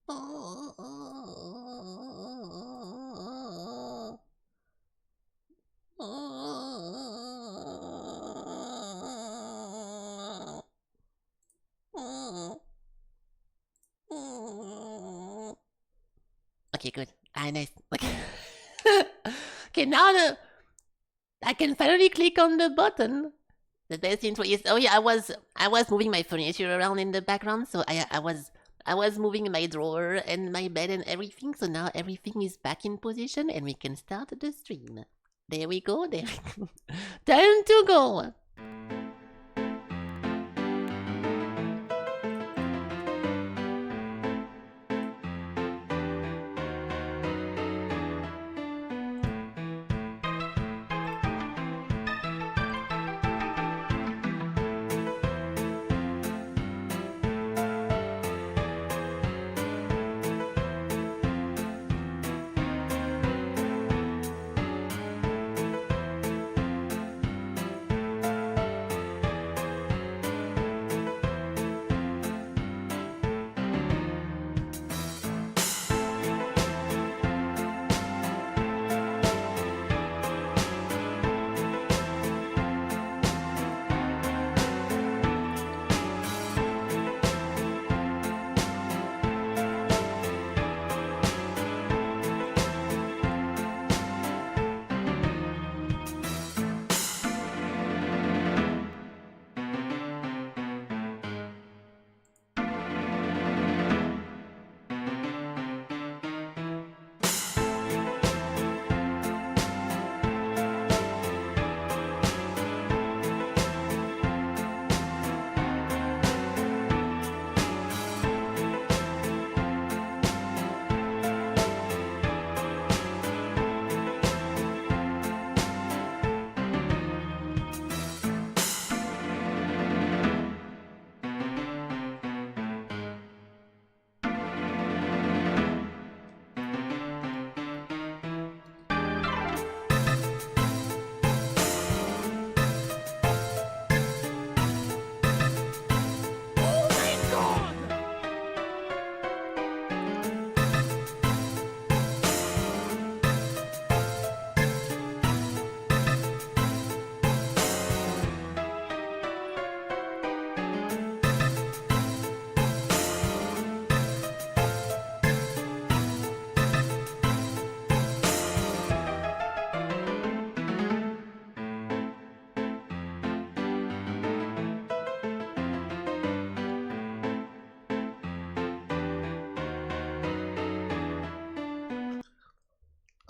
Okay, good. Nice. Okay. Okay, now I can finally click on the button. The best intro is I was moving my furniture around in the background, so I was moving my drawer and my bed and everything. So now everything is back in position and we can start the stream. There we go. There we go. Time to go.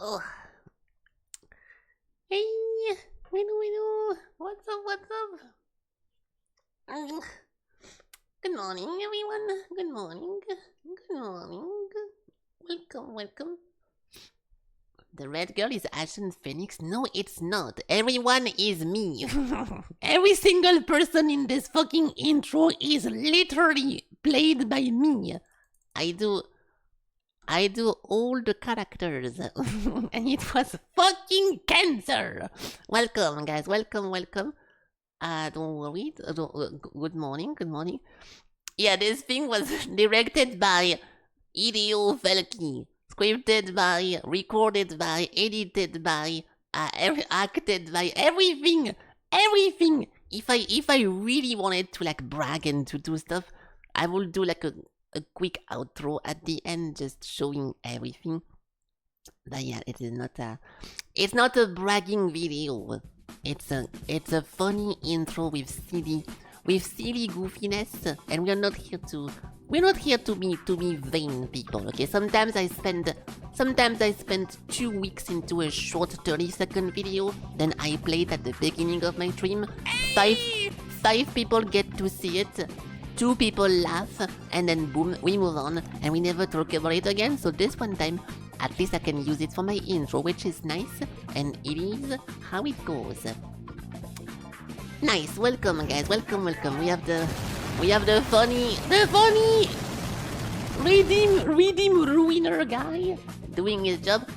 Oh. Hey, hello. What's up? Good morning, everyone. Good morning. Welcome. The red girl is Ashen Phoenix. No, it's not. Everyone is me. Every single person in this fucking intro is literally played by me. I do all the characters. And it was fucking cancer. Welcome, guys. Welcome. Don't worry. Good morning. Yeah, this thing was directed by Ideo Felky. Scripted by, recorded by, edited by, acted by, everything. If I really wanted to like brag and to do stuff, I would do like a quick outro at the end, just showing everything. But yeah, it's not a bragging video. It's a funny intro with silly goofiness, and we're not here to be vain people. Okay, sometimes I spend 2 weeks into a short 30-second video, then I play it at the beginning of my stream. Five people get to see it. 2 people laugh, and then boom, we move on, and we never talk about it again. So this one time, at least I can use it for my intro, which is nice, and it is how it goes. Nice, welcome guys, welcome. We have the funny redeem ruiner guy doing his job.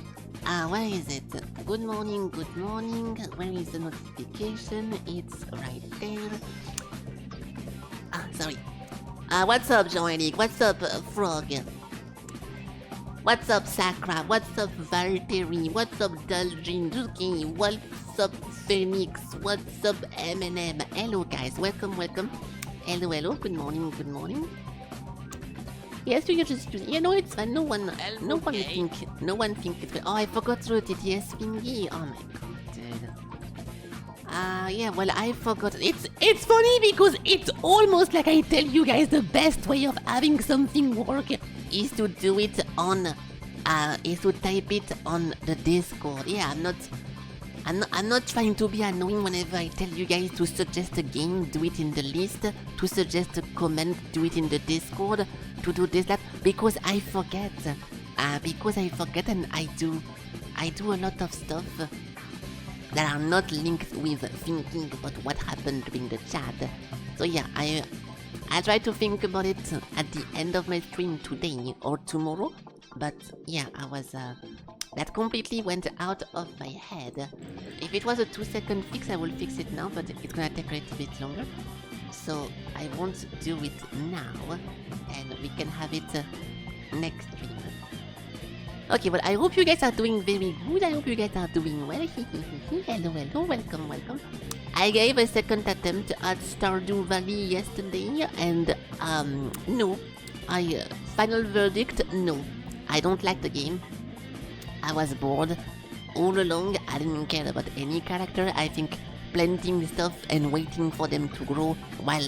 Where is it? Good morning. Where is the notification? It's right there. Sorry. What's up, Jean-Eric? What's up, Frog? What's up, Sakra? What's up, Valtteri? What's up, Daljinduki? What's up, Phoenix? What's up, M&M? Hello, guys. Welcome, welcome. Hello, hello. Good morning, good morning. Yes, you just use. Yeah, no, it's fine. No one think it's. Oh, I forgot to do yes, thingy. Oh my god, dude. Yeah. Well, I forgot. It's funny because it's almost like I tell you guys the best way of having something work is to do it on. Is to type it on the Discord. Yeah, I'm not trying to be annoying whenever I tell you guys to suggest a game, do it in the list, to suggest a comment, do it in the Discord, to do this, that, because I forget. And I do a lot of stuff that are not linked with thinking about what happened during the chat. So yeah, I try to think about it at the end of my stream today or tomorrow, but yeah, that completely went out of my head. If it was a 2-second fix, I will fix it now, but it's gonna take a little bit longer. So I won't do it now, and we can have it next stream. Okay, well, I hope you guys are doing very good. I hope you guys are doing well. Hello, hello, welcome, welcome. I gave a second attempt at Stardew Valley yesterday, and no. Final verdict, no. I don't like the game. I was bored. All along, I didn't care about any character. I think planting stuff and waiting for them to grow while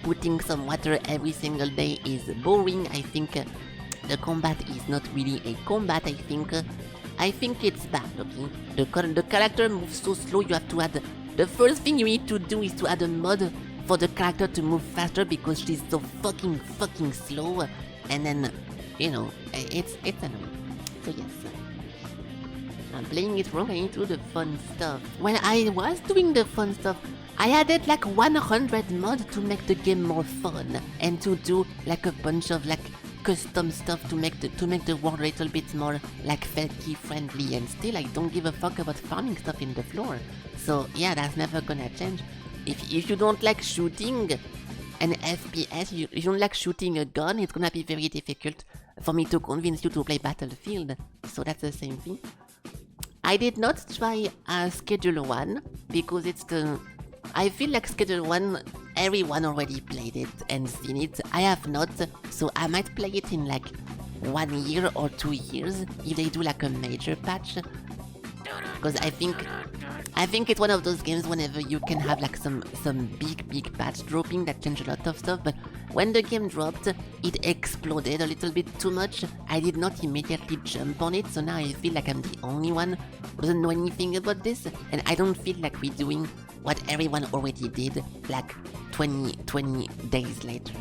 putting some water every single day is boring. I think the combat is not really a combat. I think it's bad, okay? The character moves so slow, you have to add... The first thing you need to do is to add a mod for the character to move faster because she's so fucking slow. And then, you know, it's annoying. So yes. I'm playing it wrong, I need to do the fun stuff. When I was doing the fun stuff, I added like 100 mods to make the game more fun and to do like a bunch of like custom stuff to make the world a little bit more like Felky friendly, and still I don't give a fuck about farming stuff in the floor. So yeah, that's never gonna change. If you don't like shooting an FPS, if you don't like shooting a gun, it's gonna be very difficult for me to convince you to play Battlefield. So that's the same thing. I did not try Schedule 1 because I feel like Schedule 1, everyone already played it and seen it. I have not, so I might play it in like 1 year or 2 years if they do like a major patch. Because I think it's one of those games whenever you can have like some big patch dropping that change a lot of stuff, but when the game dropped, it exploded a little bit too much. I did not immediately jump on it, so now I feel like I'm the only one who doesn't know anything about this, and I don't feel like we're doing what everyone already did like 20 days later.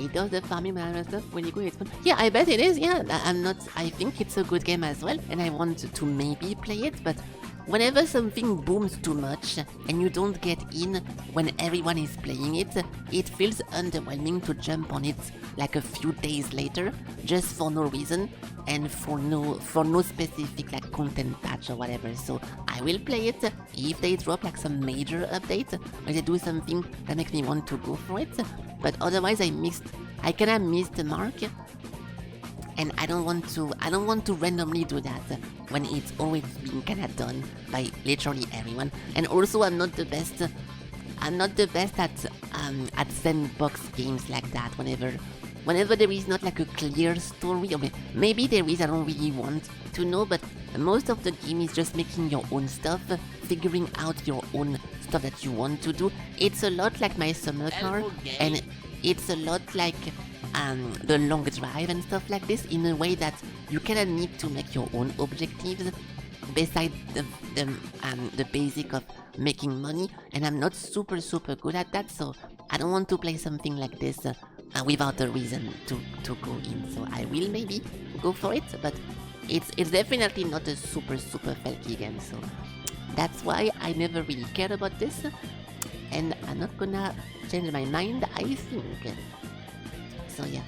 It does the farming and stuff when you go, it's fun. Yeah, I bet it is, yeah. I think it's a good game as well, and I want to maybe play it, but whenever something booms too much and you don't get in when everyone is playing it, it feels underwhelming to jump on it like a few days later, just for no reason and for no specific like content patch or whatever. So I will play it if they drop like some major update or they do something that makes me want to go for it. But otherwise I kinda missed the mark, and I don't want to randomly do that when it's always been kinda done by literally everyone. And also I'm not the best at sandbox games like that. Whenever there is not like a clear story, or maybe there is, I don't really want to know, but most of the game is just making your own stuff, figuring out your own stuff that you want to do. It's a lot like my summer car, and it's a lot like the long drive and stuff like this, in a way that you kinda need to make your own objectives besides the basic of making money, and I'm not super good at that, so I don't want to play something like this without a reason to go in. So I will maybe go for it, but it's definitely not a super Felky game, so that's why I never really cared about this, and I'm not gonna change my mind, I think. So yeah.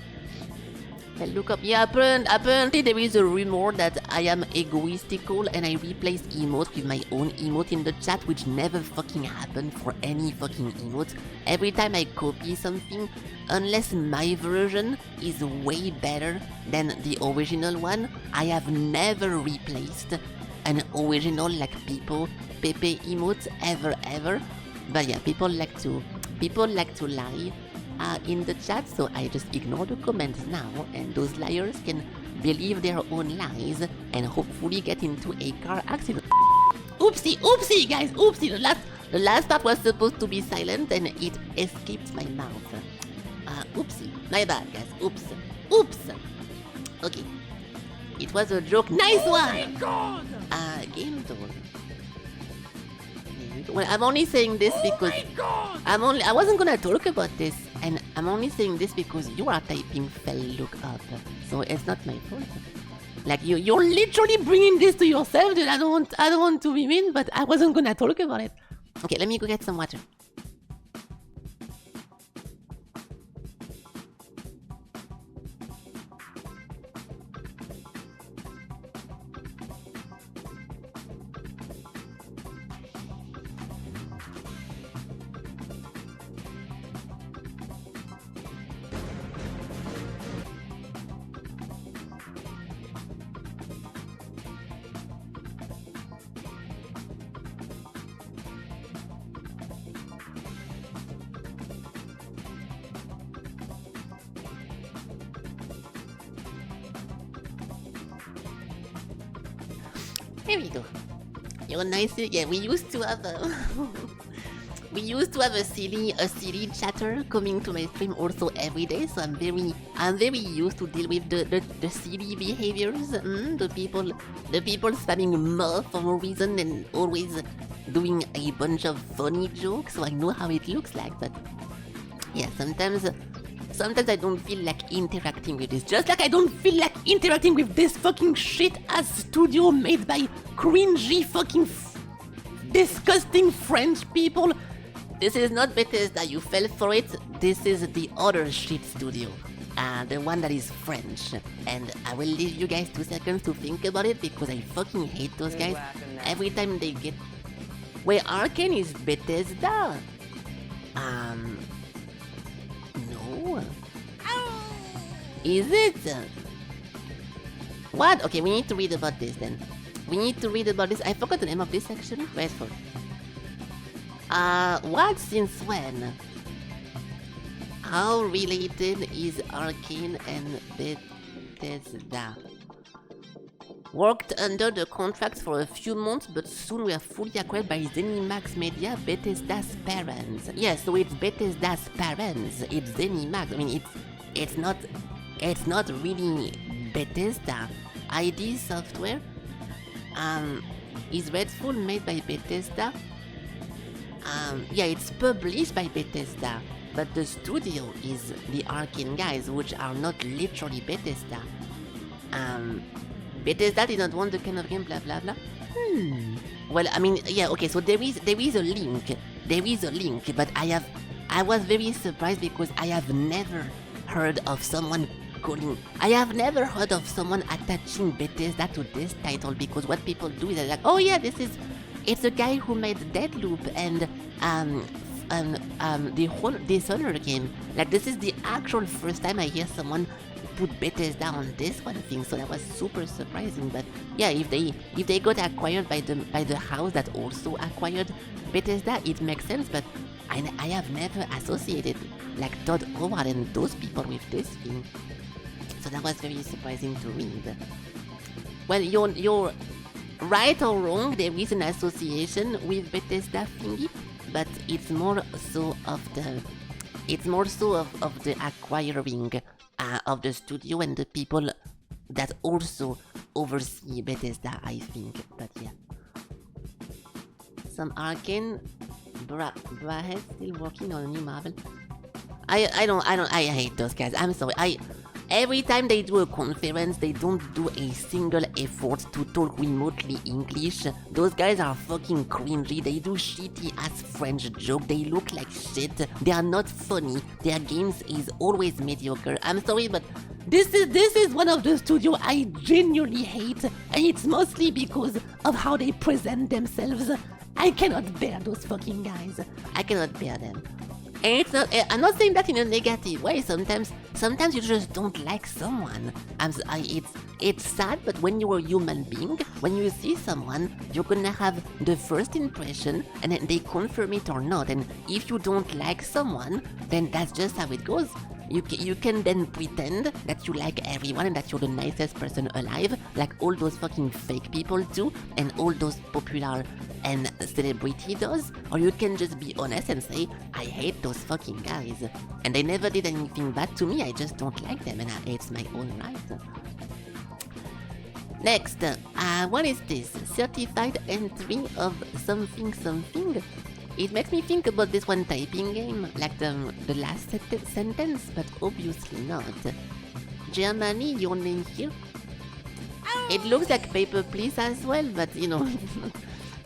Well, look up. Yeah, apparently there is a rumor that I am egoistical and I replace emote with my own emote in the chat, which never fucking happened for any fucking emote. Every time I copy something, unless my version is way better than the original one, I have never replaced an original like Pepe emote ever. But yeah, people like to lie in the chat, so I just ignore the comments now, and those liars can believe their own lies and hopefully get into a car accident. Oopsie, guys, oopsie. The last part was supposed to be silent and it escaped my mouth. Oopsie, my bad, guys. Oops. Okay, it was a joke. Nice one. My God. Game tone. Well, I'm only saying this because I wasn't gonna talk about this, and I'm only saying this because you are typing "fell look up," so it's not my fault. Like you're literally bringing this to yourself, dude. I don't want to be mean, but I wasn't gonna talk about it. Okay, let me go get some water. There we go. You're nice. Yeah, we used to have a silly chatter coming to my stream also every day. So I'm very used to deal with the silly behaviors. The people spamming more for no reason and always doing a bunch of funny jokes. So I know how it looks like. But yeah, sometimes I don't feel like interacting with this. Just like I don't feel like interacting with this fucking shit-ass studio made by cringy fucking disgusting French people. This is not Bethesda, you fell for it. This is the other shit studio. The one that is French. And I will leave you guys 2 seconds to think about it because I fucking hate those guys. Every time they get... Wait, Arcane is Bethesda? No. Is it? What? Okay, we need to read about this then. I forgot the name of this section. Wait for. What? Since when? How related is Arcane and Bethesda? Worked under the contract for a few months, but soon we are fully acquired by ZeniMax Media, Bethesda's parents. Yeah, so it's Bethesda's parents. It's ZeniMax. I mean, it's not really Bethesda. ID Software is Redfall made by Bethesda. Yeah, it's published by Bethesda, but the studio is the Arcane guys, which are not literally Bethesda. Bethesda did not want the kind of game, blah blah blah. Well, I mean, yeah, okay, so there is a link. But I was very surprised because I have never heard of someone attaching Bethesda to this title, because what people do is they're like, oh yeah, it's a guy who made Deadloop and the whole Dishonored game. Like, this is the actual first time I hear someone put Bethesda on this one thing, so that was super surprising. But yeah, if they got acquired by the house that also acquired Bethesda, it makes sense. But I have never associated like Todd Howard and those people with this thing, so that was very surprising to read. Well, you're right or wrong, there is an association with Bethesda thingy, but it's more so of the acquiring of the studio and the people that also oversee Bethesda, I think. But yeah, some Arcane Brahead still working on a new Marvel. I hate those guys. I'm sorry. Every time they do a conference, they don't do a single effort to talk remotely English. Those guys are fucking cringy. They do shitty ass French joke. They look like shit. They are not funny. Their games is always mediocre. I'm sorry, but this is one of the studios I genuinely hate, and it's mostly because of how they present themselves. I cannot bear those fucking guys. I cannot bear them. And it's not, I'm not saying that in a negative way. Sometimes you just don't like someone. It's sad, but when you're a human being, when you see someone, you're gonna have the first impression, and then they confirm it or not. And if you don't like someone, then that's just how it goes. You can then pretend that you like everyone and that you're the nicest person alive, like all those fucking fake people do, and all those popular and celebrity does, or you can just be honest and say, I hate those fucking guys, and they never did anything bad to me, I just don't like them, and it's my own right. Next, what is this? Certified entry of something something? It makes me think about this one typing game, like the last sentence, but obviously not. Germany, your name here? It looks like Paper Please as well, but you know,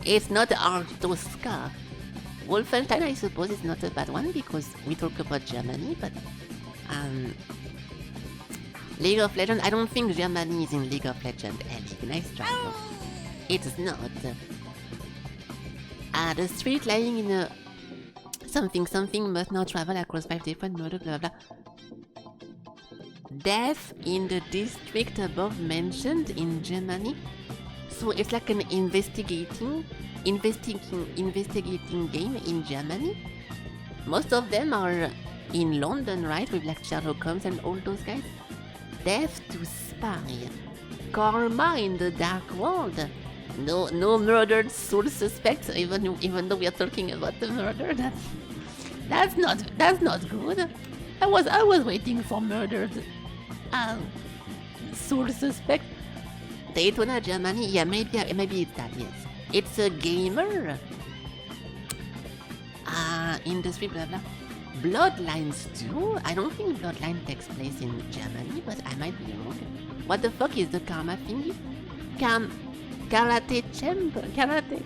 it's not Artoska. Wolfenstein, I suppose, is not a bad one because we talk about Germany, but League of Legends, I don't think Germany is in League of Legends. Nice try. It's not. The street lying in a something must not travel across 5 different modes, blah blah blah. Death in the district above mentioned in Germany. So it's like an investigating game in Germany. Most of them are in London, right? With like Sherlock Holmes and all those guys. Death to spy. Karma in the dark world. No murdered soul suspects, even though we are talking about the murder. That's not good. I was waiting for murdered soul suspect. Daytona, Germany. Yeah, maybe it's that. Yes, it's a gamer. Industry, blah blah. Bloodlines too. I don't think Bloodline takes place in Germany, but I might be wrong. What the fuck is the karma thingy? Karate chamber? Karate?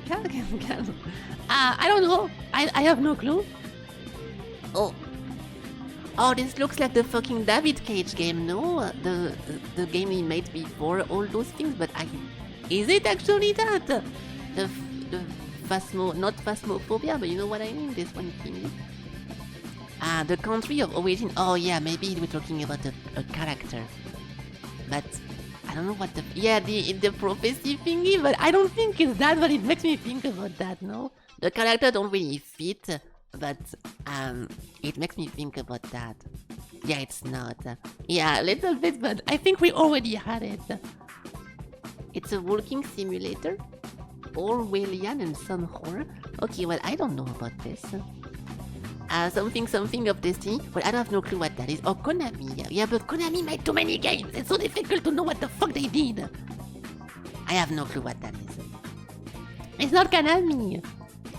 I don't know. I have no clue. Oh, this looks like the fucking David Cage game, no? The game he made before all those things, but is it actually that? The not phasmophobia, but you know what I mean, this one thing. The country of origin, oh yeah, maybe we're talking about a character. But I don't know what the prophecy thingy, but I don't think it's that, but it makes me think about that, no? The character don't really fit, but it makes me think about that. Yeah, it's not. Yeah, a little bit, but I think we already had it. It's a walking simulator. Orwellian and some horror. Okay, well, I don't know about this. Something of Destiny, but I don't have no clue what that is. Oh, Konami. Yeah, but Konami made too many games. It's so difficult to know what the fuck they did. I have no clue what that is. It's not Konami.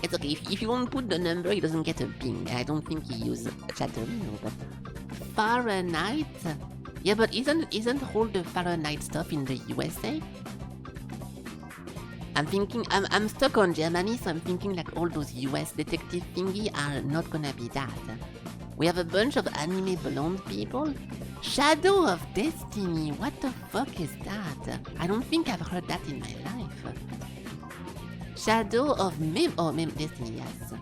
It's okay. If you won't put the number, he doesn't get a ping. I don't think he used Chatterino, but Fahrenheit. Yeah, but isn't all the Fahrenheit stuff in the USA? I'm stuck on Germany, so I'm thinking like all those US detective thingy are not gonna be that. We have a bunch of anime blonde people. Shadow of Destiny, what the fuck is that? I don't think I've heard that in my life. Shadow of Destiny, yes.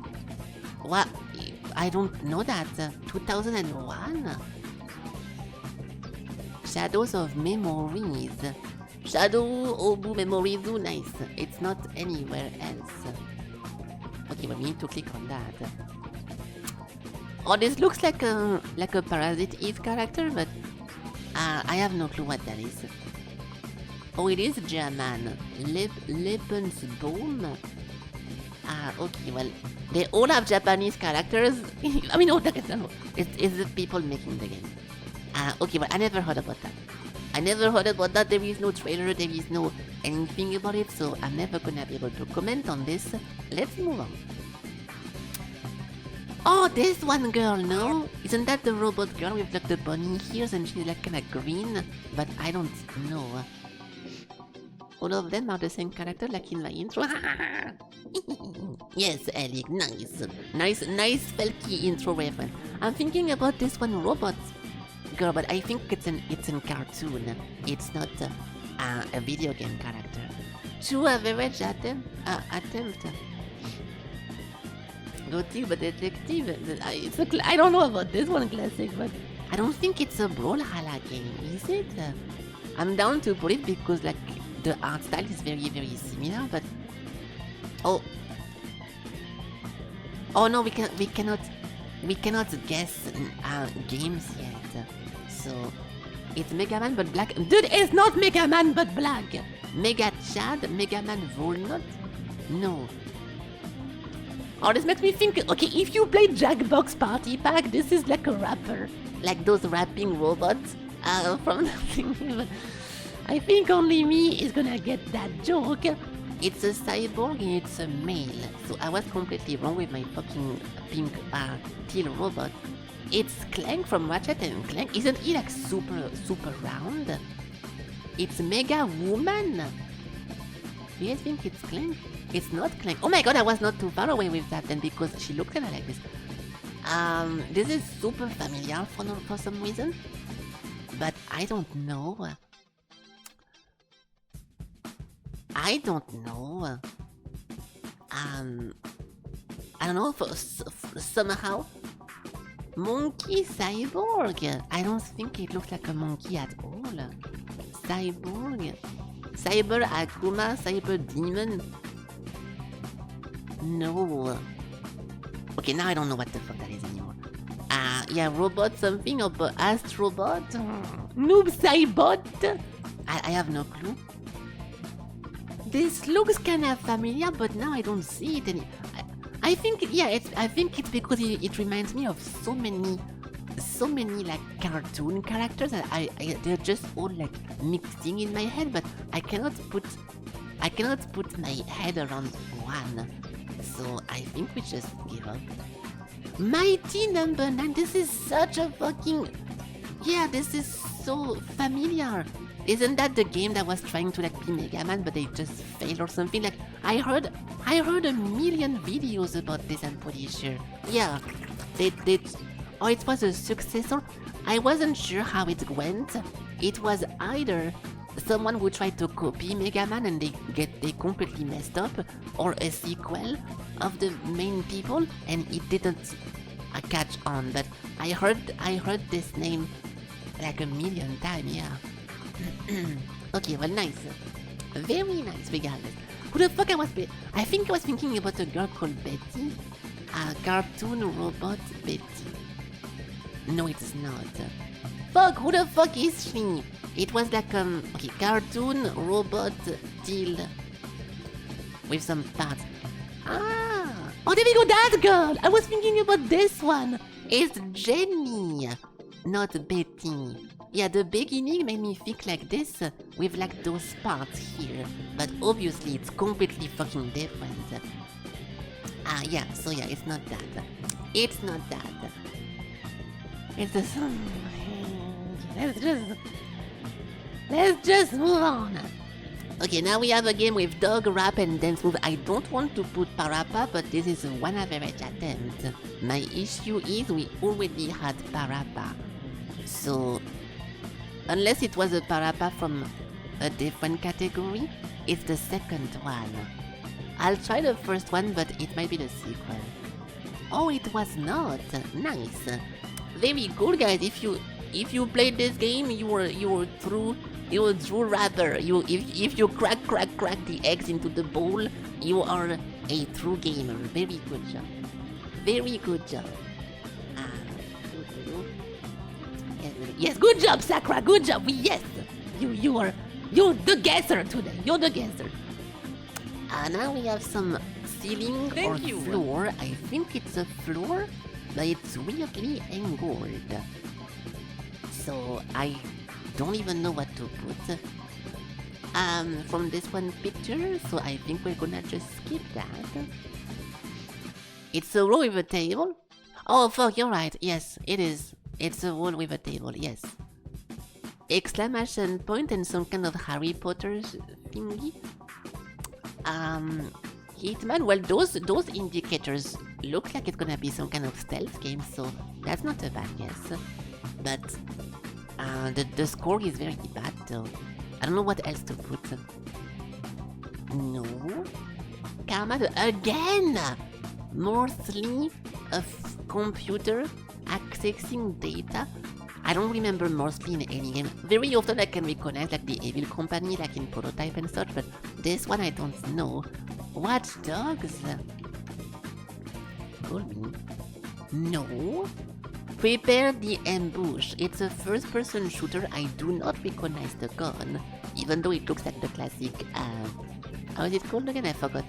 What? I don't know that. 2001? Shadows of Memories. Shadow Obu Memories, nice. It's not anywhere else. Okay, well, we need to click on that. Oh, this looks like a Parasite Eve character, but I have no clue what that is. Oh, it is German. Lebensbaum. Okay, well, they all have Japanese characters. I mean, it's the people making the game. Okay, well, I never heard about that. There is no trailer, there is no anything about it, so I'm never gonna be able to comment on this. Let's move on. Oh, this one girl, no? Isn't that the robot girl with like the bunny ears and she's like kinda green? But I don't know. All of them are the same character like in my intro. Yes, Alec, nice Felky intro reference. I'm thinking about this one robot girl, but I think it's a cartoon. It's not a video game character. To average attempt. Vtuber detective. I don't know about this one classic, but I don't think it's a Brawlhalla game, is it? I'm down to put it because like the art style is very similar, but oh no, we cannot guess games yet. So it's Mega Man but black. Dude, it's not Mega Man but black. Mega Chad, Mega Man Walnut. No. Oh, this makes me think, okay, if you play Jackbox Party Pack, this is like a rapper. Like those rapping robots from the thing. I think only me is gonna get that joke. It's a cyborg and it's a male. So I was completely wrong with my fucking pink teal robot. It's Clank from Ratchet and Clank. Isn't he like super round? It's Mega Woman. Do you think it's Clank? It's not Clank. Oh my god, I was not too far away with that then because she looked kinda like this. This is super familiar for some reason. But I don't know. I don't know. I don't know, somehow. Monkey Cyborg. I don't think it looks like a monkey at all. Cyborg. Cyber Akuma, Cyber Demon. No. Okay, now I don't know what the fuck that is anymore. Yeah, robot something or Astrobot? Noob Cybot? I have no clue. This looks kinda familiar, but now I don't see it any. I think it's because it reminds me of so many like cartoon characters that they're just all like mixing in my head, but I cannot put my head around one. So I think we just give up. Mighty number 9. This is such a fucking... Yeah, this is so familiar. Isn't that the game that was trying to like be Mega Man but they just failed or something? Like I heard a million videos about this, I'm pretty sure. Yeah, oh, it was a successor. I wasn't sure how it went. It was either someone who tried to copy Mega Man and they completely messed up, or a sequel of the main people and it didn't catch on. But I heard this name like a million times. Yeah. Okay, well, nice. Very nice, regardless. Who the fuck I think I was thinking about a girl called Betty. A cartoon robot Betty. No, it's not. Fuck, who the fuck is she? It was like, okay, cartoon robot teal. With some parts. Ah! Oh, there we go, that girl! I was thinking about this one. It's Jenny, not Betty. Yeah, the beginning made me think like this, with like those parts here. But obviously it's completely fucking different. Yeah, so yeah, it's not that. It's not that. It's the song. Let's just move on. Okay, now we have a game with dog, rap, and dance move. I don't want to put Parappa, but this is one average attempt. My issue is we already had Parappa. So, unless it was a Parappa from a different category, it's the second one. I'll try the first one, but it might be the sequel. Oh, it was not. Nice. Very cool, guys. If you played this game, you were true rapper. If you crack the eggs into the bowl, you are a true gamer. Very good job. Very good job. Yes, good job, Sakura. Good job. Yes, you're the guesser today. You're the guesser. Now we have some ceiling or floor. I think it's a floor, but it's weirdly angled. So I don't even know what to put from this one picture. So I think we're gonna just skip that. It's a row with a table. Oh fuck, you're right. Yes, it is. It's a wall with a table. Yes. Exclamation point and some kind of Harry Potter thingy. Hitman. Well, those indicators look like it's gonna be some kind of stealth game, so that's not a bad guess. But the score is very bad though. I don't know what else to put. No. Karma again! Mostly a computer accessing data. I don't remember mostly in any game. Very often I can recognize like the evil company like in Prototype and such, but this one I don't know. Watch Dogs? Call me. No. Prepare the ambush. It's a first-person shooter. I do not recognize the gun, even though it looks like the classic, how is it called again? I forgot.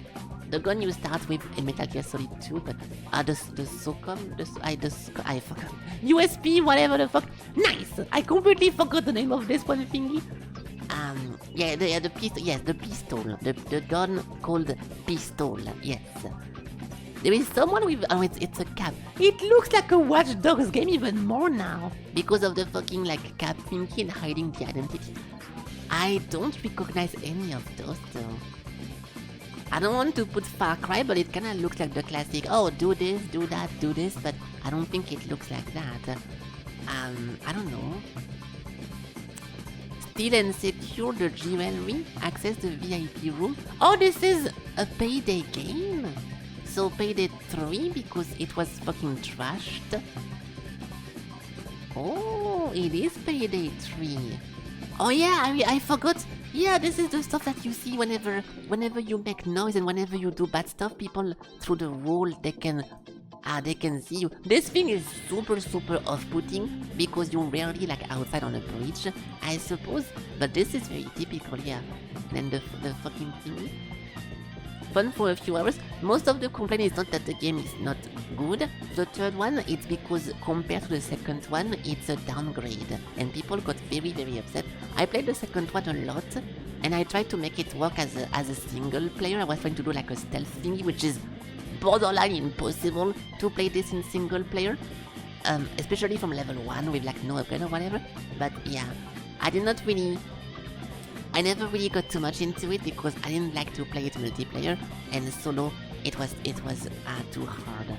The gun you start with in Metal Gear Solid 2, but the SOCOM, I forgot. USP, whatever the fuck. Nice! I completely forgot the name of this one thingy. Yeah, the pistol, yes, the pistol. The gun called pistol, yes. There is someone with, oh, it's a cap. It looks like a Watch Dogs game even more now. Because of the fucking, like, cap thingy and hiding the identity. I don't recognize any of those, though. I don't want to put Far Cry, but it kinda looks like the classic, oh, do this, do that, do this, but I don't think it looks like that. I don't know. Steal and secure the jewelry, access the VIP room. Oh, this is a Payday game? So Payday 3 because it was fucking trashed? Oh, it is Payday 3. Oh yeah, I forgot. Yeah, this is the stuff that you see whenever you make noise and whenever you do bad stuff, people through the wall, they can see you. This thing is super off-putting because you're rarely like outside on a bridge, I suppose. But this is very typical, yeah. And then the fucking thing. Fun for a few hours. Most of the complaint is not that the game is not good. The third one, it's because compared to the second one, it's a downgrade. And people got very upset. I played the second one a lot, and I tried to make it work as a single player. I was trying to do like a stealth thingy, which is borderline impossible to play this in single player. Especially from level 1 with like no upgrade or whatever. But yeah, I never really got too much into it because I didn't like to play it multiplayer, and solo it was too hard.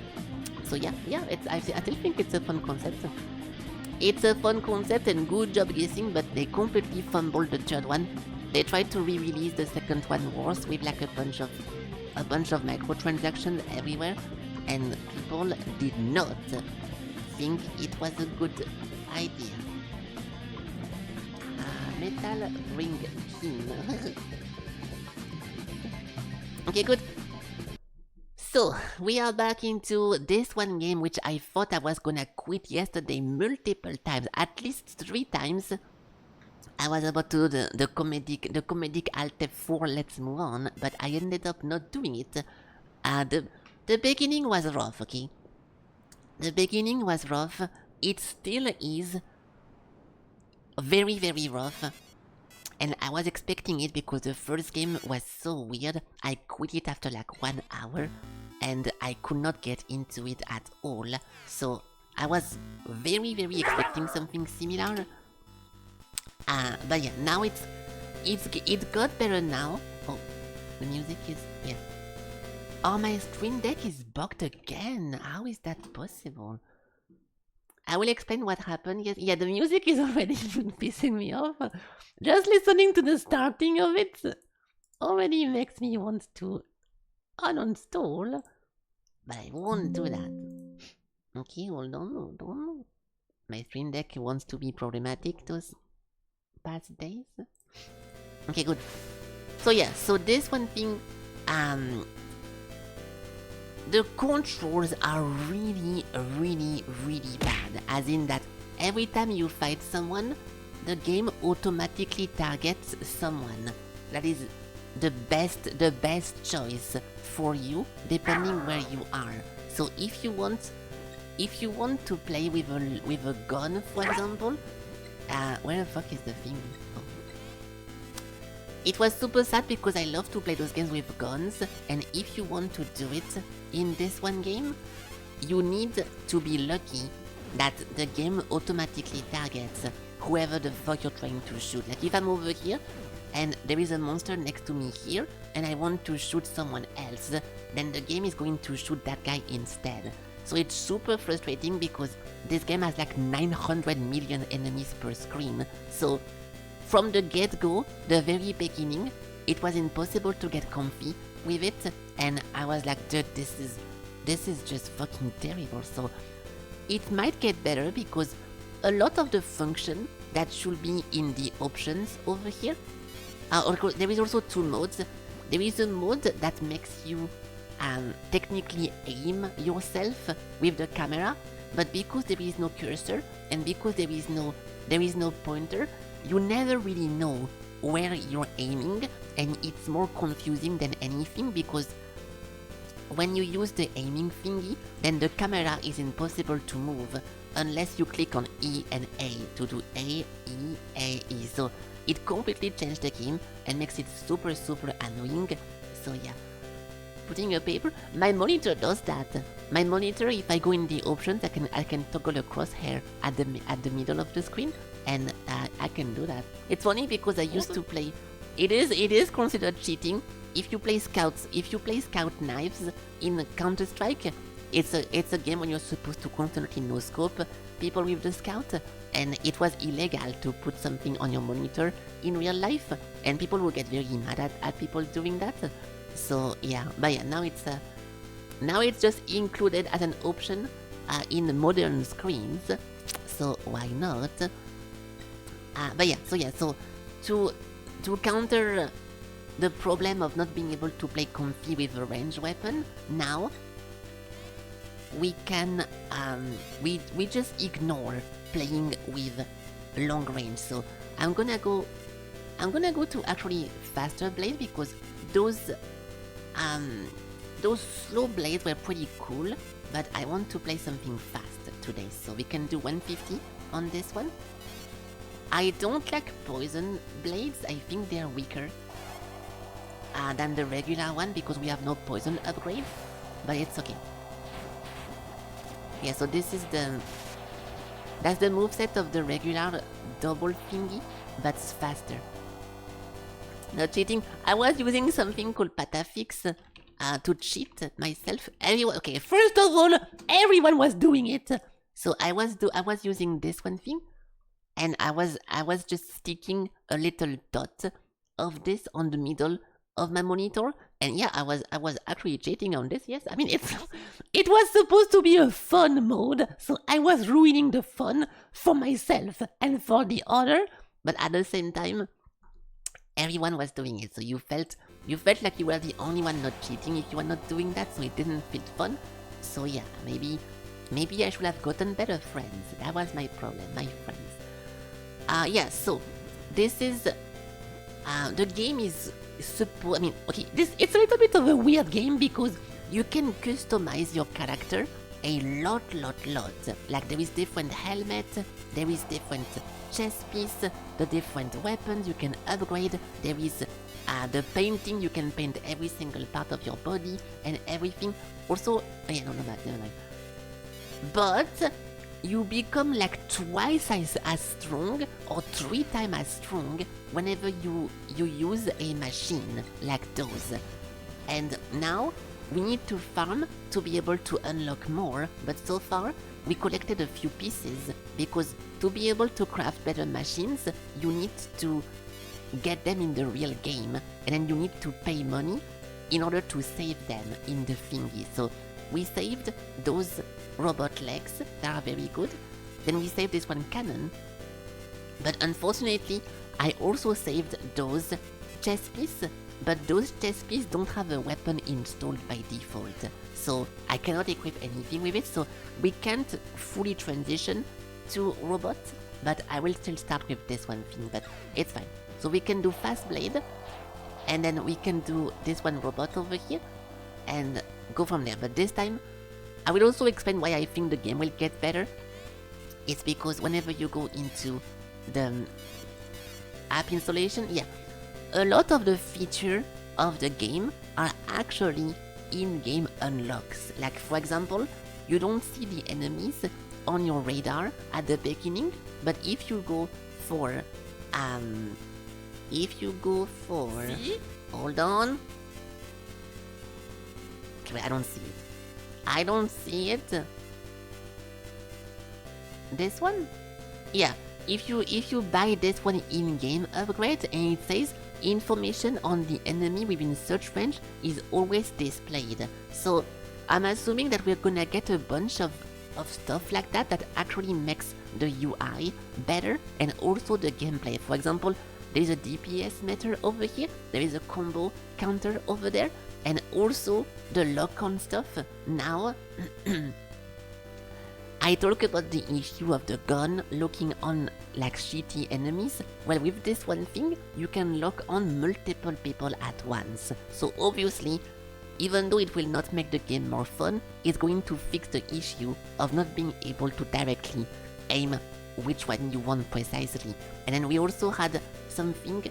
So yeah, I still think it's a fun concept. It's a fun concept and good job guessing, but they completely fumbled the third one. They tried to re-release the second one worse with like a bunch of microtransactions everywhere, and people did not think it was a good idea. Metal Ring King. Okay, good. So, we are back into this one game which I thought I was gonna quit yesterday multiple times, at least 3 times. I was about to do the comedic Alt F4, let's move on, but I ended up not doing it. The beginning was rough, okay? The beginning was rough. It still is very rough, and I was expecting it because the first game was so weird. I quit it after like 1 hour and I could not get into it at all, so I was very expecting something similar. But yeah, now it got better now. Oh, the music is, yeah. Oh, my Stream Deck is bugged again. How is that possible? I will explain what happened. Yes, yeah, the music is already pissing me off. Just listening to the starting of it already makes me want to uninstall. But I won't do that. Okay, hold on. My Stream Deck wants to be problematic those past days. Okay, good. So yeah, so this one thing, the controls are really bad, as in that every time you fight someone, the game automatically targets someone. That is the best choice for you, depending where you are. So if you want to play with a gun, for example, where the fuck is the thing? Oh. It was super sad because I love to play those games with guns, and if you want to do it in this one game, you need to be lucky that the game automatically targets whoever the fuck you're trying to shoot. Like if I'm over here and there is a monster next to me here and I want to shoot someone else, then the game is going to shoot that guy instead. So it's super frustrating because this game has like 900 million enemies per screen. So from the get-go, the very beginning, it was impossible to get comfy with it, and I was like, dude, this is just fucking terrible. So it might get better because a lot of the function that should be in the options over here, there is also two modes. There is a mode that makes you technically aim yourself with the camera, but because there is no cursor and because there is no pointer, you never really know where you're aiming, and it's more confusing than anything because when you use the aiming thingy, then the camera is impossible to move unless you click on E and A to do A, E, A, E. So it completely changed the game and makes it super annoying. So yeah. Putting a paper, my monitor does that. My monitor, if I go in the options, I can toggle a crosshair at the middle of the screen, and I can do that. It's funny because I used to play. It is considered cheating if you play scouts. If you play scout knives in Counter-Strike, it's a game when you're supposed to constantly no scope people with the scout, and it was illegal to put something on your monitor in real life, and people will get very mad at people doing that. So yeah, but yeah, now it's just included as an option in modern screens. So why not? But yeah, so to counter the problem of not being able to play comfy with a ranged weapon, now we can we just ignore playing with long range. So I'm gonna go to actually faster blades because those slow blades were pretty cool, but I want to play something fast today, so we can do 150 on this one. I don't like poison blades. I think they're weaker than the regular one because we have no poison upgrade, but it's okay. Yeah, so this is that's the moveset of the regular double thingy, but it's faster. Not cheating. I was using something called Patafix to cheat myself. Okay, first of all, everyone was doing it. So I was using this one thing, and I was just sticking a little dot of this on the middle of my monitor, and yeah, I was actually cheating on this. Yes, I mean it was supposed to be a fun mode, so I was ruining the fun for myself and for the other, but at the same time, everyone was doing it, so you felt like you were the only one not cheating if you were not doing that, so it didn't feel fun. So yeah, maybe I should have gotten better friends. That was my problem, my friends. Yeah, so this is the game is it's a little bit of a weird game because you can customize your character a lot. Like there is different helmets, there is different chest piece, the different weapons you can upgrade, there is the painting, you can paint every single part of your body and everything. Also, yeah, no, never mind. But you become like twice as strong or 3 times as strong whenever you use a machine like those. And now we need to farm to be able to unlock more, but so far we collected a few pieces because to be able to craft better machines, you need to get them in the real game, and then you need to pay money in order to save them in the thingy. So we saved those robot legs that are very good, then we saved this one cannon, but unfortunately I also saved those chest pieces, but those chest pieces don't have a weapon installed by default, so I cannot equip anything with it, so we can't fully transition to robots, but I will still start with this one thing, but it's fine. So we can do fast blade, and then we can do this one robot over here, and go from there. But this time, I will also explain why I think the game will get better. It's because whenever you go into the app installation, yeah, a lot of the features of the game are actually in-game unlocks. Like for example, you don't see the enemies on your radar at the beginning, but if you go for, See? hold on. Okay, I don't see it. I don't see it. This one? Yeah, if you buy this one in-game upgrade and it says information on the enemy within search range is always displayed. So I'm assuming that we're gonna get a bunch of stuff like that that actually makes the UI better and also the gameplay. For example, there's a DPS meter over here, there is a combo counter over there, and also the lock-on stuff. Now, I talk about the issue of the gun locking on like shitty enemies. Well, with this one thing, you can lock on multiple people at once. So obviously, even though it will not make the game more fun, it's going to fix the issue of not being able to directly aim which one you want precisely. And then we also had something,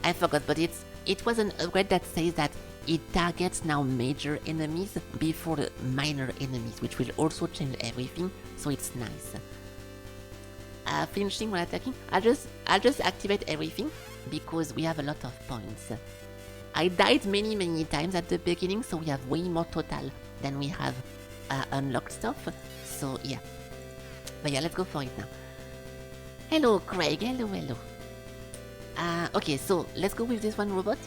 I forgot, but it was an upgrade that says that it targets now major enemies before the minor enemies, which will also change everything, so it's nice. Finishing while attacking, I'll just activate everything because we have a lot of points. I died many times at the beginning, so we have way more total than we have unlocked stuff. So yeah, but yeah, let's go for it now. Hello Craig, hello. Okay, so let's go with this one robot.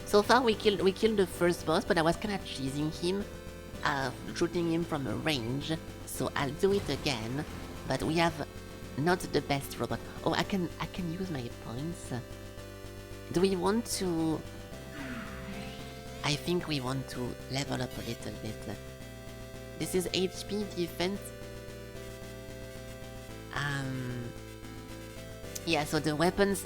So far we killed the first boss, but I was kinda cheesing him, shooting him from a range, so I'll do it again, but we have not the best robot. Oh, I can use my points. Do we want to... I think we want to level up a little bit. This is HP, defense. Yeah, so the weapons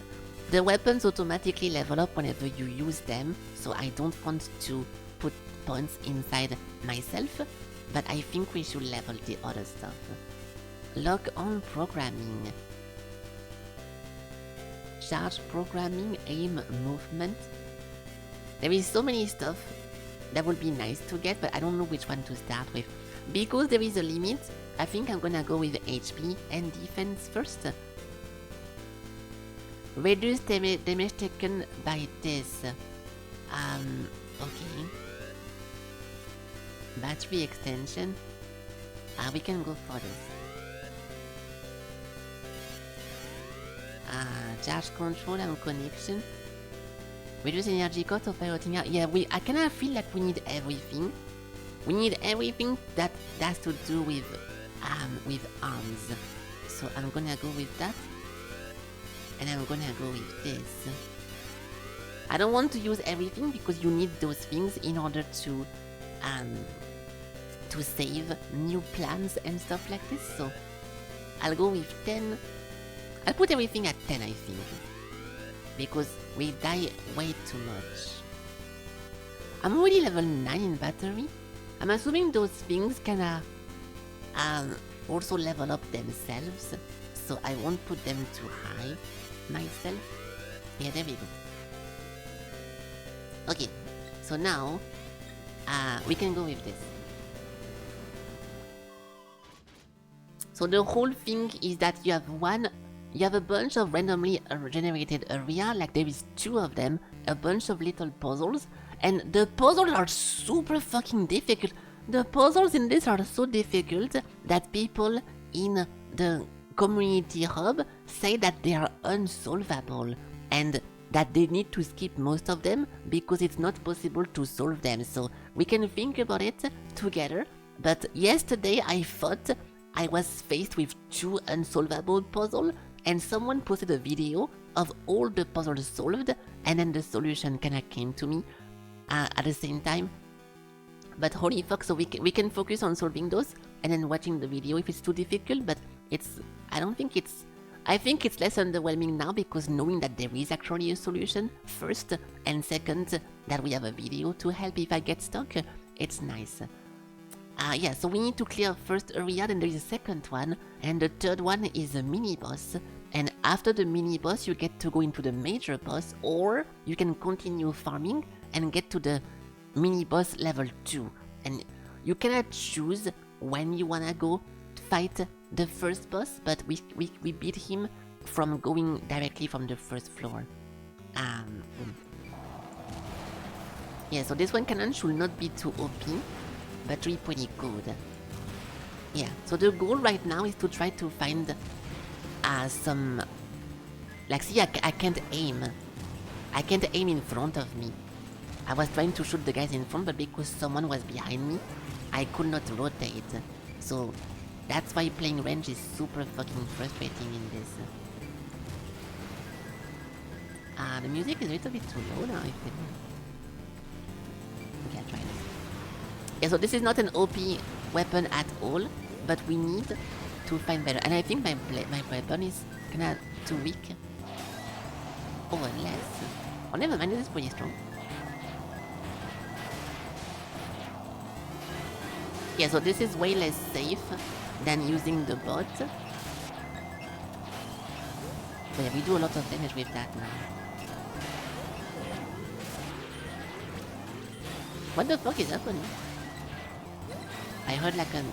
automatically level up whenever you use them, so I don't want to put points inside myself, but I think we should level the other stuff. Lock on programming. Charge programming, aim movement. There is so many stuff that would be nice to get, but I don't know which one to start with. Because there is a limit, I think I'm gonna go with HP and defense first. Reduce damage taken by this. Okay. Battery extension. We can go for this. Charge control and connection. Reduce energy cost of piloting. Yeah, I kinda feel like we need everything. We need everything that has to do with arms. So I'm gonna go with that. And I'm gonna go with this. I don't want to use everything because you need those things in order to save new plans and stuff like this. So I'll go with 10. I'll put everything at 10, I think, because we die way too much. I'm already level 9 in battery. I'm assuming those things kinda also level up themselves, so I won't put them too high myself. Yeah, there we go. Okay, so now we can go with this. So the whole thing is that you have a bunch of randomly generated area, like there is 2 of them, a bunch of little puzzles, and the puzzles are super fucking difficult. The puzzles in this are so difficult that people in the community hub say that they are unsolvable and that they need to skip most of them because it's not possible to solve them. So we can think about it together. But yesterday I thought I was faced with 2 unsolvable puzzles, and someone posted a video of all the puzzles solved, and then the solution kinda came to me at the same time. But holy fuck, so we can focus on solving those and then watching the video if it's too difficult, but I think it's less underwhelming now because knowing that there is actually a solution first, and second, that we have a video to help if I get stuck, it's nice. Yeah, so we need to clear first area, then there is a second one, and the third one is a mini-boss, And after the mini boss, you get to go into the major boss, or you can continue farming and get to the mini boss level 2. And you cannot choose when you wanna go fight the first boss, but we beat him from going directly from the first floor. Yeah, so this one cannon should not be too OP, but really pretty good. Yeah, so the goal right now is to try to find some... Like, see, I can't aim. I can't aim in front of me. I was trying to shoot the guys in front, but because someone was behind me, I could not rotate. So, that's why playing range is super fucking frustrating in this. The music is a little bit too low now, I think. Okay, I'll try this. Yeah, so this is not an OP weapon at all, but we need to find better. And I think my weapon is kinda too weak. Or less. Oh, never mind, this is pretty strong. Yeah, so this is way less safe than using the bot. But yeah, we do a lot of damage with that now. What the fuck is happening? I heard like a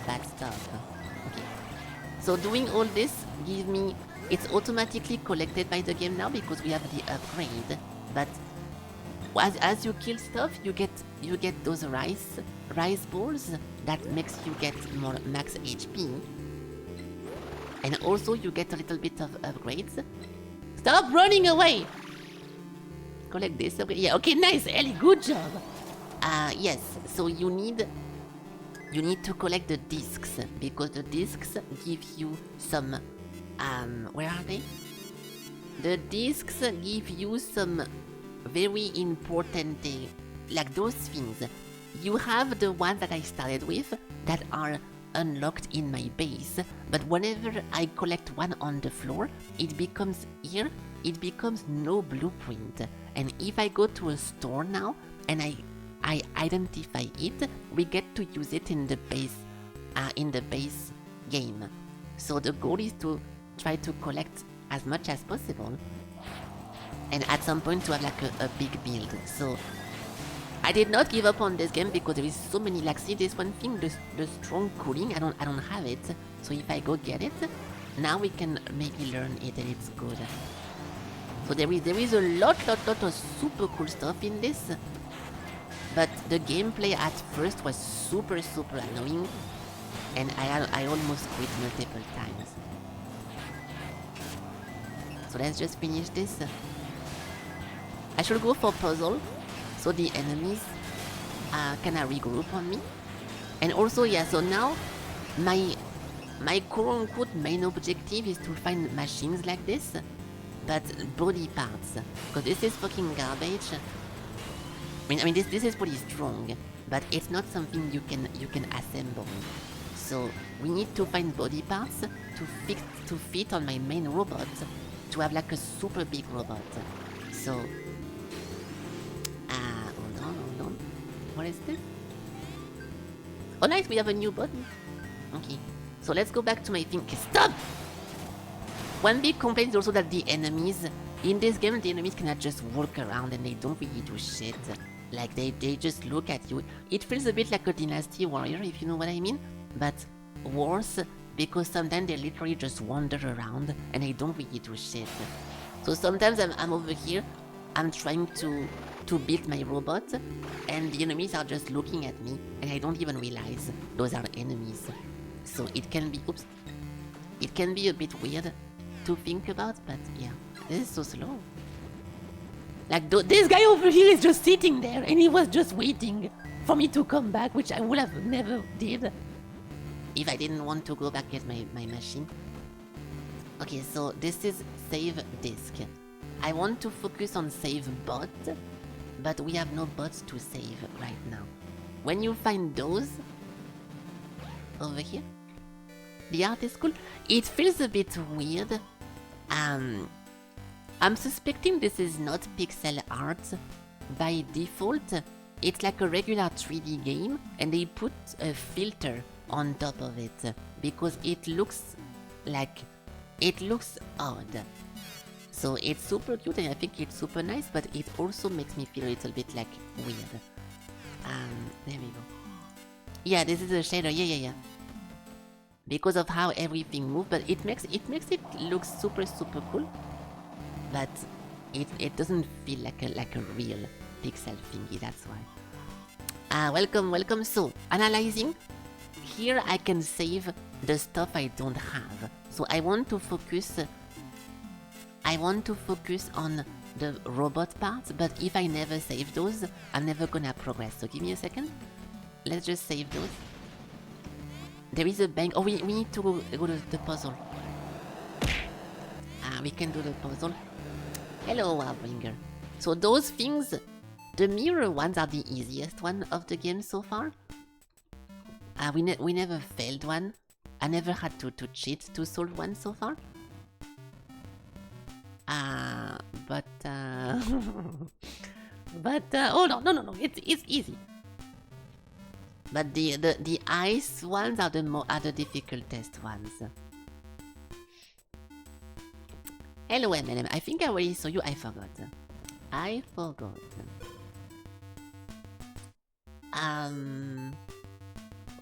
bad stuff. Okay. So doing all this gives me... It's automatically collected by the game now because we have the upgrade. But as you kill stuff, you get those rice balls that makes you get more max HP. And also you get a little bit of upgrades. Stop running away! Collect this. Okay, yeah, okay, nice, Ellie, good job. Yes, so you need to collect the discs because the discs give you some where are they? The discs give you some very important like those things. You have the ones that I started with that are unlocked in my base, but whenever I collect one on the floor, it becomes here, it becomes no blueprint. And if I go to a store now and I identify it, we get to use it in the base game. So the goal is to try to collect as much as possible, and at some point to have like a big build. So I did not give up on this game because there is so many, like, see this one thing, the strong cooling, I don't have it. So if I go get it, now we can maybe learn it and it's good. So there is a lot of super cool stuff in this, but the gameplay at first was super annoying, and I almost quit multiple times. So let's just finish this. I should go for puzzle, so the enemies kinda regroup on me. And also, yeah, so now my quote-unquote main objective is to find machines like this, but body parts, because this is fucking garbage. I mean, this is pretty strong, but it's not something you can assemble. So we need to find body parts to fit on my main robot, to have like a super big robot. So hold on. What is this? Oh nice, we have a new button. Okay. So let's go back to my thing. Stop! One big complaint is also that the enemies in this game, the enemies cannot just walk around and they don't really do shit. Like they just look at you. It feels a bit like a Dynasty Warrior, if you know what I mean, but worse, because sometimes they literally just wander around and they don't really do shit. So sometimes I'm over here, I'm trying to build my robot, and the enemies are just looking at me, and I don't even realize those are enemies. So it can be a bit weird to think about, but yeah, this is so slow. Like this guy over here is just sitting there, and he was just waiting for me to come back, which I would have never did if I didn't want to go back at my machine. Okay, so this is save disk. I want to focus on save bot, but we have no bots to save right now. When you find those over here, the art is cool. It feels a bit weird. I'm suspecting this is not pixel art by default. It's like a regular 3D game, and they put a filter on top of it because it looks like it looks odd. So it's super cute and I think it's super nice, but it also makes me feel a little bit like weird. There we go. Yeah, this is a shader, yeah. Because of how everything moves, but it makes it look super cool. But it doesn't feel like a real pixel thingy, that's why. Welcome. So, analyzing. Here I can save the stuff I don't have. So I want to focus on the robot parts, but if I never save those, I'm never gonna progress. So give me a second. Let's just save those. There is a bank. Oh, we need to go to the puzzle. We can do the puzzle. Hello, Warbringer. So those things, the mirror ones are the easiest one of the game so far. We never failed one. I never had to cheat to solve one so far. But oh no, it's easy. But the ice ones are the difficultest ones. Hello MLM, I think I already saw you, I forgot.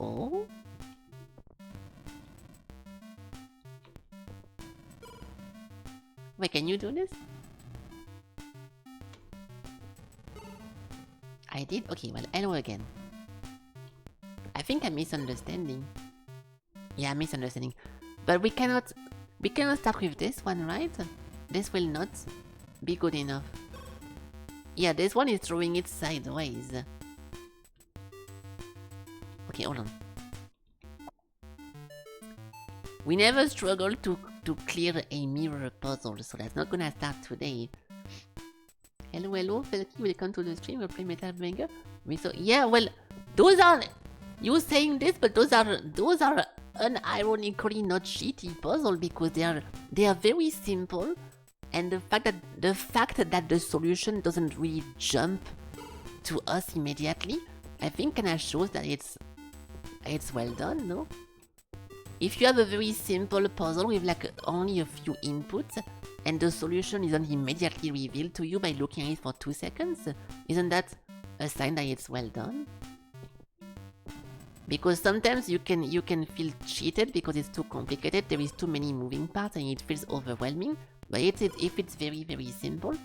Oh? Wait, can you do this? I did? Okay, well, hello again. I think I'm misunderstanding. Yeah, misunderstanding. But we cannot start with this one, right? This will not be good enough. Yeah, this one is throwing it sideways. Okay, hold on. We never struggle to clear a mirror puzzle, so that's not gonna start today. Hello, Felky, welcome to the stream. We'll play Metal Banger. Yeah, well, those are you saying this, but those are unironically not shitty puzzle because they are very simple, and the fact that the solution doesn't really jump to us immediately, I think kinda shows that it's well done, no? If you have a very simple puzzle with like only a few inputs and the solution isn't immediately revealed to you by looking at it for 2 seconds, isn't that a sign that it's well done? Because sometimes you can feel cheated because it's too complicated, there is too many moving parts and it feels overwhelming, but if it's very simple,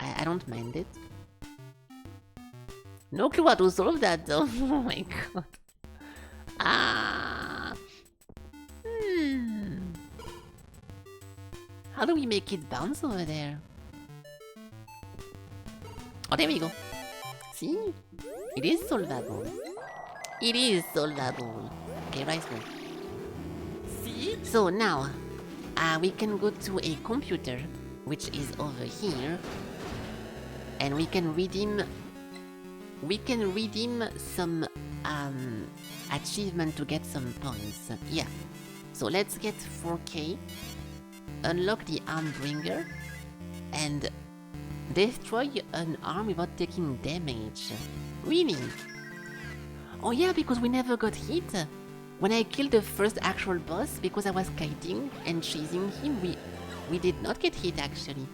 I don't mind it. No clue how to solve that though, oh my god. How do we make it bounce over there? Oh, there we go. See? It is solvable. It is solvable. Okay, right one. See? So now, we can go to a computer, which is over here, and we can redeem some achievement to get some points. Yeah. So let's get 4K. Unlock the Armbringer and destroy an arm without taking damage. Really? Oh yeah, because we never got hit. When I killed the first actual boss, because I was kiting and chasing him, we did not get hit actually.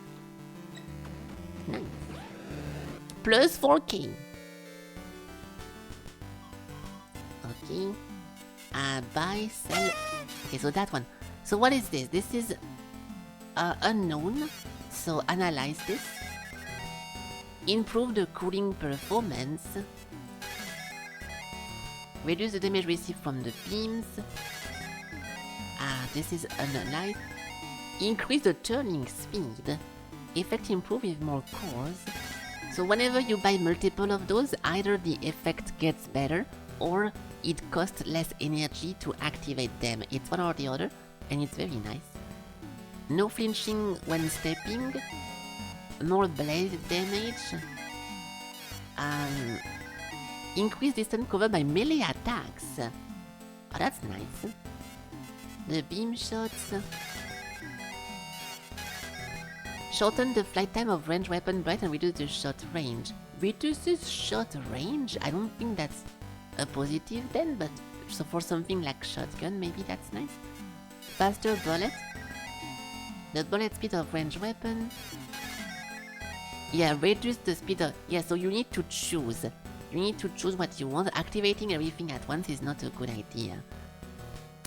Nice. Plus 4K. Okay. Buy, sell. Okay, so that one. So what is this? This is unknown. So analyze this. Improve the cooling performance. Reduce the damage received from the beams. This is analyze. Increase the turning speed. Effect improve with more cores. So whenever you buy multiple of those, either the effect gets better or it costs less energy to activate them. It's one or the other, and it's very nice. No flinching when stepping. More blade damage. Increase distance cover by melee attacks. Oh, that's nice. The beam shots. Shorten the flight time of ranged weapon blade and reduce the shot range. Reduces shot range? I don't think that's a positive then, but so for something like shotgun, maybe that's nice. Faster bullet. The bullet speed of range weapon. Yeah, reduce the speed of... Yeah, so you need to choose. You need to choose what you want. Activating everything at once is not a good idea.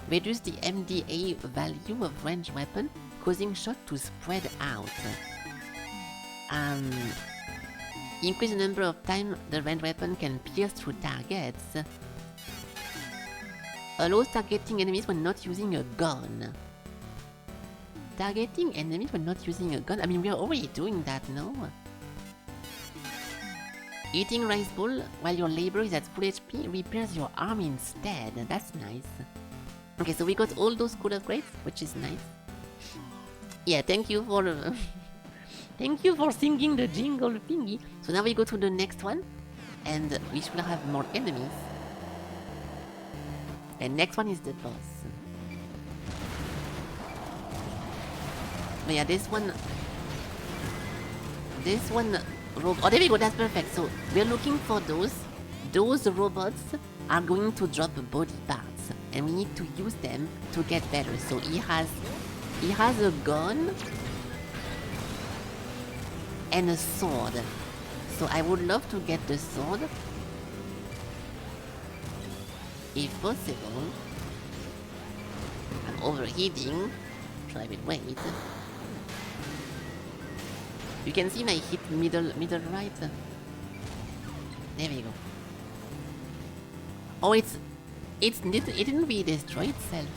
Reduce the MDA value of range weapon, causing shot to spread out. Increase the number of time the range weapon can pierce through targets. Allows targeting enemies when not using a gun. Targeting enemies when not using a gun? I mean, we are already doing that, no? Eating rice ball while your labor is at full HP repairs your arm instead. That's nice. Okay, so we got all those cool upgrades, which is nice. Yeah, thank you for... thank you for singing the jingle thingy. So now we go to the next one. And we should have more enemies. And next one is the boss. But yeah, this one... Oh, there we go, that's perfect. So, we're looking for those. Those robots are going to drop body parts. And we need to use them to get better. So, he has a gun and a sword. So, I would love to get the sword. If possible. I'm overheating. So I will wait. You can see my hit middle right. There we go. Oh, it didn't really destroy itself.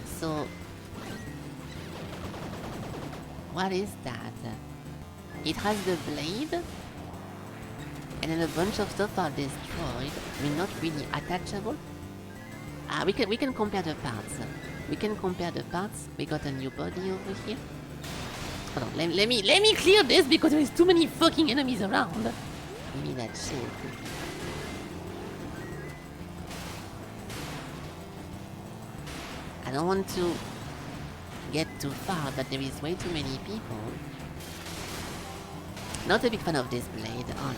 So what is that? It has the blade, and then a bunch of stuff are destroyed. I mean, not really attachable. We can compare the parts. We can compare the parts. We got a new body over here. Hold on, let me clear this because there is too many fucking enemies around. Give me that shit. I don't want to get too far, but there is way too many people. Not a big fan of this blade. Oh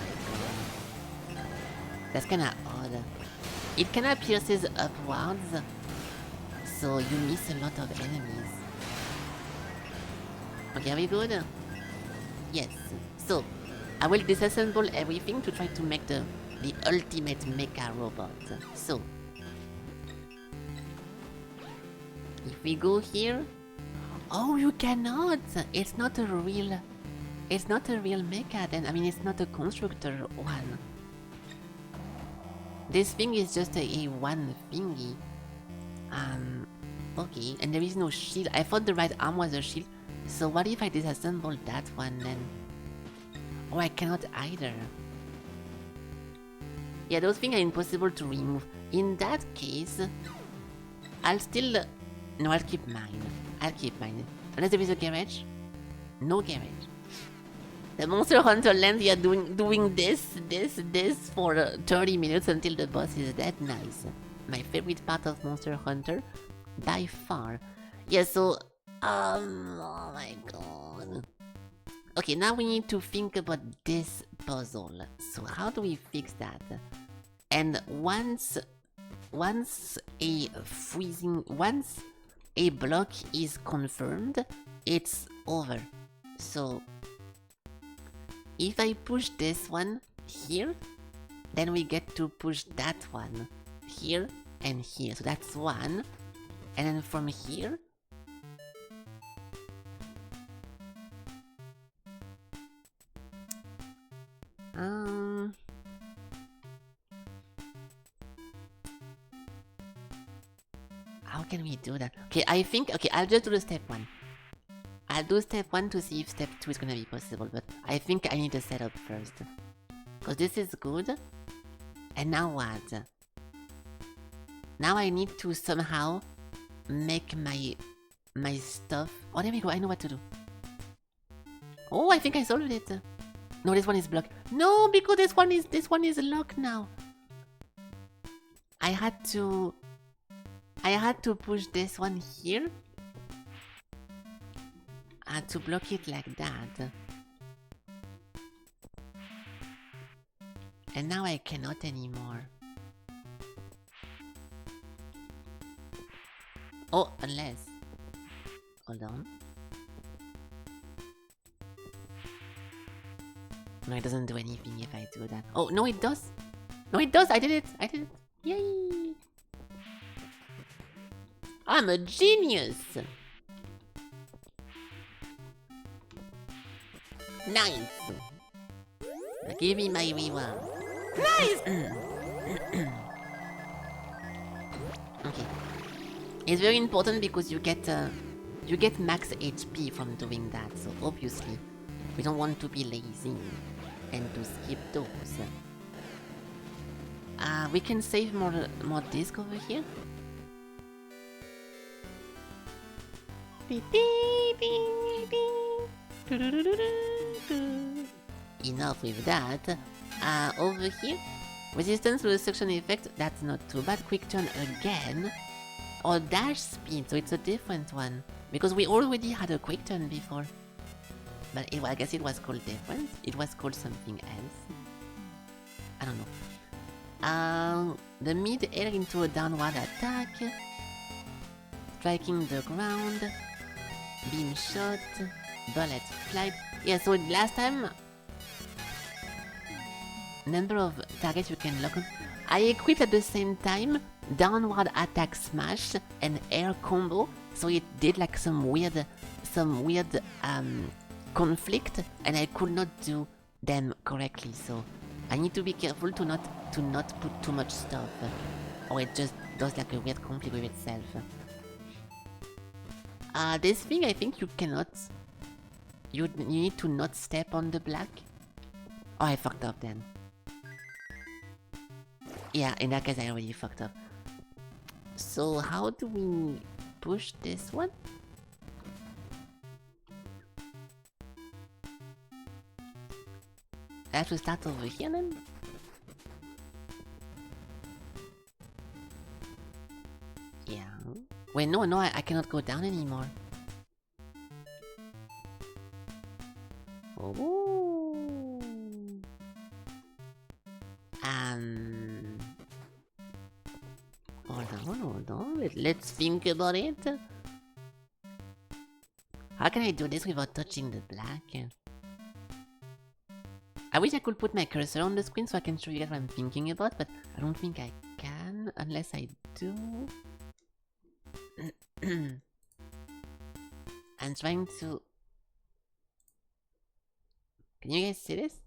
my god. That's kinda odd. It kinda pierces upwards, so you miss a lot of enemies. Okay, are we good? Yes. So, I will disassemble everything to try to make the ultimate mecha robot. So, if we go here... Oh, you cannot! It's not a real mecha then. I mean, it's not a constructor one. This thing is just a one thingy. Okay, and there is no shield. I thought the right arm was a shield. So what if I disassemble that one then? Oh, I cannot either. Yeah, those things are impossible to remove. In that case, I'll still... No, I'll keep mine. Unless there is a garage? No garage. The Monster Hunter lands, yeah, doing this for 30 minutes until the boss is dead. Nice. My favorite part of Monster Hunter, by far. Yeah, so... oh my god. Okay, now we need to think about this puzzle. So how do we fix that? And once a block is confirmed, it's over. So if I push this one here, then we get to push that one here and here. So that's one. And then from here, how can we do that? Okay, I think... Okay, I'll just do the step one. I'll do step one to see if step two is gonna be possible, but I think I need a setup first. Because this is good. And now what? Now I need to somehow make my stuff... Oh, there we go, I know what to do. Oh, I think I solved it. No, this one is blocked. No, because this one is locked now. I had to push this one here. To block it like that. And now I cannot anymore. Oh, unless... Hold on. No, it doesn't do anything if I do that. Oh, no, it does. No, it does. I did it. I did it. Yay. I'm a genius. Nice. Give me my reward. Nice. Okay. It's very important because you get max HP from doing that. So obviously, we don't want to be lazy and to skip those. We can save more disc over here. Enough with that. Over here, resistance to the suction effect, that's not too bad. Quick turn again. Or dash speed, so it's a different one. Because we already had a quick turn before. But I guess it was called different. It was called something else. I don't know. The mid-air into a downward attack. Striking the ground. Beam shot. Bullet flight. Yeah, so last time... Number of targets you can lock on. I equipped at the same time downward attack smash and air combo, so it did like some weird conflict, and I could not do them correctly. So I need to be careful to not put too much stuff, or it just does like a weird conflict with itself. This thing I think you cannot. You need to not step on the black. Oh, I fucked up then. Yeah, in that case I already fucked up. So how do we push this one? I have to start over here then? Yeah. Wait, no, I cannot go down anymore. Oh. Hold on. Let's think about it. How can I do this without touching the black? I wish I could put my cursor on the screen so I can show you guys what I'm thinking about, but I don't think I can unless I do. I'm trying to... Can you guys see this?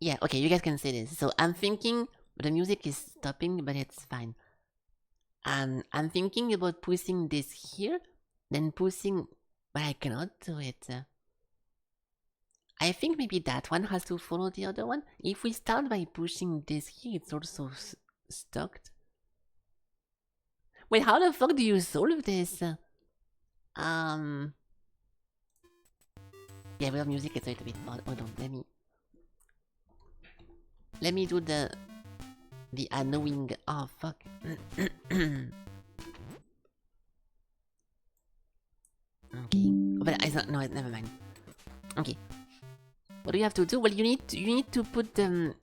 Yeah, okay, you guys can see this. So I'm thinking... The music is stopping, but it's fine. I'm thinking about pushing this here, then pushing... But I cannot do it. I think maybe that one has to follow the other one. If we start by pushing this here, it's also stuck. Wait, how the fuck do you solve this? Yeah, without music it's a little bit odd. Hold on, let me do the annoying... Oh, fuck. Okay. But it's not... No, never mind. Okay. What do you have to do? Well, you need to put the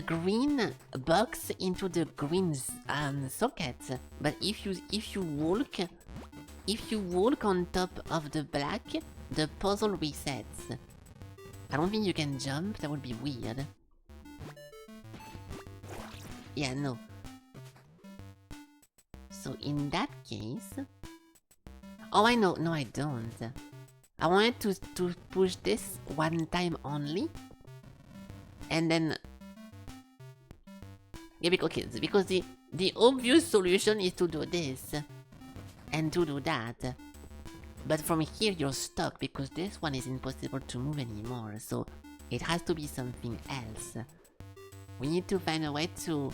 green box into the green socket. But if you walk on top of the black, the puzzle resets. I don't think you can jump. That would be weird. Yeah, no. So in that case... Oh, I know. No, I don't. I wanted to push this one time only. And then... Yeah, because the obvious solution is to do this. And to do that. But from here you're stuck because this one is impossible to move anymore. So it has to be something else. We need to find a way to...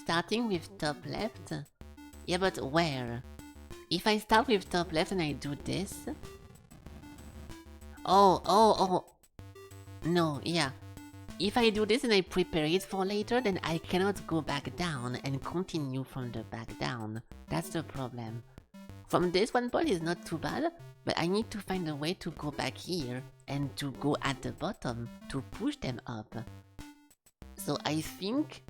Starting with top left? Yeah, but where? If I start with top left and I do this... Oh. No, yeah. if I do this and I prepare it for later, then I cannot go back down and continue from the back down. That's the problem. From this one point is not too bad, but I need to find a way to go back here and to go at the bottom to push them up. So I think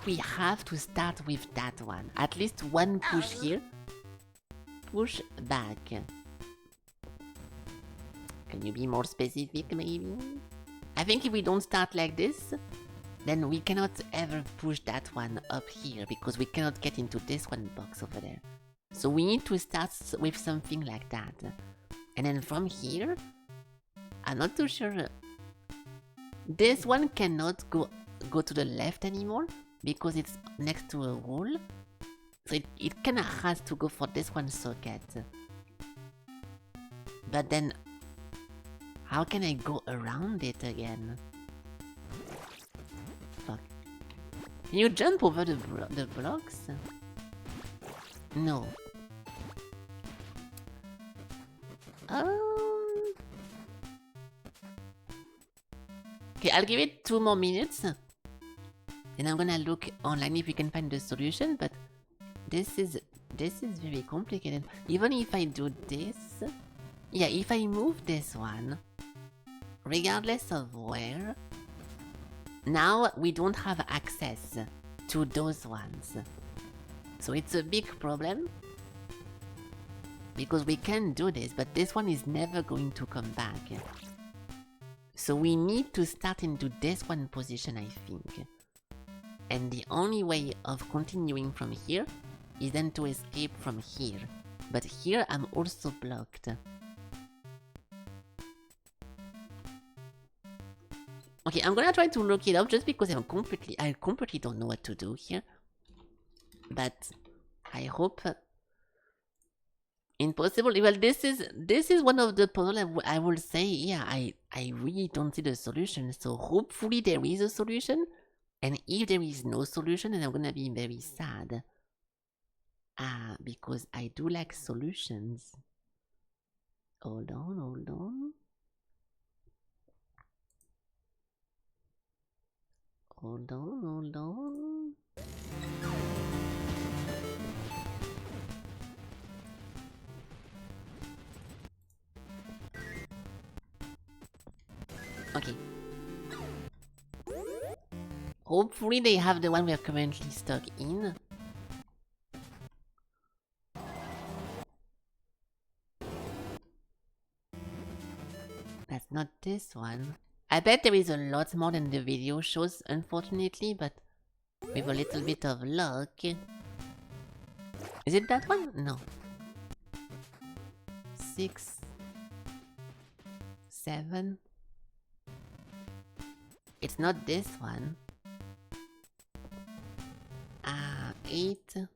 we have to start with that one. At least one push here. Push back. Can you be more specific maybe? I think if we don't start like this, then we cannot ever push that one up here because we cannot get into this one box over there. So we need to start with something like that. And then from here, I'm not too sure. This one cannot go to the left anymore because it's next to a wall. So it kinda has to go for this one socket. But then, how can I go around it again? Fuck. Can you jump over the blocks? No. Okay, I'll give it 2 more minutes. And I'm gonna look online if we can find the solution, but this is very complicated. Even if I do this, yeah, if I move this one, regardless of where, now we don't have access to those ones. So it's a big problem, because we can do this, but this one is never going to come back. So we need to start into this one position, I think. And the only way of continuing from here is then to escape from here. But here I'm also blocked. Okay, I'm gonna try to look it up just because I completely don't know what to do here. But I hope impossible. Well, this is one of the puzzles I will say, yeah, I really don't see the solution. So hopefully there is a solution. And if there is no solution, then I'm gonna be very sad. Because I do like solutions. Hold on, hold on. Hold on, hold on. Okay. Hopefully they have the one we are currently stuck in. That's not this one. I bet there is a lot more than the video shows, unfortunately, but with a little bit of luck. Is it that one? No. 6, 7. It's not this one. 8.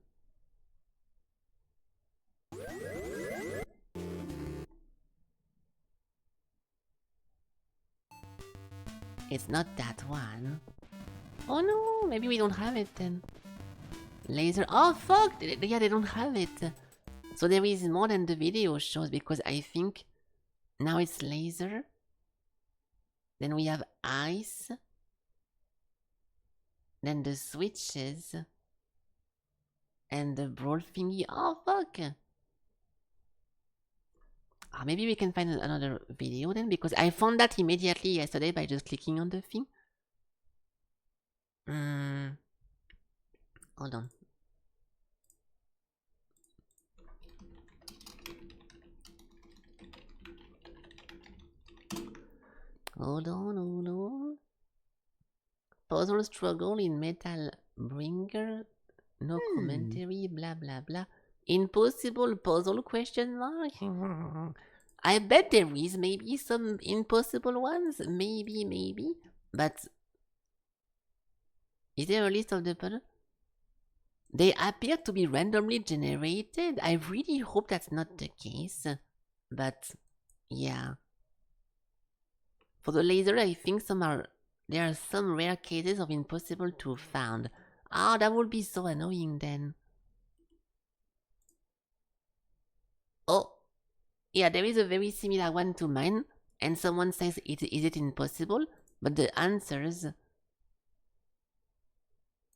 It's not that one. Oh no, maybe we don't have it then. Laser. Oh fuck! Yeah, they don't have it. So there is more than the video shows because I think now it's laser. Then we have ice. Then the switches. And the brawl thingy. Oh fuck! Maybe we can find another video then, because I found that immediately yesterday by just clicking on the thing. Hold on. Hold on. Puzzle struggle in Metal Bringer. No commentary, blah blah blah. Impossible puzzle question mark? I bet there is maybe some impossible ones. Maybe. But is there a list of the puzzle? They appear to be randomly generated. I really hope that's not the case. But yeah. For the laser, I think there are some rare cases of impossible to found. That would be so annoying then. Oh, yeah, there is a very similar one to mine, and someone says, is it impossible? But the answers...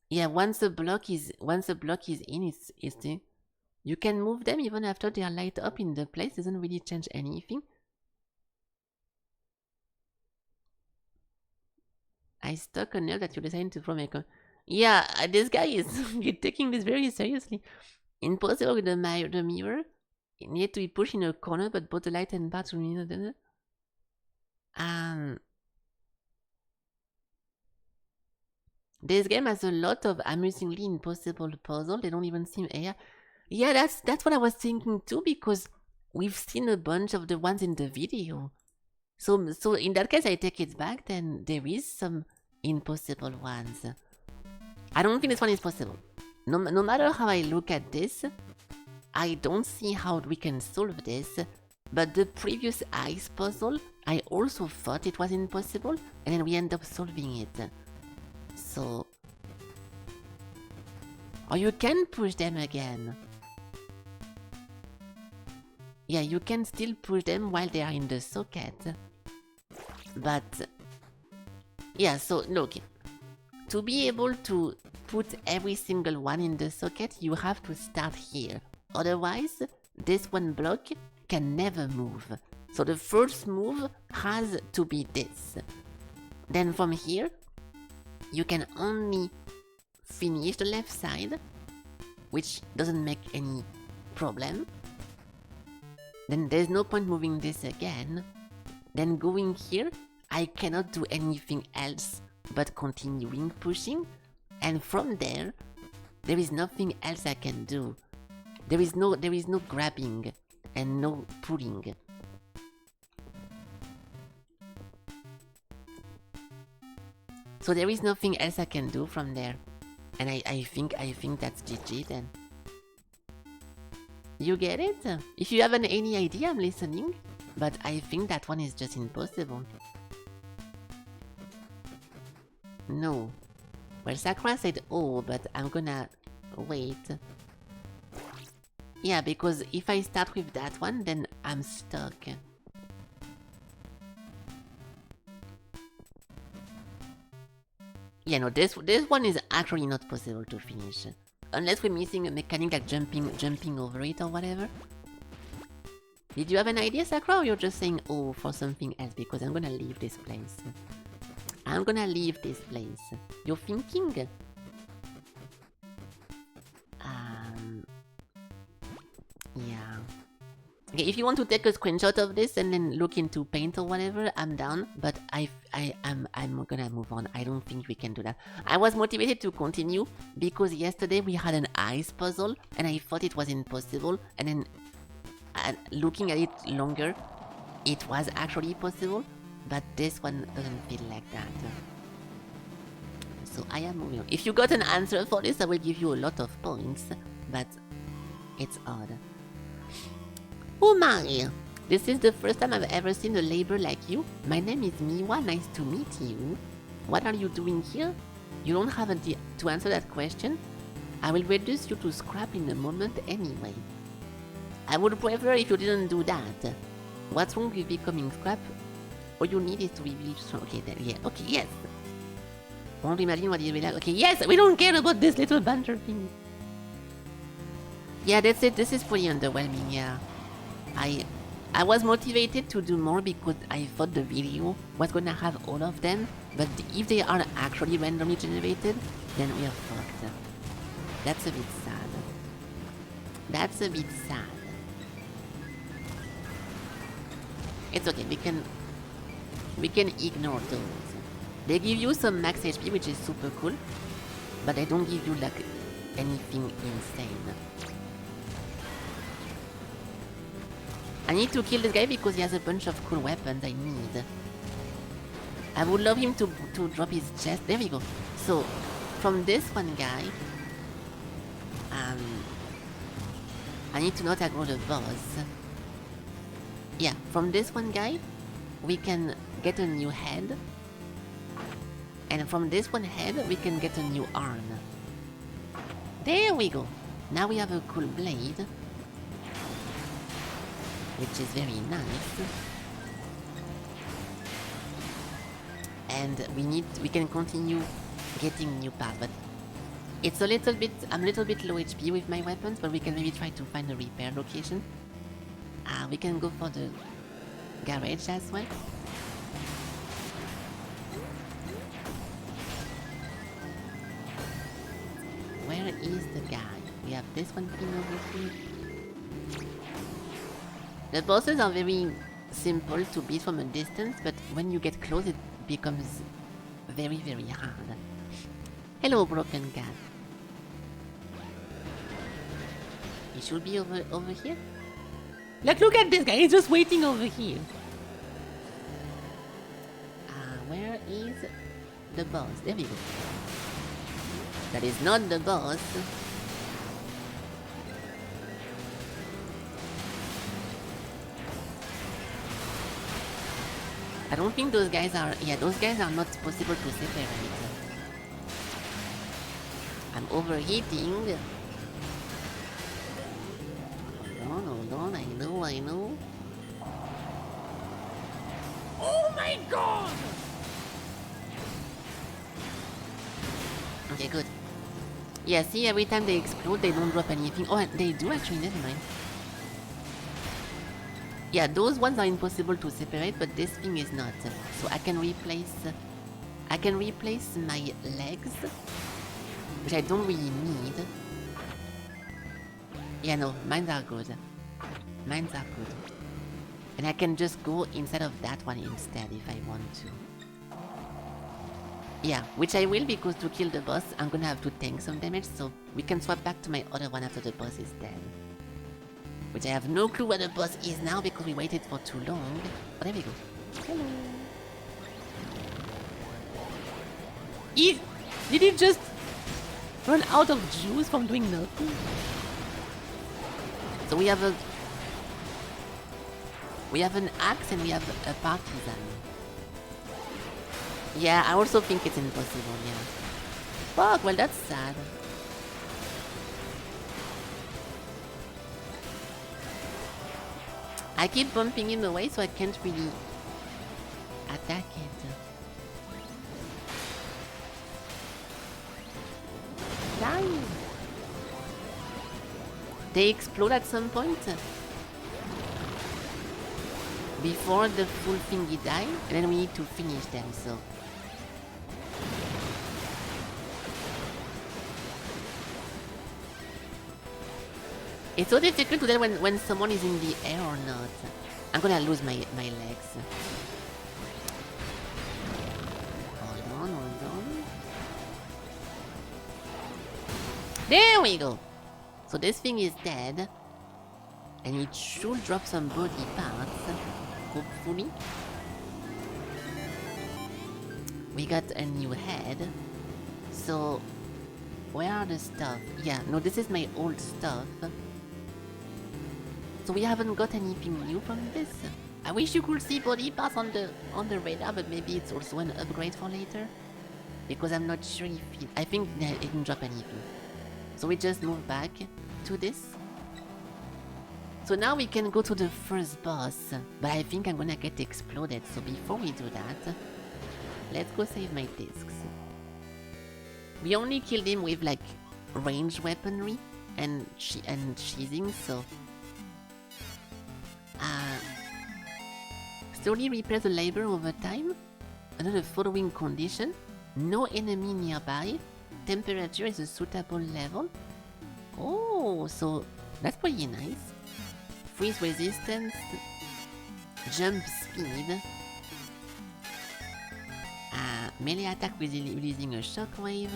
Yeah, once a block is in, it's the... You can move them even after they are light up in the place. Doesn't really change anything. I stuck a nail that you decided to throw make a... Yeah, this guy is taking this very seriously. Impossible with the mirror. It needed to be pushed in a corner, but both the light and parts remain... This game has a lot of amusingly impossible puzzles. They don't even seem... Yeah, that's what I was thinking too, because we've seen a bunch of the ones in the video. So in that case, I take it back, then there is some impossible ones. I don't think this one is possible. No matter how I look at this, I don't see how we can solve this. But the previous ice puzzle, I also thought it was impossible, and then we end up solving it. So... Or you can push them again. Yeah, you can still push them while they are in the socket. But... Yeah, so look. To be able to put every single one in the socket, you have to start here. Otherwise, this one block can never move. So the first move has to be this. Then from here, you can only finish the left side, which doesn't make any problem. Then there's no point moving this again. Then going here, I cannot do anything else but continuing pushing. And from there, there is nothing else I can do. There is no grabbing and no pulling. So there is nothing else I can do from there. And I think that's GG then. You get it? If you have any idea, I'm listening. But I think that one is just impossible. No. Well, Sakura said oh, but I'm gonna wait. Yeah, because if I start with that one, then I'm stuck. Yeah, no, this one is actually not possible to finish. Unless we're missing a mechanic like jumping over it or whatever. Did you have an idea, Sakura, or you're just saying oh for something else? Because I'm gonna leave this place. I'm gonna leave this place. You're thinking? Yeah. Okay, if you want to take a screenshot of this and then look into paint or whatever, I'm down. But I'm gonna move on. I don't think we can do that. I was motivated to continue because yesterday we had an ice puzzle and I thought it was impossible. And then looking at it longer, it was actually possible. But this one doesn't feel like that. So I am moving on. If you got an answer for this, I will give you a lot of points. But it's odd. Oh my! This is the first time I've ever seen a label like you. My name is Miwa, nice to meet you. What are you doing here? You don't have to answer that question. I will reduce you to scrap in a moment anyway. I would prefer if you didn't do that. What's wrong with becoming scrap? All you need is to reveal... Okay, then, yeah, okay, yes! Won't imagine what you will like. Okay, yes, we don't care about this little banter thing. Yeah, that's it. This is pretty underwhelming, yeah. I was motivated to do more because I thought the video was gonna have all of them, but if they are actually randomly generated, then we are fucked. That's a bit sad. That's a bit sad. It's okay, we can ignore those. They give you some max HP, which is super cool, but they don't give you like anything insane. I need to kill this guy because he has a bunch of cool weapons I need. I would love him to drop his chest. There we go. So, from this one guy, I need to not aggro the boss. Yeah, from this one guy, we can get a new head. And from this one head, we can get a new arm. There we go. Now we have a cool blade. Which is very nice. and we can continue getting new parts, but it's a little bit, I'm a little bit low HP with my weapons, but we can maybe try to find a repair location. We can go for the garage as well. Where is the guy? We have this one thing over here. The bosses are very simple to beat from a distance, but when you get close it becomes very, very hard. Hello, broken cat. He should be over here. Look at this guy, he's just waiting over here. Where is the boss? There we go. That is not the boss. I don't think those guys are... Yeah, those guys are not possible to separate. I'm overheating. Hold on, I know. Oh my god! Okay, good. Yeah, see, every time they explode, they don't drop anything. Oh, they do actually, never mind. Yeah, those ones are impossible to separate, but this thing is not. So I can replace my legs, which I don't really need. Yeah, no, mine are good. Mine are good. And I can just go inside of that one instead if I want to. Yeah, which I will, because to kill the boss, I'm gonna have to tank some damage, so we can swap back to my other one after the boss is dead. Which I have no clue where the boss is now because we waited for too long. But there we go. Hello. Did he just run out of juice from doing nothing? So we have an axe and we have a partisan. Yeah, I also think it's impossible, yeah. Fuck, well that's sad. I keep bumping him away so I can't really attack it. Die! They explode at some point before the full thingy die, and then we need to finish them, so... It's so difficult to tell when someone is in the air or not. I'm gonna lose my legs. Hold on. There we go! So this thing is dead. And it should drop some body parts, hopefully. We got a new head. So, where are the stuff? Yeah, no, this is my old stuff. So we haven't got anything new from this. I wish you could see body parts on the radar, but maybe it's also an upgrade for later. Because I'm not sure if it... I think it didn't drop anything. So we just move back to this. So now we can go to the first boss. But I think I'm gonna get exploded, so before we do that, let's go save my discs. We only killed him with like ranged weaponry and cheesing, so... slowly repair the labor over time. Under the following condition: no enemy nearby. Temperature is a suitable level. Oh, so that's pretty nice. Freeze resistance. Jump speed. Melee attack releasing a shockwave.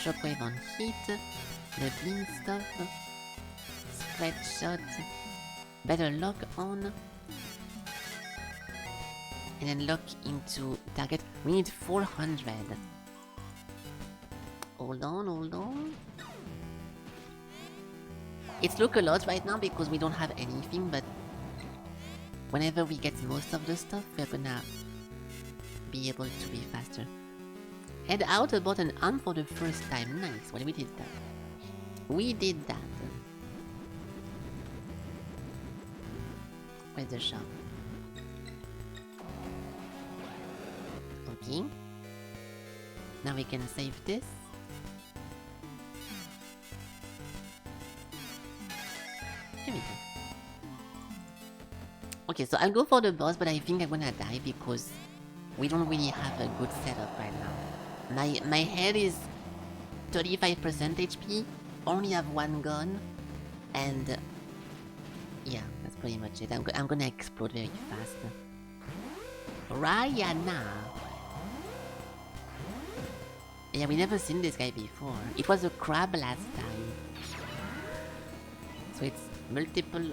Shockwave on hit. The beam stuff. Spread shot. Better lock on. And then lock into target. We need 400. Hold on. It's look a lot right now because we don't have anything, but whenever we get most of the stuff, we're gonna be able to be faster. Head out about an arm for the first time. Nice. Well, we did that. Where's the shop? Okay. Now we can save this. Here we go. Okay, so I'll go for the boss, but I think I'm gonna die because we don't really have a good setup right now. My head is 35% HP, only have one gun, and yeah, that's pretty much it. I'm gonna explode very fast. Ryana. Yeah, we never seen this guy before. It was a crab last time. So it's multiple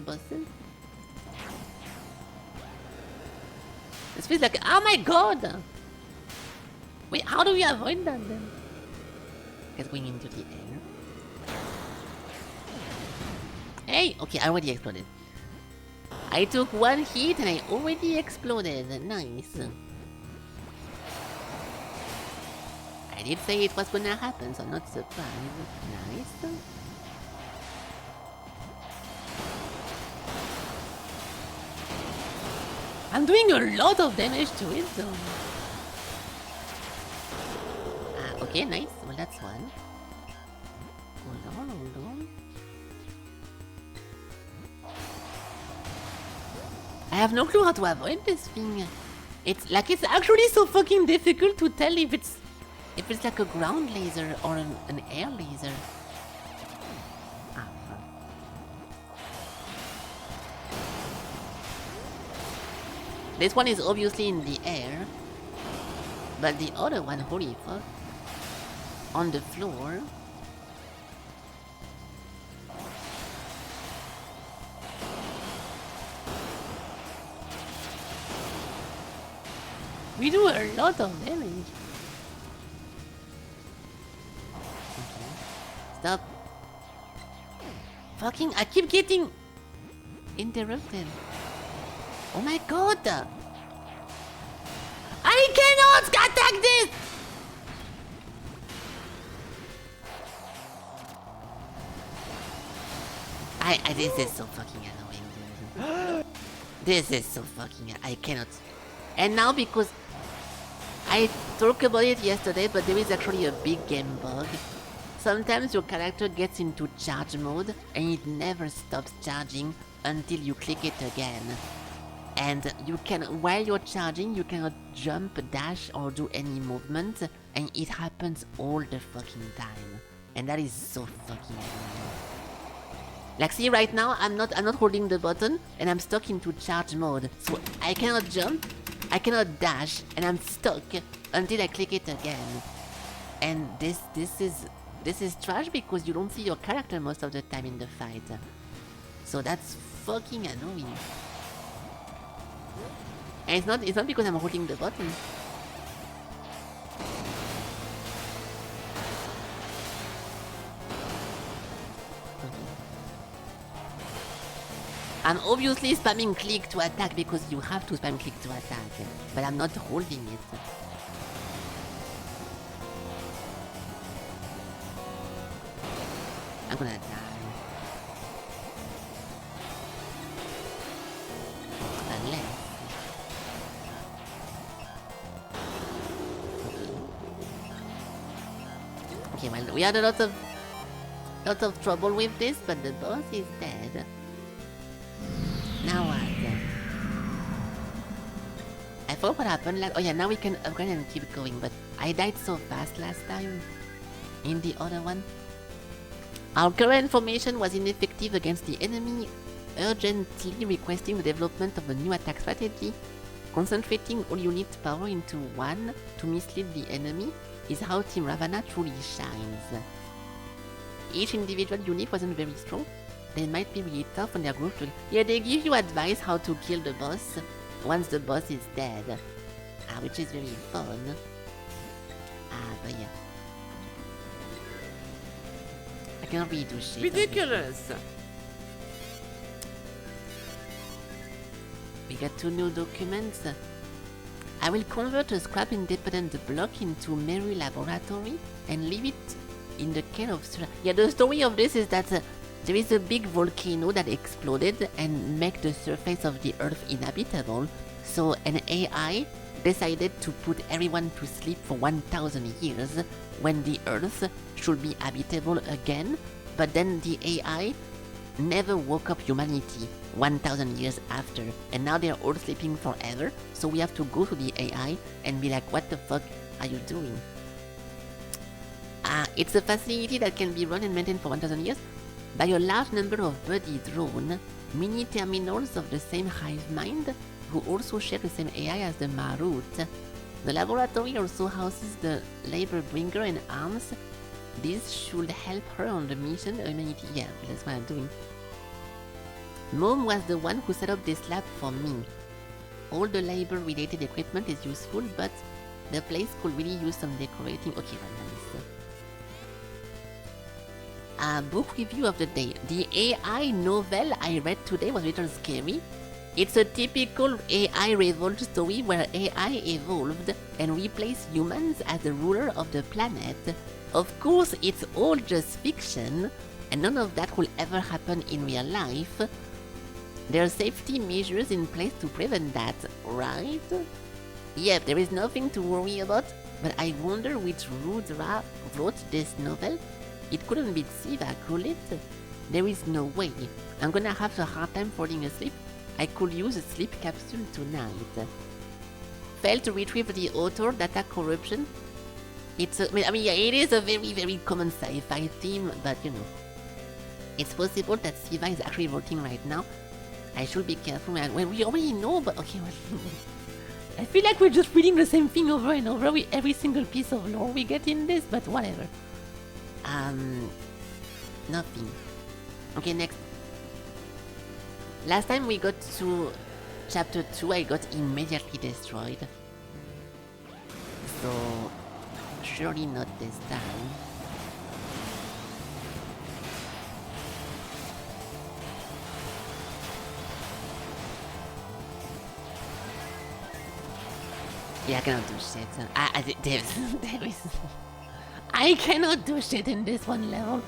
bosses? This feels like, oh my god! Wait, how do we avoid that then? Just going into the air. Hey! Okay, I already exploded. I took one hit and I already exploded. Nice. I did say it was gonna happen, so I'm not surprised. Nice. I'm doing a lot of damage to it though. Okay, nice. Well, that's one. Hold on. I have no clue how to avoid this thing. It's actually so fucking difficult to tell if it's like a ground laser or an air laser. This one is obviously in the air, but the other one, holy fuck, on the floor. We do a lot of damage. Okay. Stop. Fucking, I keep getting interrupted. Oh my god! I cannot attack this! This is so fucking annoying, dude. This is so fucking... I cannot... And now because... I talked about it yesterday, but there is actually a big game bug. Sometimes your character gets into charge mode, and it never stops charging until you click it again. And you can, while you're charging, you cannot jump, dash, or do any movement, and it happens all the fucking time. And that is so fucking annoying. Like, see, right now, I'm not holding the button, and I'm stuck into charge mode. So I cannot jump, I cannot dash, and I'm stuck until I click it again. And this is trash because you don't see your character most of the time in the fight. So that's fucking annoying. And it's not because I'm holding the button. I'm obviously spamming click to attack because you have to spam click to attack, but I'm not holding it. I'm gonna die. Unless... Okay, well, we had a lot of trouble with this, but the boss is dead. Now what? I forgot what happened last... Oh yeah, now we can upgrade and keep going, but I died so fast last time. In the other one. Our current formation was ineffective against the enemy, urgently requesting the development of a new attack strategy. Concentrating all unit power into one to mislead the enemy is how Team Ravana truly shines. Each individual unit wasn't very strong. They might be really tough on their group. Yeah, they give you advice how to kill the boss once the boss is dead. Which is very fun. But yeah. I cannot really do shit. Ridiculous! We got 2 new documents. I will convert a scrap independent block into Mary Laboratory and leave it in the care of... Yeah, the story of this is that there is a big volcano that exploded and made the surface of the earth inhabitable. So an AI decided to put everyone to sleep for 1000 years when the Earth should be habitable again, but then the AI never woke up humanity 1000 years after, and now they're all sleeping forever, so we have to go to the AI and be like, what the fuck are you doing? It's a facility that can be run and maintained for 1000 years by a large number of buddy drone, mini terminals of the same hive mind, who also share the same AI as the Marut. The laboratory also houses the labor bringer and arms. This should help her on the mission humanity. Yeah, that's what I'm doing. Mom was the one who set up this lab for me. All the labor related equipment is useful, but the place could really use some decorating. Okay, well, nice. Book review of the day. The AI novel I read today was a little scary. It's a typical AI revolt story where AI evolved and replaced humans as the ruler of the planet. Of course, it's all just fiction, and none of that will ever happen in real life. There are safety measures in place to prevent that, right? Yep, there is nothing to worry about, but I wonder which Rudra wrote this novel. It couldn't be Siva, could it? There is no way. I'm gonna have a hard time falling asleep. I could use a sleep capsule tonight. Failed to retrieve the author, data corruption. It's a, I mean, yeah, it is a very, very common sci-fi theme, but you know. It's possible that Siva is actually voting right now. I should be careful. Well, we already know, but okay, well, I feel like we're just reading the same thing over and over with every single piece of lore we get in this, but whatever. Nothing. Okay, next. Last time we got to chapter 2, I got immediately destroyed. So, surely not this time. Yeah, I cannot do shit. There is... I cannot do shit in this one level.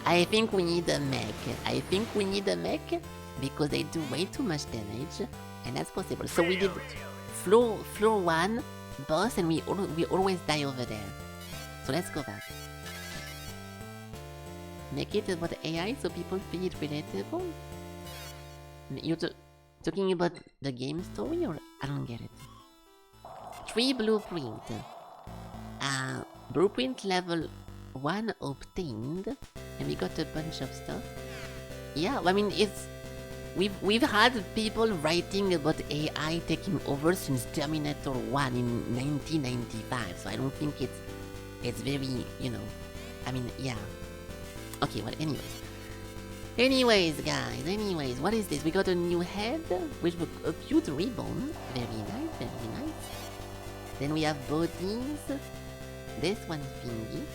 I think we need a mech. Because they do way too much damage, and that's possible. So we did floor 1 boss, and we always die over there. So let's go back. Make it about AI so people feel it relatable. You're talking about the game story, or I don't get it. 3 blueprint. Blueprint level 1 obtained, and we got a bunch of stuff. Yeah, I mean it's. We've had people writing about AI taking over since Terminator 1 in 1995, so I don't think it's very, you know, I mean, yeah. Okay, well, anyways, guys, what is this? We got a new head, which was a cute ribbon. Very nice. Then we have bodies. This one thingy.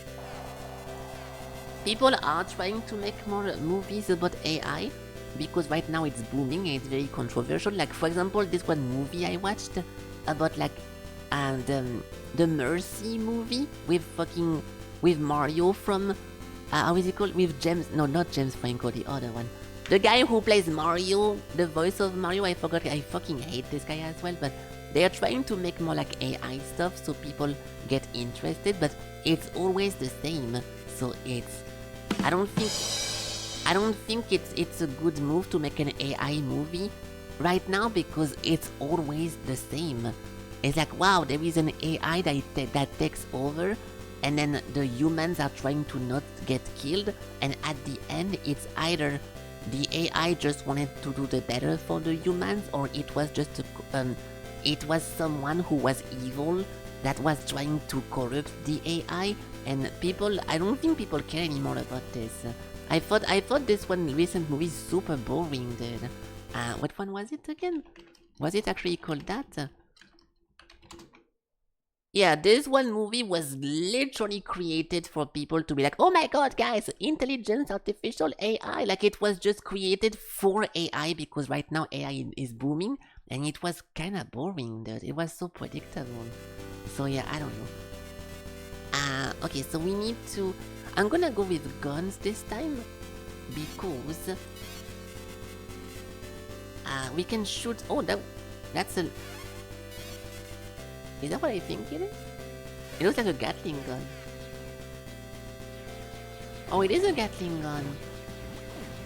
People are trying to make more movies about AI. Because right now it's booming and it's very controversial. Like, for example, this one movie I watched about like the Mercy movie with Mario from how is it called? With James, no, not James Franco, the other one. The guy who plays Mario, the voice of Mario, I forgot. I fucking hate this guy as well. But they are trying to make more like AI stuff so people get interested. But it's always the same. So it's, I don't think it's a good move to make an AI movie right now because it's always the same. It's like, wow, there is an AI that takes over, and then the humans are trying to not get killed, and at the end it's either the AI just wanted to do the better for the humans, or it was just it was someone who was evil that was trying to corrupt the AI, and people, I don't think people care anymore about this. I thought this one recent movie is super boring, dude. What one was it again? Was it actually called that? Yeah, this one movie was literally created for people to be like, oh my god, guys, intelligence, artificial AI. Like, it was just created for AI because right now AI is booming, and it was kind of boring, dude. It was so predictable. So yeah, I don't know. Okay, so we need to... I'm gonna go with guns this time because we can shoot. Oh, that's a. Is that what I think it is? It looks like a Gatling gun. Oh, it is a Gatling gun.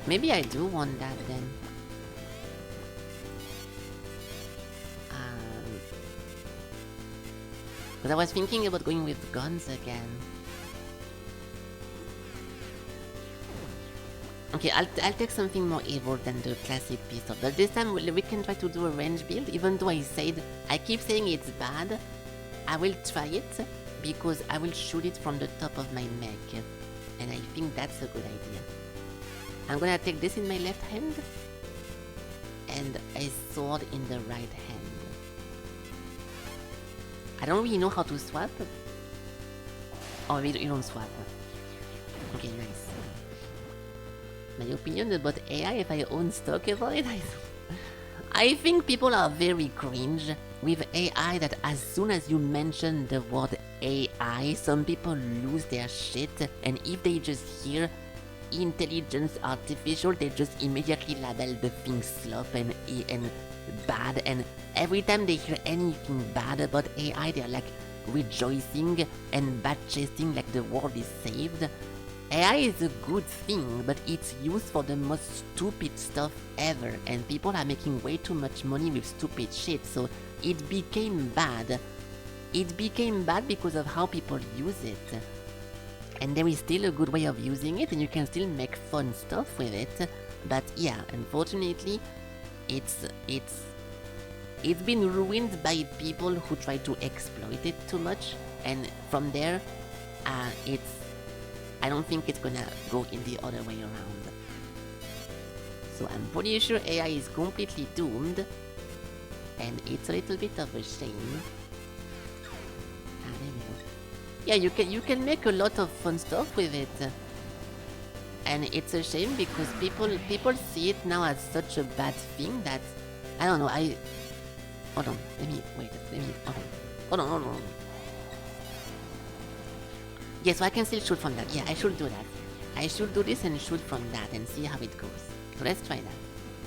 Maybe I do want that then. Because I was thinking about going with guns again. Okay, I'll take something more evil than the classic pistol. But this time we can try to do a range build, even though I keep saying it's bad. I will try it, because I will shoot it from the top of my mech. And I think that's a good idea. I'm gonna take this in my left hand, and a sword in the right hand. I don't really know how to swap. Oh, you don't swap. Okay, nice. My opinion about AI, if I own stock about it, I think people are very cringe with AI that as soon as you mention the word AI, some people lose their shit, and if they just hear intelligence artificial, they just immediately label the thing slop and bad, and every time they hear anything bad about AI, they're like rejoicing and bat-chasing like the world is saved. AI is a good thing, but it's used for the most stupid stuff ever, and people are making way too much money with stupid shit, so it became bad. It became bad because of how people use it. And there is still a good way of using it, and you can still make fun stuff with it, but yeah, unfortunately, it's been ruined by people who try to exploit it too much, and from there, I don't think it's gonna go in the other way around. So I'm pretty sure AI is completely doomed, and it's a little bit of a shame. There we go. Yeah, you can make a lot of fun stuff with it, and it's a shame because people see it now as such a bad thing that I don't know. Hold on. Hold on. Yeah, so I can still shoot from that. Yeah, I should do that. I should do this and shoot from that and see how it goes. So let's try that.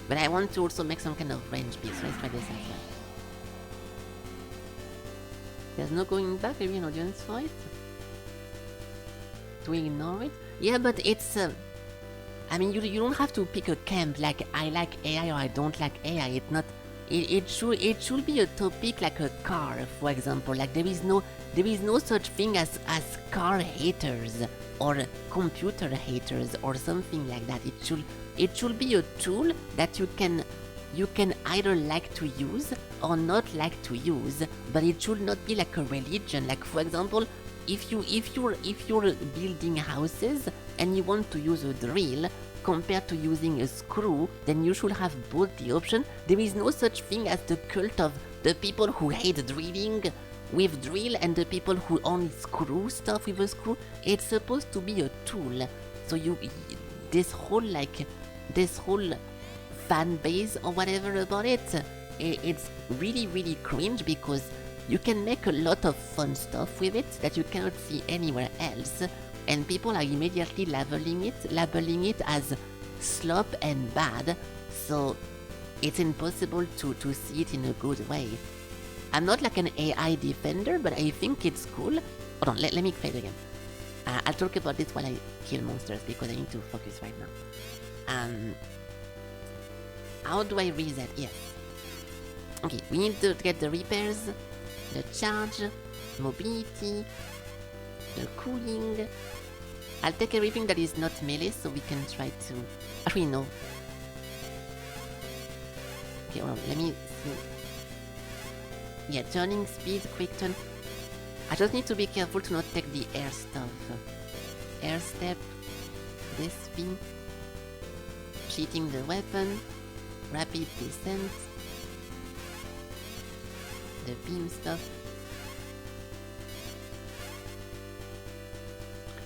But I want to also make some kind of range piece, so let's try this as well. There's no going back, maybe an audience for it? To ignore it? Yeah, but it's... I mean, you don't have to pick a camp like I like AI or I don't like AI. It's not... It should be a topic like a car, for example. Like there is no such thing as car haters or computer haters or something like that. It should be a tool that you can either like to use or not like to use, but it should not be like a religion. Like for example, if you're building houses and you want to use a drill compared to using a screw, then you should have both the option. There is no such thing as the cult of the people who hate drilling with drill and the people who only screw stuff with a screw. It's supposed to be a tool. So this whole fan base or whatever about it, it's really, really cringe because you can make a lot of fun stuff with it that you cannot see anywhere else. And people are immediately labeling it as slop and bad, so it's impossible to see it in a good way. I'm not like an AI defender, but I think it's cool. Hold on, let me play it again. I'll talk about this while I kill monsters because I need to focus right now. How do I reset? Yes. Okay, we need to get the repairs, the charge, mobility, the cooling. I'll take everything that is not melee so we can try to... Actually, no. Okay, hold on, let me see. Yeah, turning speed, quick turn. I just need to be careful to not take the air stuff. Air step, this thing, cheating the weapon, rapid descent, the beam stuff.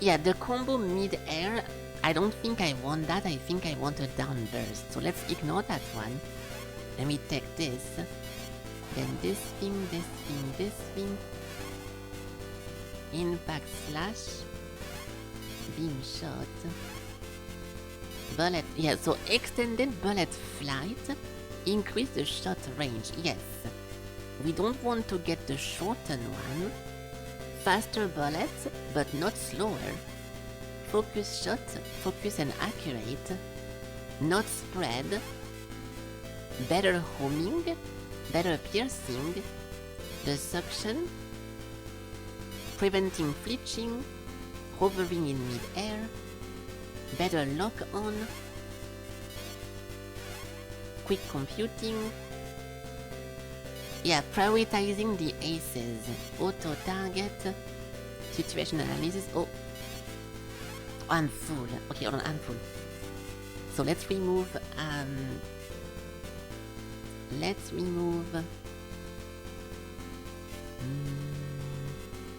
Yeah, the combo mid-air, I don't think I want that, I think I want a down burst. So let's ignore that one. Let me take this. Then this thing, this thing, this thing. Impact slash. Beam shot. Bullet, yeah, so extended bullet flight. Increase the shot range, yes. We don't want to get the shortened one. Faster bullets, but not slower. Focus shot, focus and accurate. Not spread. Better homing, better piercing. The suction. Preventing flinching. Hovering in mid-air. Better lock on. Quick computing. Yeah, prioritizing the aces. Auto target. Situation analysis. Oh, I'm full. Okay, hold on, I'm full. So let's remove.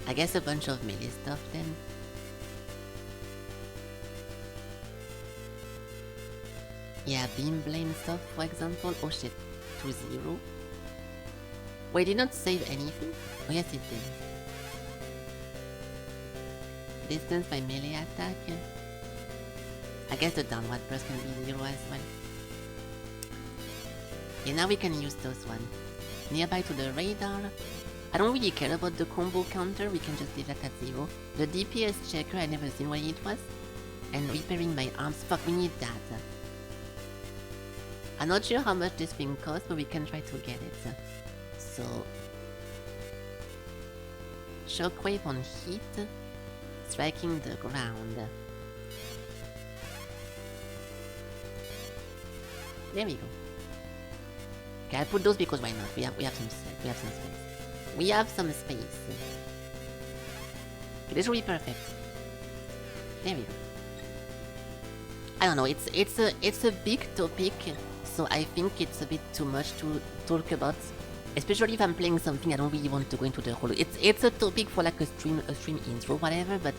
I guess a bunch of melee stuff then. Yeah, beam blame stuff, for example. Oh shit, 2-0. Wait, did not save anything? Oh yes, it did. Distance by melee attack. I guess the downward burst can be 0 as well. Yeah, now we can use those one. Nearby to the radar. I don't really care about the combo counter, we can just leave that at 0. The DPS checker, I never seen what it was. And repairing my arms, fuck, we need that. I'm not sure how much this thing costs, but we can try to get it. So... Shockwave on heat. Striking the ground. There we go. Okay, I put those because why not? We have some space. We have some space. Okay, this will be perfect. There we go. I don't know. It's a big topic, so I think it's a bit too much to talk about. Especially if I'm playing something I don't really want to go into the whole. It's a topic for like a stream intro, whatever. But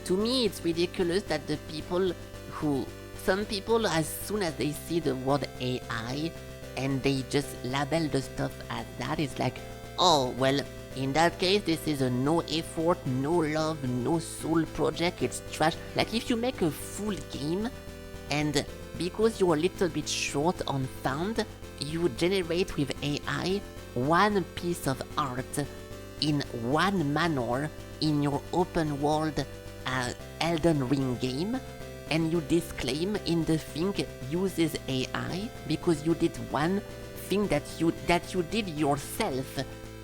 to me, it's ridiculous that the people who some people, as soon as they see the word AI and they just label the stuff as that, it's like, oh well, in that case, this is a no effort, no love, no soul project. It's trash. Like if you make a full game, and because you're a little bit short on found, you generate with AI one piece of art in one manner in your open world Elden Ring game, and you disclaim in the thing uses AI because you did one thing that you did yourself,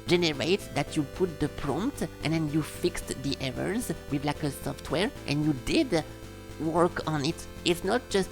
generate, that you put the prompt and then you fixed the errors with like a software and you did work on it. It's not just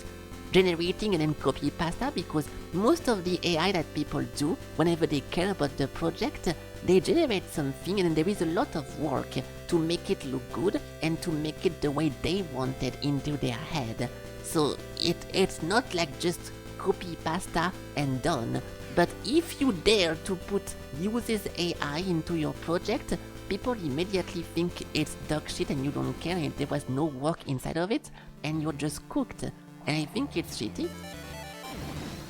generating and then copy pasta, because most of the AI that people do whenever they care about the project, they generate something and then there is a lot of work to make it look good and to make it the way they want it into their head. So it's not like just copy pasta and done. But if you dare to put uses AI into your project, people immediately think it's dog shit and you don't care and there was no work inside of it and you're just cooked. And I think it's shitty.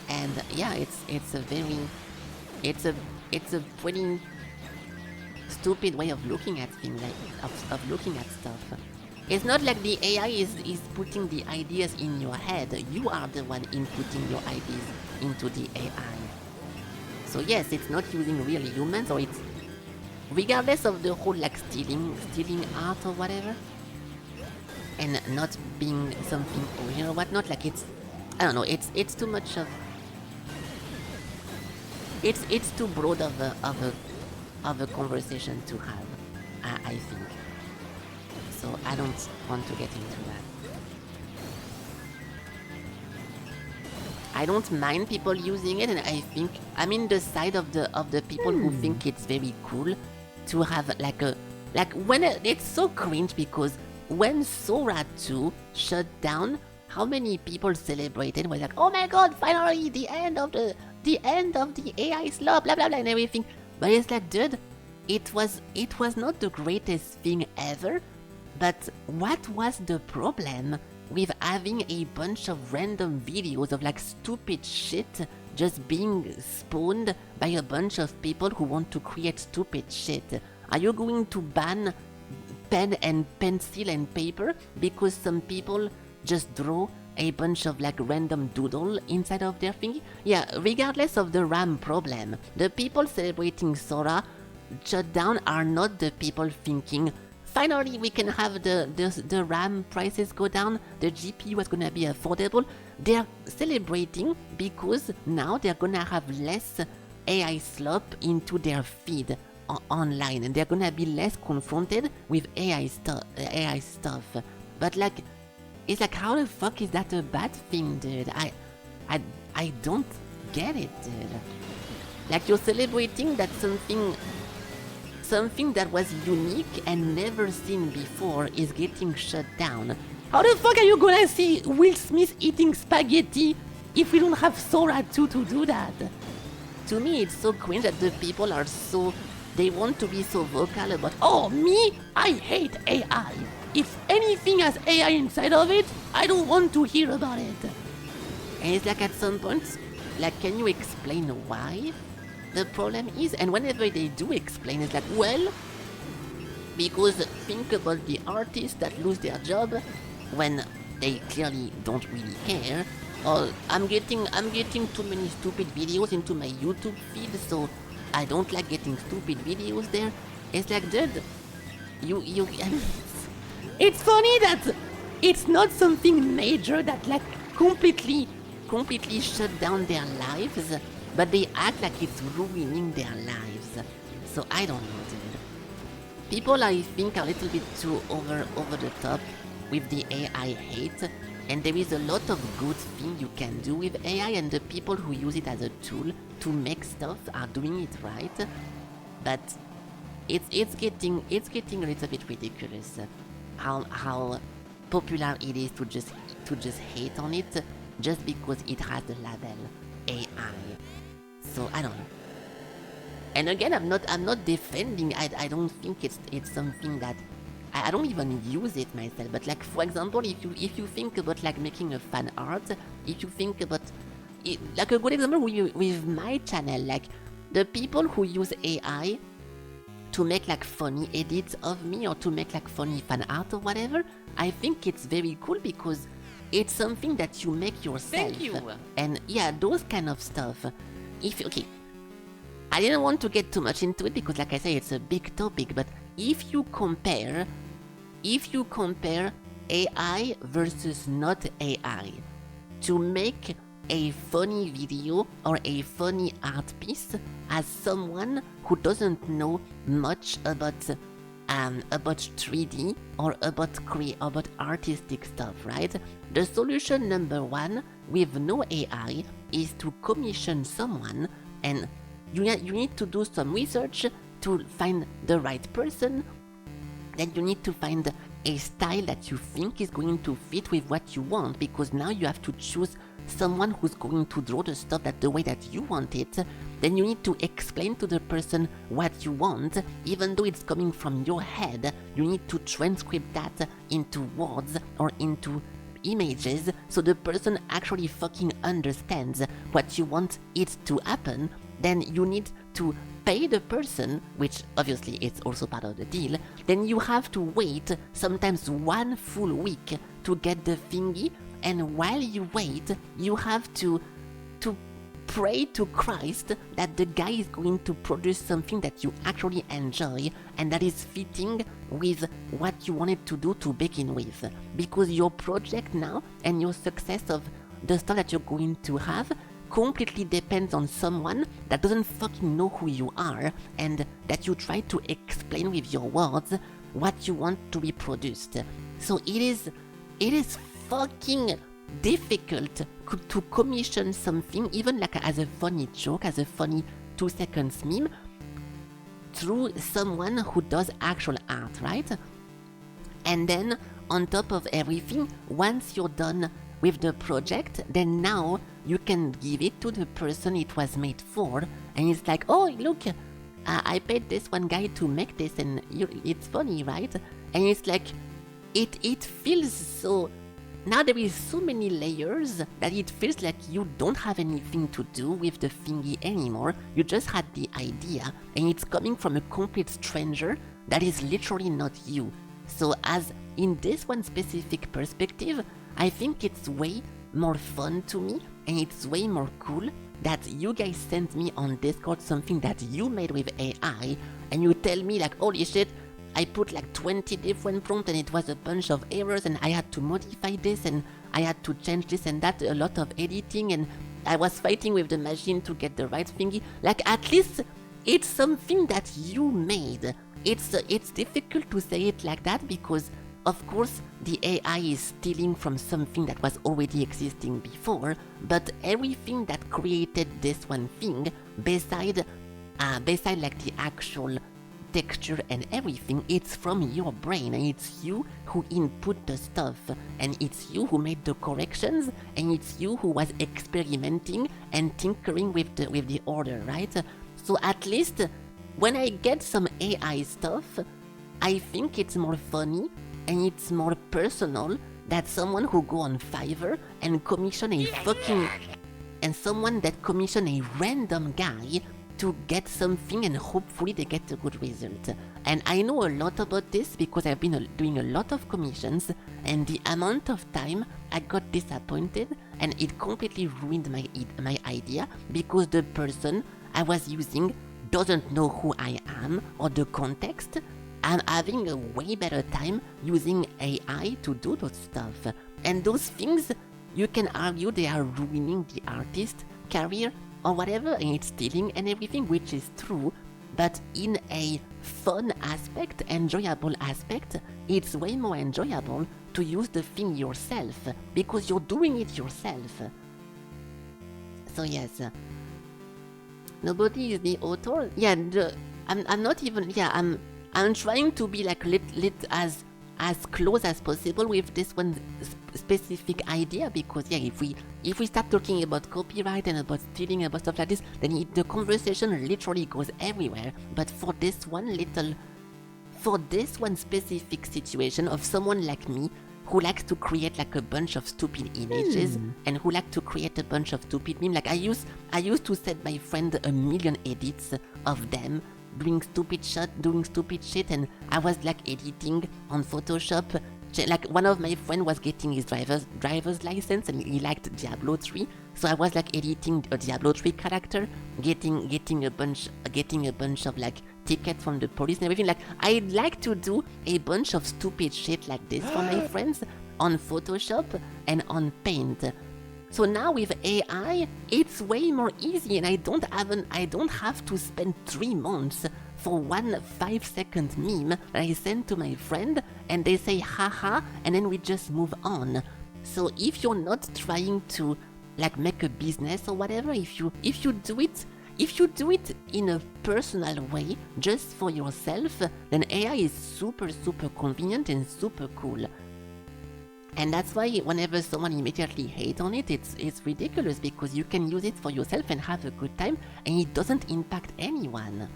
And yeah, it's a pretty stupid way of looking at things, like of looking at stuff. It's not like the AI is putting the ideas in your head. You are the one inputting your ideas into the AI. So yes, it's not using real humans, or it's regardless of the whole like stealing art or whatever, and not being something original or whatnot. Like it's, I don't know. It's too much of. It's too broad of a conversation to have. I think. So I don't want to get into that. I don't mind people using it, and I think I'm in the side of the people who think it's very cool to have when it's so cringe, because when Sora 2 shut down, how many people celebrated? Was like, oh my god, finally the end of the AI slop, blah blah blah and everything. But it's like, dude, it was not the greatest thing ever. But what was the problem with having a bunch of random videos of like stupid shit just being spawned by a bunch of people who want to create stupid shit? Are you going to ban pen and pencil and paper because some people just draw a bunch of like random doodle inside of their thingy. Yeah, regardless of the RAM problem, the people celebrating Sora shutdown are not the people thinking, finally we can have the RAM prices go down, the GPU is gonna be affordable. They're celebrating because now they're gonna have less AI slop into their feed online, and they're gonna be less confronted with AI stuff. But like, it's like, how the fuck is that a bad thing, dude? I don't get it, dude. Like, you're celebrating that something that was unique and never seen before is getting shut down. How the fuck are you gonna see Will Smith eating spaghetti if we don't have Sora 2 to do that? To me, it's so cringe that the people are so... They want to be so vocal about, oh, me? I hate AI. If anything has AI inside of it, I don't want to hear about it. And it's like, at some point, like, can you explain why the problem is? And whenever they do explain, it's like, well, because think about the artists that lose their job when they clearly don't really care. Or I'm getting too many stupid videos into my YouTube feed, so I don't like getting stupid videos there. It's like, dude, you it's funny that it's not something major that like completely shut down their lives, but they act like it's ruining their lives. So I don't know, dude. People, I think, are a little bit too over the top with the AI hate, and there is a lot of good things you can do with AI, and the people who use it as a tool to make stuff are doing it right. But it's getting a little bit ridiculous how popular it is to just hate on it just because it has the label AI. So I don't know. And again, I'm not defending. I don't think it's something that I don't even use it myself. But like, for example, if you think about like making a fan art, if you think about it, like a good example with my channel, like the people who use AI to make like funny edits of me or to make like funny fan art or whatever, I think it's very cool because it's something that you make yourself. Thank you. And yeah, those kind of stuff. Okay, I didn't want to get too much into it because like I say, it's a big topic, but if you compare AI versus not AI to make a funny video or a funny art piece as someone who doesn't know much about 3D or about artistic stuff, right? The solution number one with no AI is to commission someone, and you need to do some research to find the right person. Then you need to find a style that you think is going to fit with what you want, because now you have to choose someone who's going to draw the stuff the way that you want it. Then you need to explain to the person what you want, even though it's coming from your head. You need to transcribe that into words or into images so the person actually fucking understands what you want it to happen. Then you need to pay the person, which obviously it's also part of the deal. Then you have to wait sometimes 1 full week to get the thingy, and while you wait, you have to pray to Christ that the guy is going to produce something that you actually enjoy and that is fitting with what you wanted to do to begin with. Because your project now and your success of the stuff that you're going to have completely depends on someone that doesn't fucking know who you are and that you try to explain with your words what you want to be produced. So it is fucking difficult to commission something, even like as a funny joke, as a funny 2 seconds meme, through someone who does actual art, right? And then on top of everything, once you're done with the project, then now you can give it to the person it was made for, and it's like, oh look, I paid this one guy to make this, and it's funny, right? And it's like, it feels so... Now there is so many layers that it feels like you don't have anything to do with the thingy anymore. You just had the idea, and it's coming from a complete stranger that is literally not you. So as in this one specific perspective, I think it's way more fun to me, and it's way more cool that you guys sent me on Discord something that you made with AI, and you tell me like, holy shit, I put like 20 different prompts and it was a bunch of errors and I had to modify this and I had to change this and that, a lot of editing, and I was fighting with the machine to get the right thingy. Like, at least it's something that you made. It's difficult to say it like that because of course the AI is stealing from something that was already existing before, but everything that created this one thing, beside like the actual texture and everything, it's from your brain, and it's you who input the stuff, and it's you who made the corrections, and it's you who was experimenting and tinkering with the order, right? So at least when I get some AI stuff, I think it's more funny and it's more personal than someone who go on Fiverr and commission a fucking... and someone that commission a random guy to get something and hopefully they get a good result. And I know a lot about this because I've been doing a lot of commissions, and the amount of time I got disappointed and it completely ruined my idea because the person I was using doesn't know who I am or the context. I'm having a way better time using AI to do those stuff. And those things, you can argue they are ruining the artist career or whatever, and it's stealing and everything, which is true, but in a fun aspect, enjoyable aspect, it's way more enjoyable to use the thing yourself, because you're doing it yourself. So yes, nobody is the author? Yeah, I'm not even, yeah, I'm trying to be like lit as close as possible with this one specific idea, because yeah, if we start talking about copyright and about stealing and about stuff like this, then the conversation literally goes everywhere. But for this one specific situation of someone like me who likes to create like a bunch of stupid images and who like to create a bunch of stupid memes, like I used to send my friend 1 million edits of them doing stupid shit, and I was like editing on Photoshop. Like one of my friend was getting his driver's license and he liked Diablo 3, so I was like editing a Diablo 3 character, getting a bunch of like tickets from the police and everything. Like I'd like to do a bunch of stupid shit like this for my friends on Photoshop and on Paint. So now with AI, it's way more easy, and I don't have to spend 3 months for one 5-second meme that I send to my friend, and they say haha, and then we just move on. So if you're not trying to like make a business or whatever, if you do it in a personal way, just for yourself, then AI is super convenient and super cool. And that's why whenever someone immediately hates on it, it's ridiculous, because you can use it for yourself and have a good time, and it doesn't impact anyone.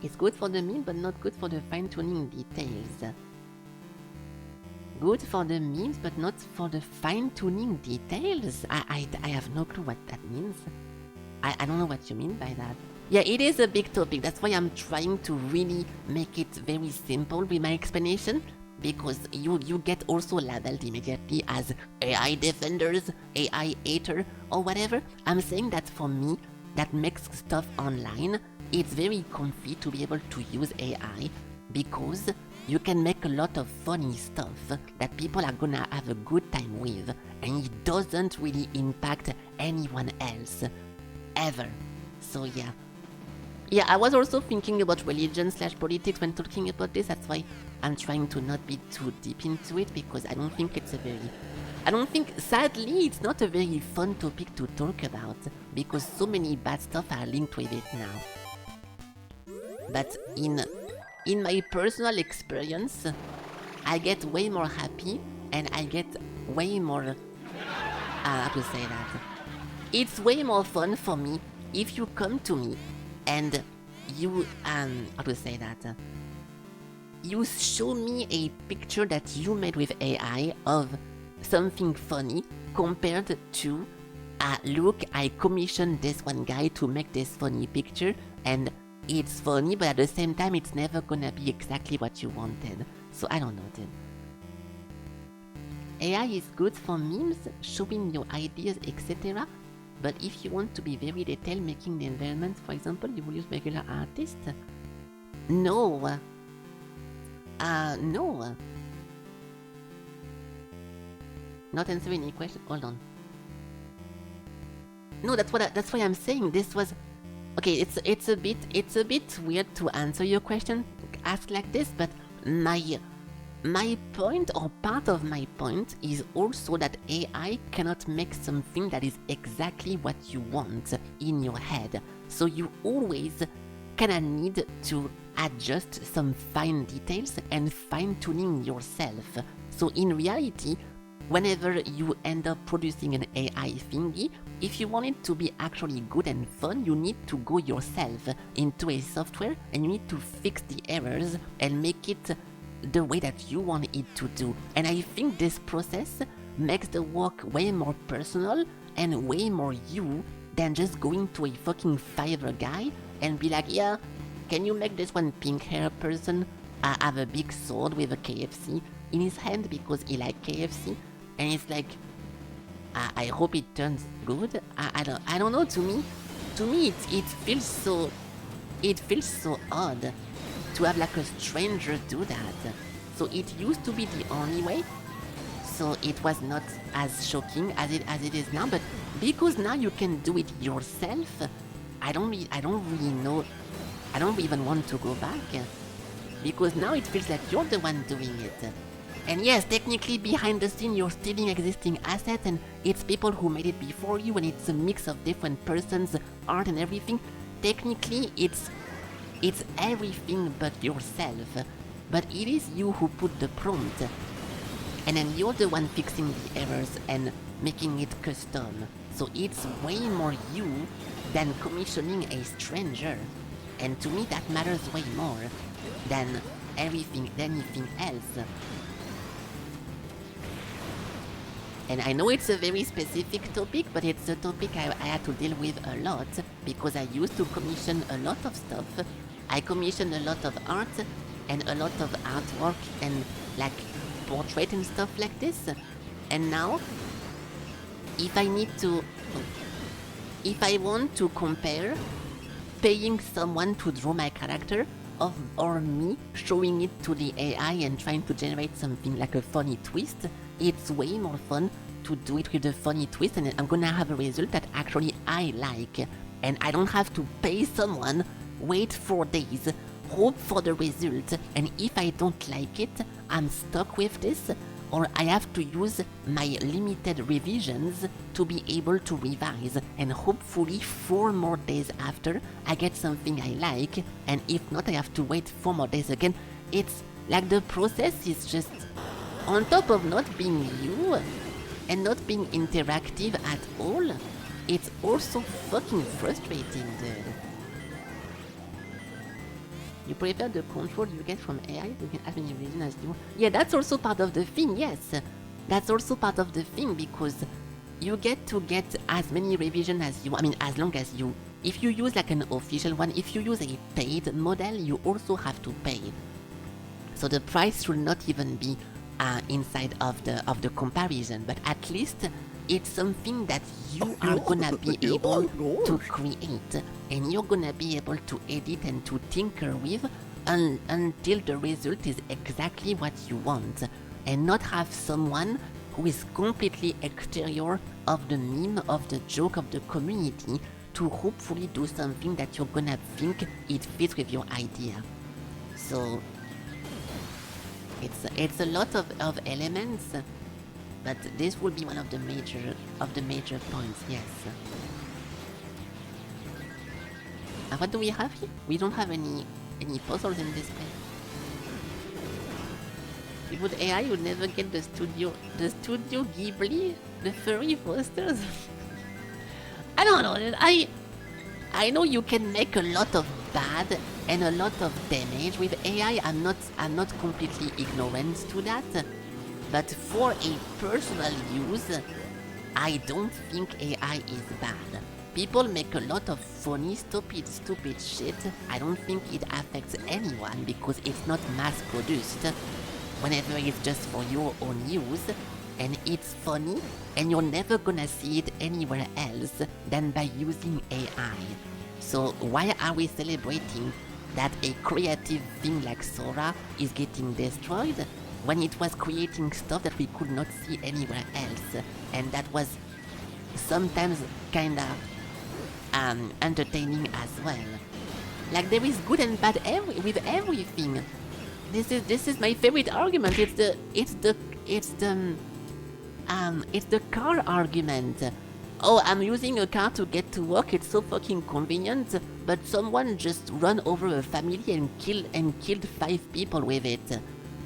It's good for the meme, but not good for the fine-tuning details. Good for the memes, but not for the fine-tuning details? I have no clue what that means. I don't know what you mean by that. Yeah, it is a big topic, that's why I'm trying to really make it very simple with my explanation, because you get also labeled immediately as AI defenders, AI hater, or whatever. I'm saying that for me, that makes stuff online, it's very comfy to be able to use AI, because you can make a lot of funny stuff that people are gonna have a good time with, and it doesn't really impact anyone else, ever. So yeah. Yeah, I was also thinking about religion/politics when talking about this, that's why I'm trying to not be too deep into it, because I don't think sadly, it's not a very fun topic to talk about, because so many bad stuff are linked with it now. But in my personal experience, I get way more happy, and I get way more, how to say that? It's way more fun for me if you come to me and you, how to say that? You show me a picture that you made with AI of something funny, compared to, look, I commissioned this one guy to make this funny picture, and it's funny, but at the same time, it's never gonna be exactly what you wanted. So I don't know, dude. AI is good for memes, showing your ideas, etc. But if you want to be very detailed, making the environment, for example, you will use regular artists? No. No. Not answering any question. Hold on. No, that's why I'm saying this was. Okay, it's a bit weird to answer your question asked like this, but my point, or part of my point, is also that AI cannot make something that is exactly what you want in your head. So you always kinda need to adjust some fine details and fine-tuning yourself. So in reality, whenever you end up producing an AI thingy, if you want it to be actually good and fun, you need to go yourself into a software and you need to fix the errors and make it the way that you want it to do. And I think this process makes the work way more personal and way more you than just going to a fucking Fiverr guy and be like, yeah, can you make this one pink hair person have a big sword with a KFC in his hand because he likes KFC? And it's like, I hope it turns good. I don't know. To me, it feels so odd to have like a stranger do that. So it used to be the only way, so it was not as shocking as it is now. But because now you can do it yourself, I don't really know. I don't even want to go back because now it feels like you're the one doing it. And yes, technically behind the scene you're stealing existing assets and it's people who made it before you and it's a mix of different persons' art and everything. Technically it's everything but yourself. But it is you who put the prompt. And then you're the one fixing the errors and making it custom. So it's way more you than commissioning a stranger. And to me that matters way more than anything else. And I know it's a very specific topic, but it's a topic I had to deal with a lot because I used to commission a lot of stuff. I commissioned a lot of art and a lot of artwork and like portrait and stuff like this. And now, if I want to compare paying someone to draw my character or me showing it to the AI and trying to generate something like a funny twist, it's way more fun to do it with a funny twist and I'm gonna have a result that actually I like. And I don't have to pay someone, wait 4 days, hope for the result, and if I don't like it, I'm stuck with this, or I have to use my limited revisions to be able to revise, and hopefully 4 more days after I get something I like, and if not I have to wait 4 more days again. It's like the process is just, on top of not being you, and not being interactive at all, it's also fucking frustrating, dude. You prefer the control you get from AI? You can have many reasons as you want. Yeah, that's also part of the thing, yes. That's also part of the thing because you get to get as many revisions as you want. I mean, as long as you... If you use like an official one, if you use a paid model, you also have to pay. So the price should not even be inside of the comparison, but at least it's something that you are gonna be able to create and you're gonna be able to edit and to tinker with until the result is exactly what you want, and not have someone who is completely exterior of the meme, of the joke, of the community to hopefully do something that you're gonna think it fits with your idea. So it's a lot of elements, but this will be one of the major points, yes. And what do we have here? We don't have any puzzles in this place. With AI, you'd never get the Studio Ghibli, the furry posters. I don't know. I know you can make a lot of bad and a lot of damage with AI. I'm not completely ignorant to that. But for a personal use, I don't think AI is bad. People make a lot of funny, stupid shit. I don't think it affects anyone because it's not mass-produced. Whenever it's just for your own use, and it's funny, and you're never gonna see it anywhere else than by using AI. So why are we celebrating that a creative thing like Sora is getting destroyed when it was creating stuff that we could not see anywhere else, and that was sometimes kinda entertaining as well. Like, there is good and bad with everything. This is my favorite argument. It's the car argument. Oh, I'm using a car to get to work. It's so fucking convenient. But someone just ran over a family and killed 5 people with it.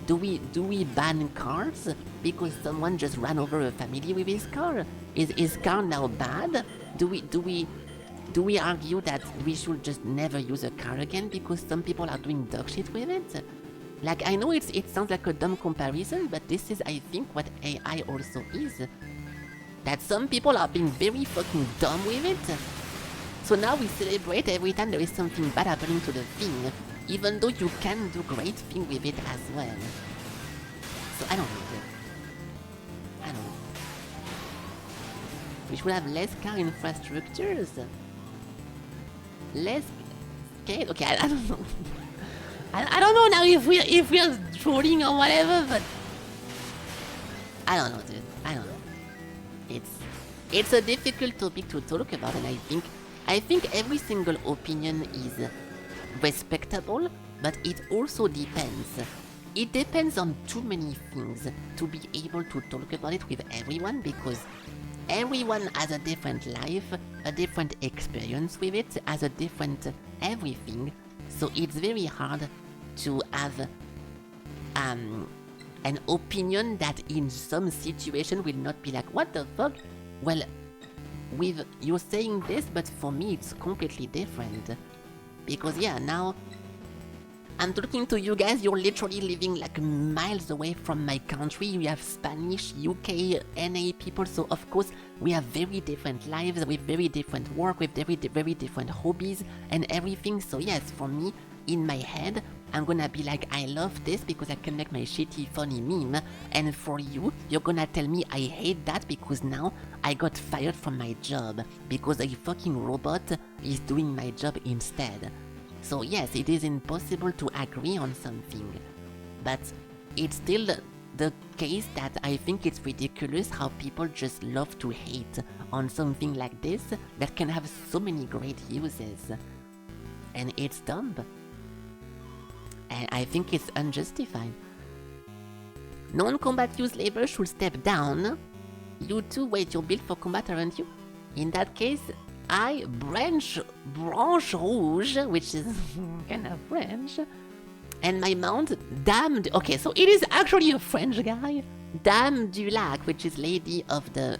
Do we ban cars because someone just ran over a family with his car? Is car now bad? Do we argue that we should just never use a car again because some people are doing dog shit with it? Like, I know it sounds like a dumb comparison, but this is, I think, what AI also is. That some people are being very fucking dumb with it. So now we celebrate every time there is something bad happening to the thing, even though you can do great things with it as well. So I don't know. I don't know. We should have less car infrastructures. Less skate. Okay, I don't know. I don't know now if we're trolling or whatever, but I don't know, dude. I don't know. It's a difficult topic to talk about, and I think every single opinion is respectable, but it also depends. It depends on too many things to be able to talk about it with everyone, because everyone has a different life, a different experience with it, has a different everything. So it's very hard to have an opinion that in some situation will not be like, what the fuck? Well, with you're saying this, but for me it's completely different. Because yeah, now I'm talking to you guys, you're literally living like miles away from my country. We have Spanish, UK, NA people, so of course we have very different lives, with very different work, with very different hobbies and everything. So yes, for me, in my head, I'm gonna be like, I love this because I can make my shitty funny meme, and for you, you're gonna tell me I hate that because now I got fired from my job because a fucking robot is doing my job instead. So yes, it is impossible to agree on something, but it's still the case that I think it's ridiculous how people just love to hate on something like this that can have so many great uses. And it's dumb. And I think it's unjustified. Non-combat use labor should step down. You too, wait, you're built for combat, aren't you? In that case, I branch rouge, which is kind of French, and my mount Dame. Okay, so it is actually a French guy, Dame du Lac, which is Lady of the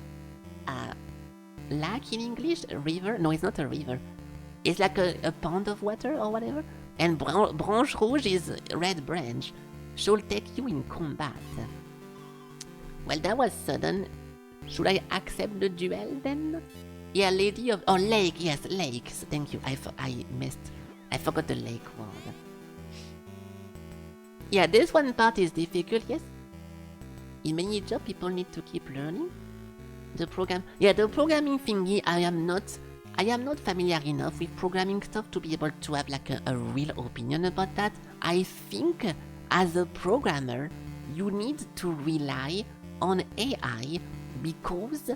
Lac in English, a river. No, it's not a river. It's like a pond of water or whatever. And branche rouge is red branch. She'll take you in combat. Well, that was sudden. Should I accept the duel then? Yeah, lady of... Oh, lake. Yes, lakes. Thank you. I forgot the lake word. Yeah, this one part is difficult, yes. In many jobs, people need to keep learning. The programming thingy, I am not familiar enough with programming stuff to be able to have like a real opinion about that. I think as a programmer, you need to rely on AI because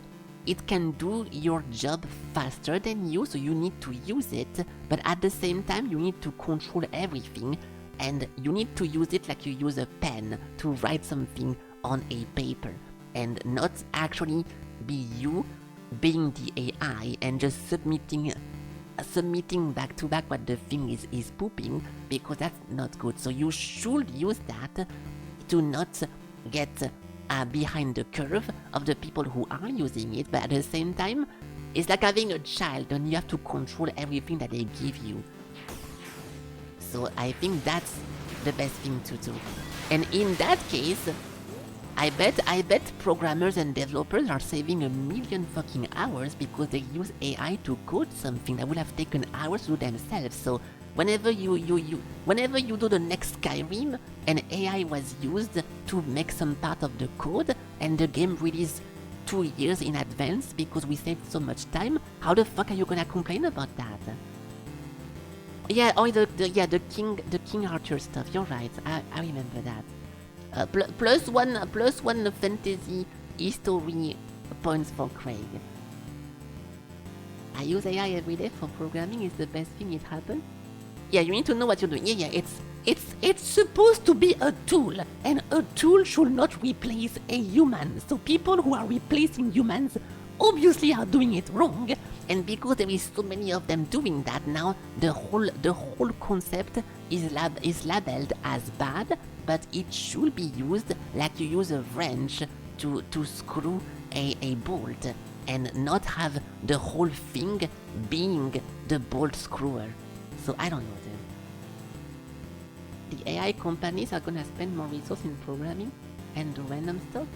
it can do your job faster than you, so you need to use it, but at the same time you need to control everything, and you need to use it like you use a pen to write something on a paper, and not actually be you being the AI and just submitting back to back what the thing is pooping, because that's not good. So you should use that to not get behind the curve of the people who are using it, but at the same time, it's like having a child and you have to control everything that they give you. So I think that's the best thing to do. And in that case, I bet programmers and developers are saving 1 million fucking hours because they use AI to code something that would have taken hours to do themselves. So whenever you do the next Skyrim, an AI was used to make some part of the code, and the game released 2 years in advance because we saved so much time, how the fuck are you gonna complain about that? Yeah, oh, the King Arthur stuff, you're right, I remember that. Plus one fantasy history points for Craig. I use AI every day for programming, it's the best thing it happened. Yeah, you need to know what you're doing. Yeah, it's supposed to be a tool, and a tool should not replace a human. So people who are replacing humans obviously are doing it wrong. And because there is so many of them doing that now, the whole concept is labeled as bad, but it should be used like you use a wrench to screw a bolt, and not have the whole thing being the bolt screwer. So I don't know then. The AI companies are gonna spend more resources in programming and do random stuff.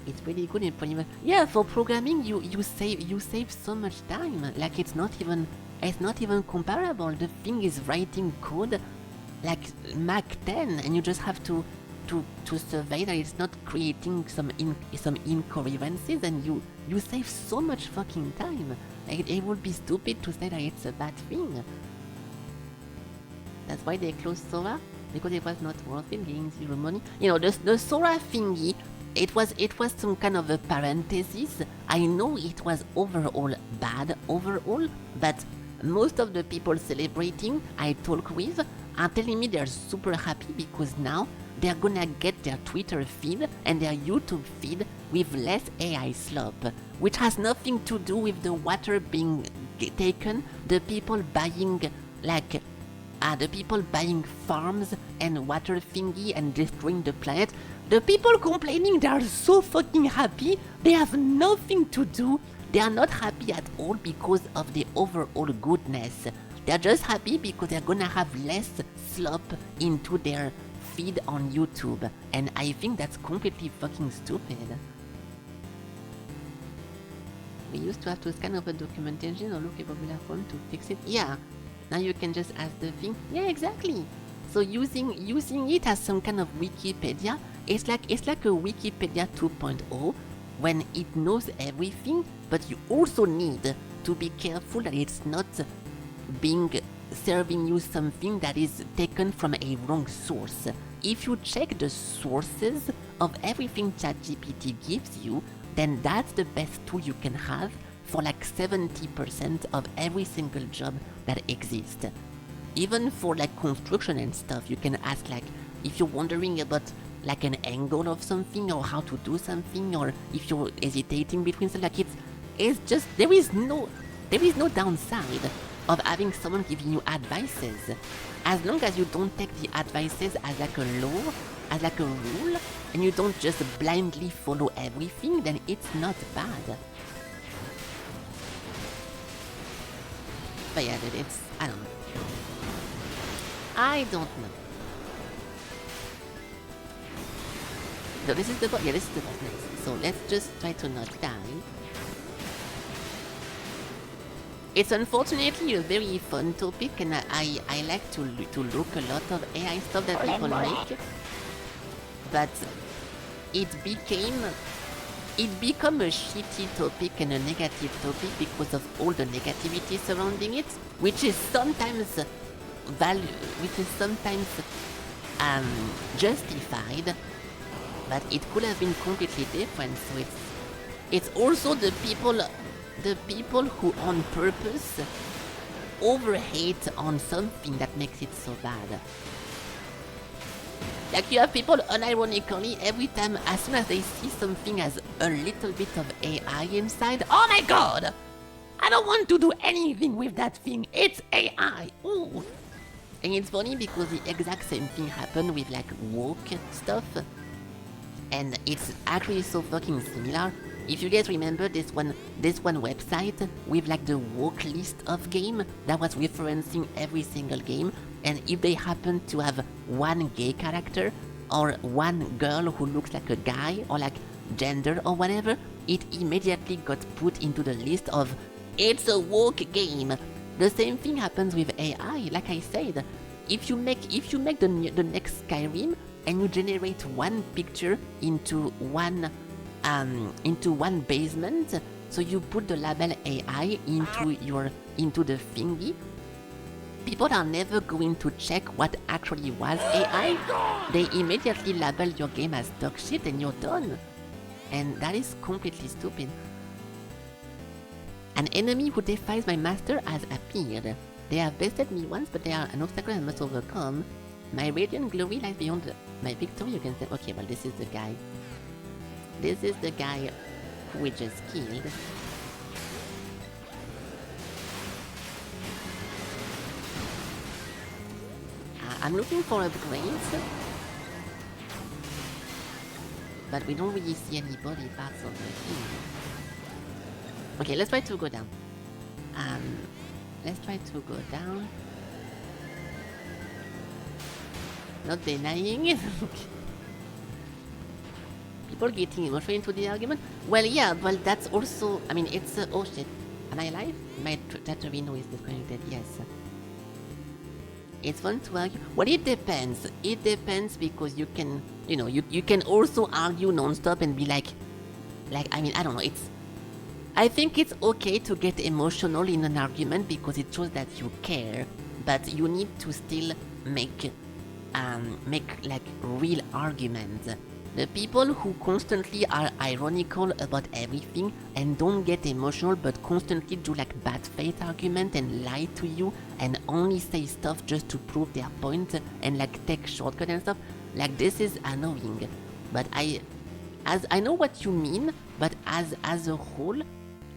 It's really good in programming. Yeah, for programming you save so much time. Like it's not even comparable. The thing is writing code like Mach 10, and you just have to survey that it's not creating some incoherences, and you save so much fucking time. Like, it would be stupid to say that it's a bad thing. That's why they closed Sora, because it was not worth it, getting zero money. You know, the Sora thingy, it was some kind of a parenthesis. I know it was overall bad overall, but most of the people celebrating I talk with are telling me they're super happy because now they're gonna get their Twitter feed and their YouTube feed with less AI slop, which has nothing to do with the water being taken, the people buying farms and water thingy and destroying the planet. The people complaining they are so fucking happy, they have nothing to do. They are not happy at all because of the overall goodness. They're just happy because they're gonna have less slop into their feed on YouTube, and I think that's completely fucking stupid. We used to have to scan over documentation or look at popular phone to fix it. Yeah, now you can just ask the thing. Yeah, exactly. So using it as some kind of Wikipedia, it's like a Wikipedia 2.0 when it knows everything, but you also need to be careful that it's not serving you something that is taken from a wrong source. If you check the sources of everything ChatGPT gives you, then that's the best tool you can have for like 70% of every single job that exists. Even for like construction and stuff, you can ask, like, if you're wondering about like an angle of something or how to do something, or if you're hesitating between stuff, like it's just there is no downside of having someone giving you advices, as long as you don't take the advices as like a law, as like a rule, and you don't just blindly follow everything, then it's not bad. But yeah, it's, I don't know. So this is the boss, yeah, this is the boss next. So let's just try to not die. It's unfortunately a very fun topic, and I like to look a lot of AI stuff that people make, but it became a shitty topic and a negative topic because of all the negativity surrounding it, which is sometimes justified, but it could have been completely different. So it's also the people who on purpose overhate on something that makes it so bad. Like, you have people unironically, every time, as soon as they see something has a little bit of AI inside, oh my god! I don't want to do anything with that thing, it's AI! Ooh! And it's funny because the exact same thing happened with like woke stuff, and it's actually so fucking similar. If you guys remember this one website with like the woke list of game that was referencing every single game, and if they happen to have one gay character or one girl who looks like a guy or like gender or whatever, it immediately got put into the list of it's a woke game. The same thing happens with AI. Like I said, if you make the next Skyrim, and you generate one picture into one basement. So you put the label AI into the thingy. People are never going to check what actually was AI. They immediately label your game as dog shit and you're done. And that is completely stupid. An enemy who defies my master has appeared. They have bested me once, but they are an obstacle I must overcome. My radiant glory lies beyond my victory. You can say, okay, well, this is the guy. This is the guy who we just killed. I'm looking for upgrades, but we don't really see any body parts of the thing. Okay, let's try to go down. Let's try to go down. Not denying. People getting emotional into the argument. Well, yeah, well, that's also. I mean, it's. Oh shit. Am I alive? My Tatooine is disconnected. Yes. It's fun to argue. Well, it depends. It depends because you can, you know, you can also argue non-stop and be like, I mean, I don't know. I think it's okay to get emotional in an argument because it shows that you care, but you need to still make like real arguments. The people who constantly are ironical about everything and don't get emotional but constantly do like bad faith argument and lie to you and only say stuff just to prove their point and like take shortcut and stuff, like this is annoying. But I know what you mean, but as a whole,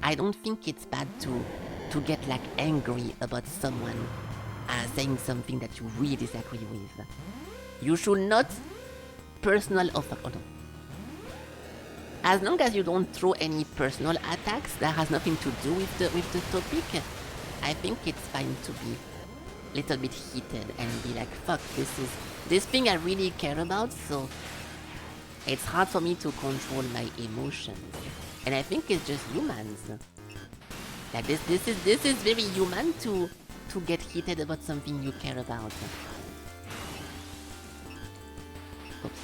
I don't think it's bad to get like angry about someone saying something that you really disagree with. You should not personal offer. Hold on. As long as you don't throw any personal attacks that has nothing to do with the topic, I think it's fine to be a little bit heated and be like, fuck, this thing I really care about, so it's hard for me to control my emotions. And I think it's just humans. Like this is very human to get heated about something you care about. Oops.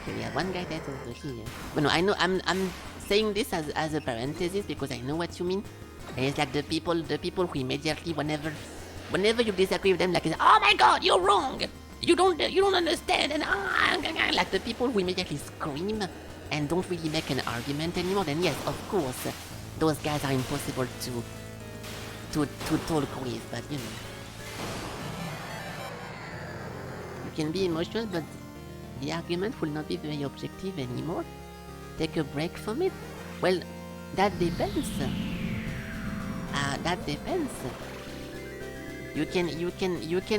Okay, we have one guy dead over here. But no, I know I'm saying this as a parenthesis because I know what you mean. And it's like the people who immediately whenever you disagree with them, like, oh my god, you're wrong, you don't understand, and like the people who immediately scream and don't really make an argument anymore. Then yes, of course, those guys are impossible to talk with. But you know, you can be emotional, but the argument will not be very objective anymore. Take a break from it. Well, that depends. That depends. You can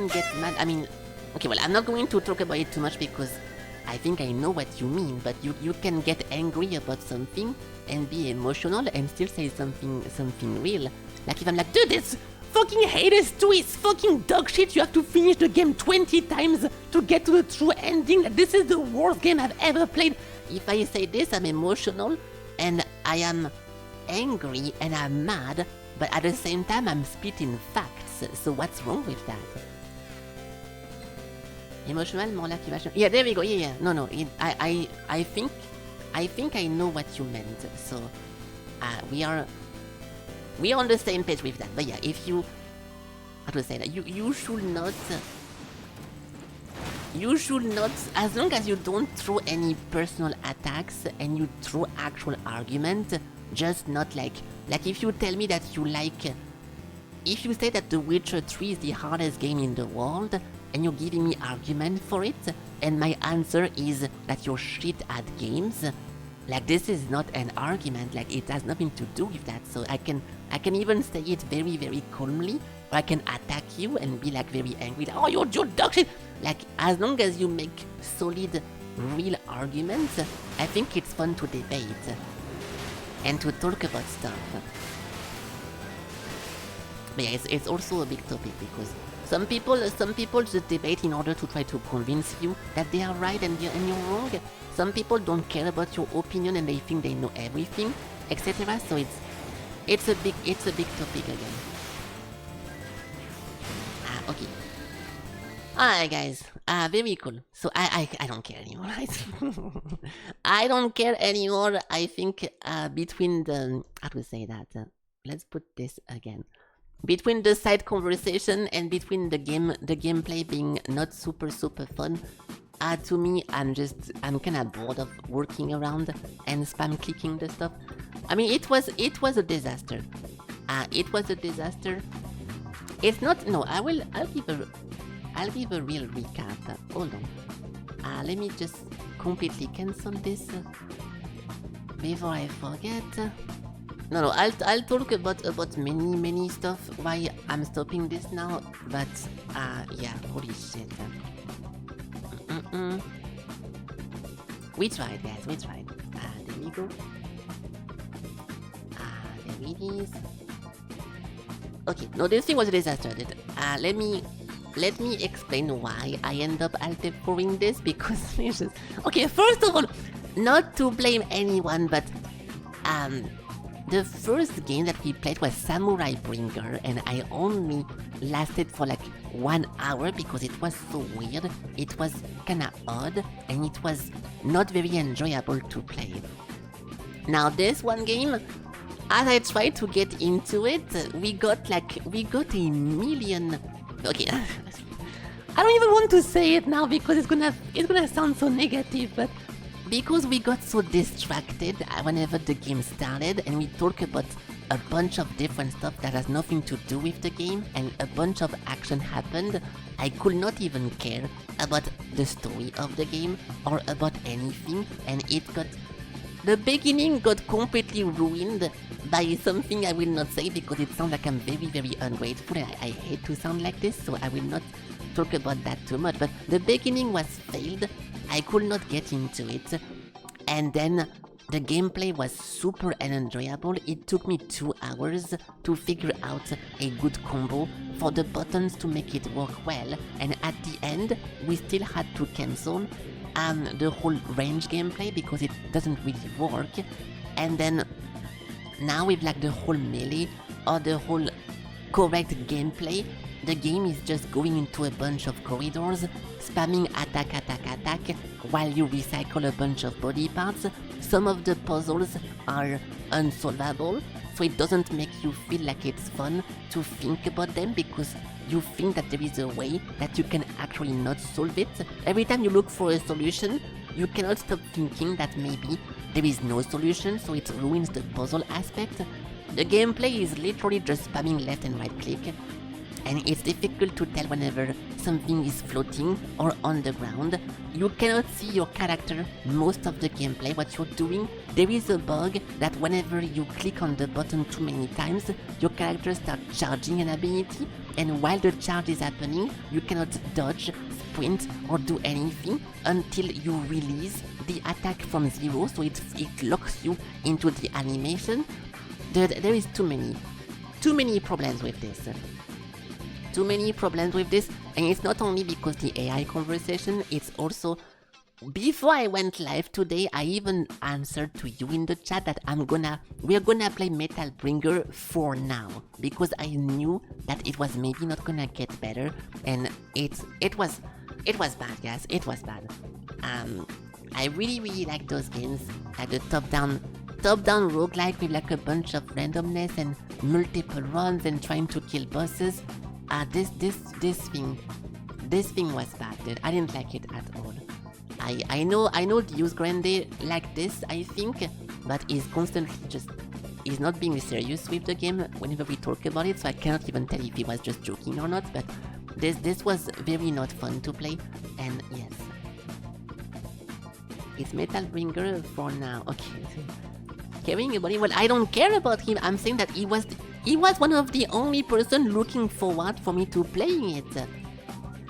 get mad. I mean, okay, well, I'm not going to talk about it too much because I think I know what you mean, but you can get angry about something and be emotional and still say something real. Like if I'm like, dude, this fucking Hades 2 is fucking dog shit, you have to finish the game 20 times to get to the true ending, like, this is the worst game I've ever played. If I say this, I'm emotional and I am angry and I'm mad, but at the same time I'm spitting facts, so what's wrong with that? Emotional, more like irrational. Yeah, there we go. Yeah. No. I think I know what you meant. So, we are on the same page with that. But yeah, if you, how to say that, you should not, as long as you don't throw any personal attacks and you throw actual argument, just not like if you tell me that you like, if you say that The Witcher 3 is the hardest game in the world, and you're giving me argument for it, and my answer is that you're shit at games, like this is not an argument, like it has nothing to do with that. So I can even say it very, very calmly, or I can attack you and be like very angry, like, oh, you're dog shit. Like, as long as you make solid, real arguments, I think it's fun to debate and to talk about stuff. But yeah, it's also a big topic because some people just debate in order to try to convince you that they are right and you're wrong. Some people don't care about your opinion and they think they know everything, etc. So It's a big topic again. Okay. Alright guys, very cool. So I don't care anymore. I don't care anymore. I think between the, how to say that, let's put this again. Between the side conversation and between the gameplay being not super fun, to me I'm kinda bored of working around and spam clicking the stuff. I mean it was a disaster. It was a disaster. It's not, no, I'll give a real recap. Hold on. Let me just completely cancel this before I forget. No, I'll talk about many stuff why I'm stopping this now. But yeah, holy shit. We tried, guys. We tried. There we go. There it is. Okay, no, this thing was a disaster. Let me explain why I end up alt-F4ing this, because it's just... Okay, first of all, not to blame anyone, but the first game that we played was Samurai Bringer, and I only lasted for like 1 hour because it was so weird, it was kinda odd, and it was not very enjoyable to play. Now this one game, as I tried to get into it, we got a million... Okay, I don't even want to say it now because it's gonna sound so negative, but because we got so distracted whenever the game started and we talk about a bunch of different stuff that has nothing to do with the game and a bunch of action happened, I could not even care about the story of the game or about anything, and the beginning got completely ruined by something I will not say because it sounds like I'm very ungrateful and I hate to sound like this, so I will not talk about that too much, but the beginning was failed, I could not get into it, and then the gameplay was super unenjoyable. It took me 2 hours to figure out a good combo for the buttons to make it work well, and at the end we still had to cancel the whole range gameplay because it doesn't really work, and then now with like the whole melee or the whole correct gameplay, the game is just going into a bunch of corridors, spamming attack while you recycle a bunch of body parts. Some of the puzzles are unsolvable, so it doesn't make you feel like it's fun to think about them because you think that there is a way that you can actually not solve it. Every time you look for a solution, you cannot stop thinking that maybe there is no solution, so it ruins the puzzle aspect. The gameplay is literally just spamming left and right click, and it's difficult to tell whenever something is floating or on the ground. You cannot see your character most of the gameplay, what you're doing. There is a bug that whenever you click on the button too many times, your character starts charging an ability, and while the charge is happening, you cannot dodge, sprint, or do anything until you release the attack from zero, so it locks you into the animation. There is too many problems with this. Too many problems with this, and it's not only because the AI conversation, it's also, before I went live today, I even answered to you in the chat that we're gonna play Metal Bringer for now, because I knew that it was maybe not gonna get better, and it was bad, guys, it was bad. I really like those games, like the top-down roguelike with like a bunch of randomness and multiple runs and trying to kill bosses. This thing was bad, dude. I didn't like it at all. I know Deus Grande like this, I think, but he's constantly he's not being serious with the game whenever we talk about it, so I cannot even tell if he was just joking or not, but this was very not fun to play, and yes. It's Metal Bringer for now, okay. Caring about him? Well, I don't care about him, I'm saying that he was one of the only person looking forward for me to playing it.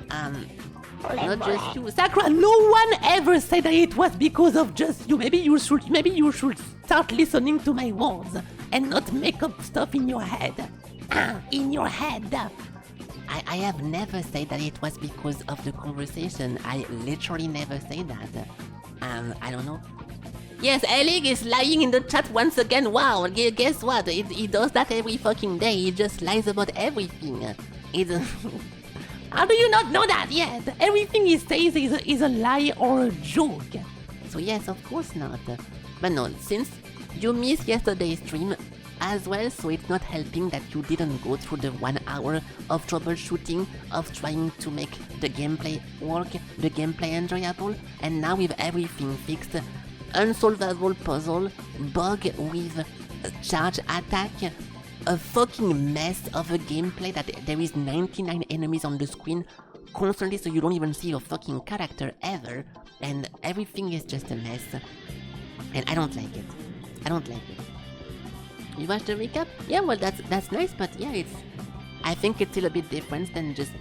Not just you. Sakura, no one ever said that it was because of just you. Maybe you should start listening to my words and not make up stuff in your head. In your head. I have never said that it was because of the conversation. I literally never say that. I don't know. Yes, Elig is lying in the chat once again. Wow, guess what? He does that every fucking day. He just lies about everything. How do you not know that yet? Everything he says is a lie or a joke. So yes, of course not. But no, since you missed yesterday's stream as well, so it's not helping that you didn't go through the 1 hour of troubleshooting, of trying to make the gameplay work, the gameplay enjoyable, and now with everything fixed, unsolvable puzzle, bug with charge attack, a fucking mess of a gameplay that there is 99 enemies on the screen constantly, so you don't even see your fucking character ever, and everything is just a mess. And I don't like it. I don't like it. You watched the recap? Yeah, well that's nice, but yeah, I think it's still a bit different than just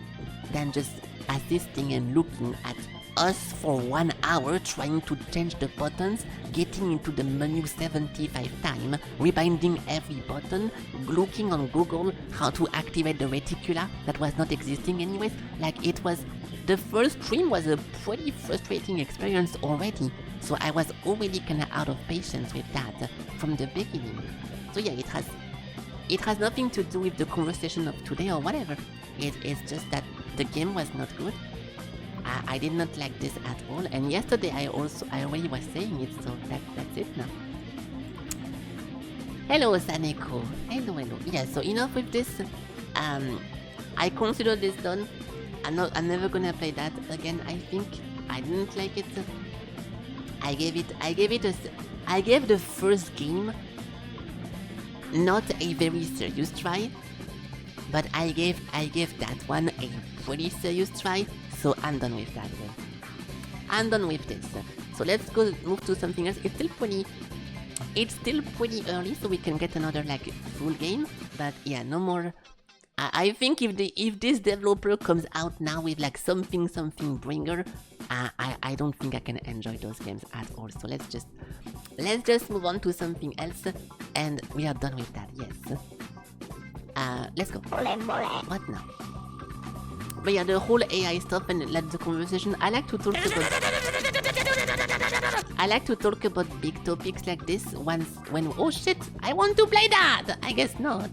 assisting and looking at us for 1 hour trying to change the buttons, getting into the menu 75 times, rebinding every button, looking on Google how to activate the reticula that was not existing anyways. Like, it was, the first stream was a pretty frustrating experience already, so I was already kinda out of patience with that from the beginning. So yeah, it has nothing to do with the conversation of today or whatever. It's just that the game was not good. I did not like this at all, and yesterday I already was saying it, so that's it now. Hello Saneko. Hello. Yeah, so enough with this. I consider this done. I'm never gonna play that again. I think I didn't like it. I gave the first game not a very serious try, but I gave that one a pretty serious try, so I'm done with that one. I'm done with this. So let's move to something else. It's still pretty early, so we can get another like full game, but yeah, no more. I think if this developer comes out now with like something bringer, I don't think I can enjoy those games at all. So let's just move on to something else, and we are done with that. Yes. Let's go. What now? But yeah, the whole AI stuff and like the conversation. I like to talk about big topics like this when oh shit, I want to play that. I guess not.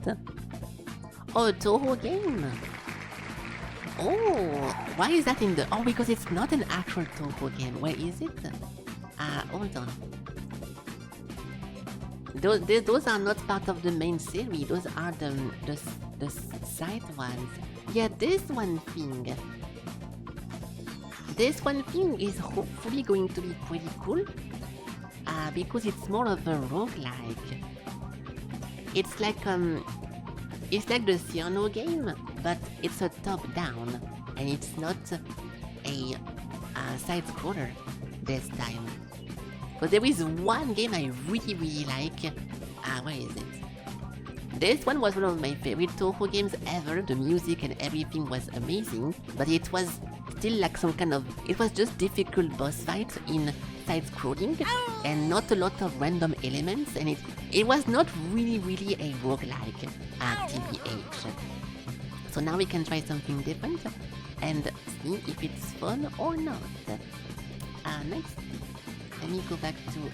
Oh, Touhou game. Oh, why is that in the... Oh, because it's not an actual Touhou game. Where is it? Hold on. Those are not part of the main series. Those are the side ones. Yeah, this one thing. This one thing is hopefully going to be pretty cool. Because it's more of a roguelike. It's like the Ciano game, but it's a top-down, and it's not a side-scroller this time. But there is one game I really like. Where is it? This one was one of my favorite Touhou games ever. The music and everything was amazing, but it was still like some kind of... It was just difficult boss fights in side-scrolling, and not a lot of random elements, and it was not really a roguelike TBH. So now we can try something different and see if it's fun or not. Next, let me go back to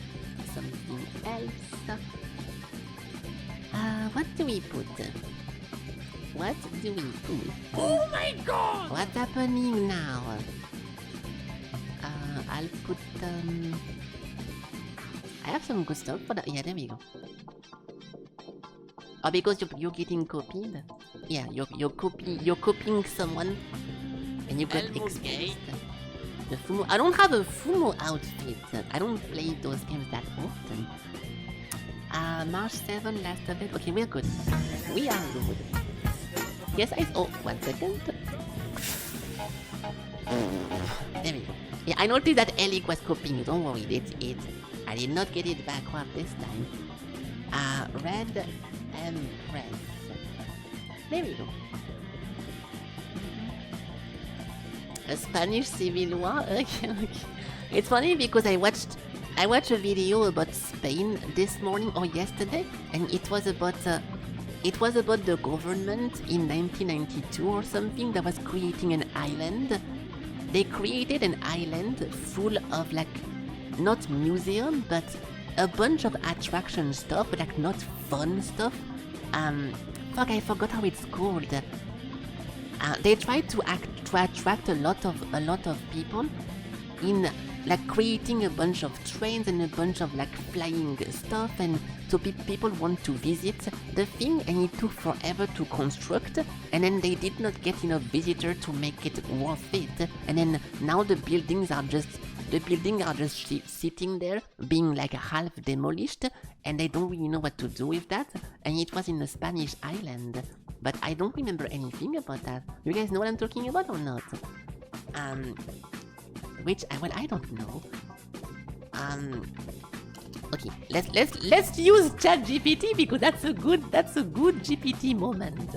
something else. What do we put? Oh my god! What's happening now? I'll put I have some good stuff for that. Yeah, there we go. Oh, because you're getting copied? Yeah, you're copying someone and you got exposed. The Fumo. I don't have a Fumo outfit. I don't play those games that often. March 7, last event. Okay, we're good. We are good. Yes, oh, 1 second. There we go. Yeah, I noticed that Elic was copying. Don't worry, it's it. I did not get it backward this time. Red Empress. There we go. A Spanish Civil War? Okay. It's funny because I watched a video about Spain this morning or yesterday, and it was about the government in 1992 or something that was creating an island. They created an island full of like, not museum, but a bunch of attraction stuff, but like not fun stuff. Fuck, I forgot how it's called. They tried to attract a lot of people in like creating a bunch of trains and a bunch of like flying stuff, and so people want to visit the thing, and it took forever to construct, and then they did not get enough visitors to make it worth it, and then now the buildings are just sitting there being like half demolished, and they don't really know what to do with that. And it was in a Spanish island, but I don't remember anything about that. You guys know what I'm talking about or not? Well, I don't know. Okay, let's use ChatGPT because that's a good GPT moment.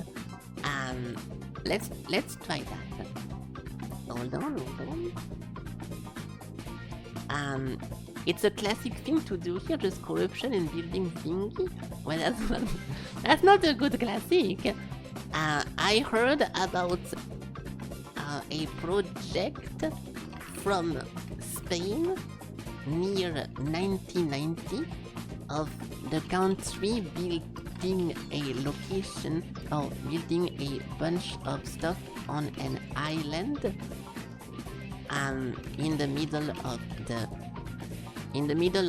Let's try that. Hold on. It's a classic thing to do here, just corruption and building thingy. Well, that's not a good classic. I heard about a project from Spain near 1990 of the country building a location or building a bunch of stuff on an island in the middle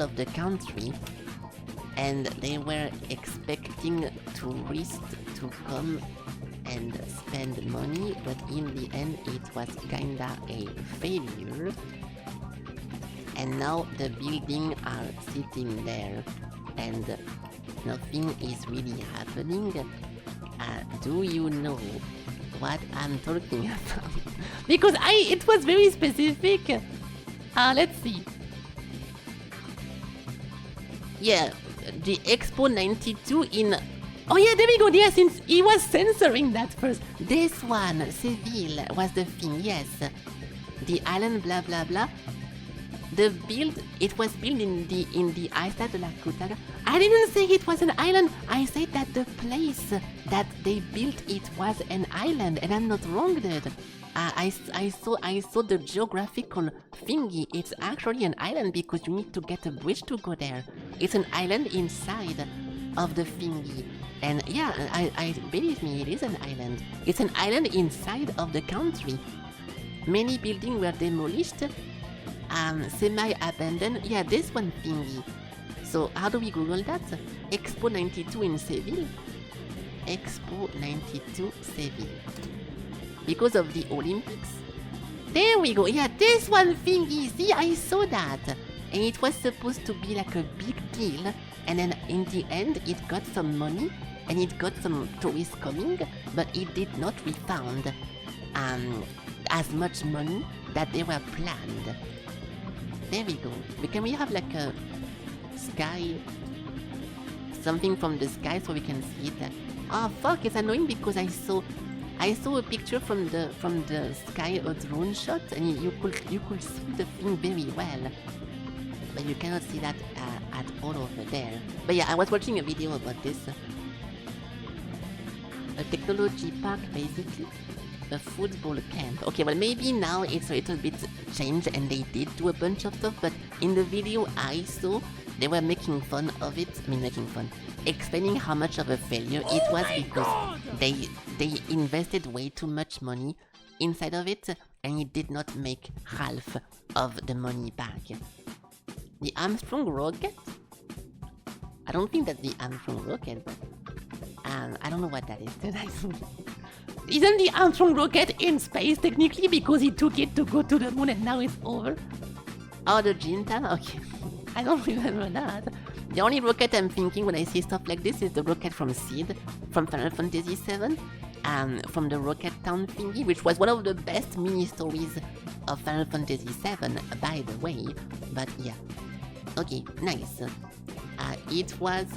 of the country, and they were expecting tourists to come and spend money, but in the end it was kinda a failure, and now the buildings are sitting there and nothing is really happening. Do you know what I'm talking about? Because it was very specific. Let's see. Yeah, the Expo 92 in... Oh yeah, there we go, yeah, since he was censoring that first. This one, Seville, was the thing, yes. The island, blah blah blah. It was built in the Isla de la Cutaga. I didn't say it was an island, I said that the place that they built it was an island, and I'm not wrong, dude. I saw the geographical thingy. It's actually an island because you need to get a bridge to go there. It's an island inside of the thingy. And yeah, I believe me, it is an island. It's an island inside of the country. Many buildings were demolished, semi-abandoned. Yeah, this one thingy. So how do we Google that? Expo 92 in Seville. Expo 92 Seville. Because of the Olympics. There we go. Yeah, this one thingy. See, I saw that. And it was supposed to be like a big deal. And then in the end, it got some money. And it got some tourists coming. But it did not refund as much money that they were planned. There we go. Can we have like a sky? Something from the sky so we can see it. Oh fuck, it's annoying because I saw a picture from the sky, a drone shot, and you could see the thing very well, but you cannot see that at all over there. But yeah, I was watching a video about this. A technology park, basically. A football camp. Okay, well maybe now it's a little bit changed and they did do a bunch of stuff, but in the video I saw, they were making fun of it. Explaining how much of a failure it was because they invested way too much money inside of it and it did not make half of the money back. The Armstrong rocket? I don't think that's the Armstrong rocket, but I don't know what that is. Isn't the Armstrong rocket in space technically because he took it to go to the moon and now it's over? Oh, the Jintan? Okay. I don't remember that. The only rocket I'm thinking when I see stuff like this is the rocket from Seed, from Final Fantasy VII, from the Rocket Town thingy, which was one of the best mini-stories of Final Fantasy VII, by the way. But yeah. Okay, nice. It was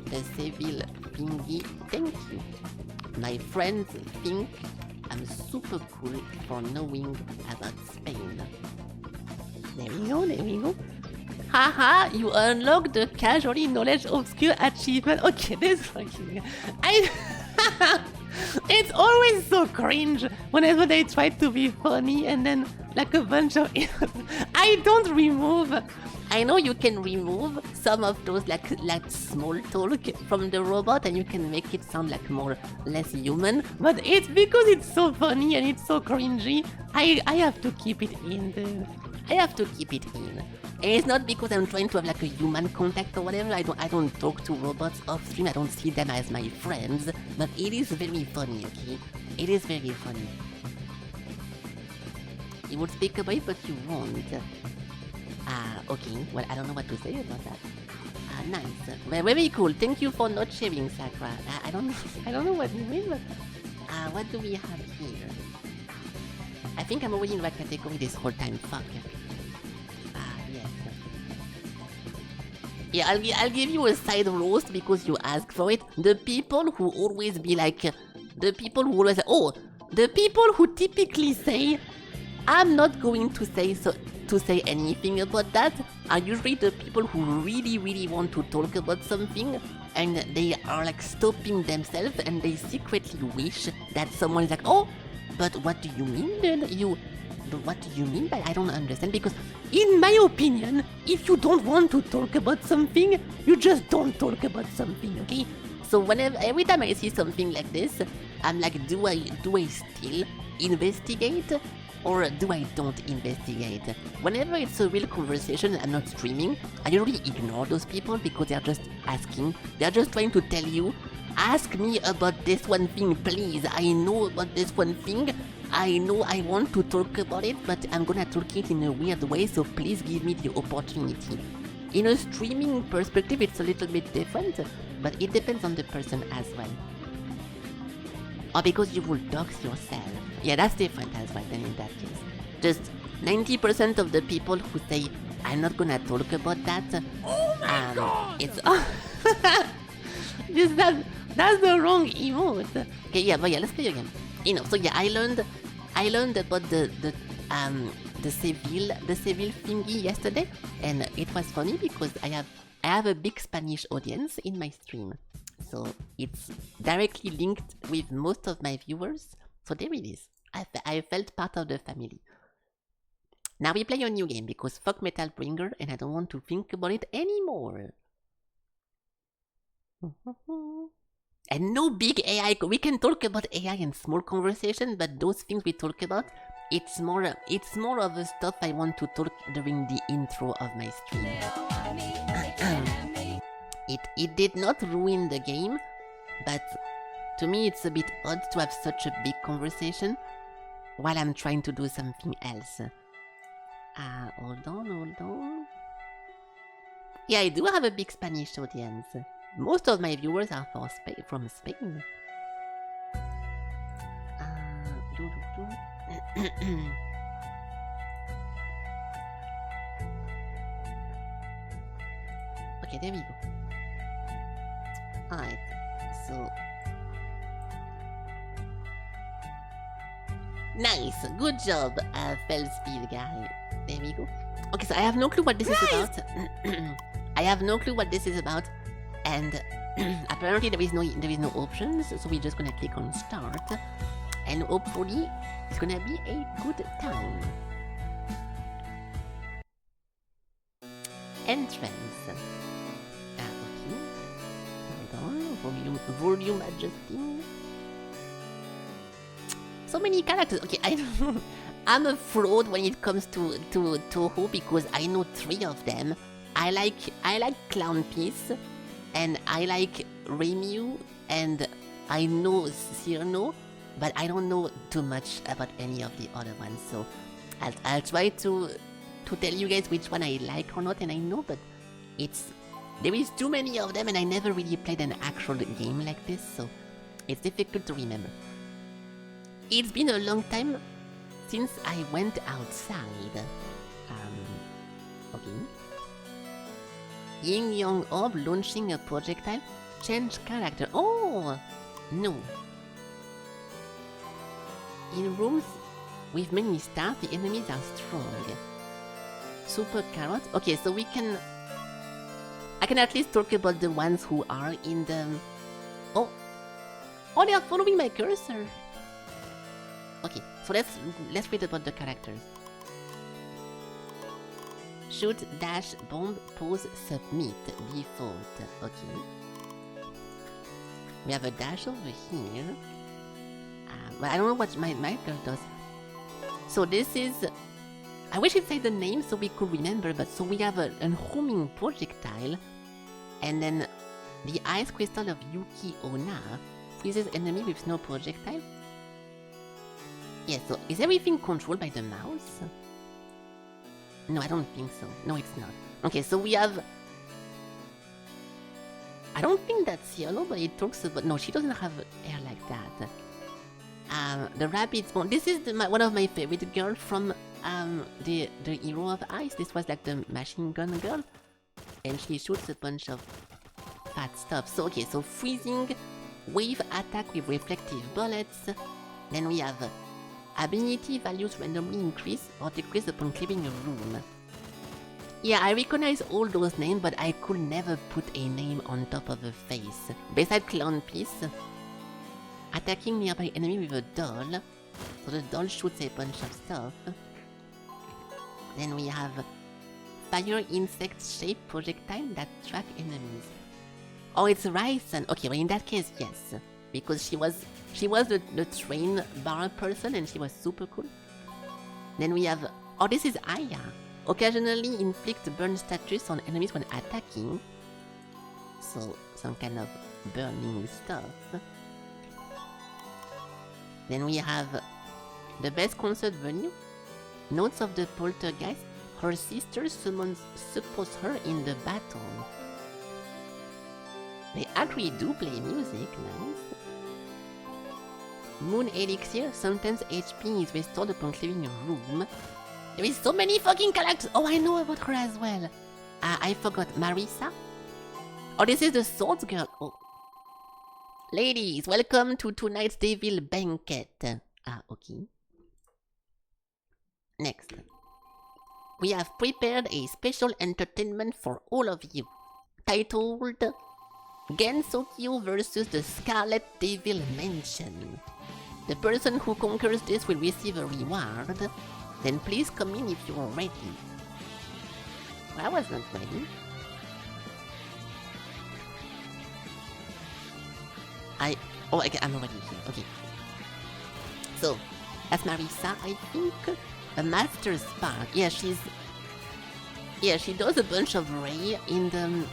the Seville thingy. Thank you. My friends think I'm super cool for knowing about Spain. There we go, there we go. Haha, you unlocked the casually knowledge obscure achievement. Okay, this fucking... It's always so cringe whenever they try to be funny and then like a bunch of... I don't remove I know you can remove some of those like small talk from the robot and you can make it sound like less human, but it's because it's so funny and it's so cringy. I have to keep it in there. I have to keep it in. And it's not because I'm trying to have like a human contact or whatever. I don't talk to robots off stream. I don't see them as my friends. But it is very funny, okay? It is very funny. You would speak about it, but you won't. Okay. Well, I don't know what to say about that. Nice. Well, very cool. Thank you for not sharing, Sakura. I don't know what you mean, but what do we have here? I think I'm already in that category this whole time. Fuck. Yes. Yeah, I'll give you a side roast because you asked for it. The people who always be like, the people who typically say, I'm not going to say anything about that, are usually the people who really want to talk about something and they are like stopping themselves and they secretly wish that someone is like, oh, but what do you mean then? What do you mean by I don't understand? Because in my opinion, if you don't want to talk about something, you just don't talk about something, okay? So every time I see something like this, I'm like, do I still investigate? Or do I don't investigate? Whenever it's a real conversation and I'm not streaming, I usually ignore those people because they're just asking. They're just trying to tell you, ask me about this one thing, please. I know about this one thing. I know I want to talk about it, but I'm gonna talk it in a weird way, so please give me the opportunity. In a streaming perspective, it's a little bit different, but it depends on the person as well. Or because you will dox yourself. Yeah, that's different as well then in that case. Just 90% of the people who say, I'm not gonna talk about that. Oh my god! It's... that's the wrong emote. Okay, yeah, but yeah, let's play again. So yeah, I learned about the Seville thingy yesterday, and it was funny because I have a big Spanish audience in my stream. So it's directly linked with most of my viewers. So there it is. I felt part of the family. Now we play a new game because fuck Metal Bringer and I don't want to think about it anymore. And no big AI. We can talk about AI in small conversation, but those things we talk about, it's more of the stuff I want to talk during the intro of my stream. It did not ruin the game, but to me it's a bit odd to have such a big conversation while I'm trying to do something else. Hold on. Yeah, I do have a big Spanish audience. Most of my viewers are from Spain. Okay, there we go. Alright, so... Nice! Good job, Felky guy. There we go. Okay, so I have no clue what this is about. I have no clue what this is about. And apparently there is no options, so we're just gonna click on start. And hopefully it's gonna be a good time. Entrance. Okay. Hold on. Volume adjusting. So many characters. Okay, I'm a fraud when it comes to Touhou because I know 3 of them. I like Clown Piece, and I like Remu, and I know Cyrano, but I don't know too much about any of the other ones. So I'll try to tell you guys which one I like or not, and I know, but there is too many of them, and I never really played an actual game like this, so it's difficult to remember. It's been a long time since I went outside. Okay. Yin Yang Orb launching a projectile. Change character. Oh! No. In rooms with many stars, the enemies are strong. Super Carrot. Okay, so I can at least talk about the ones who are in the... Oh! Oh, they are following my cursor! Okay, so let's read about the characters. Shoot, dash, bomb, pause, submit, default. Okay. We have a dash over here. But I don't know what my girl does. So this is... I wish it said the name so we could remember, but so we have a homing projectile, and then the ice crystal of Yuki Onna freezes enemy with no projectile. Yeah, so is everything controlled by the mouse? No, I don't think so. No, it's not. Okay, so we have... I don't think that's yellow, but it talks about... No, she doesn't have hair like that. The rabbit's bone. This is one of my favorite girls from the Hero of Ice. This was like the machine gun girl, and she shoots a bunch of fat stuff. So okay, so freezing, wave attack with reflective bullets. Then we have ability values randomly increase or decrease upon clearing a room. Yeah, I recognize all those names, but I could never put a name on top of a face. Besides Clown Piece. Attacking nearby enemy with a doll. So the doll shoots a bunch of stuff. Then we have fire insect shaped projectile that track enemies. Oh, it's Ryzen. Okay, well in that case, yes. Because she was the train bar person and she was super cool. Then we have... Oh, this is Aya. Occasionally inflict burn status on enemies when attacking. So, some kind of burning stuff. Then we have the best concert venue. Notes of the poltergeist. Her sister supports her in the battle. They actually do play music, nice. Moon elixir. Sometimes HP is restored upon clearing a room. There is so many fucking characters. Oh, I know about her as well. I forgot. Marisa? Oh, this is the swords girl. Oh. Ladies, welcome to tonight's Devil Banquet. Okay. Next. We have prepared a special entertainment for all of you. Titled Gensokyo vs. the Scarlet Devil Mansion. The person who conquers this will receive a reward. Then please come in if you are ready. Well, I was not ready. I'm already here. Okay. So, that's Marisa, I think. A Master Spark. Yeah, she does a bunch of Ray in the...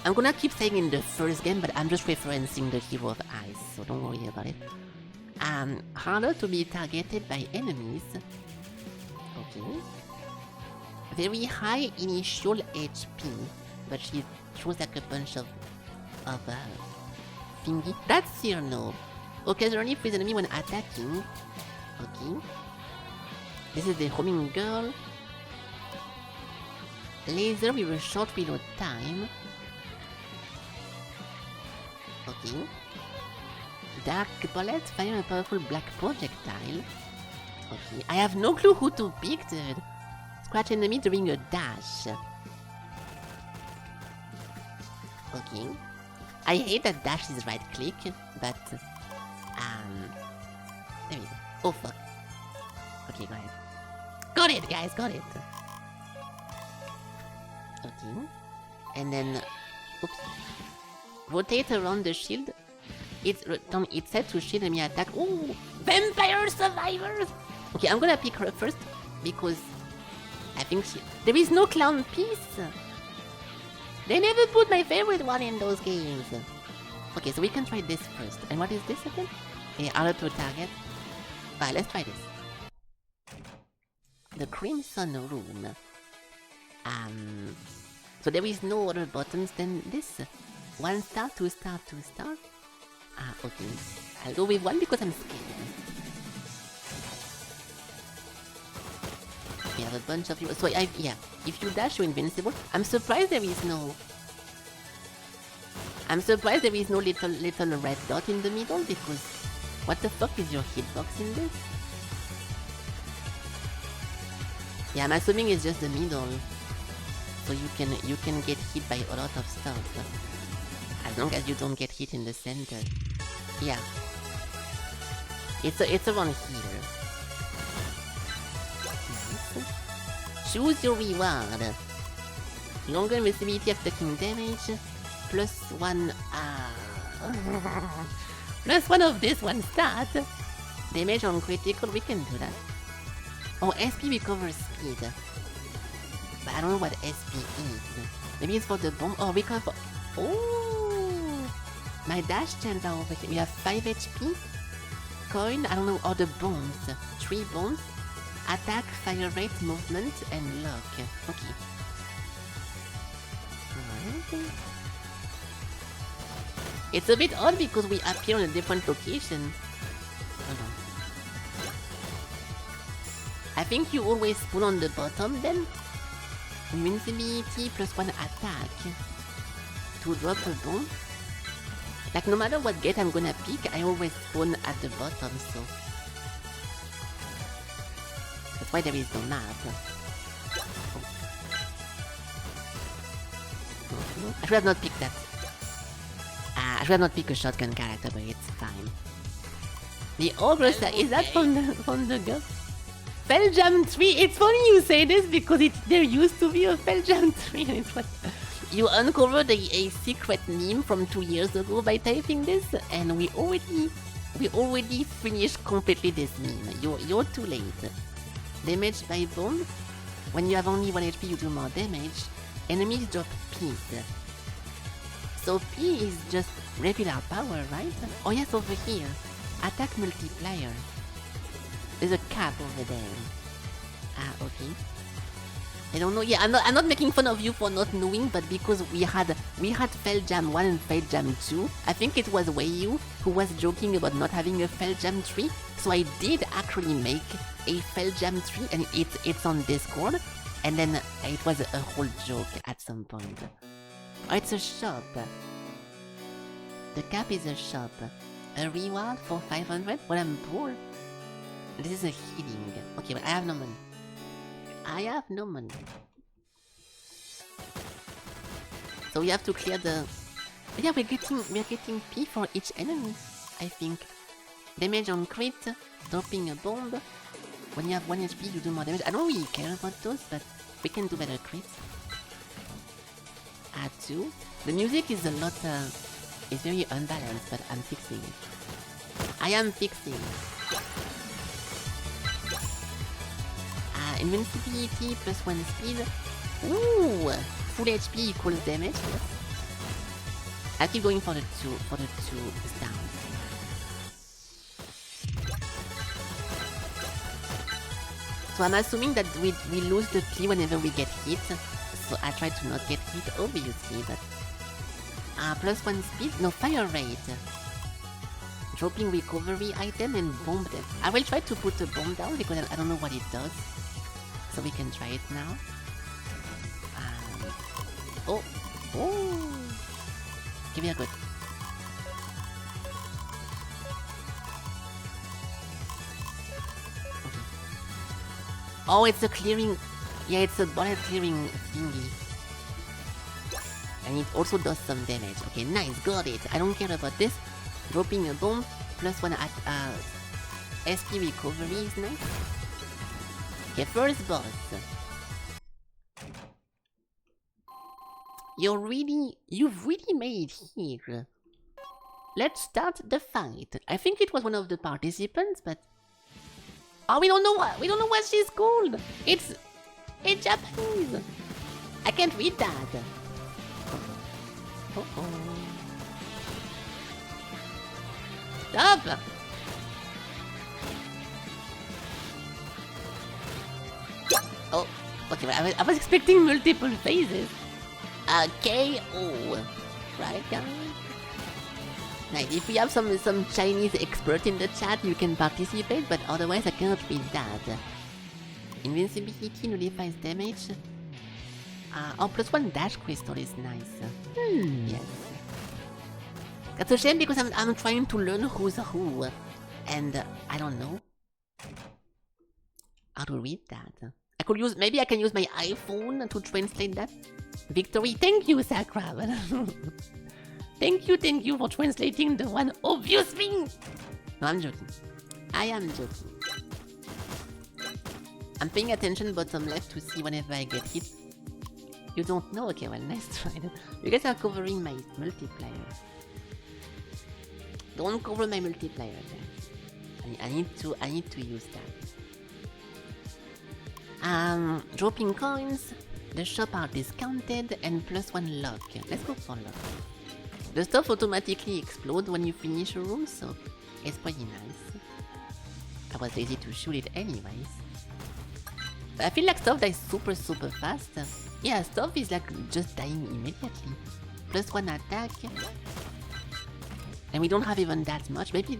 I'm gonna keep saying in the first game, but I'm just referencing the Hero of Ice, so don't worry about it. Harder to be targeted by enemies. Okay. Very high initial HP, but she throws like a bunch of thingy. That's Cyrano. Occasionally freeze enemy when attacking. Okay. This is the homing girl. Laser with a short reload time. Okay. Dark bullet, fire a powerful black projectile. Okay. I have no clue who to pick, dude. Scratch enemy during a dash. Okay. I hate that dash is right click, but there we go. Oh fuck. Okay, go ahead. Got it, guys, got it. Okay. And then, oops. Rotate around the shield. It's set to shield enemy attack. Ooh, vampire survivors. Okay, I'm gonna pick her first because I think there is no clown piece. They never put my favorite one in those games. Okay, so we can try this first. And what is this again? Okay, alert to target. Alright, let's try this. The Crimson Room. So there is no other buttons than this. 1 star, 2 star, 2 star. Okay. I'll go with 1 because I'm scared. We have a bunch of heroes. So yeah, if you dash, you're invincible. I'm surprised there is no little red dot in the middle because what the fuck is your hitbox in this? Yeah, I'm assuming it's just the middle. So you can get hit by a lot of stuff. As long as you don't get hit in the center. Yeah. It's around here. Nice. Choose your reward. Longer invisibility after taking damage. +1 +1 of this one stat. Damage on critical, we can do that. Oh, SP recovers speed. But I don't know what SP is. Maybe it's for the bomb. Oh, recover. Oh! My dash chance are over here. We have 5 HP. Coin, I don't know. Oh, the bombs. 3 bombs. Attack, fire rate, movement, and lock. Okay. Alright. It's a bit odd because we appear in a different location. Hold on. I think you always spawn on the bottom then. Invincibility +1 attack. To drop a bomb. Like no matter what gate I'm gonna pick, I always spawn at the bottom, so... That's why there is no map. Oh. I should have not picked that. I should have not picked a shotgun character, but it's fine. The Ogre, is that from the girl? Felljam 3, it's funny you say this because there used to be a Felljam 3 and it's like... You uncovered a secret meme from 2 years ago by typing this and we already finished completely this meme. You're too late. Damage by bomb. When you have only 1 HP you do more damage. Enemies drop P. So P is just regular power, right? Oh yes, over here. Attack multiplier. There's a cap over there. Ah, okay. I don't know. Yeah, I'm not making fun of you for not knowing, but because we had Felljam 1 and Felljam 2, I think it was Weiyu who was joking about not having a Felljam 3. So I did actually make a Felljam 3 and it's on Discord. And then it was a whole joke at some point. Oh, it's a shop. The cap is a shop. A reward for 500? Well, I'm poor. This is a healing. Okay, but I have no money. I have no money. So we have to clear the... Yeah, we're getting P for each enemy, I think. Damage on crit, dropping a bomb. When you have 1 HP, you do more damage. I don't really care about those, but we can do better crits. Add 2. The music is a lot... it's very unbalanced, but I'm fixing it. I am fixing it. Invincibility +1 speed. Ooh! Full HP equals damage. I'll keep going for the two down. So I'm assuming that we lose the P whenever we get hit. So I try to not get hit, obviously, but... +1 speed? No, fire rate. Dropping recovery item and bomb them. I will try to put a bomb down because I don't know what it does. So we can try it now. Oh! Give me a good. Okay. Oh, it's a clearing... Yeah, it's a bullet clearing thingy. And it also does some damage. Okay, nice, got it. I don't care about this. Dropping a bomb, +1 at SP recovery is nice. Okay, first boss. You've really made it here. Let's start the fight. I think it was one of the participants, but... Oh, we don't know what she's called! It's Japanese! I can't read that! Stop! Oh, okay, I was expecting multiple phases. KO. Right, guys? Nice, if we have some Chinese expert in the chat, you can participate, but otherwise I cannot read that. Invincibility nullifies damage. Oh, +1 dash crystal is nice. Yes. That's a shame because I'm trying to learn who's who. And I don't know how to read that. Maybe I can use my iPhone to translate that. Victory, thank you, Sakra. Thank you for translating the one obvious thing. No, I'm joking. I am joking. I'm paying attention bottom left to see whenever I get hit. You don't know? Okay, well, nice try. You guys are covering my multiplier. Don't cover my multiplier, guys. I need to use that. Dropping coins. The shop are discounted and +1 luck. Let's go for luck. The stuff automatically explodes when you finish a room, so it's pretty nice. I was lazy to shoot it anyways. But I feel like stuff dies super fast. Yeah, stuff is like just dying immediately. +1 attack. And we don't have even that much. Maybe...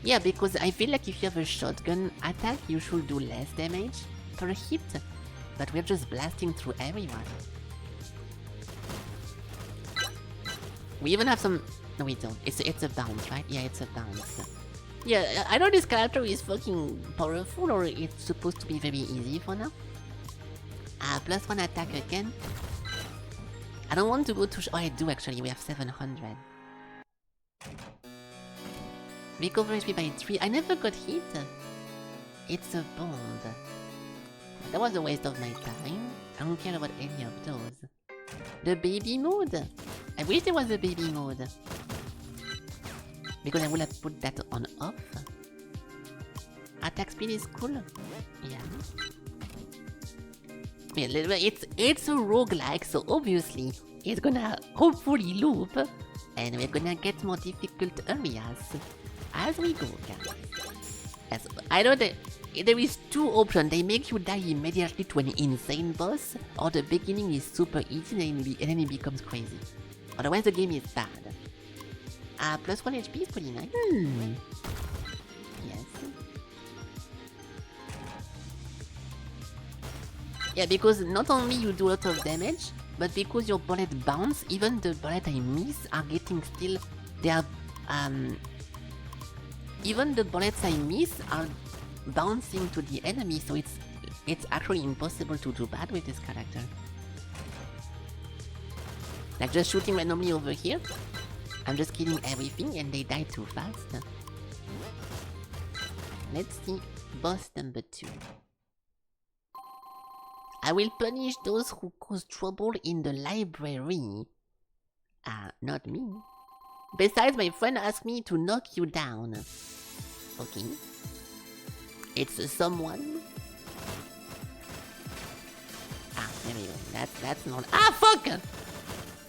Yeah, because I feel like if you have a shotgun attack, you should do less damage per hit. But we're just blasting through everyone. We even have some... No, we don't. It's a bounce, right? Yeah, it's a bounce. Yeah, I know this character is fucking powerful, or it's supposed to be very easy for now. +1 attack again. I don't want to go to... Oh, I do actually. We have 700. Recover HP by 3. I never got hit. It's a bond. That was a waste of my time. I don't care about any of those. The baby mode. I wish there was a baby mode. Because I would have put that on off. Attack speed is cool. Yeah. It's a roguelike, so obviously it's gonna hopefully loop. And we're gonna get more difficult areas as we go, guys. As I know that there is 2 options. They make you die immediately to an insane boss, or the beginning is super easy and then it becomes crazy. Otherwise the game is bad. +1 HP is pretty nice. Yes. Yeah, because not only you do a lot of damage, but because your bullet bounce, even the bullet I miss are getting still... They are... Even the bullets I miss are bouncing to the enemy, so it's actually impossible to do bad with this character. Like just shooting randomly over here, I'm just killing everything and they die too fast. Let's see, boss number 2. I will punish those who cause trouble in the library. Not me. Besides, my friend asked me to knock you down. Okay. It's someone. There we go. That's not... fuck!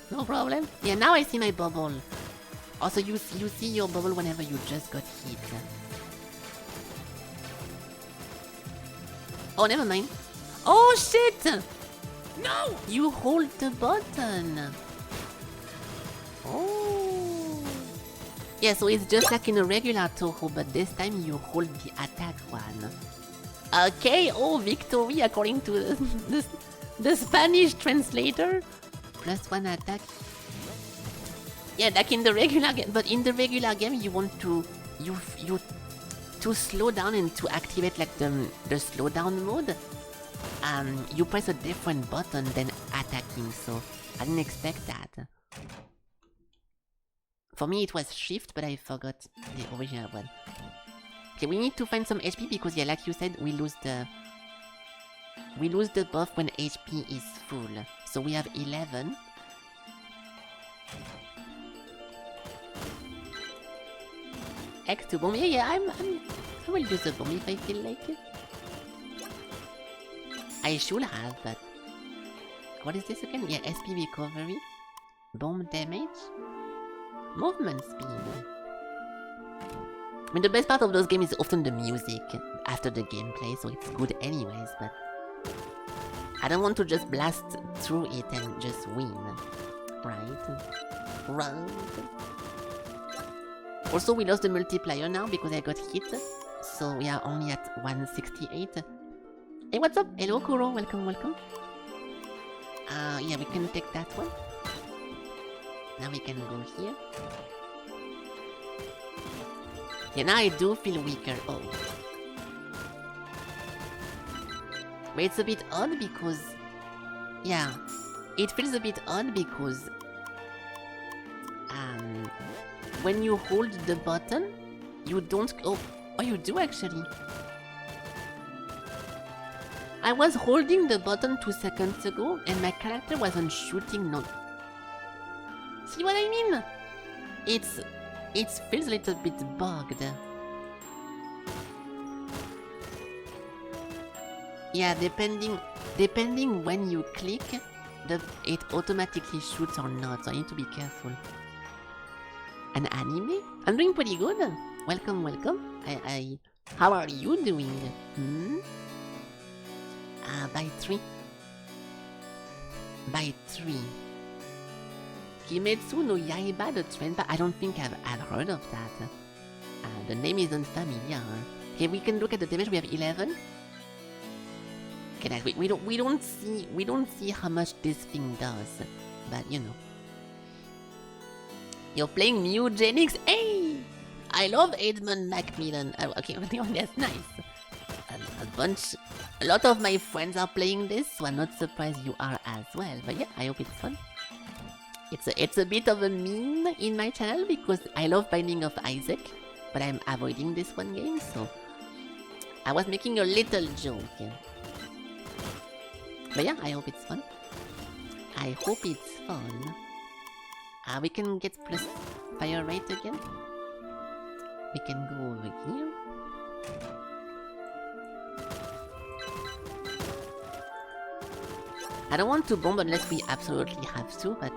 No problem. Yeah, now I see my bubble. Also, you see your bubble whenever you just got hit. Oh, never mind. Oh, shit! No! You hold the button. Oh. Yeah, so it's just like in a regular Touhou, but this time you hold the attack one. Okay, oh, victory according to the Spanish translator. +1 attack. Yeah, like in the regular game, but in the regular game you want to to slow down and to activate like the slowdown mode. You press a different button than attacking, so I didn't expect that. For me it was shift, but I forgot the original one. Okay, we need to find some HP because yeah, like you said, we lose the buff when HP is full. So we have 11. X2 bomb. Yeah, I will use a bomb if I feel like it. I should have, but what is this again? Yeah, SP recovery, bomb damage, movement speed. I mean, the best part of those games is often the music after the gameplay, so it's good anyways, but I don't want to just blast through it and just win. Right. Also, we lost the multiplier now because I got hit, so we are only at 168. Hey, what's up? Hello, Kuro. Welcome. Yeah, we can take that one. Now we can go here. Yeah, now I do feel weaker. Oh. But it's a bit odd because... Yeah, it feels a bit odd because... when you hold the button, you don't... Oh, you do actually. I was holding the button 2 seconds ago and my character wasn't shooting no. See what I mean? It feels a little bit bugged. Yeah, depending when you click, it automatically shoots or not, so I need to be careful. An anime? I'm doing pretty good. Welcome, welcome. How are you doing? By 3. By 3. Kimetsu no Yaiba, the trend, but I don't think I've heard of that. The name isn't familiar. Okay, we can look at the damage. We have 11. Okay, nice. We don't see how much this thing does, but you know. You're playing Eugenics? Hey! I love Edmund Macmillan. Oh, okay, that's nice. A lot of my friends are playing this, so I'm not surprised you are as well. But yeah, I hope it's fun. It's a bit of a meme in my channel because I love Binding of Isaac, but I'm avoiding this one game, so I was making a little joke. But yeah, I hope it's fun. I hope it's fun. We can get plus fire rate again. We can go over here. I don't want to bomb unless we absolutely have to, but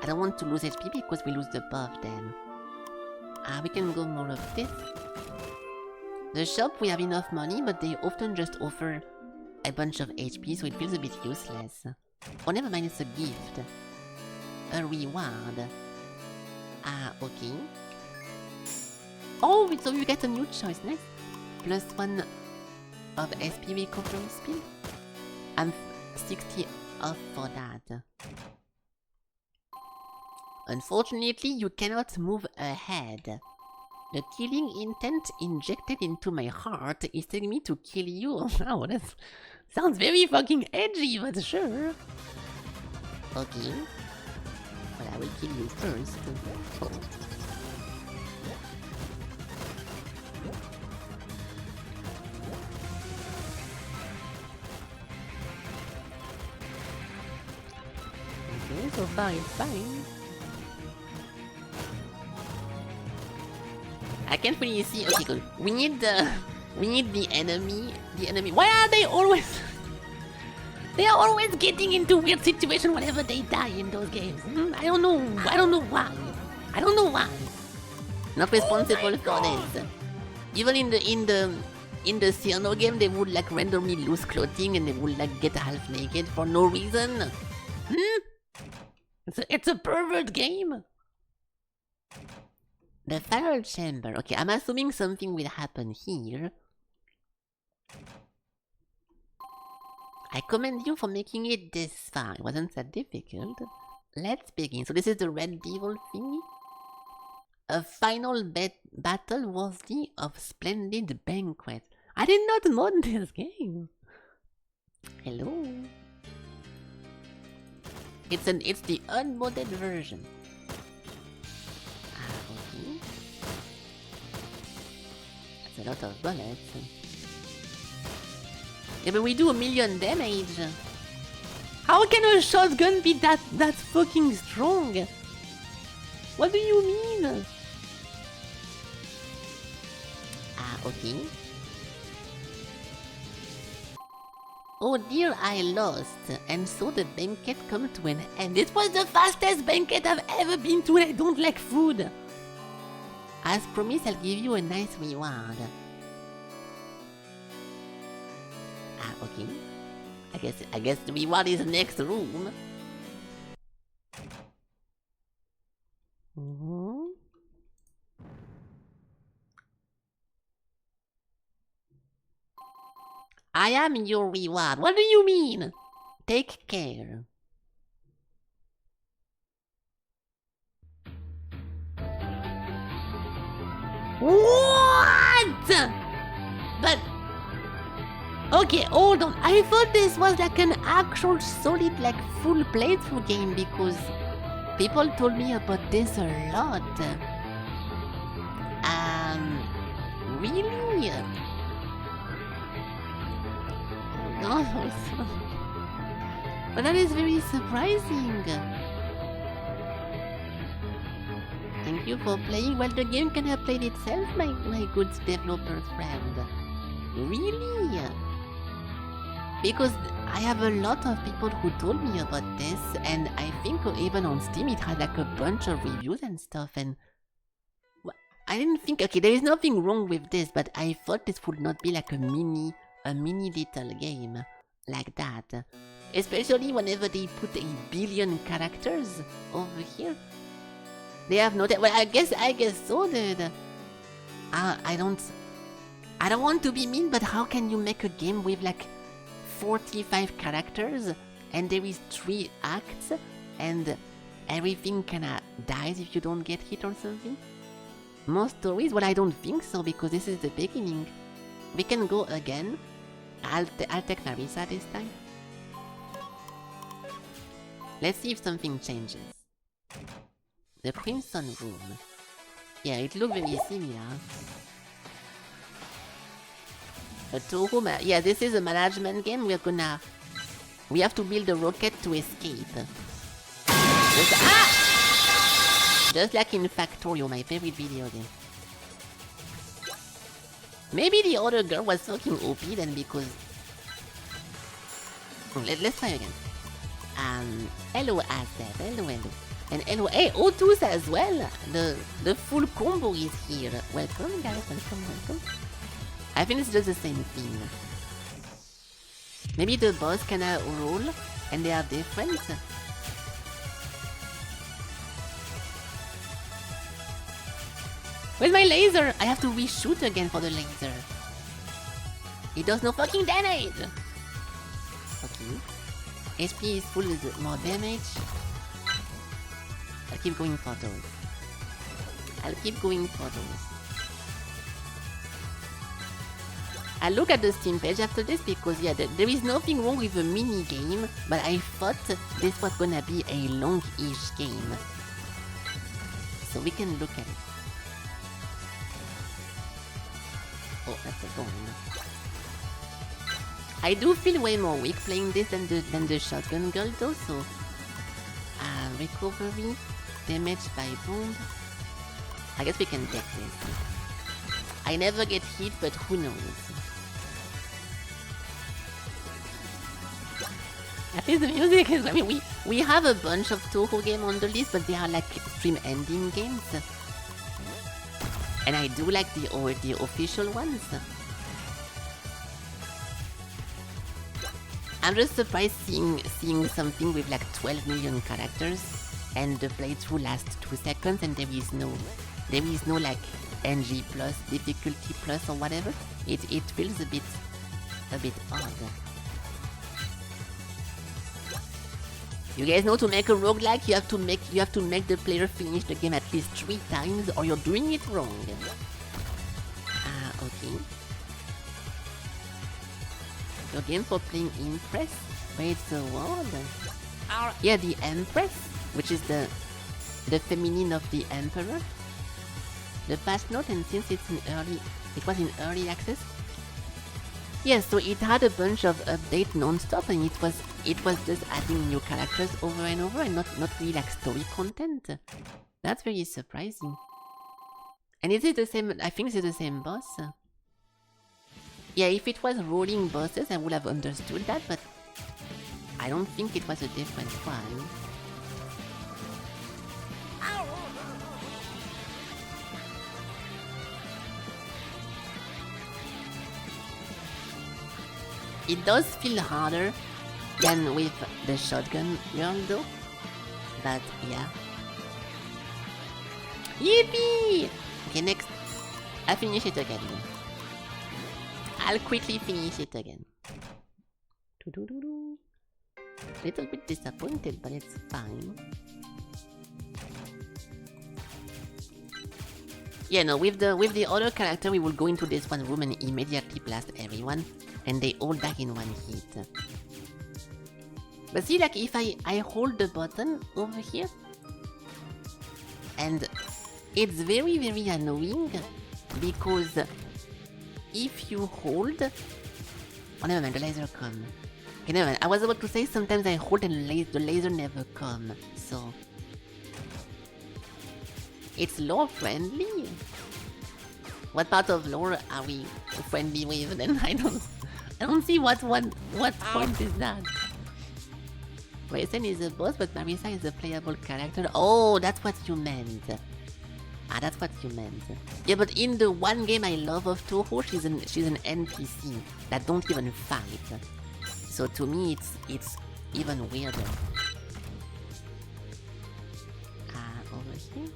I don't want to lose HP because we lose the buff then. We can go more of this. The shop, we have enough money, but they often just offer a bunch of HP, so it feels a bit useless. Oh, never mind, it's a gift. A reward. Okay. Oh, so you get a new choice, nice. Plus 1 of SP recovery speed. I'm 60 off for that. Unfortunately, you cannot move ahead. The killing intent injected into my heart is telling me to kill you. Oh, that sounds very fucking edgy, but sure. Okay. But I will kill you first. Oh. Okay, so far it's fine. I can't really see. Okay, good. We need the enemy. The enemy. Why are they always? They are always getting into weird situations whenever they die in those games. I don't know. I don't know why. I don't know why. Not responsible for this. Even in the Cyrano game, they would like randomly lose clothing and they would like get half naked for no reason. It's a pervert game. The Feral Chamber. Okay, I'm assuming something will happen here. I commend you for making it this far. It wasn't that difficult. Let's begin. So this is the Red Devil thingy. A final battle worthy of splendid banquet. I did not mod this game. Hello. It's the unmodded version. Okay. That's a lot of bullets. Yeah, but we do 1,000,000 damage. How can a shotgun be that fucking strong? What do you mean? Okay. Oh dear, I lost, and so the banquet come to an end. It was the fastest banquet I've ever been to, and I don't like food. As promised, I'll give you a nice reward. Okay. I guess the reward is the next room. I am your reward. What do you mean? Take care. What? But okay, hold on. I thought this was like an actual solid, like full playthrough game because people told me about this a lot. Really? But that is very surprising. Thank you for playing. Well, the game can have played itself, my good developer friend. Really? Because I have a lot of people who told me about this, and I think even on Steam it had like a bunch of reviews and stuff, and I didn't think, okay, there is nothing wrong with this, but I thought this would not be like a mini little game like that. Especially whenever they put 1 billion characters over here. They have no... Well, I guess so, dude. I don't want to be mean, but how can you make a game with like 45 characters and there is 3 acts and everything kinda dies if you don't get hit or something? Most stories? Well, I don't think so, because this is the beginning. We can go again. I'll take Marisa this time. Let's see if something changes. The Crimson Room. Yeah, it looks very similar. A Touhou yeah, this is a management game. We have to build a rocket to escape. Just like in Factorio, my favorite video game. Maybe the other girl was fucking OP then, because... Let's try again. Hello Azeb, hello. And hello, hey, O2s as well! The full combo is here. Welcome guys, welcome. I think it's just the same thing. Maybe the boss can roll and they are different. Where's my laser? I have to reshoot again for the laser. It does no fucking damage! Okay. HP is full with more damage. I'll keep going for those. I'll look at the Steam page after this because, yeah, there is nothing wrong with a mini game, but I thought this was gonna be a long-ish game. So we can look at it. Oh, that's a gun. I do feel way more weak playing this than the shotgun girl though, so... recovery, damage by bomb... I guess we can take this. I never get hit, but who knows? At least the music is... I mean, we have a bunch of Touhou games on the list, but they are like stream ending games. And I do like the official ones. I'm just surprised seeing something with like 12 million characters and the playthrough lasts 2 seconds and there is no like NG plus, difficulty plus or whatever. It feels a bit odd. You guys know, to make a roguelike you have to make the player finish the game at least 3 times or you're doing it wrong. Okay. Your game for playing Empress? Wait, the word? Yeah, the Empress, which is the feminine of the Emperor. The patch note, and since it was in early access. Yes, so it had a bunch of updates non-stop, and it was just adding new characters over and over, and not really like story content. That's very surprising. And is it the same? I think it's the same boss. Yeah, if it was rolling bosses, I would have understood that, but I don't think it was a different one. It does feel harder than with the shotgun girl though, but yeah. Yippee! Okay, next. I'll finish it again. I'll quickly finish it again. Little bit disappointed, but it's fine. Yeah, no, with the other character, we will go into this one room and immediately blast everyone, and they all die in one hit. But see, like, if I hold the button over here, and it's very, very annoying, because if you hold, Oh, never mind, the laser come. Okay, never mind. I was about to say sometimes I hold and the laser never come, so... It's lore friendly? What part of lore are we friendly with? Then I don't see what point is that. Raysen is a boss, but Marisa is a playable character. Oh, that's what you meant. Ah, that's what you meant. Yeah, but in the one game I love of Touhou, she's an NPC that don't even fight. So to me, it's even weirder. Over here.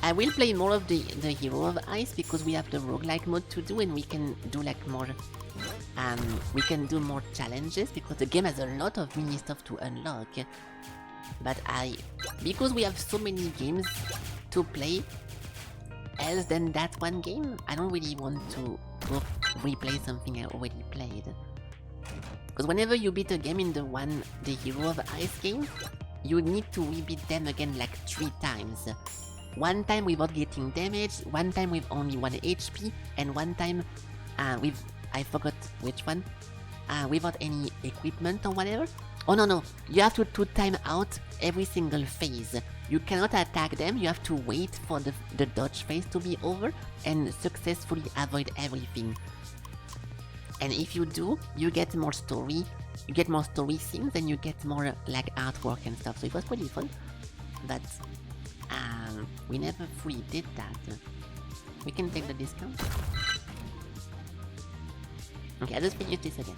I will play more of the Hero of Ice because we have the roguelike mode to do and we can do like more we can do more challenges because the game has a lot of mini stuff to unlock. But because we have so many games to play else than that one game, I don't really want to go replay something I already played. Because whenever you beat a game in the Hero of Ice game, you need to rebeat them again like 3 times. One time without getting damaged, one time with only 1 HP, and one time with, I forgot which one, without any equipment or whatever. Oh no, you have to time out every single phase. You cannot attack them, you have to wait for the dodge phase to be over and successfully avoid everything. And if you do, you get more story things and you get more like artwork and stuff, so it was pretty fun. But we never fully did that. We can take the discount. Okay, I'll just use this again.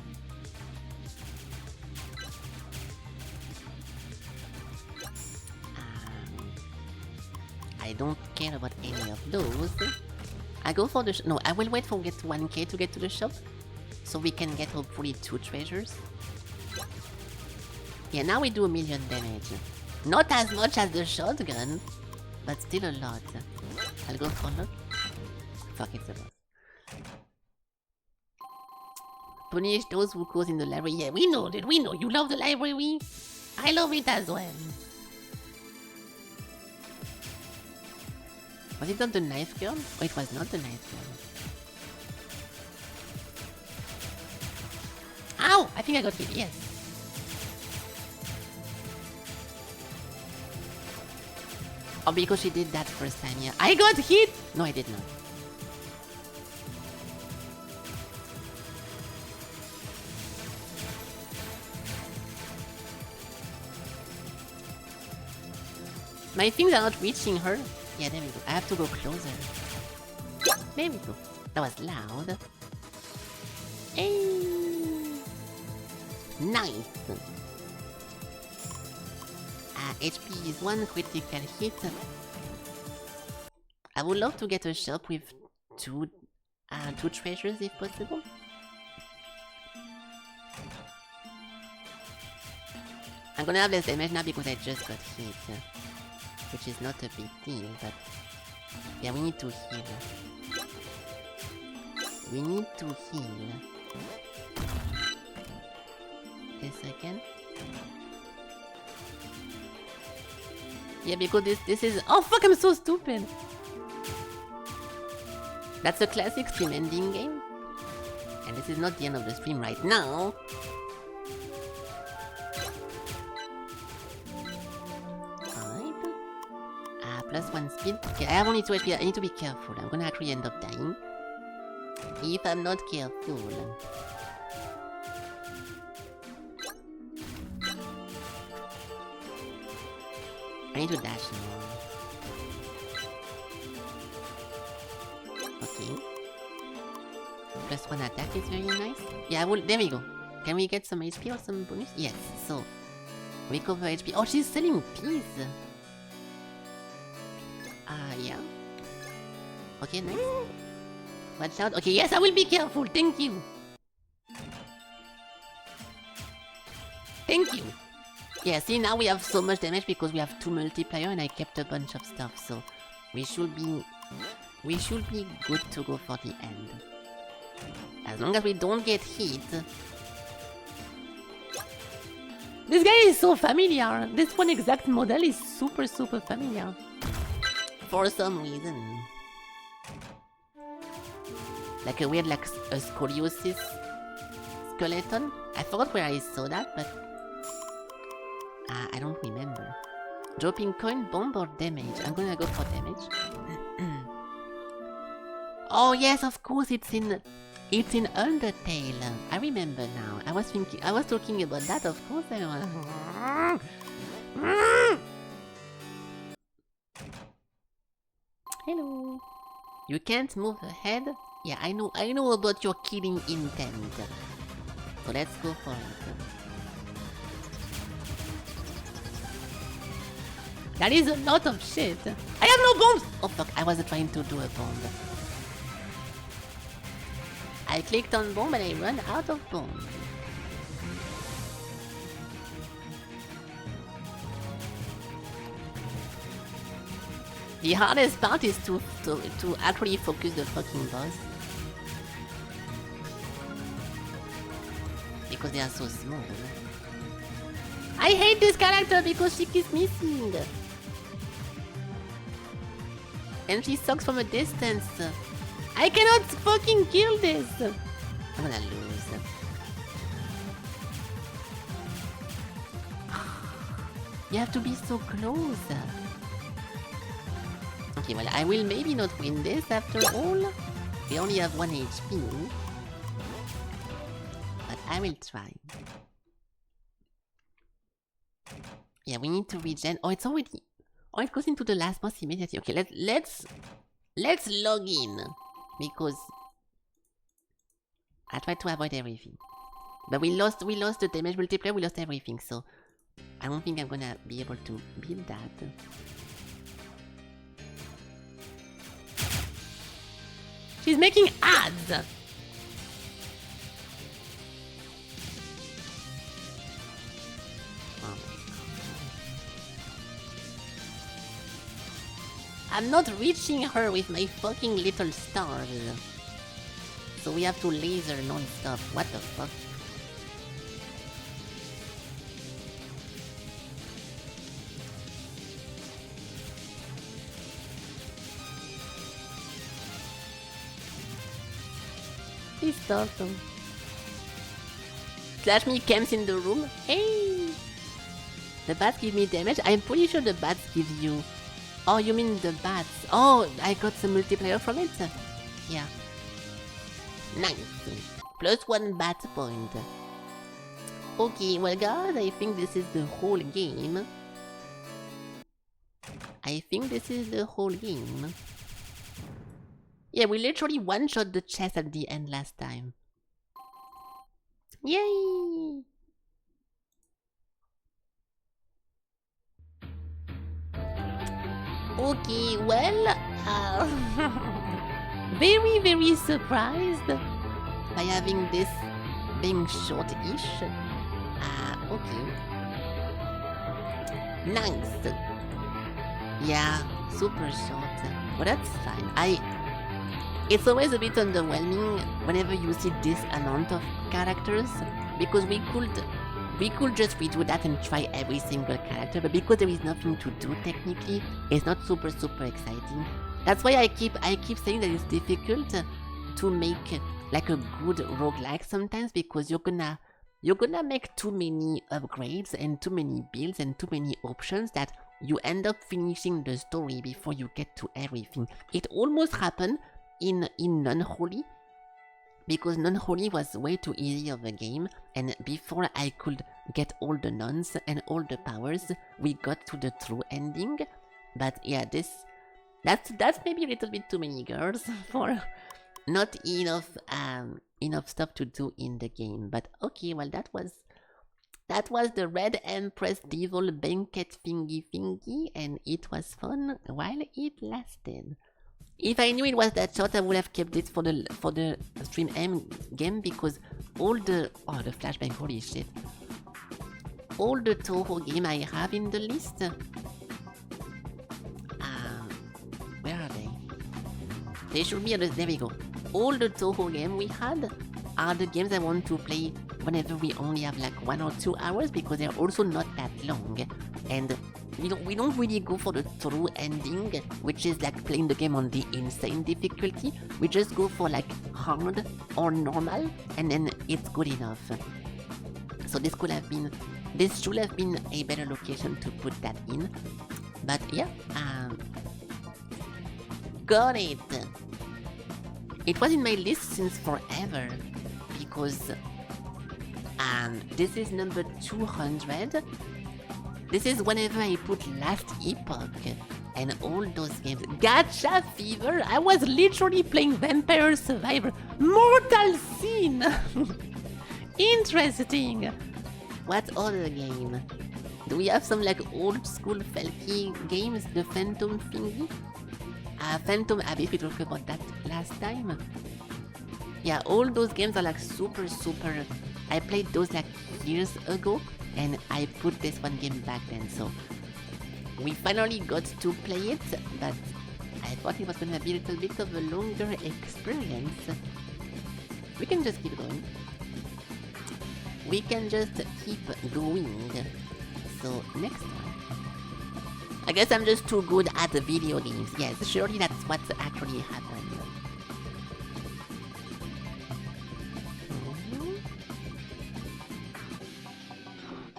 I don't care about any of those. I go for the no, I will wait for get 1k to get to the shop. So we can get hopefully 2 treasures. Yeah, now we do 1 million damage. Not as much as the shotgun, but still a lot. I'll go for luck. Fuck, it's a boss. Punish those who cause in the library. Yeah, we know that. We know you love the library. I love it as well. Was it not the knife girl? Oh, it was not the knife girl. Ow! I think I got hit, yes. Oh, because she did that first time, yeah. I got hit! No, I did not. My things are not reaching her. Yeah, there we go. I have to go closer. There we go. That was loud. Hey! Nice! HP is 1 critical hit. I would love to get a shop with two treasures if possible. I'm gonna have less damage now because I just got hit. Which is not a big deal, but... yeah, we need to heal. We need to heal. A second. Yeah, because this is... oh fuck, I'm so stupid! That's a classic stream ending game. And this is not the end of the stream right now. Plus 1 speed. Okay, I have only 2 HP. I need to be careful. I'm gonna actually end up dying. If I'm not careful. I need to dash now. Okay. Plus 1 attack is very nice. Yeah, I will. There we go. Can we get some HP or some bonus? Yes. So, recover HP. Oh, she's selling peas. Yeah. Okay, nice. Watch out. Okay, yes, I will be careful. Thank you. Thank you. Yeah, see, now we have so much damage because we have 2 multiplier and I kept a bunch of stuff, so we should be good to go for the end. As long as we don't get hit. This guy is so familiar. This one exact model is super familiar. For some reason. Like a weird, like a scoliosis skeleton. I forgot where I saw that, but I don't remember. Dropping coin, bomb or damage? I'm gonna go for damage. Oh yes, of course, it's in Undertale. I remember now. I was talking about that, of course. Hello. You can't move ahead? Yeah, I know about your killing intent. So let's go for it. That is a lot of shit. I have no bombs! Oh fuck, I was trying to do a bomb. I clicked on bomb and I ran out of bomb. The hardest part is to actually focus the fucking boss. Because they are so small. I hate this character because she keeps missing. And she sucks from a distance. I cannot fucking kill this. I'm gonna lose. You have to be so close. Okay, well, I will maybe not win this after all. We only have 1 HP. But I will try. Yeah, we need to regen. Oh, it's already... Oh, it goes into the last boss immediately. Okay, let's log in. Because... I tried to avoid everything. But we lost the damage multiplier, we lost everything, so... I don't think I'm gonna be able to build that. She's making ads! Oh. I'm not reaching her with my fucking little stars. So we have to laser non-stop. What the fuck? Please stop them. Slash me camps in the room. Hey! The bats give me damage. I'm pretty sure the bats give you... Oh, you mean the bats. Oh, I got some multiplier from it. Yeah. Nice. +1 bat point. Okay, well guys, I think this is the whole game. Yeah, we literally one-shot the chest at the end last time. Yay! Okay, well, very, very surprised by having this being short-ish. Okay. Nice. Yeah, super short. But that's fine. It's always a bit underwhelming whenever you see this amount of characters, because we could just redo that and try every single character, but because there is nothing to do technically, it's not super exciting. That's why I keep saying that it's difficult to make like a good roguelike sometimes, because you're gonna make too many upgrades and too many builds and too many options that you end up finishing the story before you get to everything. It almost happened in Non-Holy, because Non-Holy was way too easy of a game, and before I could get all the nuns and all the powers, we got to the true ending. But yeah, that's maybe a little bit too many girls for not enough stuff to do in the game. But okay, well that was the Red Empress Devil Banquet thingy, and it was fun while it lasted. If I knew it was that short, I would have kept it for the stream game, because all the flashbang, holy shit, all the Touhou game I have in the list. Where are they? They should be there we go. All the Touhou game we had are the games I want to play whenever we only have like 1 or 2 hours, because they're also not that long. And we don't really go for the true ending, which is like playing the game on the insane difficulty. We just go for like hard or normal, and then it's good enough. So this should have been a better location to put that in. But yeah, got it. It was in my list since forever, because this is number 200. This is whenever I put Last Epoch and all those games. Gacha Fever? I was literally playing Vampire Survivor. Mortal Sin! Interesting! What other game? Do we have some like old school Felky games? The Phantom thingy? Phantom Abyss, we talked about that last time. Yeah, all those games are like super. I played those like years ago, and I put this one game back then, so we finally got to play it, but I thought it was gonna be a little bit of a longer experience. We can just keep going. So next one. I guess I'm just too good at the video games. Yes, surely that's what actually happened.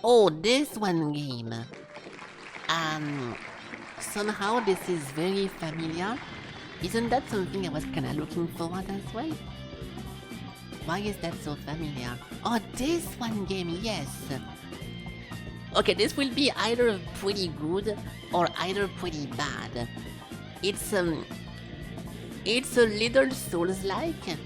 Oh, this one game. Somehow this is very familiar. Isn't that something I was kinda looking forward as well? Why is that so familiar? Oh, this one game, yes. Okay, this will be either pretty good or either pretty bad. It's a little Souls-like,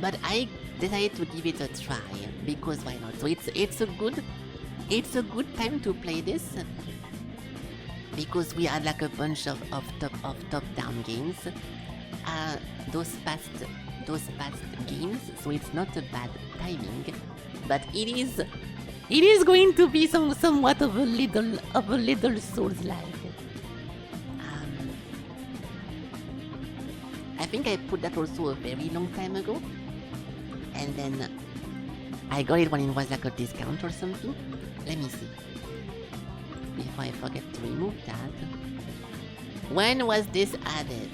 but I decided to give it a try because why not? So it's a good time to play this because we had like a bunch of top-down games. Those past games, so it's not a bad timing, but it is going to be somewhat of a little Souls-like. I think I put that also a very long time ago, and then I got it when it was like a discount or something. Let me see. Before I forget to remove that. When was this added?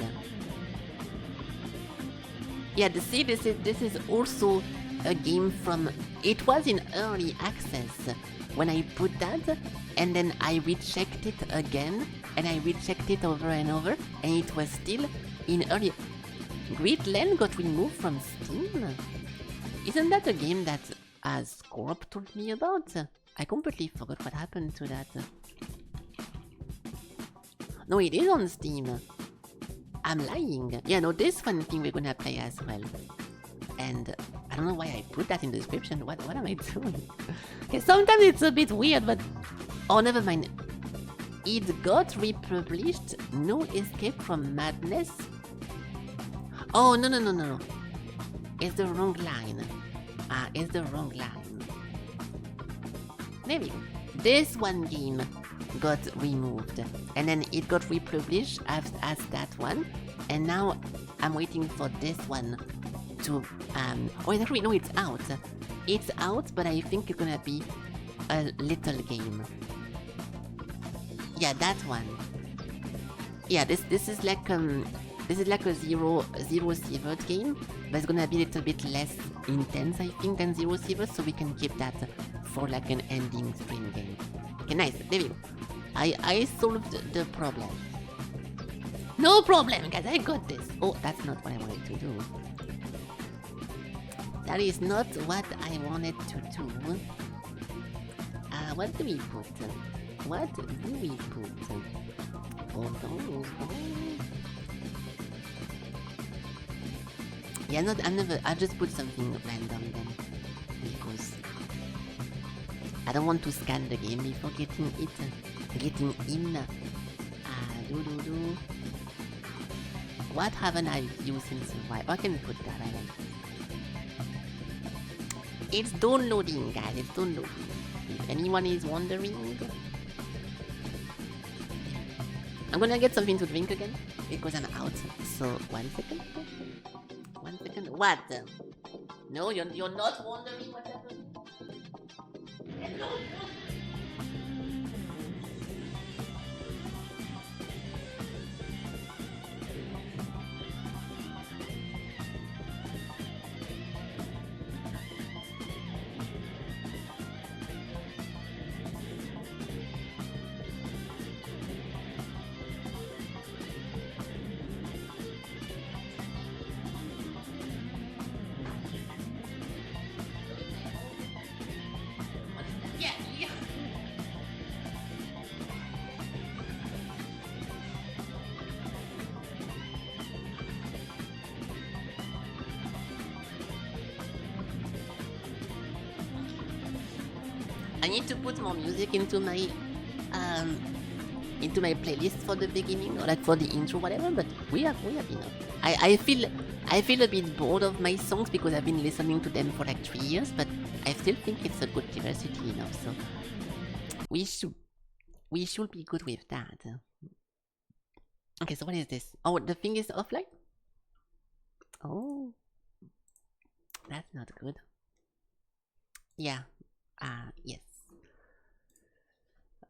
Yeah, this is also a game from... It was in early access when I put that, and then I rechecked it again, and I rechecked it over and over, and it was still in early... Great Land got removed from Steam? Isn't that a game that Scorp told me about? I completely forgot what happened to that. No, it is on Steam. I'm lying. Yeah, no, this one thing we're gonna play as well. And I don't know why I put that in the description. What am I doing? Okay, sometimes it's a bit weird, but... Oh, never mind. It got republished. No Escape from Madness. Oh, no. It's the wrong line. It's the wrong line. There we go. This one game got removed, and then it got republished as that one, and now I'm waiting for this one to oh, actually no, it's out. It's out, but I think it's gonna be a little game. Yeah, that one. Yeah, this is like a zero Sievert game, but it's gonna be a little bit less intense, I think, than Zero Sievert, so we can keep that for like an ending stream game. Okay, nice. There we go. I solved the problem. No problem, guys. I got this. Oh, that's not what I wanted to do. That is not what I wanted to do. What do we put? What do we put? Hold on. Yeah, I'll just put something random then. Because I don't want to scan the game before getting in. What haven't I used since a while? I can put that, I don't. It's downloading, guys, it's downloading. If anyone is wondering. I'm gonna get something to drink again, because I'm out. So, 1 second. 1 second. What? No, you're not wondering what happened? Hello? I need to put more music into my playlist for the beginning or like for the intro, whatever. But we have enough. I feel a bit bored of my songs because I've been listening to them for like 3 years, but I still think it's a good diversity enough. So we should be good with that. Okay, so what is this? Oh, the thing is offline? Oh, that's not good. Yeah. Yes.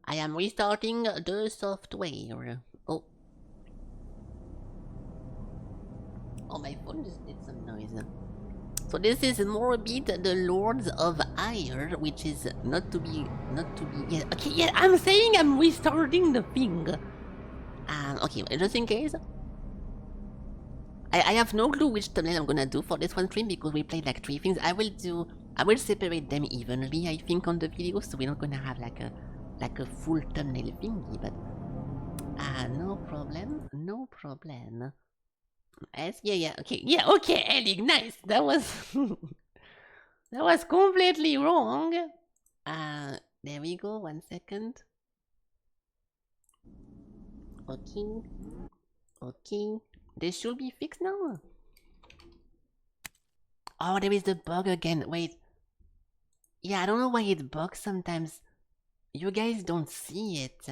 I am restarting the software. Oh. Oh, my phone just did some noise. So this is Morbid, the Lords of Ire, which is not to be. Yeah, okay, yeah, I'm saying I'm restarting the thing. Okay, just in case. I have no clue which thumbnail I'm gonna do for this one stream because we played like 3 things. I will separate them evenly, I think, on the video, so we're not gonna have like a full thumbnail thingy, but no problem. Yes, yeah, okay, Ellie, nice. That was that was completely wrong. There we go. 1 second. Okay. This should be fixed now. Oh, there is the bug again. Wait. Yeah, I don't know why it bugs sometimes. You guys don't see it.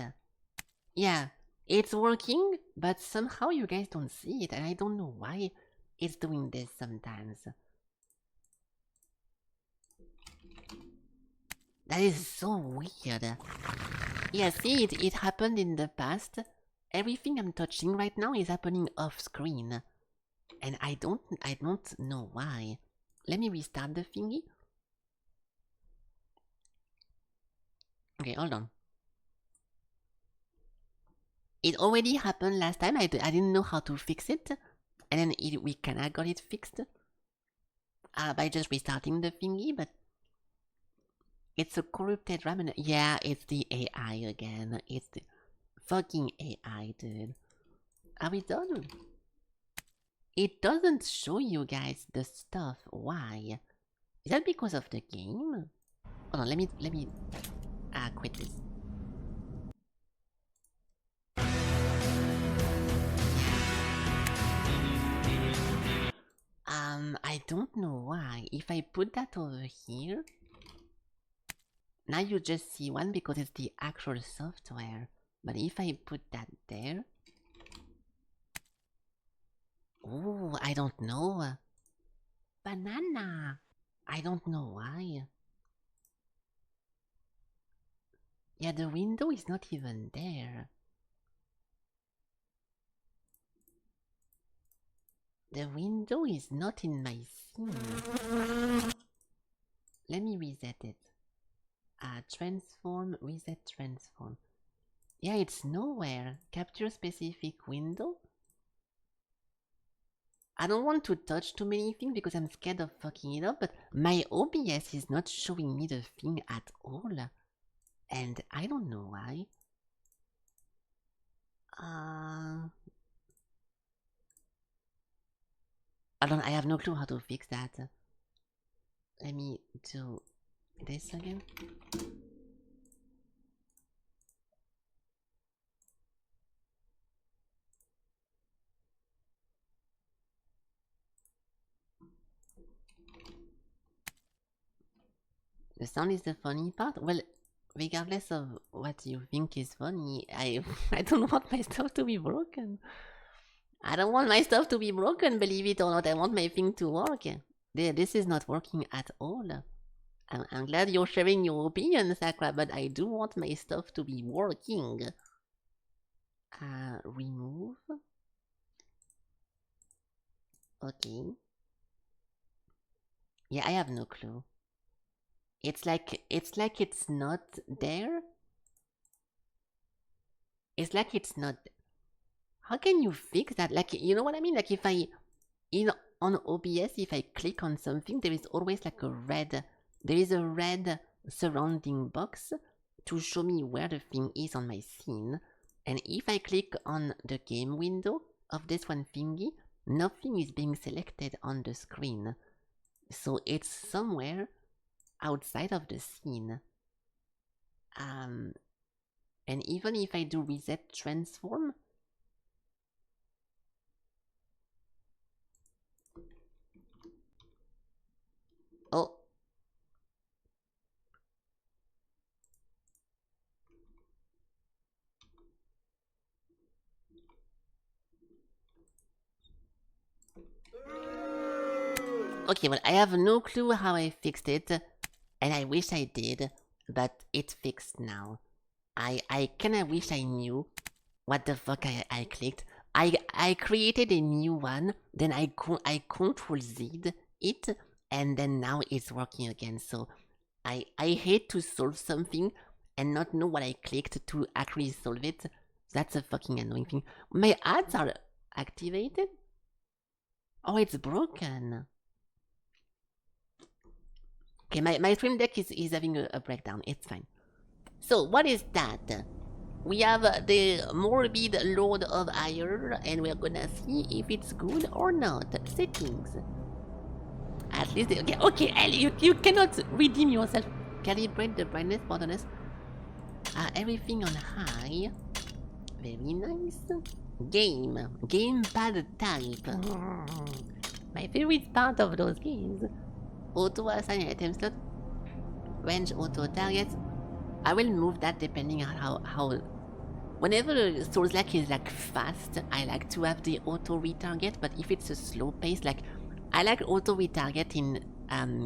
Yeah, it's working, but somehow you guys don't see it, and I don't know why it's doing this sometimes. That is so weird. Yeah, see, it happened in the past. Everything I'm touching right now is happening off screen. And I don't know why. Let me restart the thingy. Okay, hold on. It already happened last time. I didn't know how to fix it. And then we kinda got it fixed. By just restarting the thingy, but it's a corrupted ramen. Yeah, it's the AI again. It's the fucking AI, dude. Are we done? It doesn't show you guys the stuff. Why? Is that because of the game? Hold on, let me quit this. I don't know why. If I put that over here, now you just see one because it's the actual software. But if I put that there, oh, I don't know. Banana. I don't know why. Yeah, the window is not even there. The window is not in my scene. Let me reset it. Transform, reset, transform. Yeah, it's nowhere. Capture specific window. I don't want to touch too many things because I'm scared of fucking it up, but my OBS is not showing me the thing at all. And I don't know why. I have no clue how to fix that. Let me do this again. The sound is the funny part? Well, regardless of what you think is funny, I don't want my stuff to be broken. I don't want my stuff to be broken, believe it or not. I want my thing to work. This is not working at all. I'm glad you're sharing your opinion, Sakura, but I do want my stuff to be working. Remove. Okay. Yeah, I have no clue. It's like it's not there. It's like it's not. How can you fix that? Like, you know what I mean? Like, if on OBS, if I click on something, there is always like a red. There is a red surrounding box to show me where the thing is on my scene. And if I click on the game window of this one thingy, nothing is being selected on the screen. So it's somewhere outside of the scene. And even if I do reset transform, oh, okay, well, I have no clue how I fixed it, and I wish I did, but it's fixed now. I kinda wish I knew what the fuck I clicked. I created a new one, then I control Z'd it, and then now it's working again. So I hate to solve something and not know what I clicked to actually solve it. That's a fucking annoying thing. My ads are activated? Oh, it's broken. Okay, my stream deck is having a breakdown. It's fine. So, what is that? We have the Morbid Lord of Ire, and we're gonna see if it's good or not. Settings. At least, okay, Ellie, you cannot redeem yourself. Calibrate the brightness, borderness. Everything on high. Very nice. Gamepad type. My favorite part of those games. Auto assign item slot. Range auto targets. I will move that depending on how whenever Souls-like is like fast, I like to have the auto retarget, but if it's a slow pace, like I like auto retarget in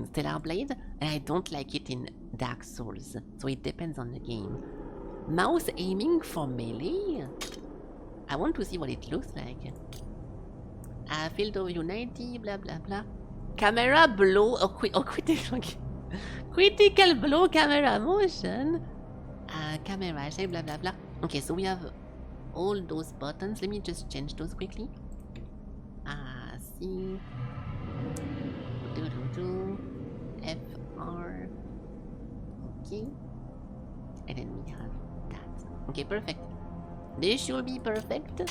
Stellar Blade, and I don't like it in Dark Souls, so it depends on the game. Mouse aiming for melee? I want to see what it looks like. Field of view 90, blah blah blah. Camera blow, critical blow camera motion. Camera shape, blah blah blah. Okay, so we have all those buttons. Let me just change those quickly. C. FR. Okay. And then we have that. Okay, perfect. This should be perfect.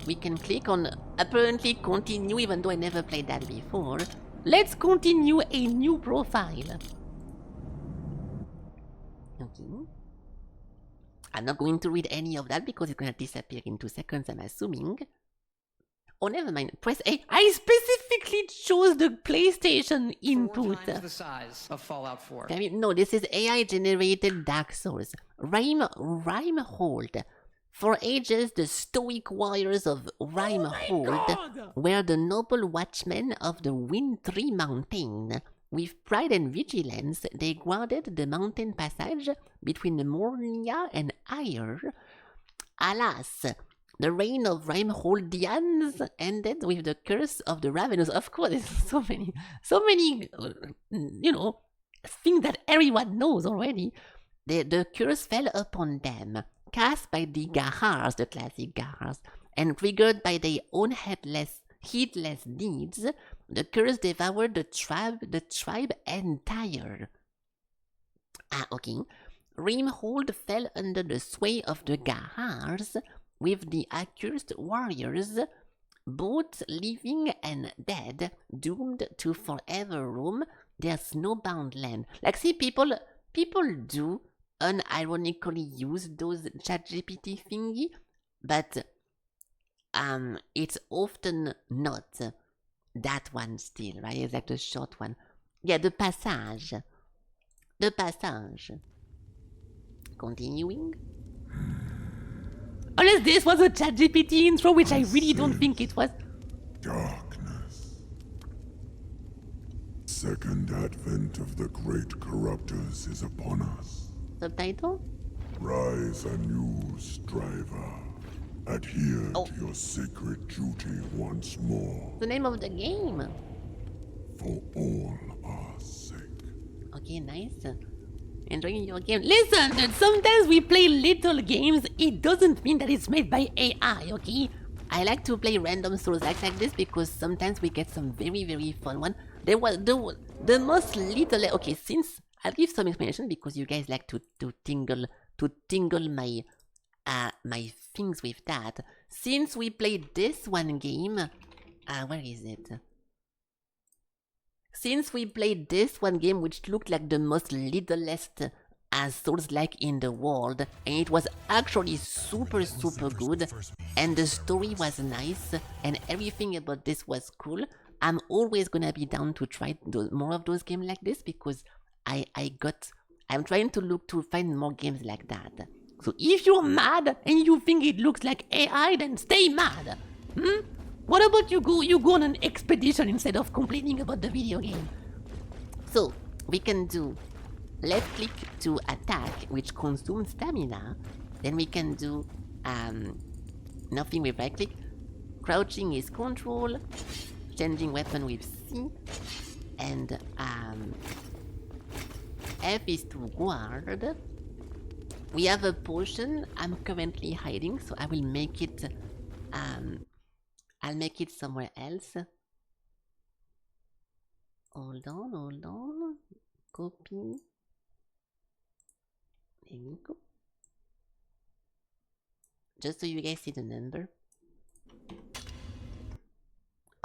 We can click on apparently continue, even though I never played that before. Let's continue a new profile. Okay. I'm not going to read any of that because it's going to disappear in 2 seconds, I'm assuming. Oh, never mind. Press A. I specifically chose the PlayStation input. 4 times the size of Fallout 4. I mean, no, this is AI-generated Dark Souls. Rhyme Hold. For ages, the stoic warriors of Rhyme Hold were the noble watchmen of the wintry mountain. With pride and vigilance, they guarded the mountain passage between Mornia and Ire. Alas, the reign of Rhymeholdians ended with the curse of the Ravenous. Of course, there's so many, things that everyone knows already. The curse fell upon them, cast by the Gahars, the classic Gahars, and triggered by their own heedless deeds. The curse devoured the tribe entire. Okay. Rimhold fell under the sway of the Gahars, with the accursed warriors, both living and dead, doomed to forever roam their snowbound land. Like, see, people do unironically use those ChatGPT thingy, but it's often not that one still, right? It's like the short one. Yeah, the passage. Continuing. Unless this was a ChatGPT intro, which I really don't think it was. Darkness. Second advent of the great corruptors is upon us. Subtitle? Rise anew, striver. Adhere to your sacred duty once more. The name of the game. For all our sake. Okay, nice. Enjoying your game. Listen, dude, sometimes we play little games. It doesn't mean that it's made by AI, okay? I like to play random Souls like this because sometimes we get some very, very fun one. There was the most little... Okay, since... I'll give some explanation because you guys like to tingle my... my things with that. Since we played this one game... where is it? Since we played this one game, which looked like the most littlest as Souls-like in the world, and it was actually super good, and the story was nice, and everything about this was cool. I'm always gonna be down to try more of those games like this, because I'm trying to look to find more games like that. So if you're mad and you think it looks like AI, then stay mad. What about you go on an expedition instead of complaining about the video game? So we can do left click to attack, which consumes stamina. Then we can do nothing with right click. Crouching is control. Changing weapon with C. And F is to guard. We have a potion I'm currently hiding, so I will make it I'll make it somewhere else. Hold on. Copy. There we go. Just so you guys see the number.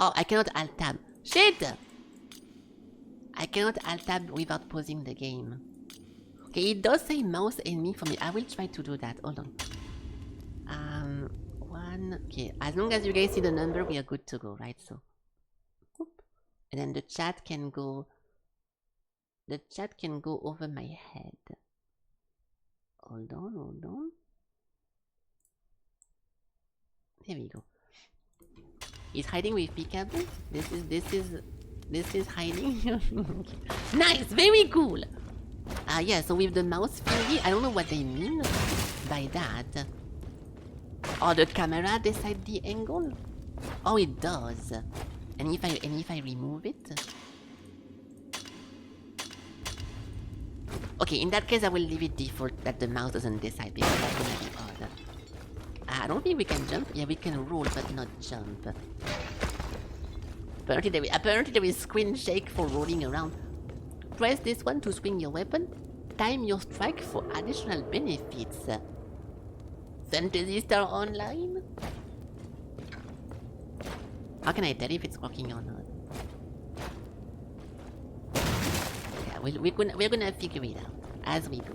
Oh, I cannot alt tab. Shit! I cannot alt tab without pausing the game. Okay, it does say mouse enemy for me. I will try to do that. Hold on. Okay, as long as you guys see the number, we are good to go, right? So, whoop. And then the chat can go over my head. Hold on. There we go. He's hiding with peekaboo. This is hiding. Okay. Nice, very cool. Yeah, so with the mouse thingy, I don't know what they mean by that. Oh, the camera decide the angle? Oh, it does. And if I remove it? Okay, in that case I will leave it default that the mouse doesn't decide, because that's gonna be odd. I don't think we can jump. Yeah, we can roll but not jump. Apparently there is screen shake for rolling around. Press this one to swing your weapon. Time your strike for additional benefits. Fantasy Star Online? How can I tell if it's working or not? Yeah, we're gonna figure it out as we go.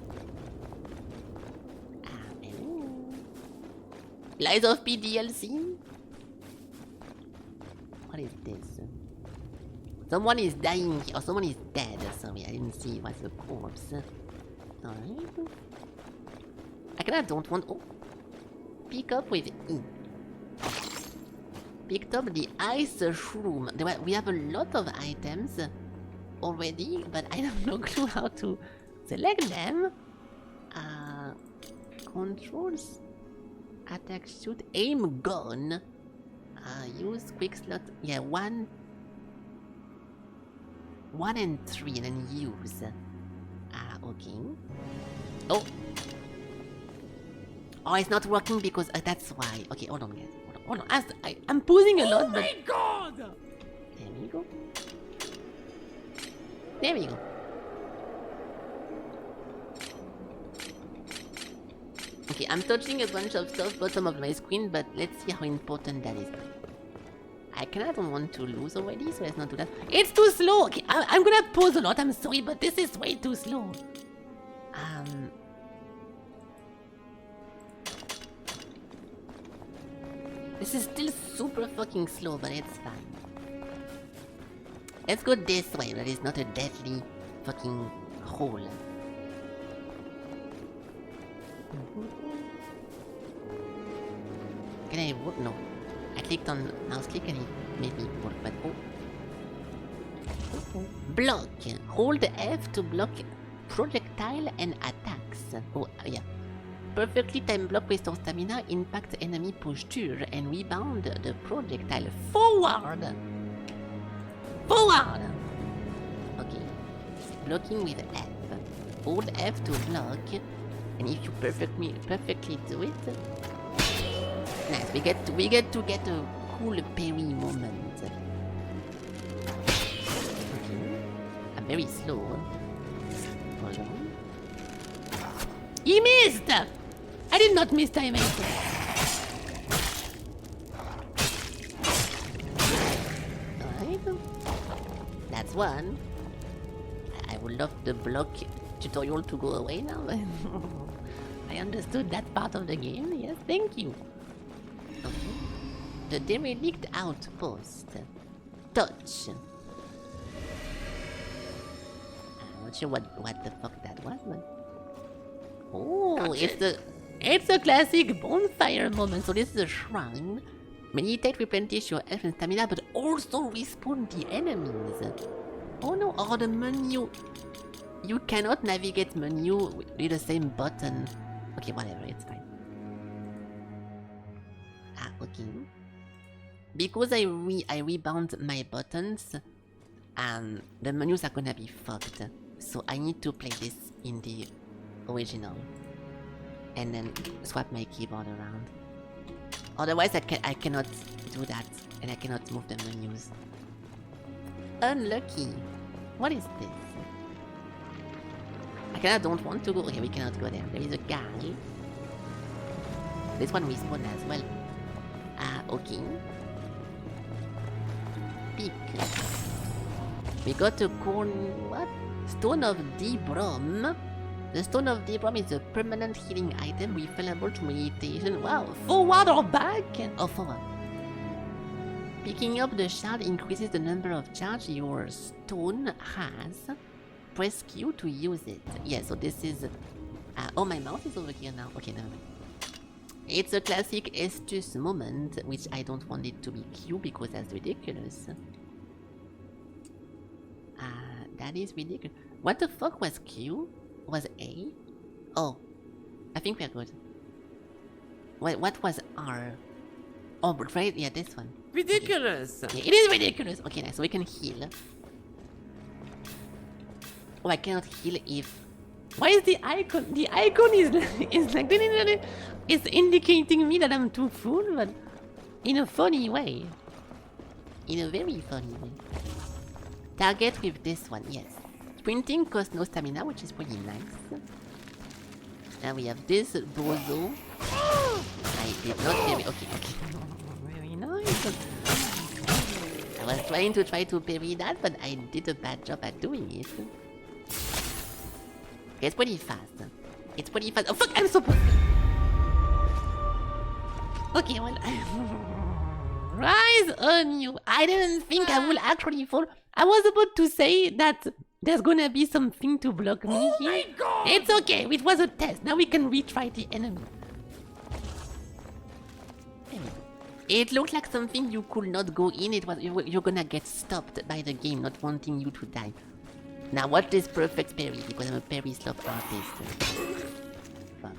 Lies of P DLC? What is this? Someone is dying, or someone is dead. Sorry, I didn't see it was a corpse. Alright. I kinda don't want... Oh. Pick up with E. Picked up the ice shroom. We have a lot of items already, but I have no clue how to select them. Controls. Attack, shoot, aim, gun. Use quick slot. Yeah, 1 and 3, and then use. Okay. Oh! Oh, it's not working because that's why. Okay, hold on, guys. Hold on. I'm pausing a lot, but... Oh my god! There we go. There we go. Okay, I'm touching a bunch of stuff bottom of my screen, but let's see how important that is. I kinda don't want to lose already, so let's not do that. It's too slow! Okay, I'm gonna pause a lot, I'm sorry, but this is way too slow. This is still super fucking slow, but it's fine. Let's go this way, that is not a deadly fucking hole. Can I work? No. I clicked on mouse click and it made me work, but oh. Block. Hold F to block projectile and attacks. Oh, yeah. Perfectly timed block restores stamina, impact enemy posture, and rebound the projectile forward. Forward! Okay. Blocking with F. Hold F to block, and if you perfectly do it, nice. We get to get a cool parry moment. Okay. I'm very slow. Hold on. He missed! I did not miss time. Alright. That's one. I would love the block tutorial to go away now. I understood that part of the game. Yes, thank you. Okay. The derelict outpost. Touch. I'm not sure what the fuck that was, but... Oh, it's a classic bonfire moment. So this is a shrine. Meditate, replenish your health and stamina, but also respawn the enemies. Oh no, oh the menu. You cannot navigate menu with the same button. Okay, whatever, it's fine. Ah, okay. Because I rebound my buttons, the menus are gonna be fucked. So I need to play this in the original. And then swap my keyboard around. Otherwise I cannot do that. And I cannot move the menus. Unlucky. What is this? I kinda don't want to go. Okay, we cannot go there. There is a guy. This one respawn as well. Ah, okay. Peak. We got a what? Stone of Debrom. The Stone of Debrom is a permanent healing item refillable to meditation. Wow, forward or back? Oh, forward. Picking up the shard increases the number of charge your stone has. Press Q to use it. Yeah, so this is... oh, my mouse is over here now. Okay, never mind. It's a classic Estus moment, which I don't want it to be Q because that's ridiculous. That is ridiculous. What the fuck was Q? Was A? Oh, I think we're good. Wait, what was R? Oh, right, yeah, this one. Ridiculous! Okay. Yeah, it is ridiculous! Okay, nice, so we can heal. Oh, I cannot heal if... Why is the icon? The icon is like... It's indicating me that I'm too full, but... in a funny way. In a very funny way. Target with this one, yes. Sprinting costs no stamina, which is pretty nice. Now we have this bozo. I did not parry. Okay. Very nice. I was trying to parry that, but I did a bad job at doing it. Okay, it's pretty fast. It's pretty fast. Oh fuck! I'm so. Okay, well. Rise on you. I didn't think I would actually fall. I was about to say that. There's gonna be something to block me here. My God. It's okay, it was a test. Now we can retry the enemy. It looked like something you could not go in. It was you're gonna get stopped by the game, not wanting you to die. Now watch this perfect parry because I'm a parry stop artist. Fuck.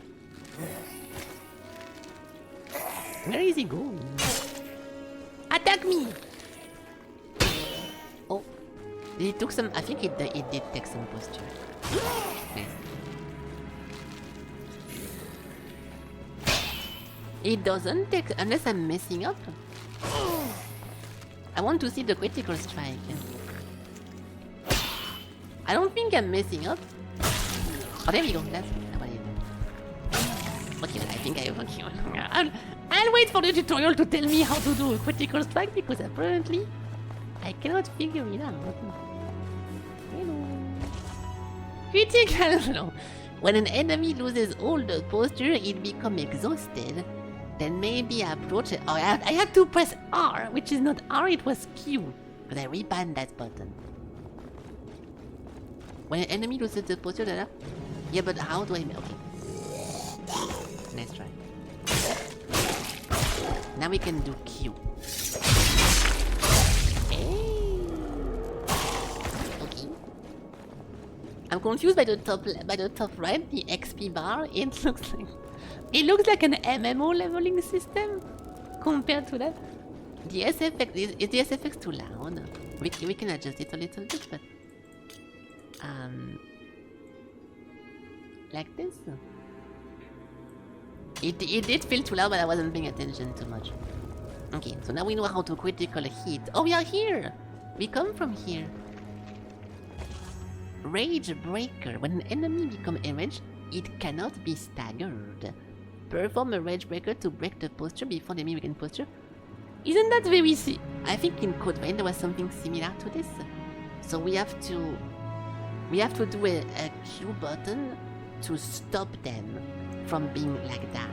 Where is he going? Attack me! Oh. It took some... I think it did take some posture. Nice. It doesn't take... Unless I'm messing up. I want to see the critical strike. I don't think I'm messing up. Oh, there we go. That's what it is. Okay, I think I... Okay, I'll wait for the tutorial to tell me how to do a critical strike because apparently... I cannot figure it out. Critical no. When an enemy loses all the posture, it becomes exhausted. Then maybe approach it. Oh, I had to press R, which is not R, it was Q. Because I rebanned that button. When an enemy loses the posture, yeah, but how do I... Okay. Nice try. Now we can do Q. Okay. I'm confused by the top right, the XP bar. It looks like an MMO leveling system compared to that. The SFX is the SFX too loud? We can adjust it a little bit, but like this. It did feel too loud, but I wasn't paying attention too much. Okay, so now we know how to critical hit. Oh, we are here! We come from here. Rage Breaker. When an enemy becomes enraged, it cannot be staggered. Perform a Rage Breaker to break the posture before the enemy regains posture. Isn't that very I think in Code Vein there was something similar to this. So we have to We have to do a Q button to stop them from being like that.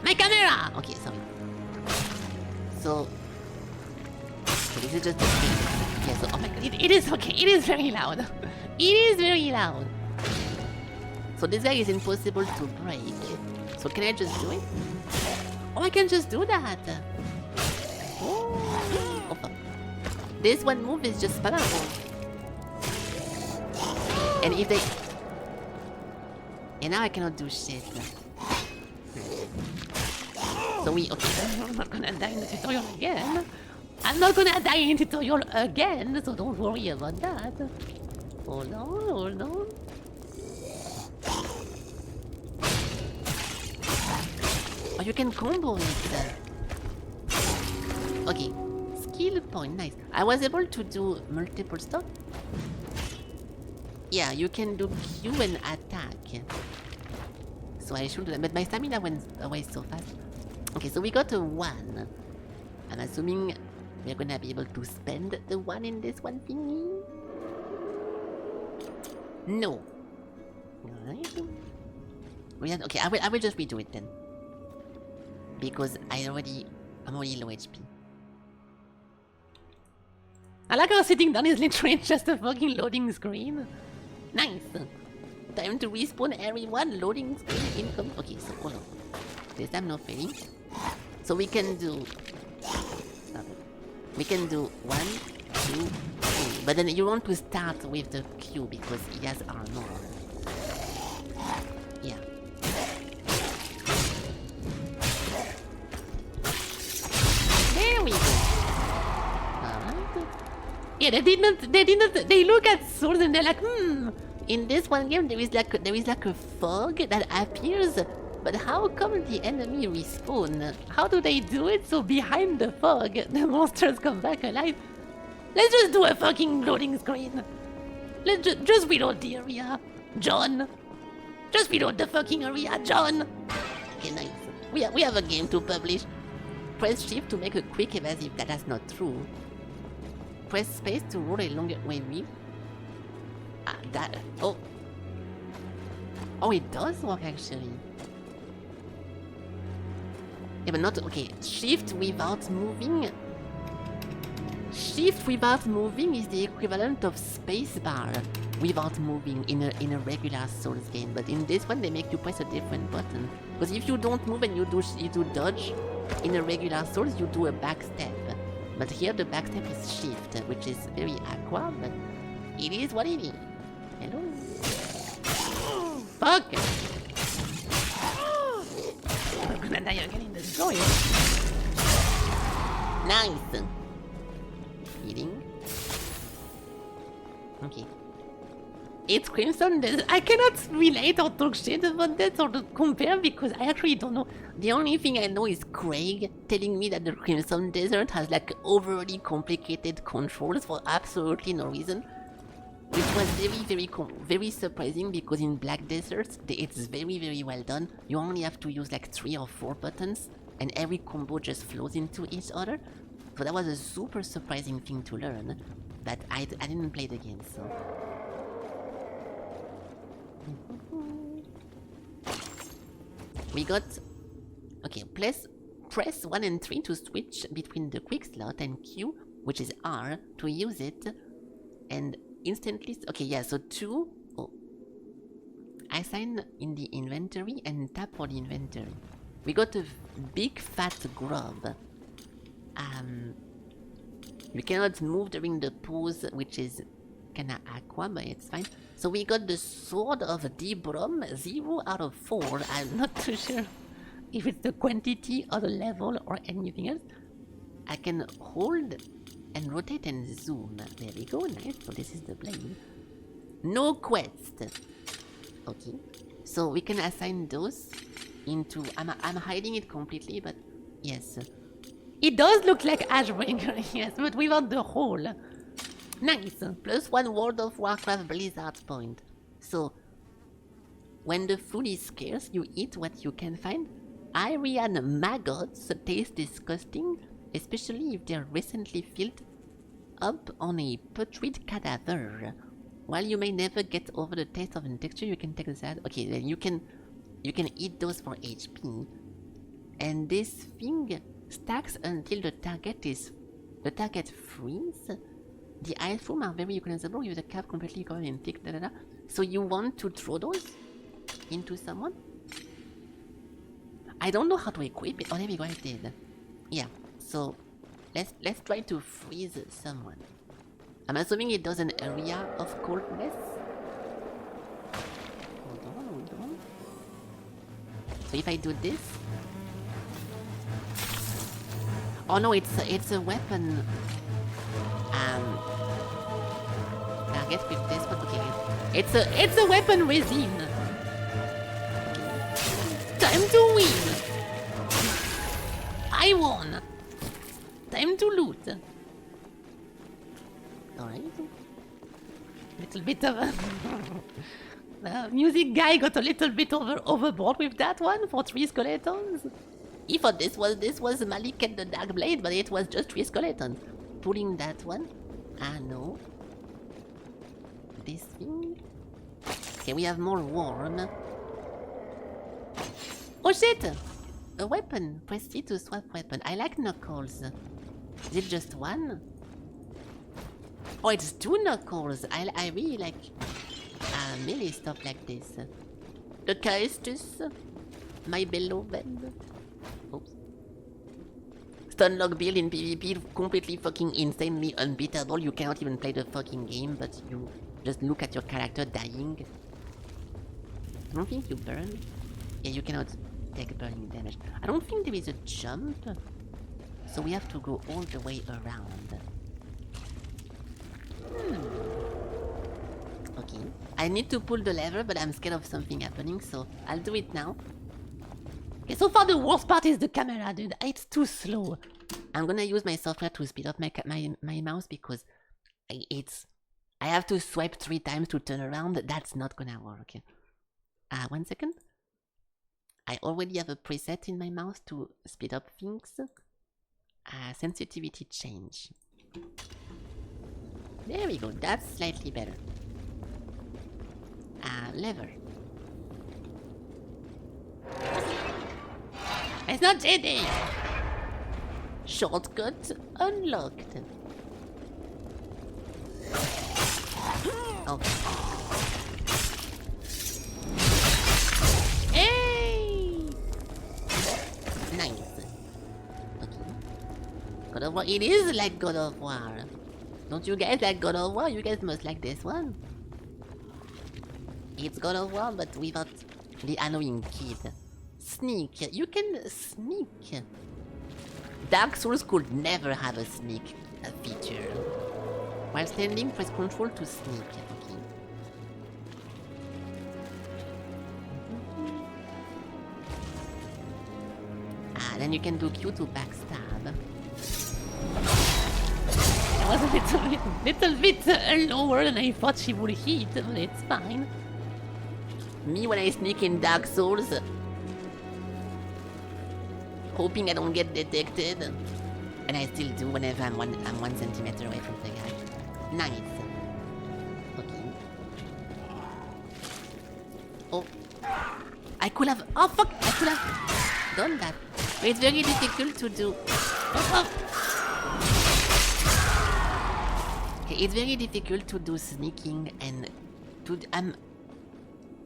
My camera! Okay, sorry. So this is just the thing. Yeah, so, oh my god, it is okay. It is very loud. It is very loud. So this guy is impossible to break. So can I just do it? Oh, I can just do that. Oh, fuck. This one move is just powerful. And if they... And now I cannot do shit. So we... Okay, I'm not gonna die in the tutorial again. I'm not gonna die in tutorial again, so don't worry about that. Hold on, hold on. Oh, you can combo it. Okay, skill point, nice. I was able to do multiple stuff. Yeah, you can do Q and attack. So I should do that, but my stamina went away so fast. Okay, so we got a 1. I'm assuming we're gonna be able to spend the 1 in this one thingy. No. Alright. Okay, I will just redo it then. Because I'm already low HP. I like how sitting down is literally just a fucking loading screen. Nice. Time to respawn everyone. Loading screen income. Okay, so hold on. This time no failing. So we can do... Stop it. We can do 1, 2, 3. But then you want to start with the Q because he has armor. Yeah. There we go. Alright. Yeah, they look at swords and they're like, in this one game there is like a fog that appears, but how come the enemy respawn? How do they do it so behind the fog the monsters come back alive? Let's just do a fucking loading screen. Let's just reload the area, John. Just reload the fucking area, John. Okay, nice. We have a game to publish. Press shift to make a quick evasive. That's not true. Press space to roll a longer way. Oh, it does work actually. Yeah, but not okay. Shift without moving. Shift without moving is the equivalent of spacebar without moving in a regular Souls game. But in this one, they make you press a different button. Because if you don't move and you do dodge in a regular Souls, you do a backstep. But here the backstep is shift, which is very aqua, but it is what it is. Hello. Fuck! I'm gonna die again in the destroyer. Nice! Healing. Okay. It's Crimson Desert. I cannot relate or talk shit about that or to compare because I actually don't know. The only thing I know is Craig telling me that the Crimson Desert has like overly complicated controls for absolutely no reason. Which was very surprising because in Black Desert it's very well done. You only have to use like 3 or 4 buttons and every combo just flows into each other. So that was a super surprising thing to learn. But I didn't play the game, so... We got... Okay, press 1 and 3 to switch between the quick slot and Q, which is R, to use it. And instantly... Okay, yeah, so 2... Oh. Assign in the inventory and tap for the inventory. We got a big fat grub. You cannot move during the pause, which is kinda aqua, but it's fine. So we got the Sword of Dibrom, 0 out of 4. I'm not too sure if it's the quantity or the level or anything else. I can hold and rotate and zoom. There we go, nice. So this is the blade. No quest. Okay. So we can assign those into... I'm hiding it completely, but yes. It does look like Ashbringer, yes, but we want the whole. Nice. +1 World of Warcraft Blizzard point. So, when the food is scarce, you eat what you can find. Irian maggots taste disgusting, especially if they're recently filled up on a putrid cadaver. While you may never get over the taste of the texture, you can take the salad. Okay, then you can eat those for HP. And this thing stacks until the target frees. The ice room are very recognizable with a cap completely covered in thick So you want to throw those into someone? I don't know how to equip it. Oh, there we go, I did. Yeah, so let's try to freeze someone. I'm assuming it does an area of coldness. Hold on. So if I do this... Oh no, it's a weapon. Target with this one. Okay, it's a weapon resin. Time to win. I won. Time to loot. Alright. Little bit of a... The music guy got a little bit overboard with that one for 3 skeletons. He thought this was Malik and the Dark Blade, but it was just 3 skeletons. Pulling that one. Ah no. This thing. Okay, we have more worm. Oh shit! A weapon. Press C to swap weapon. I like knuckles. Is it just one? Oh, it's 2 knuckles. I really like melee stuff like this. The Caestus. My beloved. Oops. Stunlock build in PvP, completely fucking insanely unbeatable. You cannot even play the fucking game, but you just look at your character dying. I don't think you burn. Yeah, you cannot take burning damage. I don't think there is a jump, so we have to go all the way around. Okay. I need to pull the lever, but I'm scared of something happening, so I'll do it now. Okay, so far the worst part is the camera, dude. It's too slow. I'm gonna use my software to speed up my mouse because I have to swipe 3 times to turn around. That's not gonna work. 1 second. I already have a preset in my mouse to speed up things. Sensitivity change. There we go, that's slightly better. Lever. It's not JD! Shortcut unlocked. Okay. Hey! Nice. Okay. God of War. It is like God of War. Don't you guys like God of War? You guys must like this one. It's God of War, but without the annoying kid. Sneak. You can sneak. Dark Souls could never have a sneak feature. While standing, press Control to sneak. Okay. Then you can do Q to backstab. It was a little bit lower than I thought she would hit, but it's fine. Me when I sneak in Dark Souls, hoping I don't get detected, and I still do whenever I'm 1 centimeter away from the guy. Nice. Okay. Oh, I could have. Oh fuck! I could have done that. But it's very difficult to do. Oh. Okay, it's very difficult to do sneaking and to.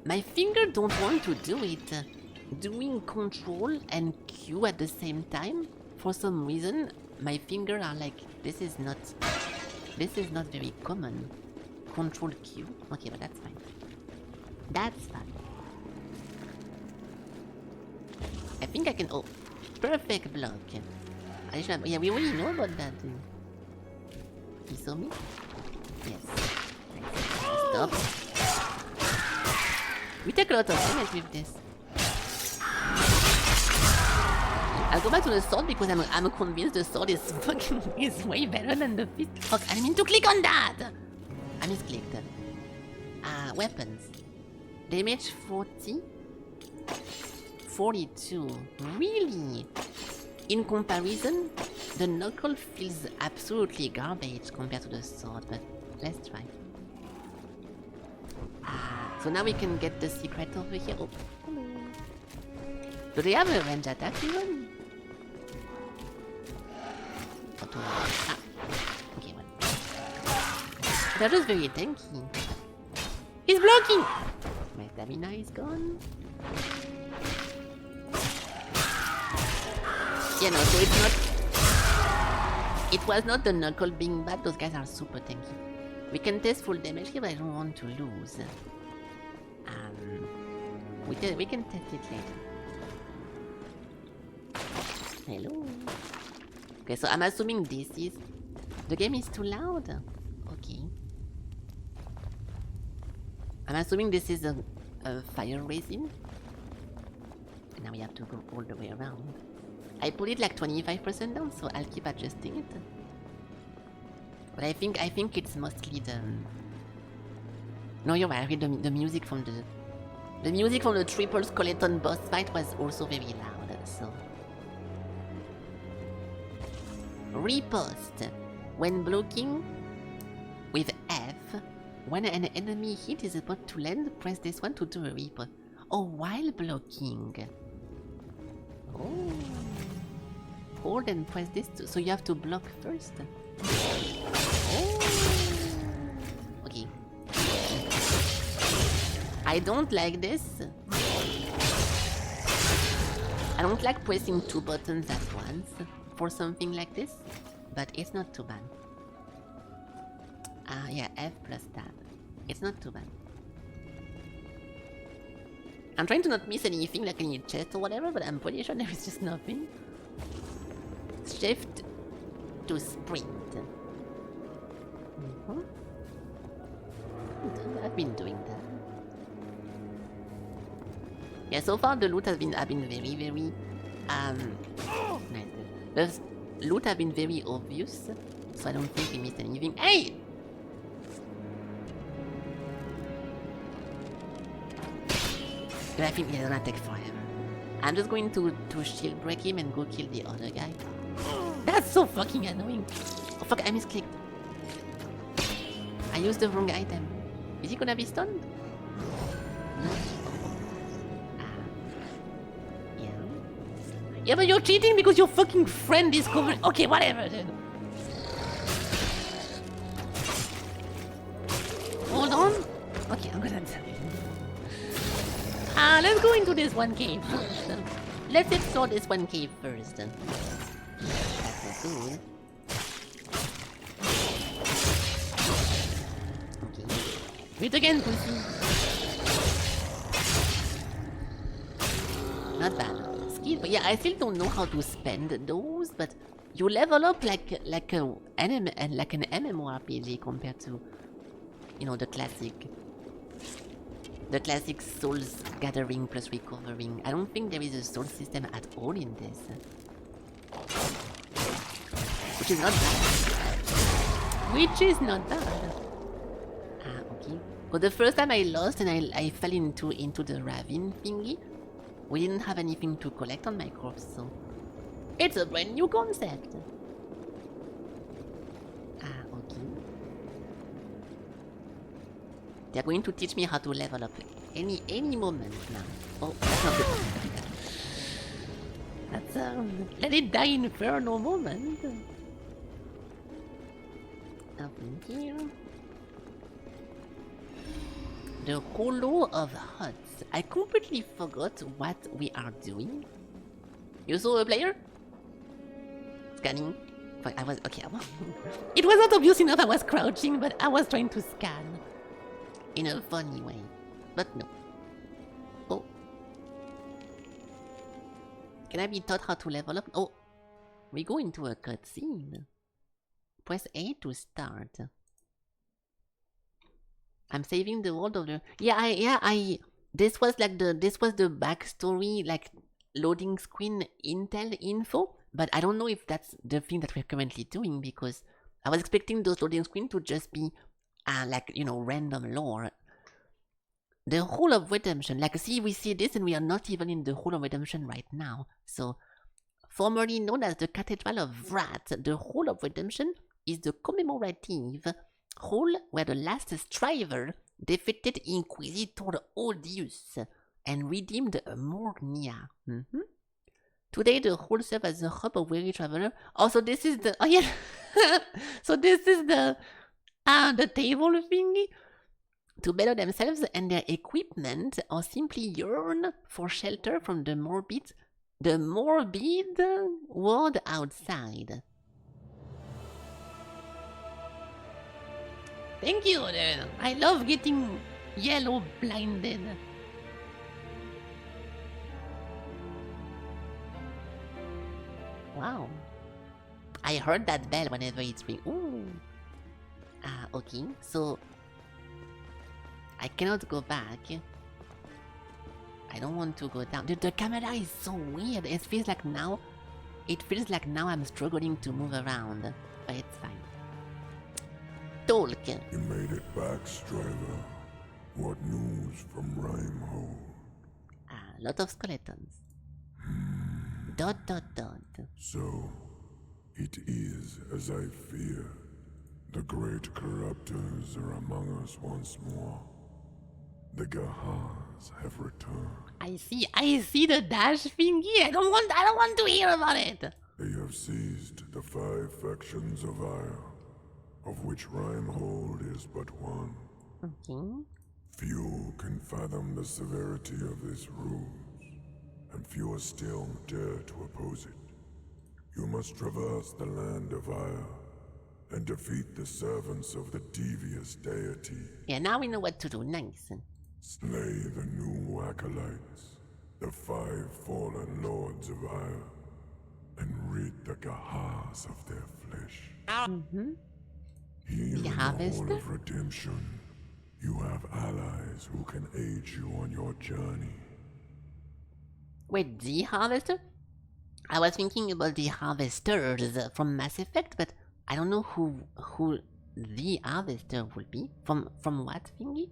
My finger don't want to do it. Doing Control and Q at the same time, for some reason, my fingers are like, this is not very common. Control Q. Okay, but that's fine. That's fine. I think I can. Oh, perfect block. Yeah, we already know about that. You saw me? Yes. Stop. We take a lot of damage with this. I'll go back to the sword because I'm convinced the sword is way better than the fist. Fuck, I didn't mean to click on that! I misclicked. Weapons. Damage 40. 42. Really? In comparison, the knuckle feels absolutely garbage compared to the sword, but let's try. So now we can get the secret over here. Oh, hello. Do they have a range attack even? Ah, okay, well. They're just very tanky. He's blocking! My stamina is gone. Yeah, no, so it's not... It was not the knuckle being bad, those guys are super tanky. We can test full damage here, but I don't want to lose. We can test it later. Hello. Okay, so I'm assuming this is... The game is too loud. Okay. I'm assuming this is a fire resin. And now we have to go all the way around. I put it like 25% down, so I'll keep adjusting it. But I think it's mostly the... No, you're right. The music from the... The music from the triple skeleton boss fight was also very loud, so... Riposte. When blocking with F, when an enemy hit is about to land, press this one to do a riposte. Oh, while blocking. Oh. Hold and press this, so you have to block first. Oh. Okay. I don't like this. I don't like pressing two buttons at once for something like this, but it's not too bad. Yeah, F plus tab. It's not too bad. I'm trying to not miss anything, like any chest or whatever, but I'm pretty sure there is just nothing. Shift to sprint. I've been doing that. Yeah, so far the loot has been very, very nice. The loot have been very obvious, so I don't think we missed anything. Hey! I think he's gonna take forever. I'm just going to shield break him and go kill the other guy. That's so fucking annoying. Oh fuck, I misclicked. I used the wrong item. Is he gonna be stunned? No. Yeah. Yeah, but you're cheating because your fucking friend is covering. Okay, whatever then. Hold on. Okay, I'm gonna tell you. Let's go into this one cave first. Let's explore this one cave first. That's good. Okay. Wait again, pussy. Not bad. Skill, but yeah, I still don't know how to spend those, but you level up like an MMORPG compared to, you know, the classic souls gathering plus recovering. I don't think there is a soul system at all in this. Which is not bad. Okay. But the first time I lost and I fell into the ravine thingy, we didn't have anything to collect on my corpse, so... It's a brand new concept! Okay. They're going to teach me how to level up any moment now. Oh, that's not good. That's let it die inferno moment. Up in here. The Hollow of Huts. I completely forgot what we are doing. You saw a player? Scanning. I was okay. It was not obvious enough. I was crouching, but I was trying to scan. In a funny way. But no. Oh. Can I be taught how to level up? Oh. We go into a cutscene. Press A to start. I'm saving the world of the... This was the backstory, like, loading screen intel info. But I don't know if that's the thing that we're currently doing, because I was expecting those loading screens to just be like, you know, random lore. The Hall of Redemption, like, see, we see this and we are not even in the Hall of Redemption right now. So, formerly known as the Cathedral of Vrat, the Hall of Redemption is the commemorative hall where the last striver defeated Inquisitor Odious, and redeemed Mornia. Today the whole serve as a hub of weary traveler. Also, this is the so this is the table thingy. To better themselves and their equipment, or simply yearn for shelter from the morbid world outside. Thank you. I love getting yellow blinded. Wow. I heard that bell whenever it's ring. Ooh. Okay. So I cannot go back. I don't want to go down. Dude, the camera is so weird. It feels like now I'm struggling to move around. But it's fine. Talk. You made it back, Striver. What news from Rhymehold? Lot of skeletons. ... So, it is as I feared. The great corruptors are among us once more. The Gahars have returned. I see the dash thingy. I don't want to hear about it. They have seized the 5 factions of Ire, of which Rhymehold is but one. Okay. Few can fathom the severity of this ruse, and fewer still dare to oppose it. You must traverse the land of Ire and defeat the servants of the devious deity. Yeah, now we know what to do. Nice. Slay the new acolytes, the 5 fallen lords of Ire, and rid the Gahars of their flesh. Here in the Hall of Redemption, you have allies who can aid you on your journey. Wait, the Harvester? I was thinking about the Harvesters from Mass Effect, but I don't know who the Harvester will be. From what thingy?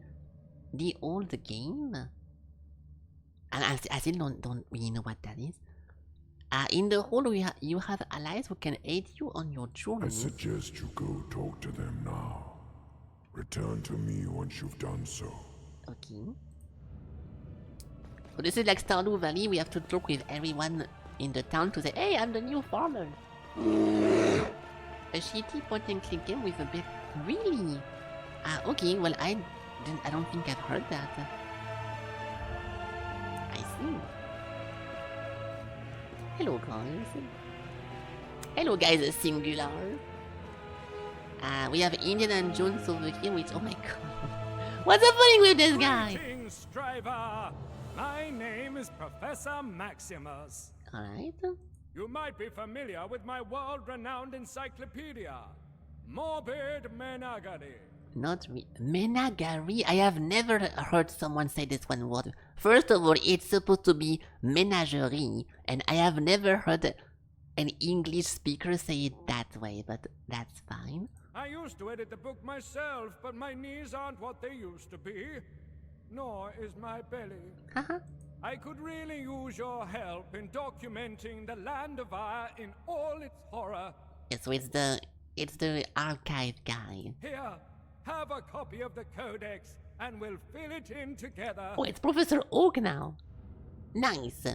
The old game? And I still don't really know what that is. In the hall, you have allies who can aid you on your journey. I suggest you go talk to them now. Return to me once you've done so. Okay. So this is like Stardew Valley. We have to talk with everyone in the town to say, "Hey, I'm the new farmer." A shitty point-and-click game with a bit. Really? Okay. Well, I don't think I've heard that. I see. Hello, guys. Hello, guys. Singular. We have Indiana Jones over here, which, oh my god. What's happening with this guy? Greetings, Striver. My name is Professor Maximus. Alright. You might be familiar with my world-renowned encyclopedia, Morbid Menagari. Not Menagari? I have never heard someone say this one word. First of all, it's supposed to be menagerie, and I have never heard an English speaker say it that way, but that's fine. I used to edit the book myself, but my knees aren't what they used to be. Nor is my belly. I could really use your help in documenting the land of Ire in all its horror. Yeah, so it's the archive guy. Here, have a copy of the codex, and we'll fill it in together. Oh, it's Professor Oak now. Nice.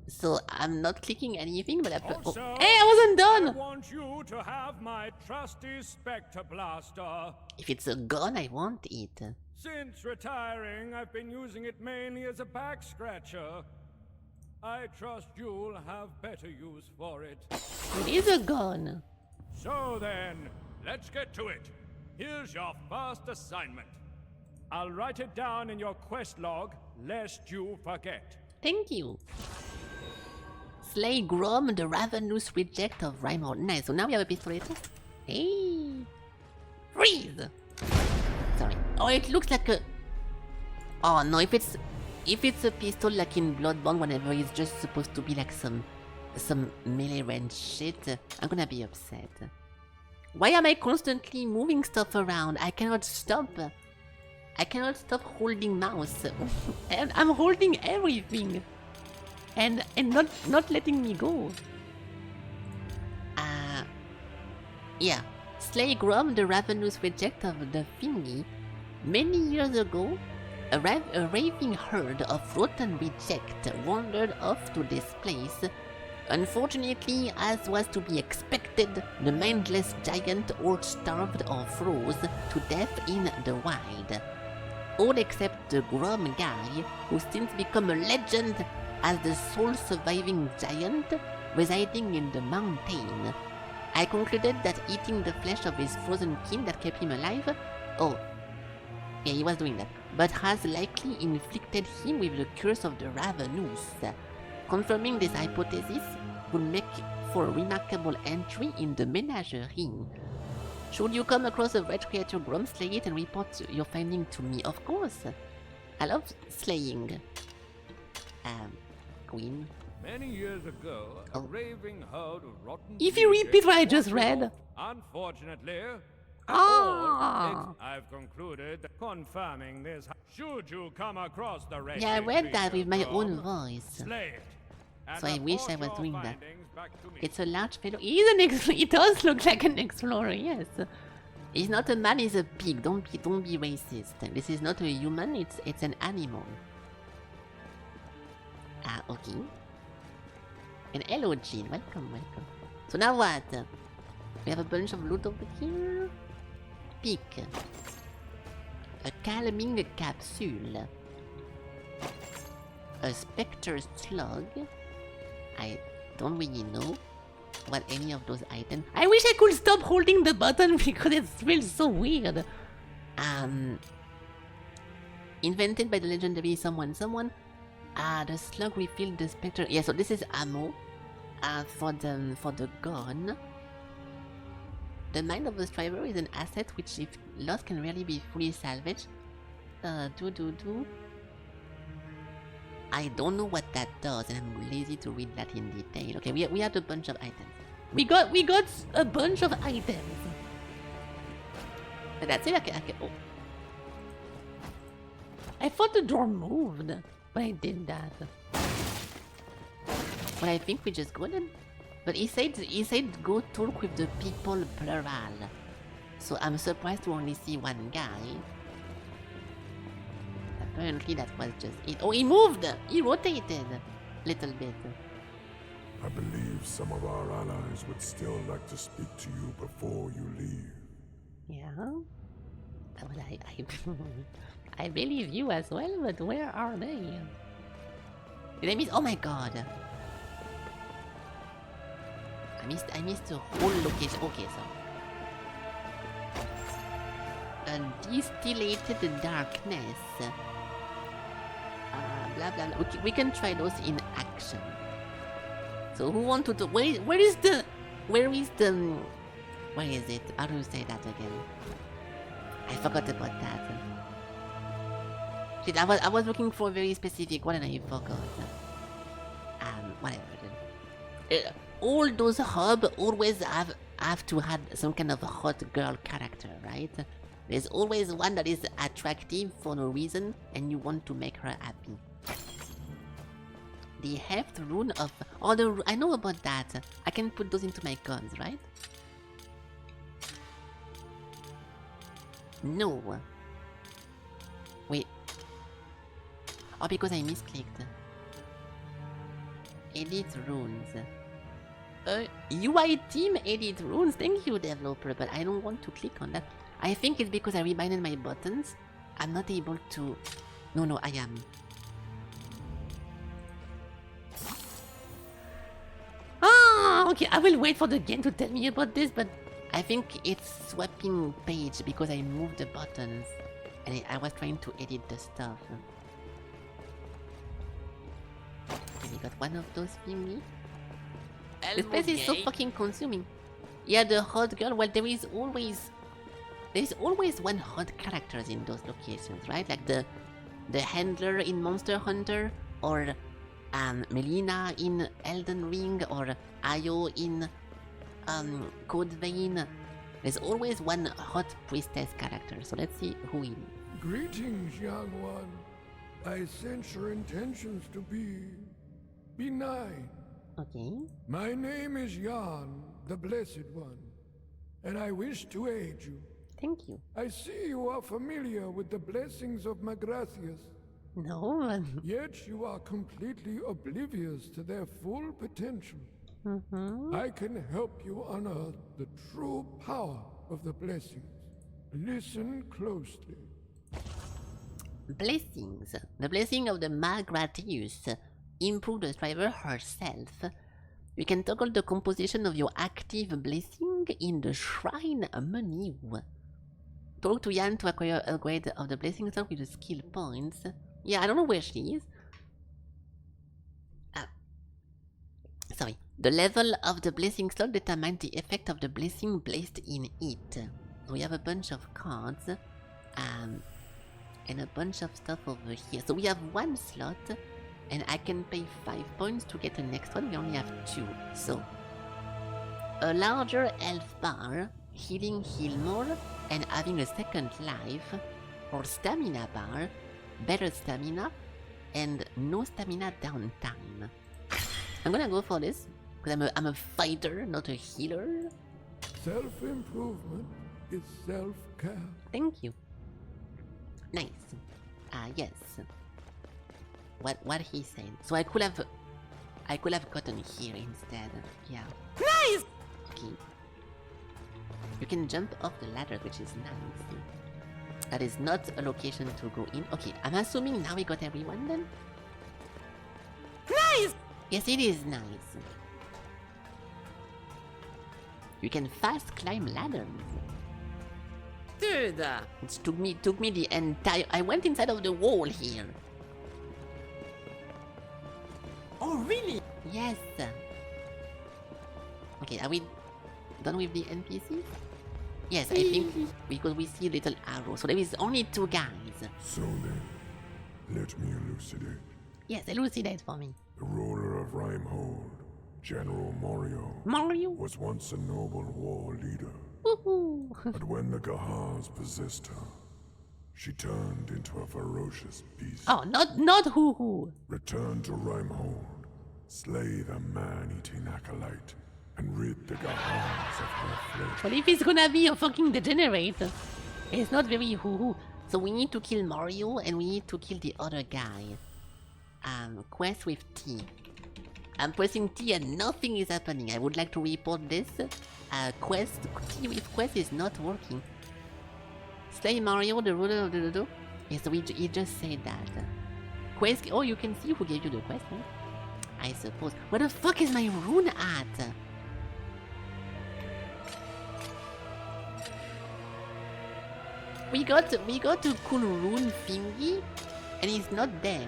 So I'm not clicking anything, but Also, oh. Hey, I wasn't done. I want you to have my trusty Spectre Blaster. If it's a gun, I want it. Since retiring, I've been using it mainly as a back scratcher. I trust you'll have better use for it. It is a gun. So then, let's get to it. Here's your first assignment. I'll write it down in your quest log, lest you forget. Thank you. Slay Grom, the ravenous reject of Rhymehold. Nice, so now we have a pistolator. Hey! Freeze! Sorry. Oh, it looks like a... Oh no, if it's a pistol like in Bloodborne, whenever it's just supposed to be like some melee range shit, I'm gonna be upset. Why am I constantly moving stuff around? I cannot stop. I cannot stop holding mouse. And I'm holding everything. And not letting me go. Yeah. Slay Grom, the ravenous reject of the thingy. Many years ago, a raving herd of rotten reject wandered off to this place. Unfortunately, as was to be expected, the mindless giant all starved or froze to death in the wild. All except the Grom guy, who's since become a legend as the sole surviving giant residing in the mountain. I concluded that eating the flesh of his frozen kin that kept him alive, yeah, he was doing that, but has likely inflicted him with the curse of the Ravenous. Confirming this hypothesis would make for a remarkable entry in the menagerie. Should you come across a red creature, Grom, slay it and report your finding to me, of course. I love slaying. Queen. Many years ago, a raving herd of rotten. If you repeat what I just read. Unfortunately. Ah. I've concluded that confirming this. Should you come across the red? Yeah, I read that with my own voice. Slay it. So I wish I was doing that. It's a large fellow. He's an explorer. He does look like an explorer, yes. He's not a man, he's a pig. Don't be racist. This is not a human, it's an animal. Ah, okay. And hello, Jean. Welcome. So now what? We have a bunch of loot over here. Pick. A calming capsule. A spectre slug. I don't really know what any of those items. I wish I could stop holding the button because it feels so weird. Invented by the legendary someone. The slug refilled the spectre. Yeah, so this is ammo. For the gun. The mind of the striver is an asset which, if lost, can rarely be fully salvaged. I don't know what that does, and I'm lazy to read that in detail. Okay, we had a bunch of items. We got a bunch of items. But that's it. Okay. Oh. I thought the door moved, but I did that. But I think we just go then. But he said go talk with the people plural. So I'm surprised to only see one guy. Apparently that was just it. Oh, he moved! He rotated a little bit. I believe some of our allies would still like to speak to you before you leave. Yeah? Well, I believe you as well, but where are they? Did I miss? Oh my god! I missed the whole location. Okay, so distillated darkness. Blah blah blah. Okay, we can try those in action. So who want to do? Where is it? How do you say that again? I forgot about that. Shit, I was looking for a very specific one and I forgot. Whatever. All those hubs always have to have some kind of a hot girl character, right? There's always one that is attractive for no reason and you want to make her happy. The heft rune of... Oh, I know about that. I can put those into my guns, right? No. Wait. Oh, because I misclicked. Edit runes. UI team edit runes. Thank you, developer, but I don't want to click on that. I think it's because I rebinded my buttons. I'm not able to... No, I am. Okay, I will wait for the game to tell me about this, but I think it's swapping page because I moved the buttons and I was trying to edit the stuff. Okay, we got one of those thingy. This place is so fucking consuming. Yeah, the hot girl, well, there is always one hot characters in those locations, right? Like the handler in Monster Hunter, or Melina in Elden Ring, or Ayo in Code Vein. There's always one hot priestess character, so let's see who in. Greetings, young one. I sense your intentions to be benign. Okay. My name is Jan, the Blessed One, and I wish to aid you. Thank you. I see you are familiar with the blessings of Magracias. No. Yet you are completely oblivious to their full potential. I can help you unearth the true power of the blessings. Listen closely. Blessings. The blessing of the Magratius. Improve the driver herself. You can toggle the composition of your active blessing in the shrine menu. Talk to Yan to acquire upgrade of the blessing slot with the skill points. Yeah, I don't know where she is. Sorry. The level of the blessing slot determines the effect of the blessing placed in it. We have a bunch of cards. And a bunch of stuff over here. So we have one slot. And I can pay 5 points to get the next one. We only have 2. So, a larger health bar, heal more, and having a second life, or stamina bar, better stamina, and no stamina downtime. I'm gonna go for this, because I'm a fighter, not a healer. Self-improvement is self-care. Thank you. Nice. Yes. What he said. So I could have gotten here instead. Yeah. Nice! Okay. You can jump off the ladder, which is nice. That is not a location to go in. Okay, I'm assuming now we got everyone then? Nice! Yes, it is nice. You can fast climb ladders. Dude! It took me the entire... I went inside of the wall here. Oh, really? Yes. Okay, are we done with the NPCs? Yes, I think because we see a little arrow. So there is only 2 guys. So then, let me elucidate. Yes, elucidate for me. The ruler of Rimehold, General Mario? was once a noble war leader. Woohoo! But when the Gahars possessed her, she turned into a ferocious beast. Oh, not hoo-hoo. Return to Rimehold, slay the man-eating acolyte, and rid the Gahars of her flesh. Well, if he's gonna be a fucking degenerate, it's not very hoo-hoo. So we need to kill Mario and we need to kill the other guy. Quest with T. I'm pressing T and nothing is happening. I would like to report this. T with quest is not working. Slay Mario, the ruler of the Dodo. Yes, he just said that. Quest. Oh, you can see who gave you the quest, right? I suppose. Where the fuck is my rune at? We got a cool rune thingy, and he's not there.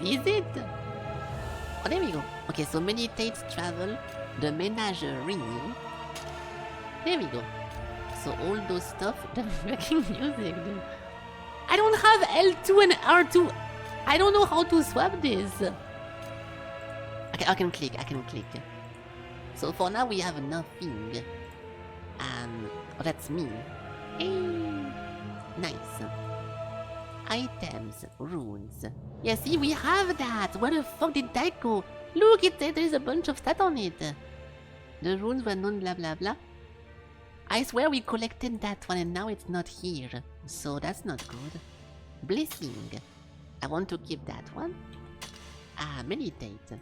Visit? Oh, there we go. Okay, so meditate, travel, the menagerie. There we go. So all those stuff, the fucking music, dude. I don't have L2 and R2. I don't know how to swap this. Okay, I can click. So for now we have nothing. Oh, that's me. Hey, nice. Items, runes. Yeah, see, we have that. Where the fuck did that go? Look, there's a bunch of stats on it. The runes were known, blah blah blah. I swear we collected that one and now it's not here. So that's not good. Blessing. I want to keep that one. Meditate.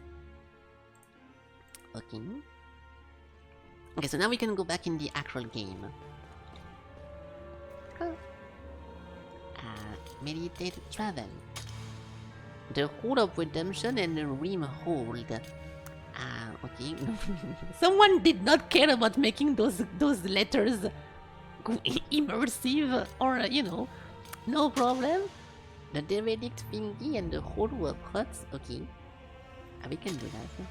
Okay. Okay, so now we can go back in the actual game. Meditate, travel. The Hall of Redemption and the Rim Hold. Okay. Someone did not care about making those letters immersive or, no problem. The Derelict Thingy and the Hall of Huts. Okay. We can do that.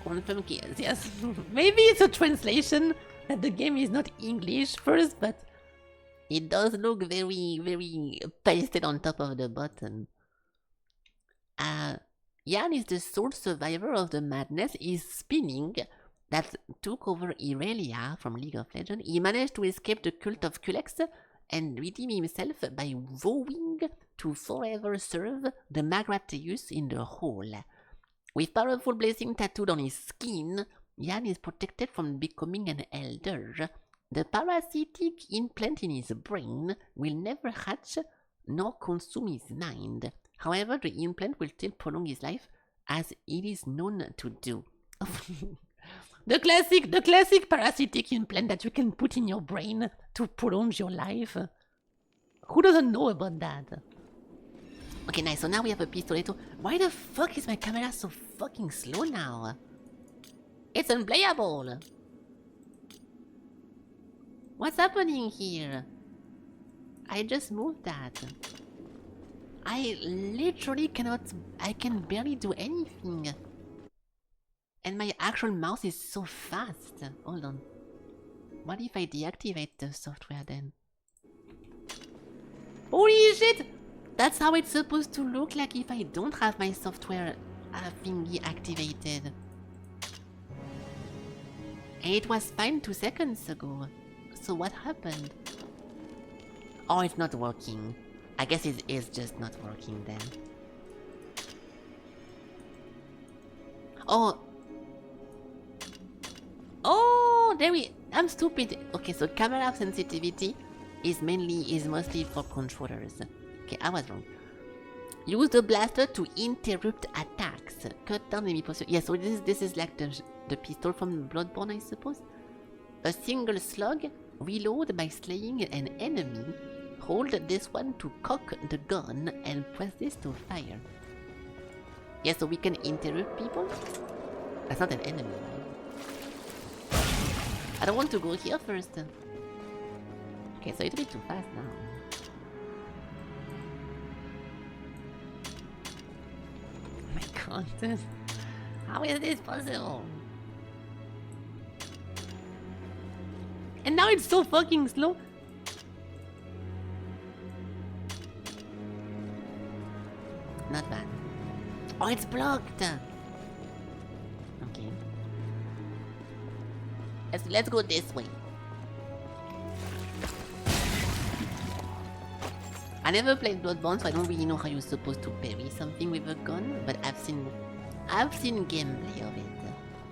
Confirm keys, yes. Maybe it's a translation that the game is not English first, but it does look very, very pasted on top of the button. Yan is the sole survivor of the madness he's spinning that took over Irelia from League of Legends. He managed to escape the cult of Culex and redeem himself by vowing to forever serve the Magratius in the hall. With powerful blessing tattooed on his skin, Yan is protected from becoming an elder. The parasitic implant in his brain will never hatch nor consume his mind. However, the implant will still prolong his life as it is known to do. The classic parasitic implant that you can put in your brain to prolong your life. Who doesn't know about that? Okay, nice. So now we have a pistoletto. Why the fuck is my camera so fucking slow now? It's unplayable. What's happening here? I just moved that. I literally cannot... I can barely do anything. And my actual mouse is so fast. Hold on. What if I deactivate the software then? Holy shit! That's how it's supposed to look like if I don't have my software thingy activated. And it was fine 2 seconds ago. So what happened? Oh, it's not working. I guess it is just not working then. Oh! Oh, there we... I'm stupid. Okay, so camera sensitivity is mostly for controllers. Okay, I was wrong. Use the blaster to interrupt attacks. Cut down enemy posture. Yeah, so this is like the pistol from Bloodborne, I suppose. A single slug. Reload by slaying an enemy. Hold this one to cock the gun and press this to fire. Yeah, so we can interrupt people? That's not an enemy, right? I don't want to go here first. Okay, so it's a bit too fast now. Oh my god. How is this possible? And now it's so fucking slow. Not bad. Oh, it's blocked. Okay. Let's go this way. I never played Bloodborne, so I don't really know how you're supposed to parry something with a gun, but I've seen gameplay of it.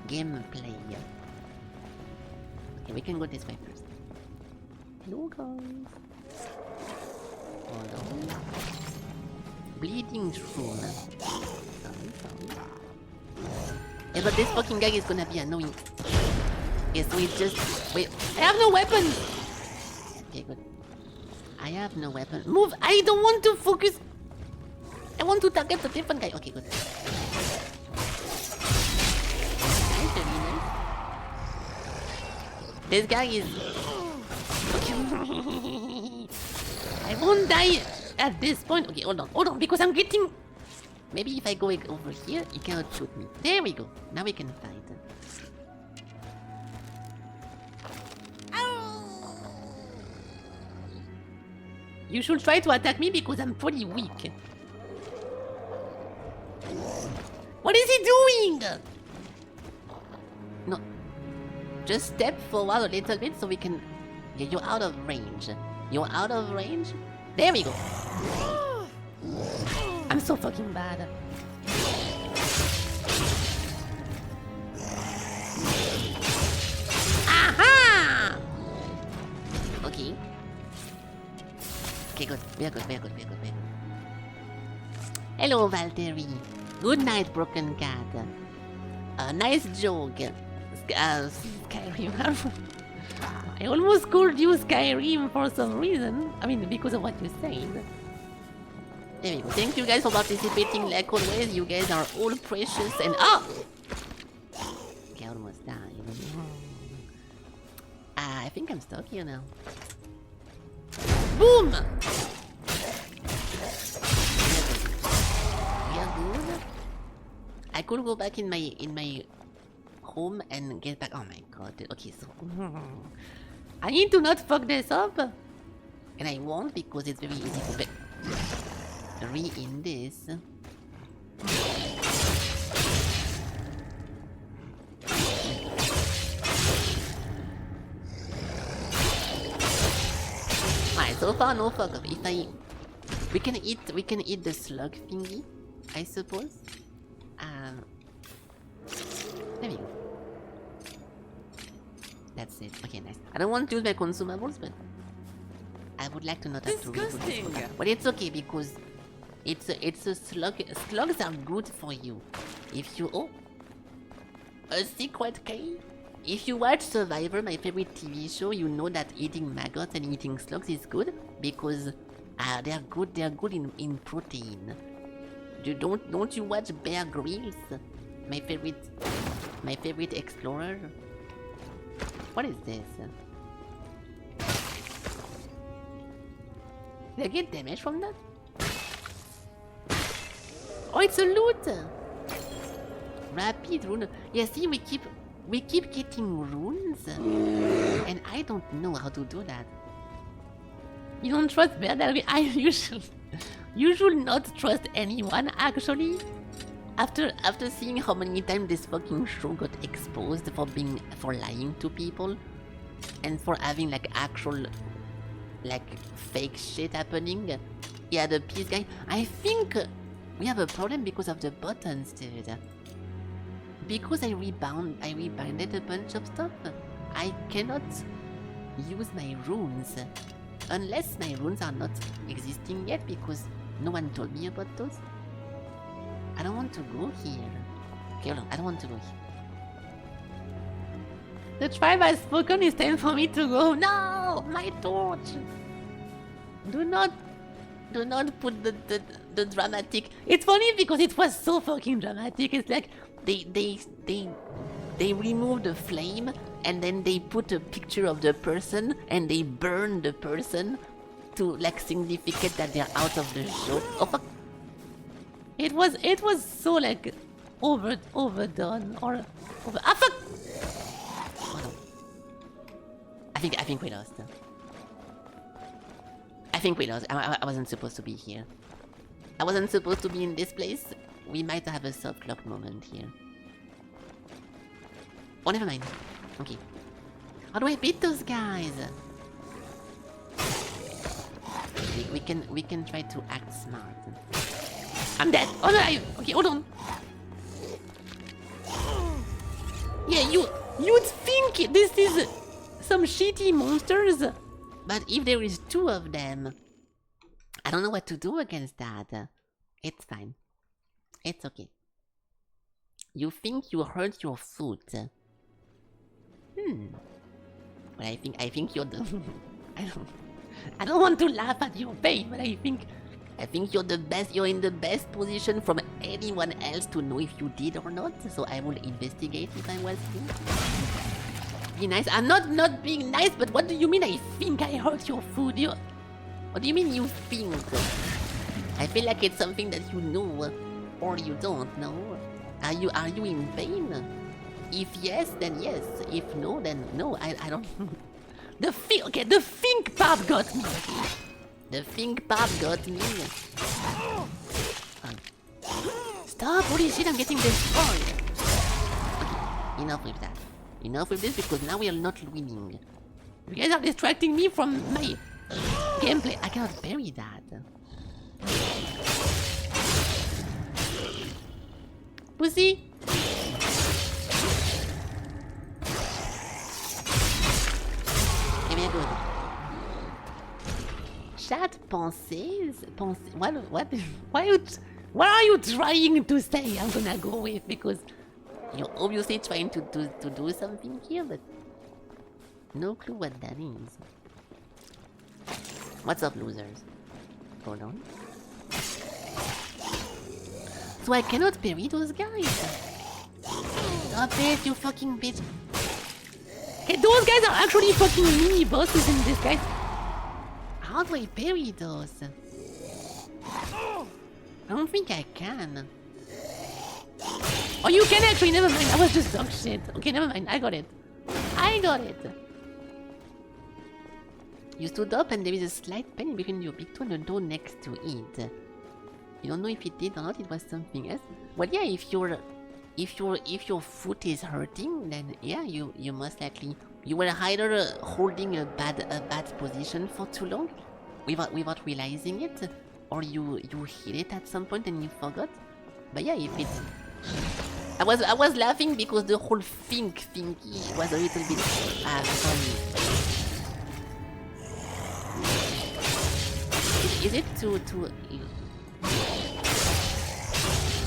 Gameplay. Okay, we can go this way first. Hello, guys. Hold on. Bleeding through. Sorry. Yeah, but this fucking guy is gonna be annoying. Okay, so it's just... Wait, I have no weapon! Okay, good. I have no weapon. Move! I don't want to focus! I want to target the different guy. Okay, good. This guy is... I won't die at this point. Okay, hold on, because I'm getting... Maybe if I go over here, he cannot shoot me. There we go. Now we can fight. You should try to attack me because I'm pretty weak. What is he doing? No. Just step forward a little bit so we can... Yeah, you're out of range. You're out of range? There we go. I'm so fucking bad. Aha! Okay. Okay, good. We are good. Hello, Valtteri. Good night, broken cat. Nice joke. Skyrim. I almost called you Skyrim for some reason. I mean, because of what you said. There we go. Thank you guys for participating. Like always, you guys are all precious and... Oh! Okay, I almost died. I think I'm stuck here now. Boom! We are good. I could go back in my home and get back. Oh my god. Okay, so I need to not fuck this up, and I won't because it's very easy to re-in this. Alright, so far no fuck up. We can eat the slug thingy, I suppose. There we go. That's it. Okay, nice. I don't want to use my consumables, but I would like to not have to read this. But it's okay because it's a slug. Slugs are good for you. If you a secret key. If you watch Survivor, my favorite TV show, you know that eating maggots and eating slugs is good because they're good. They're good in protein. Don't you watch Bear Grylls? My favorite explorer. What is this? Did I get damage from that? Oh, it's a loot! Rapid rune. Yeah, see, we keep getting runes, and I don't know how to do that. You don't trust Bear? You should not trust anyone, actually. After seeing how many times this fucking show got exposed for lying to people, and for having like actual fake shit happening. Yeah, the peace guy. I think we have a problem because of the buttons, dude. Because I rebinded a bunch of stuff, I cannot use my runes. Unless my runes are not existing yet because no one told me about those. I don't want to go here. Okay, hold on, I don't want to go here. The tribe has spoken, it's time for me to go. No! My torch! Do not put the dramatic. It's funny because it was so fucking dramatic. It's like they removed the flame and then they put a picture of the person and they burn the person to like significate that they're out of the show. Oh fuck! It was so like overdone or over. Ah fuck! Oh, no. I think we lost. I think we lost. I wasn't supposed to be here. I wasn't supposed to be in this place. We might have a soft clock moment here. Oh, never mind. Okay. How do I beat those guys? We can try to act smart. I'm dead. Oh no! Okay, hold on. Yeah, you'd think this is some shitty monsters, but if there is two of them, I don't know what to do against that. It's fine. It's okay. You think you hurt your foot? But I think you're the. I don't want to laugh at your pain, but I think you're the best. You're in the best position from anyone else to know if you did or not. So I will investigate if I was you. Be nice. I'm not being nice, but what do you mean? I think I hurt your foot. What do you mean you think? I feel like it's something that you know, or you don't know. Are you in pain? If yes, then yes. If no, then no. I don't. The think part got me. The think part got me. Stop! Holy shit! I'm getting destroyed. Okay, enough with that. Enough with this because now we are not winning. You guys are distracting me from my gameplay. I cannot bury that. Pussy! Okay, we are good. Chat pensées? What are you trying to say? I'm gonna go with because you're obviously trying to do something here, but no clue what that is. What's up, losers? Hold on. So I cannot parry those guys. Stop it, you fucking bitch. Okay, those guys are actually fucking mini bosses in this, guys. How do I parry those? I don't think I can. Oh, you can actually, never mind. I was just dog shit. Okay, never mind. I got it. You stood up and there is a slight pain between your big toe and the door next to it. You don't know if it did or not, it was something else. Well, yeah, if your foot is hurting, then yeah, you most likely you were either holding a bad position for too long without realizing it, or you hit it at some point and you forgot. But yeah, if it's I was laughing because the whole thingy was a little bit funny. Is it too?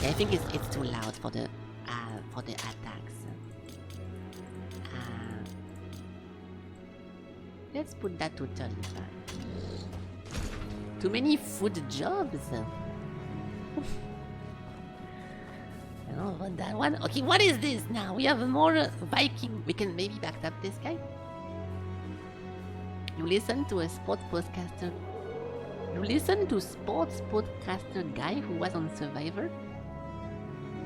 Yeah, I think it's too loud for the attacks. Let's put that to 35. Too many food jobs. I don't want that one. Okay, what is this now? We have more Viking. We can maybe back up this guy. You listen to a sports podcaster. You listen to sports podcaster guy who was on Survivor.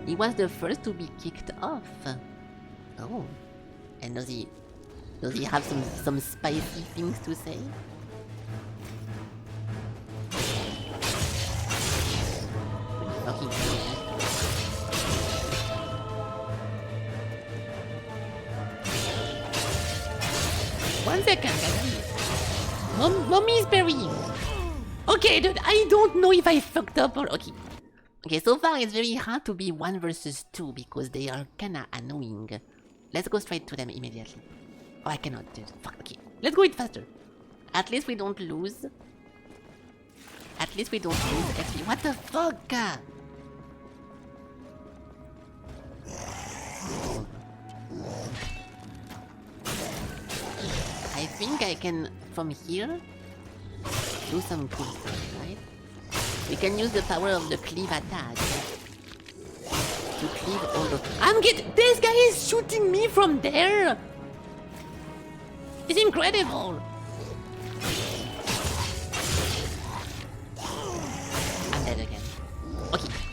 He was the first to be kicked off. Oh, and does he have some spicy things to say? Okay. 1 second, guys. Mommy's burying. Okay, dude, I don't know if I fucked up or... Okay. Okay, so far it's very hard to be 1 versus 2 because they are kinda annoying. Let's go straight to them immediately. Oh, I cannot, dude. Fuck, okay. Let's go it faster. At least we don't lose. At least we don't lose XP. What the fuck? I think I can, from here, do some cool stuff, right? We can use the power of the cleave attack to cleave all the... This guy is shooting me from there! It's incredible! I'm dead again.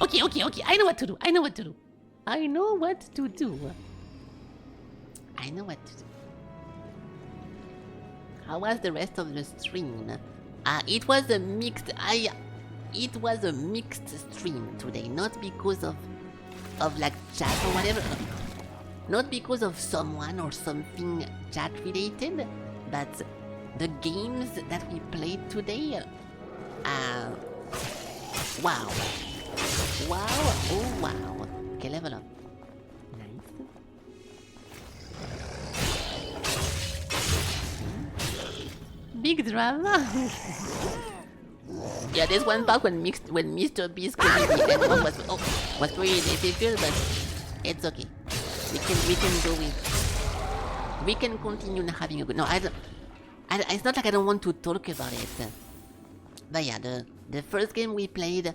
Okay. I know what to do. I know what to do. How was the rest of the stream? It was a mixed... It was a mixed stream today, not because of like chat or whatever. Not because of someone or something chat related, but the games that we played today. Wow. Oh wow. Okay, level up. Nice. Big drama. Yeah, there's one part when Mr. Beast could be the end one was pretty difficult, but it's okay. We can go with. We can continue having a good. No, it's not like I don't want to talk about it. But yeah, the first game we played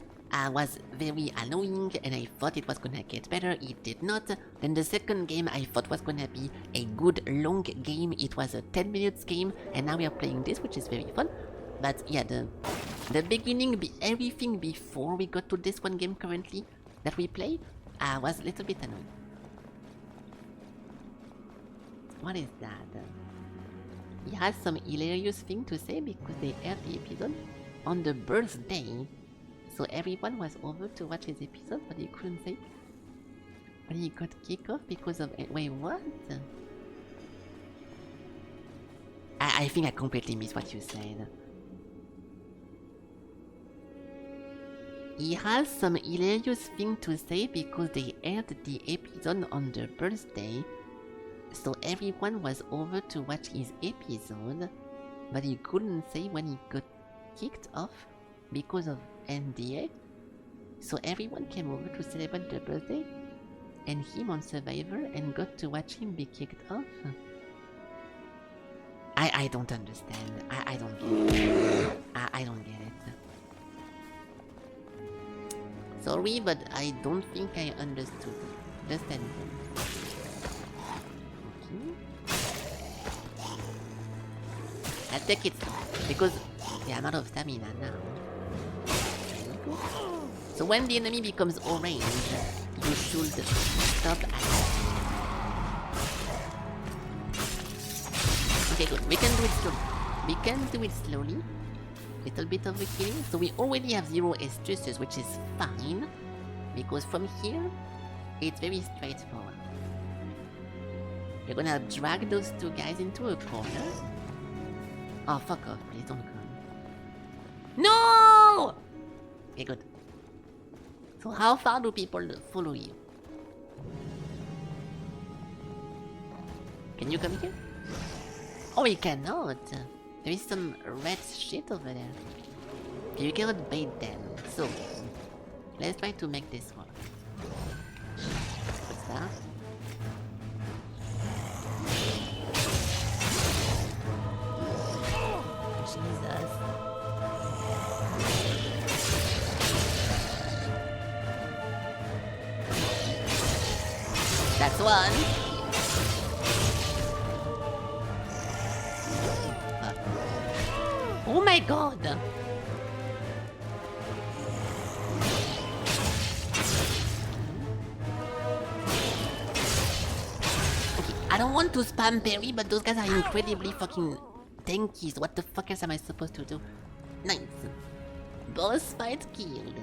was very annoying, and I thought it was gonna get better. It did not. Then the second game I thought was gonna be a good long game. It was a 10 minutes game, and now we are playing this, which is very fun. But yeah, the beginning, everything before we got to this one game currently that we play was a little bit annoying. What is that? He has some hilarious thing to say because they aired the episode on the birthday. So everyone was over to watch his episode, but he couldn't say. But he got kicked off because of... Wait, what? I think I completely missed what you said. He has some hilarious thing to say because they aired the episode on their birthday. So everyone was over to watch his episode, but he couldn't say when he got kicked off because of NDA. So everyone came over to celebrate their birthday and him on Survivor and got to watch him be kicked off. I don't understand. I don't get it. I don't get it. Sorry, but I don't think I understood the sentence. Okay. I'll take it because I'm out of stamina now. So when the enemy becomes orange, you should stop attacking. Okay, good. We can do it slowly. Little bit of a killing. So we already have 0 estresses, which is fine. Because from here, it's very straightforward. You're gonna drag those 2 guys into a corner. Oh, fuck off. Please don't come. No! Okay, good. So how far do people follow you? Can you come here? Oh, we cannot. There is some red shit over there. Okay, you cannot bait them. So, let's try to make this work. What's that? Jesus. That's one. Oh my god! Okay, I don't want to spam parry, but those guys are incredibly fucking tanky. So what the fuck else am I supposed to do? Nice. Boss fight killed.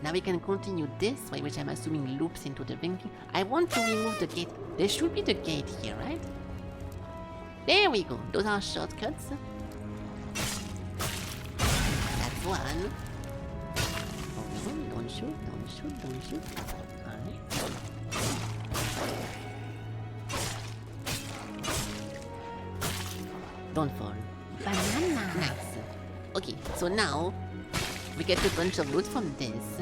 Now we can continue this way, which I'm assuming loops into the banking. I want to remove the gate. There should be the gate here, right? There we go. Those are shortcuts. That's one. Oh, don't shoot, don't shoot, don't shoot. Alright. Don't fall. Banana. Nice. Okay, so now we get a bunch of loot from this.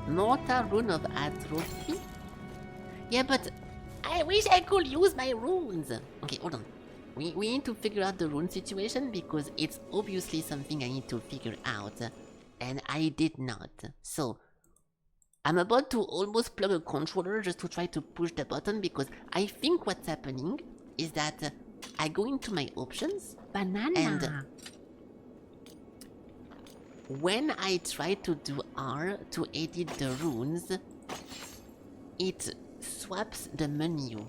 Mortal Rune of Atrophy? Yeah, but I wish I could use my runes. Okay, hold on. We need to figure out the rune situation because it's obviously something I need to figure out. And I did not. So, I'm about to almost plug a controller just to try to push the button because I think what's happening is that I go into my options. Banana. And when I try to do R to edit the runes, it swaps the menu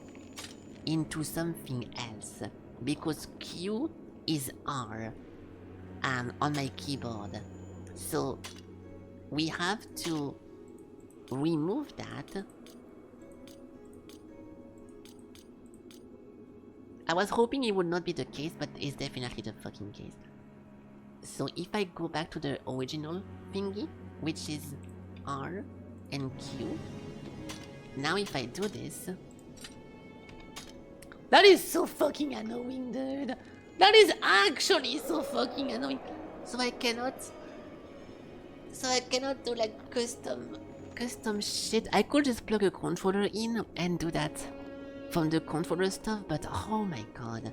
into something else because Q is R on my keyboard. So we have to remove that. I was hoping it would not be the case, but it's definitely the fucking case. So if I go back to the original thingy, which is R and Q, now if I do this... That is so fucking annoying, dude! That is actually so fucking annoying! So I cannot do like custom shit. I could just plug a controller in and do that from the controller stuff, but oh my god.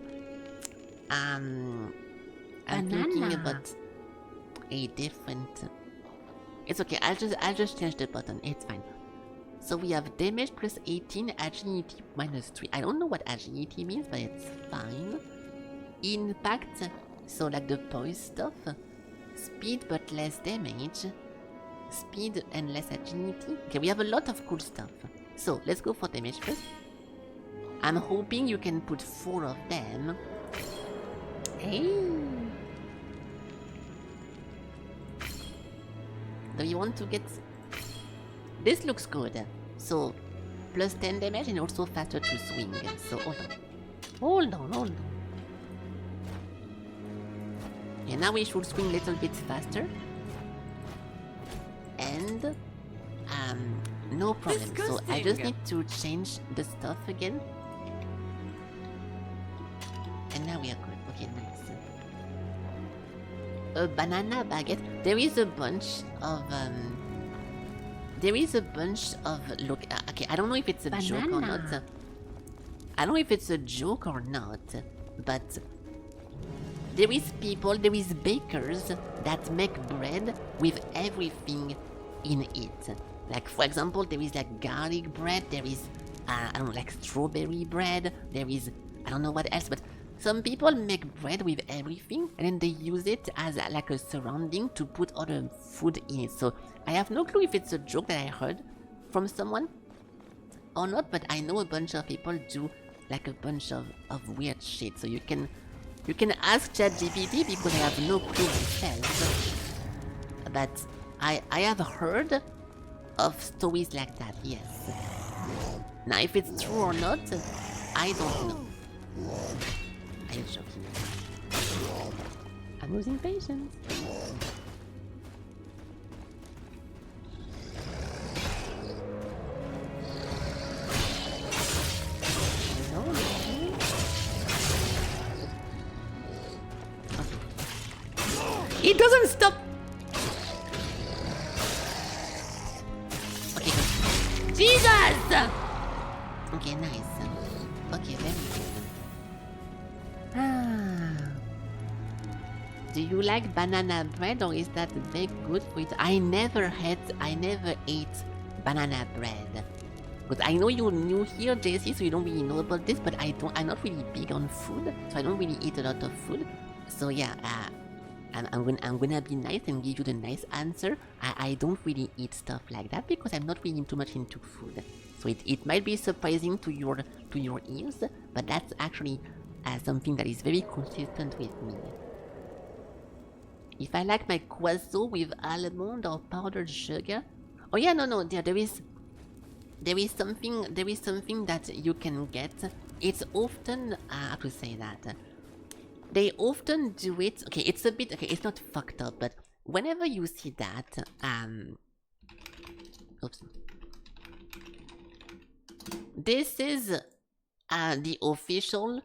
I'm thinking about a different... It's okay, I'll just change the button, it's fine. So we have damage plus 18, agility minus 3. I don't know what agility means, but it's fine. Impact, so like the poise stuff. Speed but less damage. Speed and less agility. Okay, we have a lot of cool stuff. So let's go for damage first. I'm hoping you can put 4 of them. Hey! Do you want to get... This looks good. So, plus 10 damage and also faster to swing. So, hold on. Yeah, now we should swing a little bit faster. And... no problem. So, I just need to change the stuff again. And now we are good. Okay, nice. A banana baguette. There is a bunch of look. Okay, I don't know if it's a joke or not. I don't know if it's a joke or not, but there is bakers that make bread with everything in it. Like for example, there is like garlic bread. There is I don't know, like strawberry bread. There is I don't know what else, but some people make bread with everything and then they use it as like a surrounding to put other food in it. So I have no clue if it's a joke that I heard from someone or not, but I know a bunch of people do like a bunch of weird shit. So you can ask ChatGPT because I have no clue myself. But I have heard of stories like that, yes. Now if it's true or not, I don't know. I'm joking. I'm losing patience. It doesn't stop. Okay, good. Jesus! Okay, nice. Okay, very good. Do you like banana bread or is that very good for it? I never ate banana bread. Because I know you're new here, JC, so you don't really know about this, but I'm not really big on food, so I don't really eat a lot of food. So yeah, I'm gonna be nice and give you the nice answer. I don't really eat stuff like that because I'm not really too much into food. So it might be surprising to your ears, but that's actually something that is very consistent with me. If I like my croissant with almond or powdered sugar, oh yeah, no, there is something that you can get. It's often how to say that. They often do it. Okay, it's a bit. Okay, it's not fucked up, but whenever you see that, oops. This is the official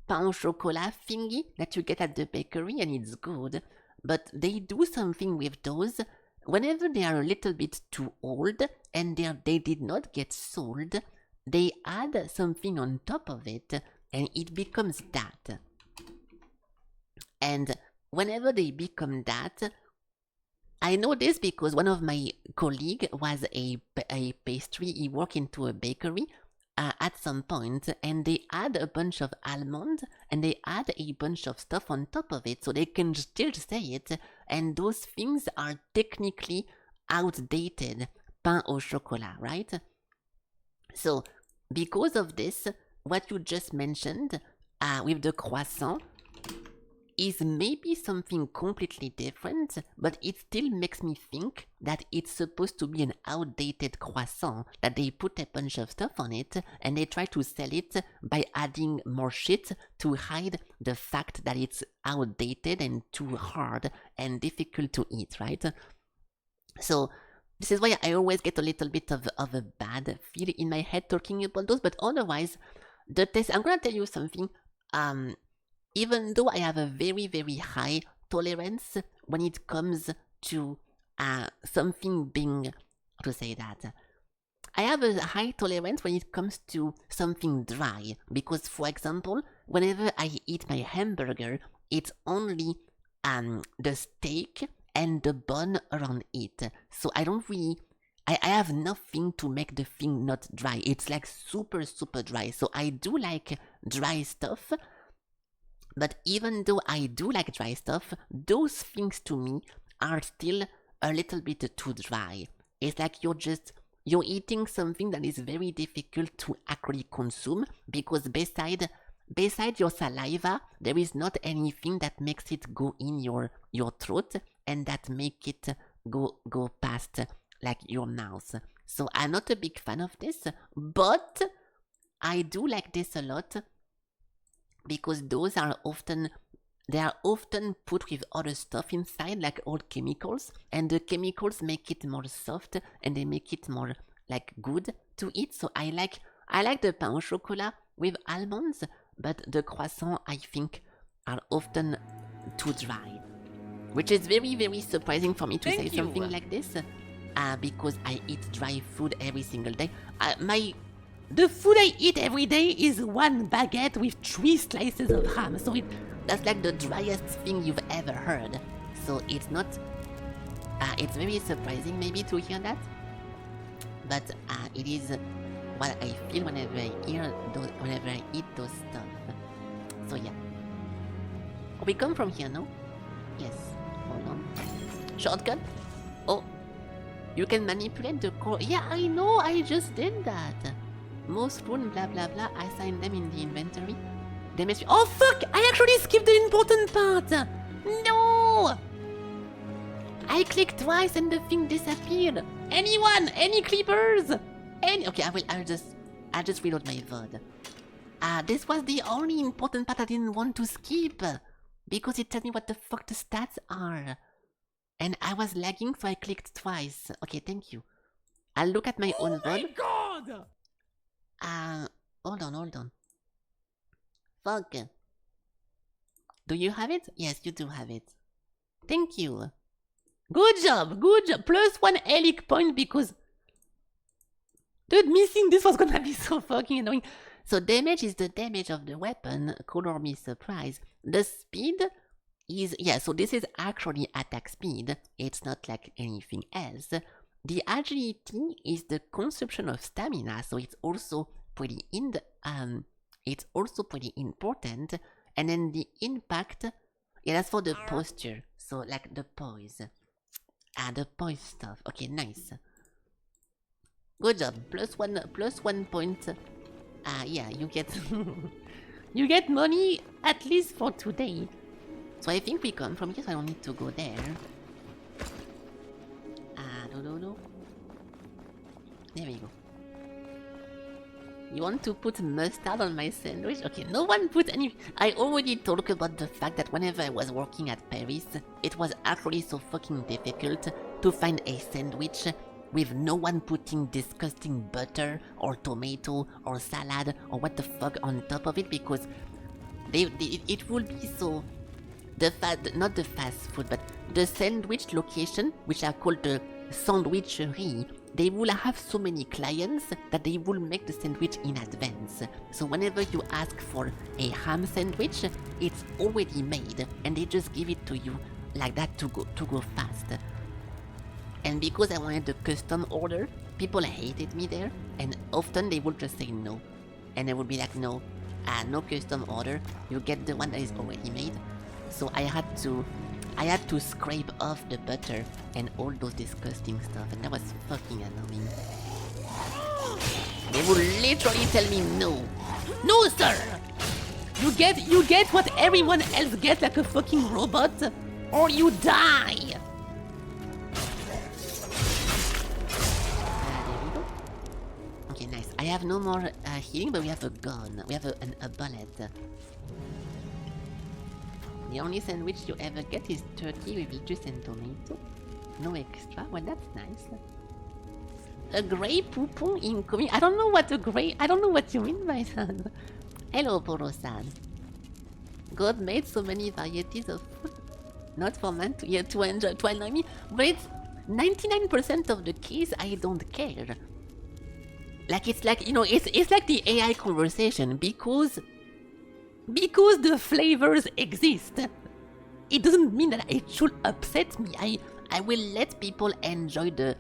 pain au chocolat thingy that you get at the bakery, and it's good. But they do something with those whenever they are a little bit too old and they did not get sold. They add something on top of it, and it becomes that. And whenever they become that, I know this because one of my colleagues was a pastry. He worked into a bakery at some point, and they add a bunch of almonds and they add a bunch of stuff on top of it so they can still say it. And those things are technically outdated pain au chocolat, right? So because of this, what you just mentioned with the croissant is maybe something completely different, but it still makes me think that it's supposed to be an outdated croissant, that they put a bunch of stuff on it and they try to sell it by adding more shit to hide the fact that it's outdated and too hard and difficult to eat, right? So this is why I always get a little bit of a bad feel in my head talking about those, but otherwise, the taste, I'm gonna tell you something, even though I have a very, very high tolerance when it comes to something being, how to say that, I have a high tolerance when it comes to something dry, because for example, whenever I eat my hamburger, it's only the steak and the bun around it, so I don't really, I have nothing to make the thing not dry. It's like super, super dry, so I do like dry stuff. But even though I do like dry stuff, those things to me are still a little bit too dry. It's like you're eating something that is very difficult to actually consume, because beside your saliva, there is not anything that makes it go in your throat and that make it go past like your mouth. So I'm not a big fan of this, but I do like this a lot, because those are often put with other stuff inside, like old chemicals, and the chemicals make it more soft and they make it more like good to eat. So I like the pain au chocolat with almonds, but the croissants I think are often too dry, which is very, very surprising for me to say something like this, because I eat dry food every single day. The food I eat every day is one baguette with 3 slices of ham, so that's like the driest thing you've ever heard. So it's not, it's very surprising maybe to hear that, but it is what I feel whenever I eat those stuff. So yeah. We come from here, no? Yes. Hold on. Shortcut? Oh. You can manipulate the core. Yeah, I know, I just did that. Most rune, blah blah blah, assign them in the inventory. Oh fuck! I actually skipped the important part! No! I clicked twice and the thing disappeared. Anyone? Any clippers? Okay, I'll just reload my VOD. This was the only important part I didn't want to skip, because it tells me what the fuck the stats are. And I was lagging, so I clicked twice. Okay, thank you. I'll look at my own VOD. Oh my god! Hold on. Fuck. Do you have it? Yes, you do have it. Thank you. Good job, good job. +1 Elic point because... Dude, missing this was gonna be so fucking annoying. So damage is the damage of the weapon, color me surprise. The speed is... Yeah, so this is actually attack speed. It's not like anything else. The agility is the consumption of stamina, so it's also pretty important. And then the impact... Yeah, that's for the posture. So like the poise. The poise stuff. Okay, nice. Good job. +1 point. Yeah, you get you get money at least for today. So I think we come from here, so I don't need to go there. No. There we go. You want to put mustard on my sandwich? Okay, no one put any... I already talked about the fact that whenever I was working at Paris, it was actually so fucking difficult to find a sandwich with no one putting disgusting butter or tomato or salad or what the fuck on top of it, because it will be so... not the fast food, but the sandwich location, which are called the sandwicherie, they will have so many clients that they will make the sandwich in advance. So whenever you ask for a ham sandwich, it's already made and they just give it to you like that to go fast. And because I wanted the custom order, people hated me there, and often they would just say no. And I would be like, no, no custom order, you get the one that is already made. So I had to scrape off the butter and all those disgusting stuff, and that was fucking annoying. They would literally tell me no. No, sir! You get what everyone else gets, like a fucking robot, or you die! There we go. Okay, nice. I have no more healing, but we have a gun. We have a bullet. The only sandwich you ever get is turkey with lettuce and tomato. No extra. Well, that's nice. A grey poupon incoming. I don't know what you mean by that. Hello, Poro-san. God made so many varieties of food. Not for man to enjoy, to annoy me. But it's 99% of the case, I don't care. Like, it's like, you know, it's like the AI conversation, because the flavors exist, it doesn't mean that it should upset me. I will let people enjoy their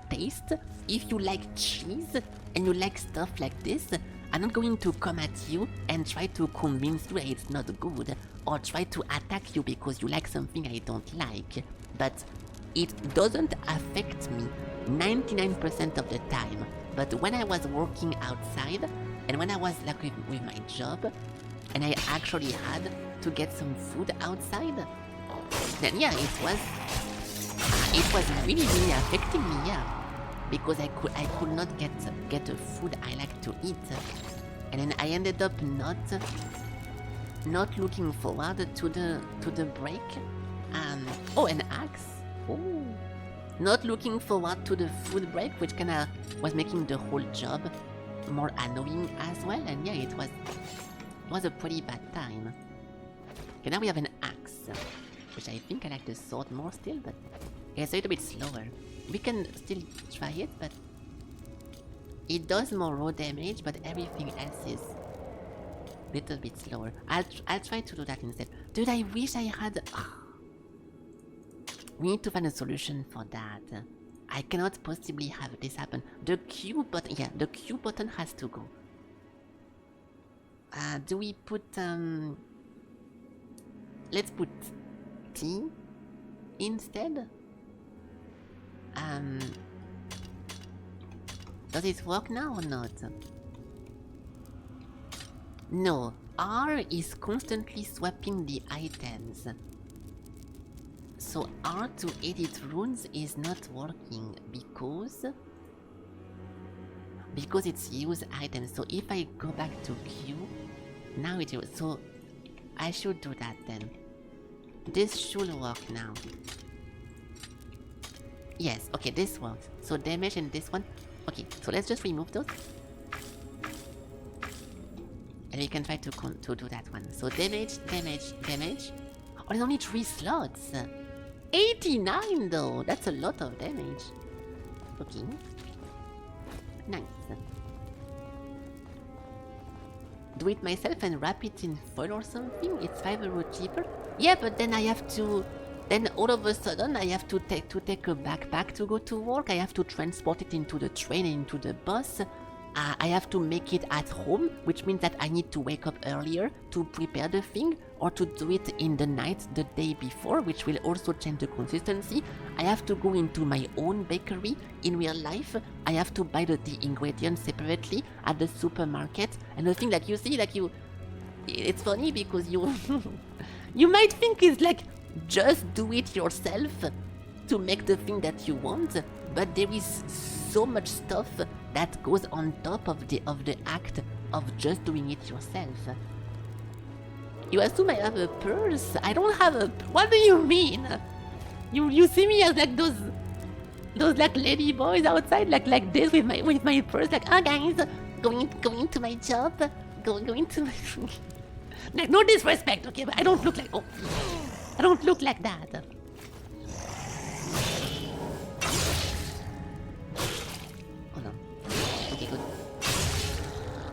taste. If you like cheese and you like stuff like this, I'm not going to come at you and try to convince you that it's not good, or try to attack you because you like something I don't like. But it doesn't affect me 99% of the time. But when I was working outside, and when I was like with my job, and I actually had to get some food outside, then yeah, it was really affecting me, yeah, because I could not get the food I like to eat, and then I ended up not looking forward to the break. Oh, an axe. Oh, not looking forward to the food break, which kinda was making the whole job more annoying as well, and yeah, it was a pretty bad time. Okay, now we have an axe, which I think I like the sword more still, but it's a little bit slower. We can still try it, but it does more raw damage, but everything else is a little bit slower. I'll try to do that instead. Dude, I wish I had... We need to find a solution for that. I cannot possibly have this happen. The Q button, yeah, the Q button has to go. Do we put, let's put T instead? Does it work now or not? No, R is constantly swapping the items. So R to edit runes is not working because it's use items. So if I go back to Q, now it will. So I should do that then. This should work now. Yes, okay, this works. So damage and this one. Okay, so let's just remove those. And we can try to do that one. So damage, damage, damage. there's only 3 slots. 89 though, that's a lot of damage. Okay. Nice. Do it myself and wrap it in foil or something? It's €5 cheaper? Yeah, but then I have to... Then all of a sudden I have to take a backpack to go to work. I have to transport it into the train and into the bus. I have to make it at home, which means that I need to wake up earlier to prepare the thing, or to do it in the night the day before, which will also change the consistency. I have to go into my own bakery in real life. I have to buy the ingredients separately at the supermarket. And the thing, like you see, like it's funny because you you might think it's like just do it yourself to make the thing that you want, but there is so much stuff that goes on top of the act of just doing it yourself. You assume I have a purse? I don't have a... What do you mean? You see me as like those like lady boys outside like this with my purse, like, oh guys, going to my job, going to my... Like, no disrespect, okay, but I don't look like... Oh, I don't look like that.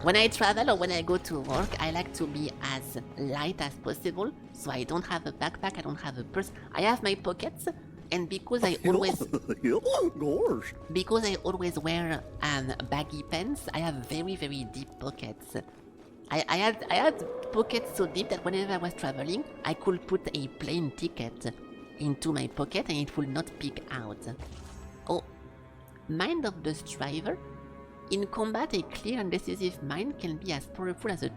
When I travel or when I go to work, I like to be as light as possible, so I don't have a backpack, I don't have a purse. I have my pockets, and because I always wear baggy pants, I have very, very deep pockets. I had pockets so deep that whenever I was traveling, I could put a plane ticket into my pocket and it would not peek out. Oh, Mind of the Striver. In combat, a clear and decisive mind can be as powerful as a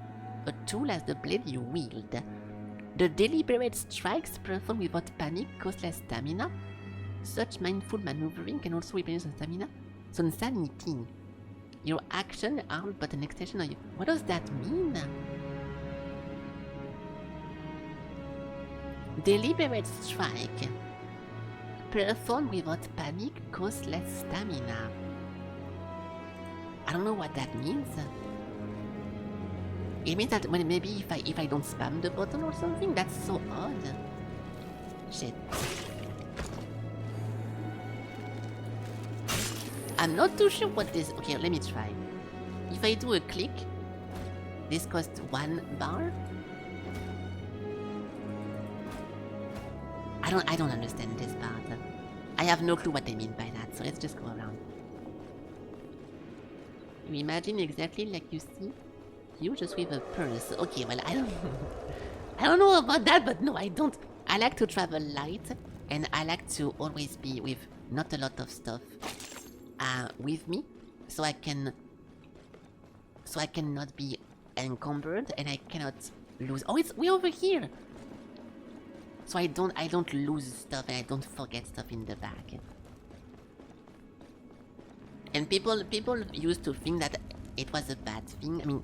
tool as the blade you wield. The deliberate strikes performed without panic cost less stamina. Such mindful maneuvering can also replenish the stamina. So insanity. Your action armed but an extension of you. What does that mean? Deliberate strike. Performed without panic cost less stamina. I don't know what that means. It means that when maybe if I don't spam the button or something, that's so odd. Shit. I'm not too sure what this... Okay, let me try. If I do a click, this costs 1 bar. I don't understand this part. I have no clue what they mean by that, so let's just go around. You imagine exactly like you see you just with a purse. Okay, well, I don't know about that, but no, I don't. I like to travel light, and I like to always be with not a lot of stuff with me, so I can not be encumbered, and I cannot lose. Oh, it's way over here. So I don't lose stuff and I don't forget stuff in the bag. And people used to think that it was a bad thing. I mean,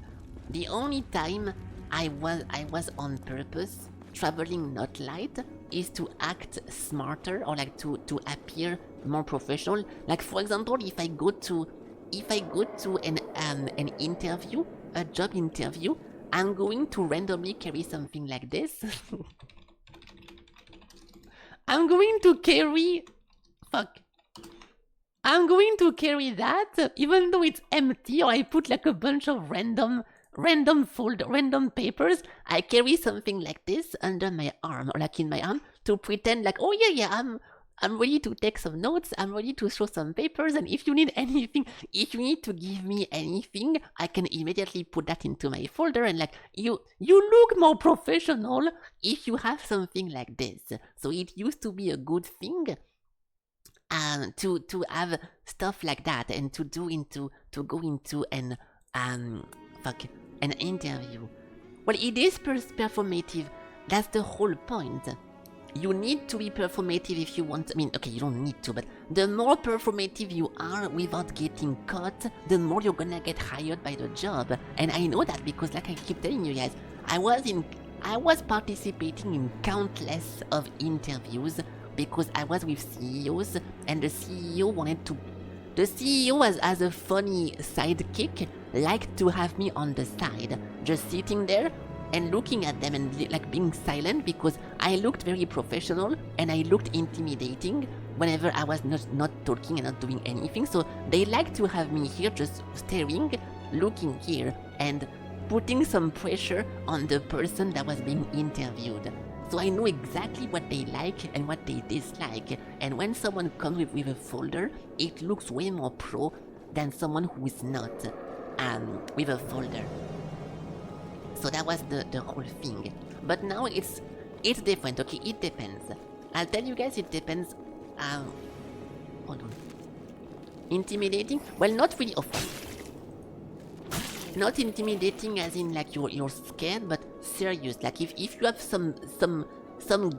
the only time I was on purpose traveling not light is to act smarter, or like to appear more professional. Like, for example, if I go to an interview, a job interview, I'm going to randomly carry something like this. I'm going to carry that, even though it's empty, or I put like a bunch of random papers. I carry something like this under my arm, or like in my arm, to pretend like, oh yeah, I'm ready to take some notes, I'm ready to show some papers, and if you need anything, if you need to give me anything, I can immediately put that into my folder, and like, you look more professional if you have something like this. So it used to be a good thing to have stuff like that, and to go into an interview. Well, it is performative. That's the whole point. You need to be performative if you want. I mean, okay, you don't need to, but the more performative you are without getting caught, the more you're gonna get hired by the job. And I know that because, like I keep telling you guys, I was participating in countless of interviews because I was with CEOs, and the CEO wanted to. The CEO, as a funny sidekick, liked to have me on the side, just sitting there, and looking at them and like being silent because I looked very professional and I looked intimidating whenever I was not talking and not doing anything. So they like to have me here just staring, looking here and putting some pressure on the person that was being interviewed. So I know exactly what they like and what they dislike. And when someone comes with a folder, it looks way more pro than someone who is not with a folder. So that was the whole thing. But now it's different, okay? It depends. I'll tell you guys it depends. Hold on. Intimidating? Well, not really often. Not intimidating as in like you're scared, but serious. Like if you have some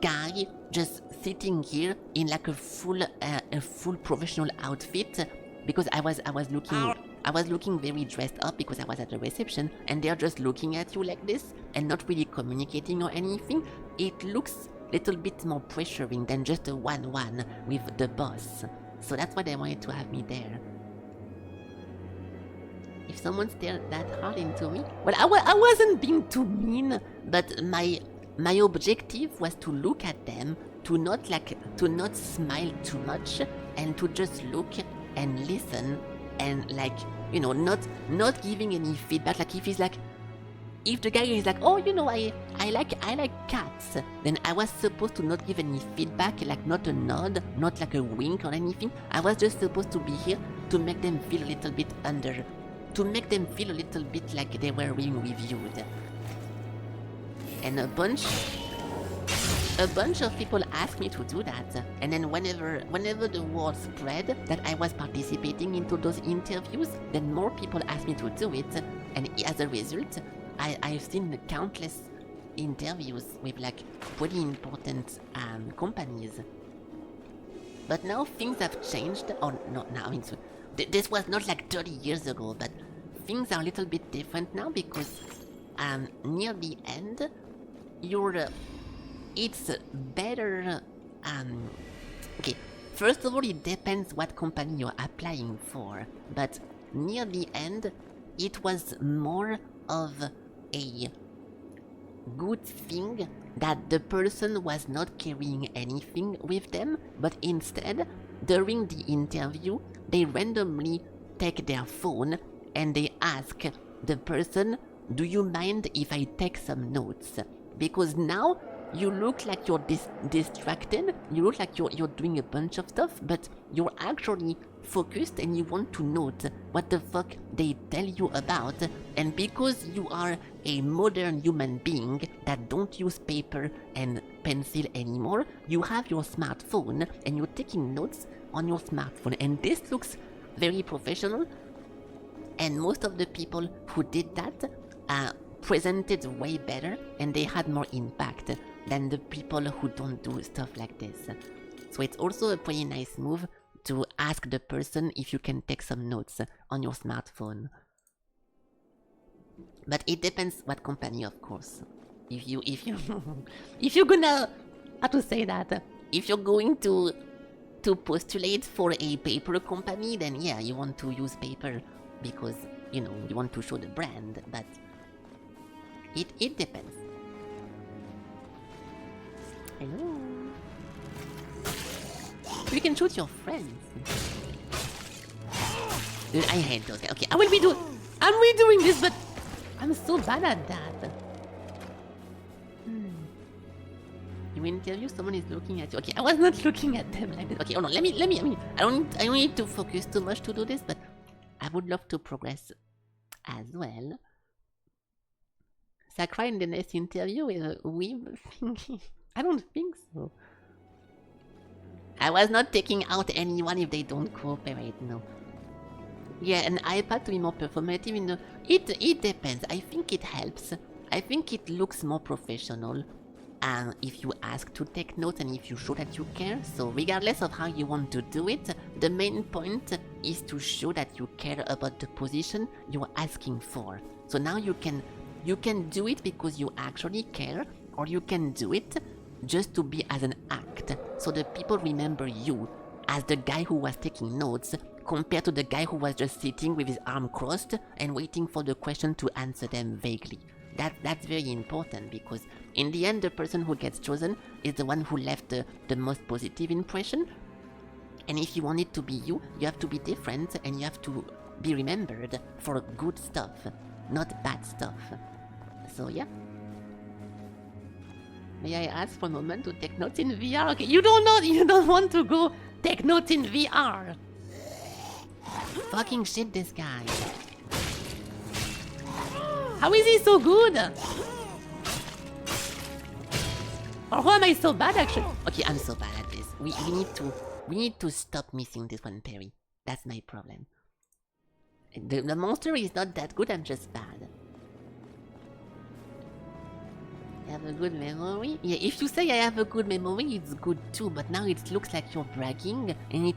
guy just sitting here in like a full professional outfit, because I was looking very dressed up because I was at the reception, and they're just looking at you like this and not really communicating or anything. It looks a little bit more pressuring than just a 1-1 with the boss. So that's why they wanted to have me there. If someone stared that hard into me, well, I wasn't being too mean, but my objective was to look at them, to not smile too much, and to just look and listen, and like, you know, not giving any feedback. Like if the guy is like, oh, you know, I like cats, then I was supposed to not give any feedback, like not a nod, not like a wink or anything. I was just supposed to be here to make them feel a little bit to make them feel a little bit like they were being reviewed. And a bunch of people asked me to do that, and then whenever the word spread that I was participating into those interviews, then more people asked me to do it, and as a result, I've seen countless interviews with like pretty important companies. But now things have changed, or not now, I mean, this was not like 30 years ago, but things are a little bit different now because near the end, it's better. Okay, first of all, it depends what company you're applying for, but near the end, it was more of a good thing that the person was not carrying anything with them, but instead, during the interview, they randomly take their phone and they ask the person, do you mind if I take some notes? Because now you look like you're distracted, you look like you're doing a bunch of stuff, but you're actually focused and you want to note what the fuck they tell you about. And because you are a modern human being that don't use paper and pencil anymore, you have your smartphone and you're taking notes on your smartphone, and this looks very professional. And most of the people who did that presented way better and they had more impact than the people who don't do stuff like this. So it's also a pretty nice move to ask the person if you can take some notes on your smartphone. But it depends what company, of course. If you're gonna, how to say that? If you're going to postulate for a paper company, then yeah, you want to use paper because, you know, you want to show the brand, but it depends. Hello. You can shoot your friends. Dude, I hate those guys. Okay, I'm redoing this, but I'm so bad at that. You interview, someone is looking at you. Okay, I was not looking at them like this. Okay, hold on, let me, I mean, I don't need to focus too much to do this, but I would love to progress as well. Sakura in the next interview with a weeb thingy. I don't think so. I was not taking out anyone if they don't cooperate, no. Yeah, an iPad to be more performative in the... It depends. I think it helps. I think it looks more professional. If you ask to take notes and if you show that you care. So regardless of how you want to do it, the main point is to show that you care about the position you're asking for. So now you can do it because you actually care, or you can do it just to be as an act, so the people remember you as the guy who was taking notes compared to the guy who was just sitting with his arm crossed and waiting for the question to answer them vaguely. that's very important, because in the end the person who gets chosen is the one who left the most positive impression. And if you want it to be you, you have to be different, and you have to be remembered for good stuff, not bad stuff. So yeah. May I ask for a moment to take notes in VR? Okay, you don't want to go take notes in VR. Fucking shit, this guy. How is he so good? Or how am I so bad, actually? Okay, I'm so bad at this. We need to stop missing this one, Perry. That's my problem. The monster is not that good, I'm just bad. I have a good memory? Yeah, if you say I have a good memory, it's good too, but now it looks like you're bragging, and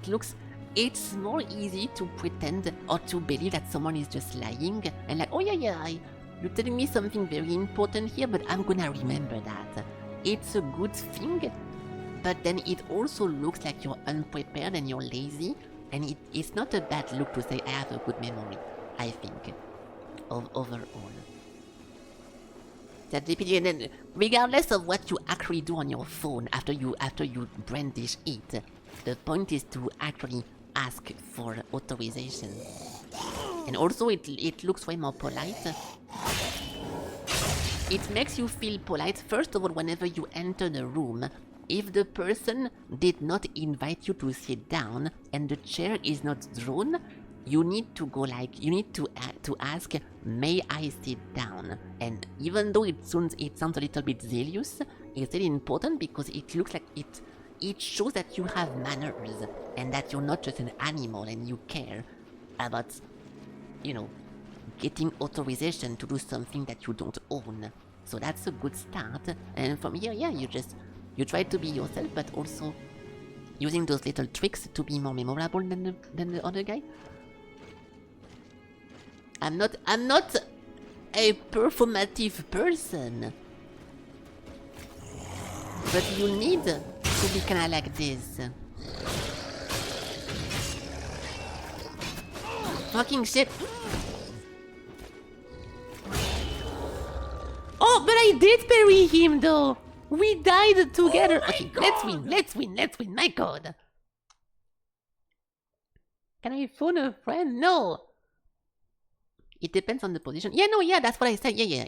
it's more easy to pretend or to believe that someone is just lying, and like, oh yeah, you're telling me something very important here, but I'm gonna remember that. It's a good thing, but then it also looks like you're unprepared and you're lazy, and it's not a bad look to say I have a good memory, I think, overall. ChatGPT, and then regardless of what you actually do on your phone after you brandish it, the point is to actually ask for authorization. And also it looks way more polite. It makes you feel polite, first of all, whenever you enter the room. If the person did not invite you to sit down and the chair is not drawn, you need to go to ask, may I sit down? And even though it sounds a little bit zealous, it's really important because it looks like it shows that you have manners and that you're not just an animal and you care about, getting authorization to do something that you don't own. So that's a good start. And from here, yeah, you try to be yourself, but also using those little tricks to be more memorable than the other guy. I'm not a performative person, but you need to be kinda like this. Fucking shit. Oh, but I did parry him though. We died together. Okay, let's win, my god. Can I phone a friend? No. It depends on the position. Yeah, that's what I said. Yeah.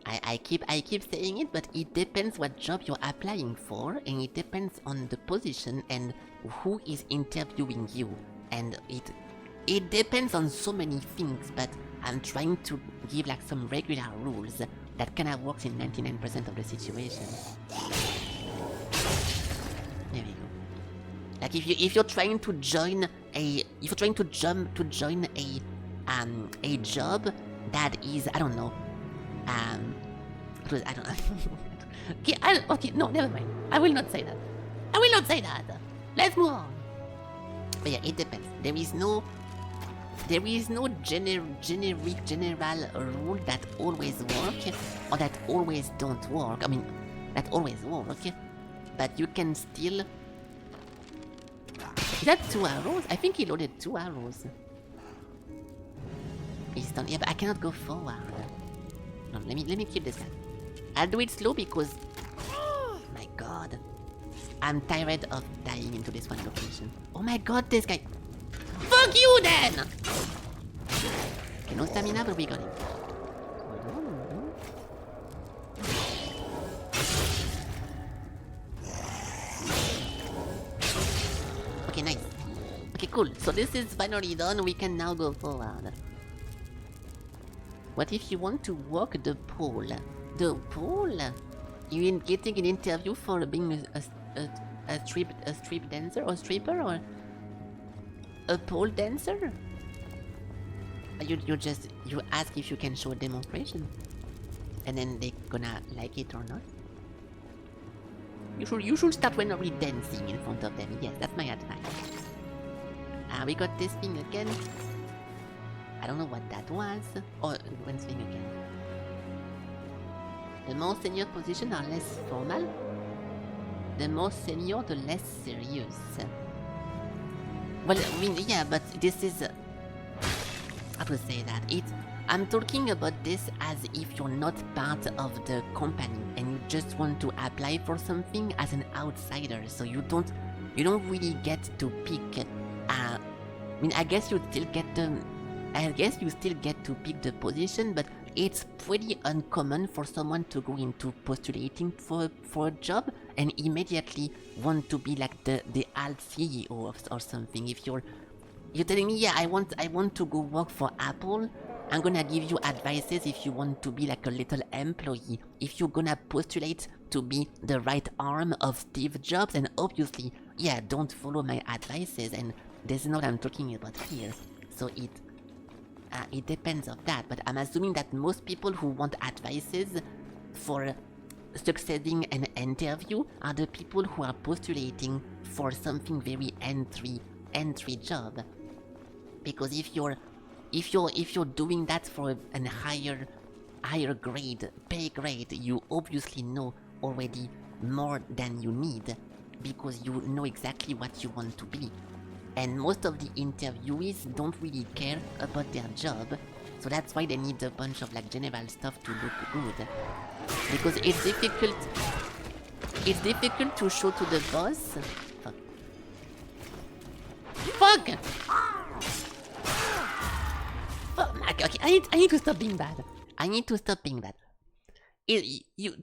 I keep saying it, but it depends what job you're applying for, and it depends on the position and who is interviewing you. And it depends on so many things, but I'm trying to give like some regular rules that kind of works in 99% of the situations. There we go. Like if you're trying to join a job that is, I don't know. Okay, no, never mind. I will not say that. Let's move on. But yeah, it depends. There is no general rule that always work or that always don't work. I mean, that always work, but you can still. Is that 2 arrows? I think he loaded 2 arrows. He's done. Yeah, but I cannot go forward. No, let me kill this guy. I'll do it slow because, my god, I'm tired of dying into this one location. Oh my god, this guy. Fuck you then! Okay, no stamina, but we got him. Okay, nice. Okay, cool. So this is finally done. We can now go forward. What if you want to walk the pole? The pole? You getting an interview for being a strip dancer or stripper or a pole dancer? You ask if you can show a demonstration, and then they gonna like it or not. You should start when already dancing in front of them. Yes, that's my advice. We got this thing again. I don't know what that was. Oh, one thing again. The more senior positions are less formal. The more senior, the less serious. Well, I mean, yeah, but this is... how to say that? I'm talking about this as if you're not part of the company and you just want to apply for something as an outsider, so you don't really get to pick. I mean, I guess you still get to pick the position, but it's pretty uncommon for someone to go into postulating for a job and immediately want to be like the alt CEO or something. If you're telling me, yeah, I want to go work for Apple, I'm gonna give you advices if you want to be like a little employee. If you're gonna postulate to be the right arm of Steve Jobs, and obviously, yeah, don't follow my advices, and this is not what I'm talking about here. So it depends on that, but I'm assuming that most people who want advices for succeeding an interview are the people who are postulating for something very entry job. Because if you're doing that for a higher grade, pay grade, you obviously know already more than you need because you know exactly what you want to be. And most of the interviewees don't really care about their job, so that's why they need a bunch of like general stuff to look good. Because it's difficult to show to the boss. Fuck! Okay, I need to stop being bad.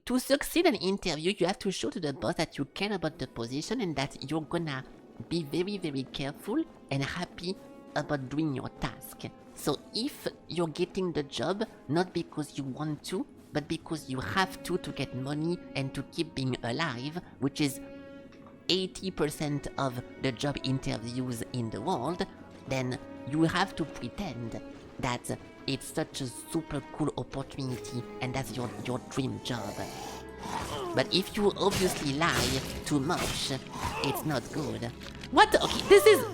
To succeed an interview, you have to show to the boss that you care about the position and that you're gonna be very, very careful and happy about doing your task. So if you're getting the job, not because you want to, but because you have to get money and to keep being alive, which is 80% of the job interviews in the world, then you have to pretend that it's such a super cool opportunity and that's your dream job. But if you obviously lie too much, it's not good. What? Okay, this is...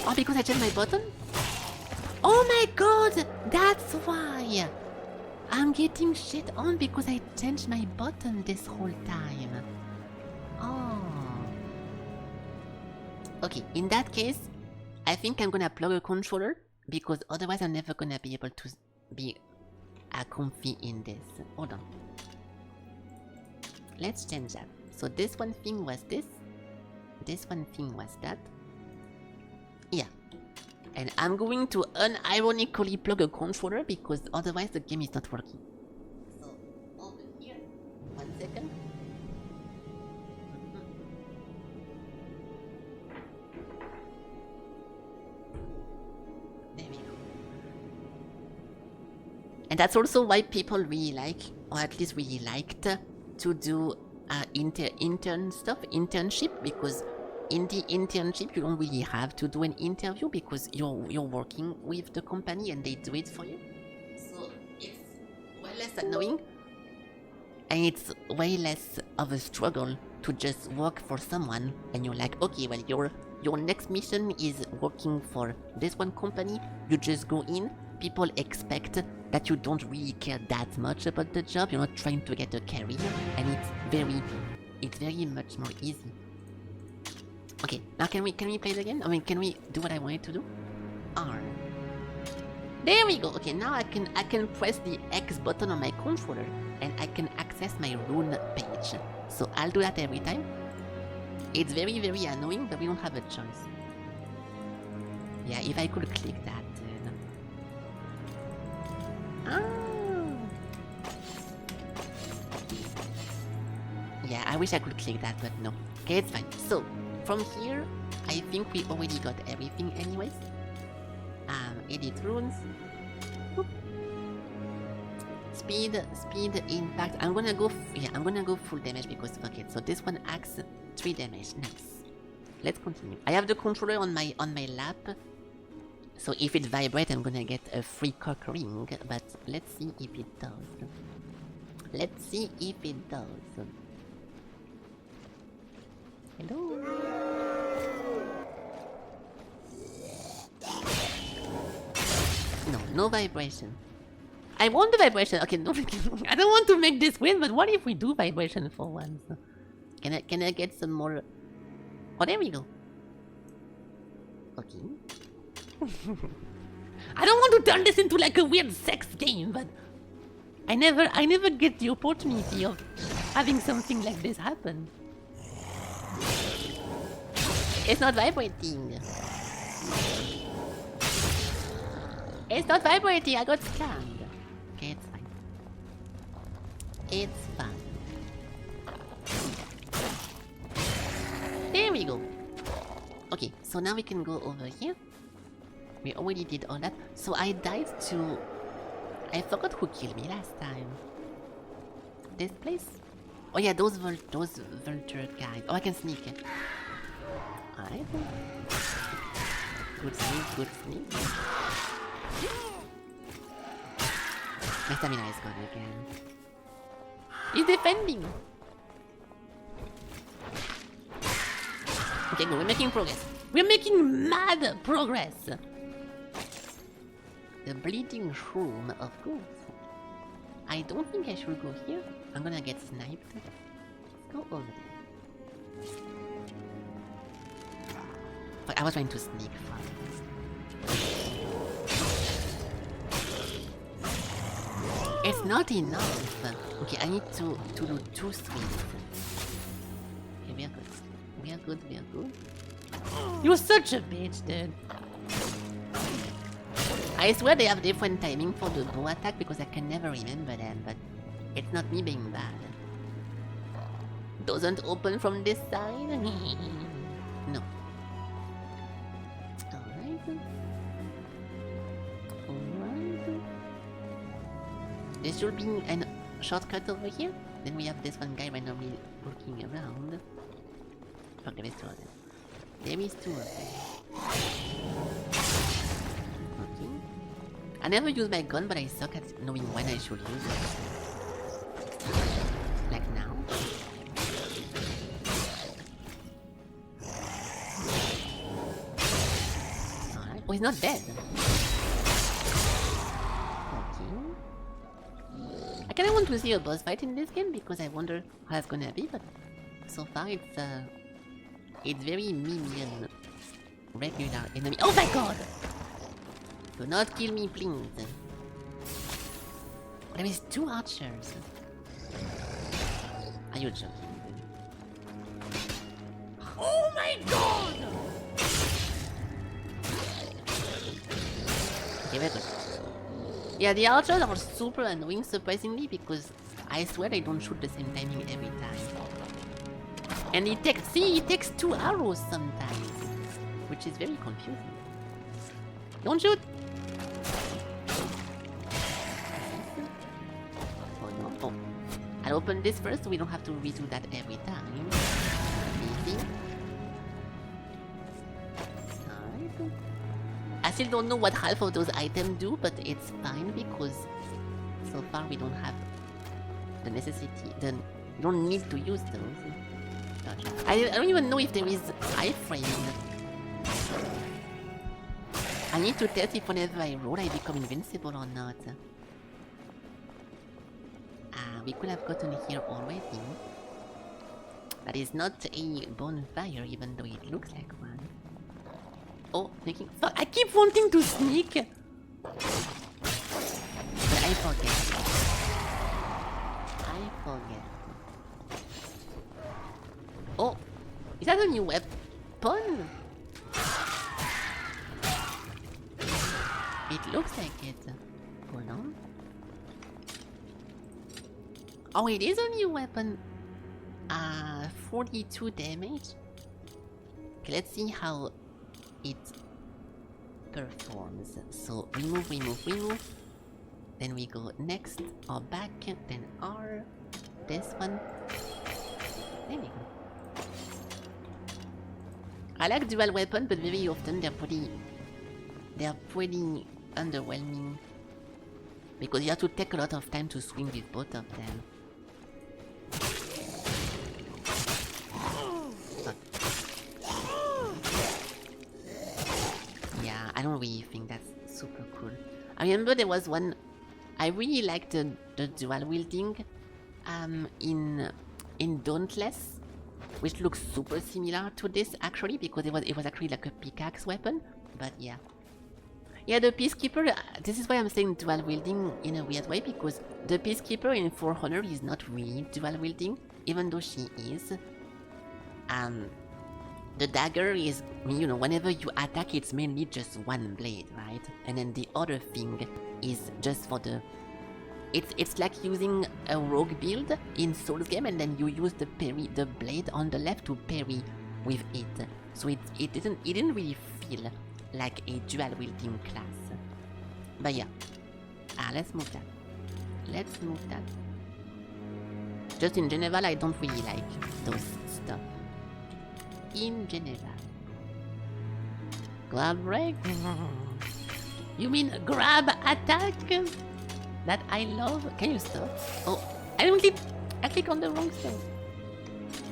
Oh, because I changed my button? Oh my god, that's why! I'm getting shit on because I changed my button this whole time. Oh. Okay, in that case, I think I'm gonna plug a controller because otherwise I'm never gonna be able to be comfy in this. Hold on. Let's change that. So this one thing was this. This one thing was that. Yeah. And I'm going to unironically plug a controller because otherwise the game is not working. So, over here. 1 second. There we go. And that's also why people really like, or at least really liked, to do internship, because in the internship you don't really have to do an interview because you're working with the company and they do it for you. So it's way less annoying and it's way less of a struggle to just work for someone and you're like, okay, well your next mission is working for this one company. You just go in, people expect that you don't really care that much about the job, you're not trying to get a career, and it's very much more easy. Okay, now can we play it again? I mean, can we do what I wanted to do? R. There we go. Okay, now I can press the X button on my controller and I can access my rune page. So I'll do that every time. It's very, very annoying, but we don't have a choice. Yeah, if I could click that. Yeah, I wish I could click that, but no. Okay, it's fine. So, from here, I think we already got everything anyways. Edit runes. Whoop. Speed, impact. I'm gonna go full damage because fuck it. So this one acts 3 damage. Nice. Let's continue. I have the controller on my lap. So if it vibrates, I'm gonna get a free cock ring. But let's see if it does. Hello. No vibration. I want the vibration. Okay, no, I don't want to make this win, but what if we do vibration for once? Can I get some more? Oh, there we go. Okay. I don't want to turn this into like a weird sex game, but I never get the opportunity of having something like this happen. It's not vibrating. It's not vibrating, I got scammed. Okay, it's fine. It's fine. There we go. Okay, so now we can go over here. We already did all that. So I died to... I forgot who killed me last time. This place? Oh yeah, those vulture guys. Oh, I can sneak. Alright. Good sneak, good sneak. My stamina is gone again. He's defending! Okay, good, we're making progress. We're making mad progress! The bleeding shroom, of course. I don't think I should go here. I'm gonna get sniped. Let's go over there. But I was trying to sneak fast. It's not enough. Okay, I need to do 2 swings. Okay, we are good. We are good, we are good. You're such a bitch, dude. I swear they have different timing for the bow attack because I can never remember them, but it's not me being bad. Doesn't open from this side? No. Alright. Alright. There should be a shortcut over here. Then we have this one guy randomly looking around. Fuck, there is 2 of them. There is 2 of them. Okay. I never use my gun, but I suck at knowing when I should use it. Like now. Alright. Oh, he's not dead. I kinda want to see a boss fight in this game because I wonder how it's gonna be, but so far it's very minion regular enemy. Oh my god! Do not kill me, please. There is 2 archers. Are you joking? Oh my god! Okay, very good. Yeah, the archers are super annoying, surprisingly, because I swear they don't shoot the same timing every time. And it takes 2 arrows sometimes, which is very confusing. Don't shoot! Oh no, oh. I'll open this first so we don't have to redo that every time. Easy. Alright. I still don't know what half of those items do, but it's fine because so far we don't have the necessity, we don't need to use those. Gotcha. I don't even know if there is iframe. I need to test if whenever I roll I become invincible or not. We could have gotten here already. That is not a bonfire even though it looks like one. Oh, sneaking. Fuck, I keep wanting to sneak! But I forget. Oh! Is that a new weapon? It looks like it. Hold on. Oh, it is a new weapon. 42 damage. Okay, let's see how it performs. So remove. Then we go next or back, then R. This one. There we go. I like dual weapon, but very often they're pretty underwhelming because you have to take a lot of time to swing with both of them. Yeah, I don't really think that's super cool. I remember there was one I really liked the dual wielding in Dauntless, which looks super similar to this actually because it was actually like a pickaxe weapon. But yeah, Yeah, the Peacekeeper, this is why I'm saying dual wielding in a weird way, because the Peacekeeper in For Honor is not really dual wielding, even though she is. The dagger is, you know, whenever you attack, it's mainly just one blade, right? And then the other thing is just for the... It's like using a rogue build in Souls game, and then you use the blade on the left to parry with it. So it didn't really feel like a dual wielding class. But yeah. Let's move that. Let's move that. Just in general, I don't really like those stuff. In general. Grab break? You mean grab attack? That I love? Can you stop? Oh, I don't click. I click on the wrong stuff.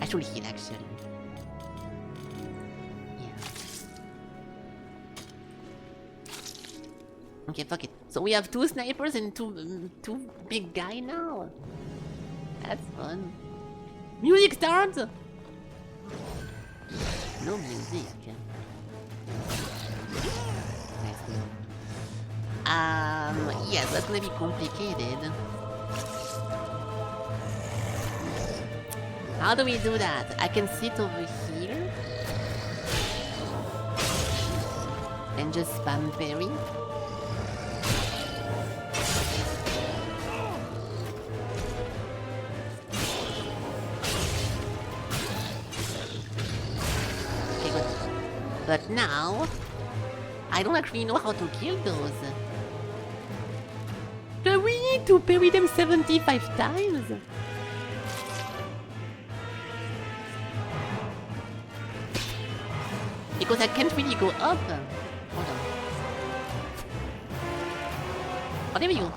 I should heal actually. Okay, fuck it. So we have 2 snipers and two big guy now. That's fun. Music starts! No music. Nice. Yes, that's gonna be complicated. How do we do that? I can sit over here and just spam parry. But now, I don't actually know how to kill those. Do we need to parry them 75 times? Because I can't really go up. Hold on. Oh, there we go.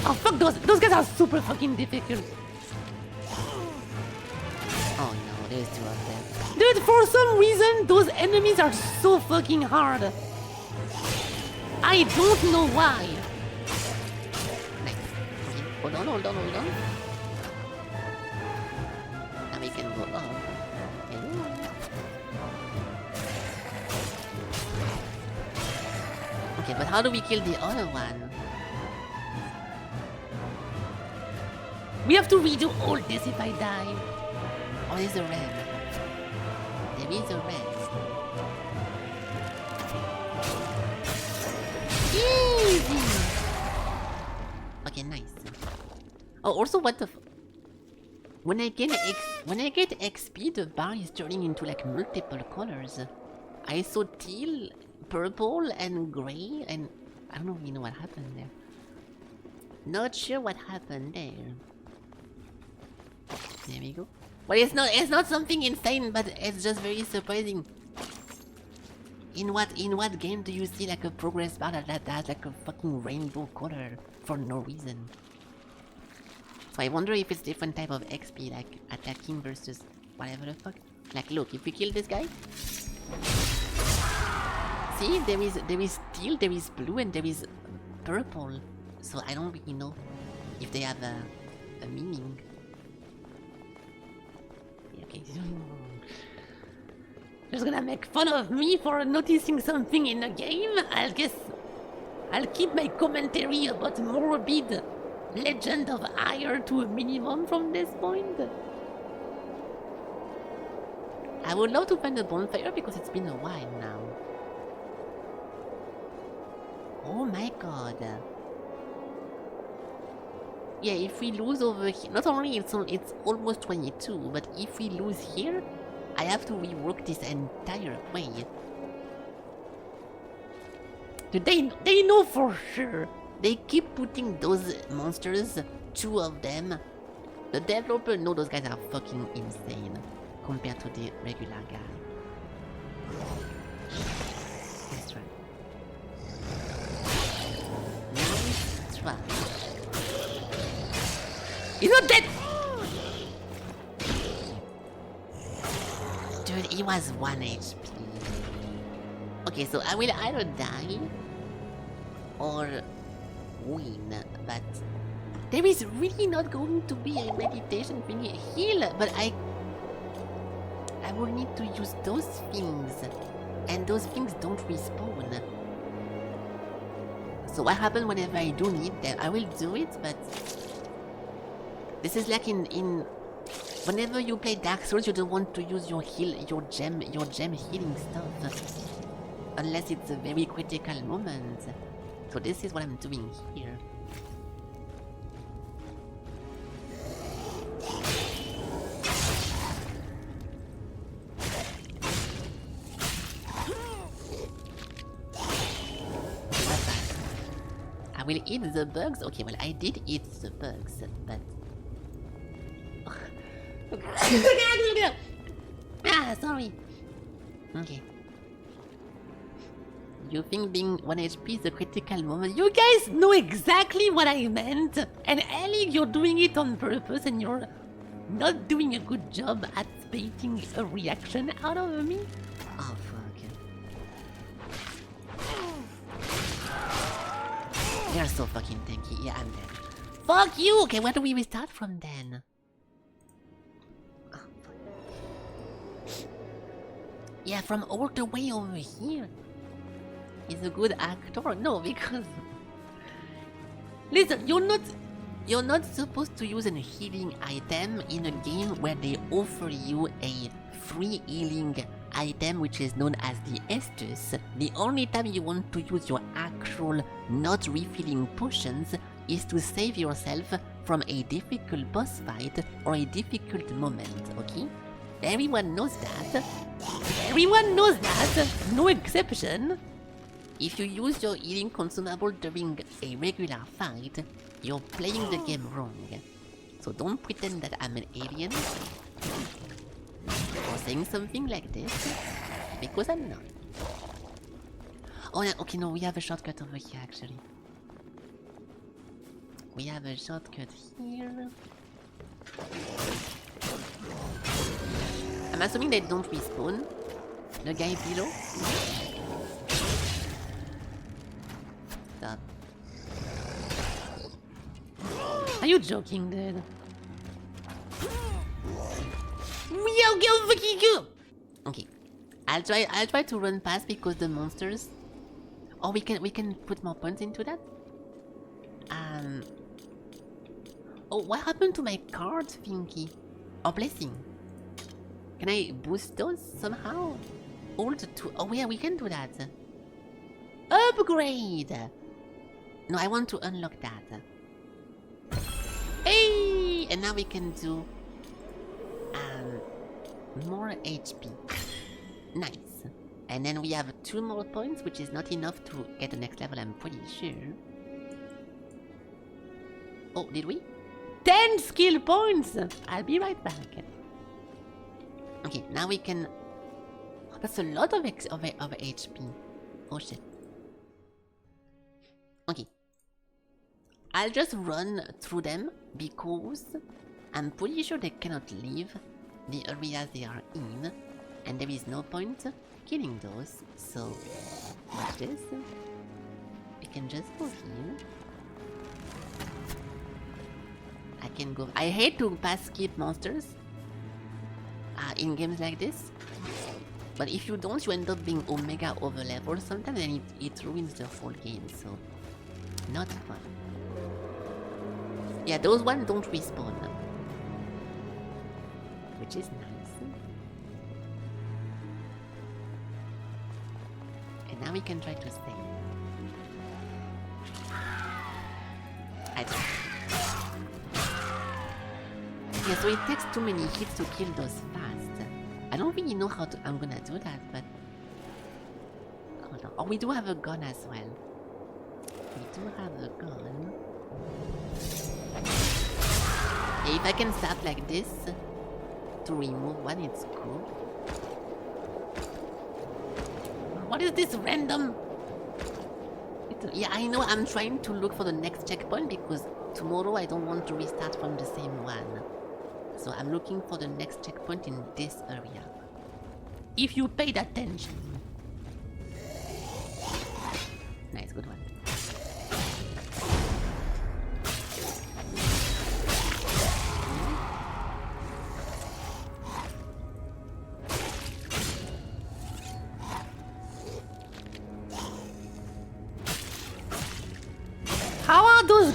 Oh, fuck those! Those guys are super fucking difficult. Oh no, there's 2 of them. Dude, for some reason, those enemies are so fucking hard. I don't know why. Nice. Okay. Hold on. Now we can go up. Hello. Okay, but how do we kill the other one? We have to redo all this if I die. Oh, there's a red. There is a red. Easy! Okay, nice. Oh, also, what the when I get XP, the bar is turning into like multiple colors. I saw teal, purple, and gray, and I don't really know what happened there. Not sure what happened there. There we go. But it's not something insane, but it's just very surprising. In what game do you see like a progress bar that has like a fucking rainbow color for no reason? So I wonder if it's different type of XP, like attacking versus whatever the fuck. Like look, if we kill this guy, see there is teal, there is blue, and there is purple. So I don't really know if they have a meaning. Okay. Just gonna make fun of me for noticing something in the game. I guess I'll keep my commentary about Morbid, Legend of Ire to a minimum from this point. I would love to find a bonfire because it's been a while now. Oh my god. Yeah, if we lose over here, not only it's almost 22, but if we lose here, I have to rework this entire way. Dude, they know for sure. They keep putting those monsters, 2 of them. The developer know those guys are fucking insane compared to the regular guy. Let's try. Nice try. He's not dead! Dude, he was 1 HP. Okay, so I will either die or win, but there is really not going to be a meditation thingy. Heal, but I will need to use those things, and those things don't respawn. So what happens whenever I do need them? I will do it, but this is like in whenever you play Dark Souls, you don't want to use your gem healing stuff unless it's a very critical moment. So this is what I'm doing here. I will eat the bugs? Okay, well I did eat the bugs, but... ah, sorry. Okay. You think being 1 HP is a critical moment? You guys know exactly what I meant! And Ellie, you're doing it on purpose and you're not doing a good job at baiting a reaction out of me? Oh, fuck. You're so fucking tanky. Yeah, I'm dead. Fuck you! Okay, where do we restart from then? Oh, fuck. Yeah, from all the way over here. He's a good actor? No, because... Listen, you're not supposed to use a healing item in a game where they offer you a free healing item which is known as the Estus. The only time you want to use your actual not refilling potions is to save yourself from a difficult boss fight or a difficult moment, okay? Everyone knows that. Everyone knows that. No exception. If you use your healing consumable during a regular fight, you're playing the game wrong. So don't pretend that I'm an alien or saying something like this, because I'm not. Oh yeah, okay, no, we have a shortcut over here actually. We have a shortcut here. I'm assuming they don't respawn. The guy below. Stop. Are you joking, dude? Okay, I'll try to run past because the monsters. Oh, we can put more points into that. Oh, what happened to my card thingy? Oh, blessing. Can I boost those somehow? Hold to. Oh yeah, we can do that. Upgrade. No, I want to unlock that. Hey, and now we can do. More HP. Nice. And then we have 2 more points, which is not enough to get the next level, I'm pretty sure. Oh, did we? 10 skill points! I'll be right back. Okay, now we can... Oh, that's a lot of HP. Oh shit. Okay. I'll just run through them because I'm pretty sure they cannot leave the areas they are in, and there is no point killing those, so watch this. We can just go here. I can go... I hate to pass skip monsters in games like this, but if you don't, you end up being omega over level sometimes and it ruins the whole game, so not fun. Yeah, those ones don't respawn, which is nice. And now we can try to stay. Yeah, so it takes too many hits to kill those fast. I don't really know how I'm gonna do that, but... Hold on. Oh, we do have a gun as well. We do have a gun. Yeah, if I can start like this to remove one, it's cool. What is this random? Yeah, I know I'm trying to look for the next checkpoint because tomorrow I don't want to restart from the same one. So I'm looking for the next checkpoint in this area. If you paid attention. Nice, good one.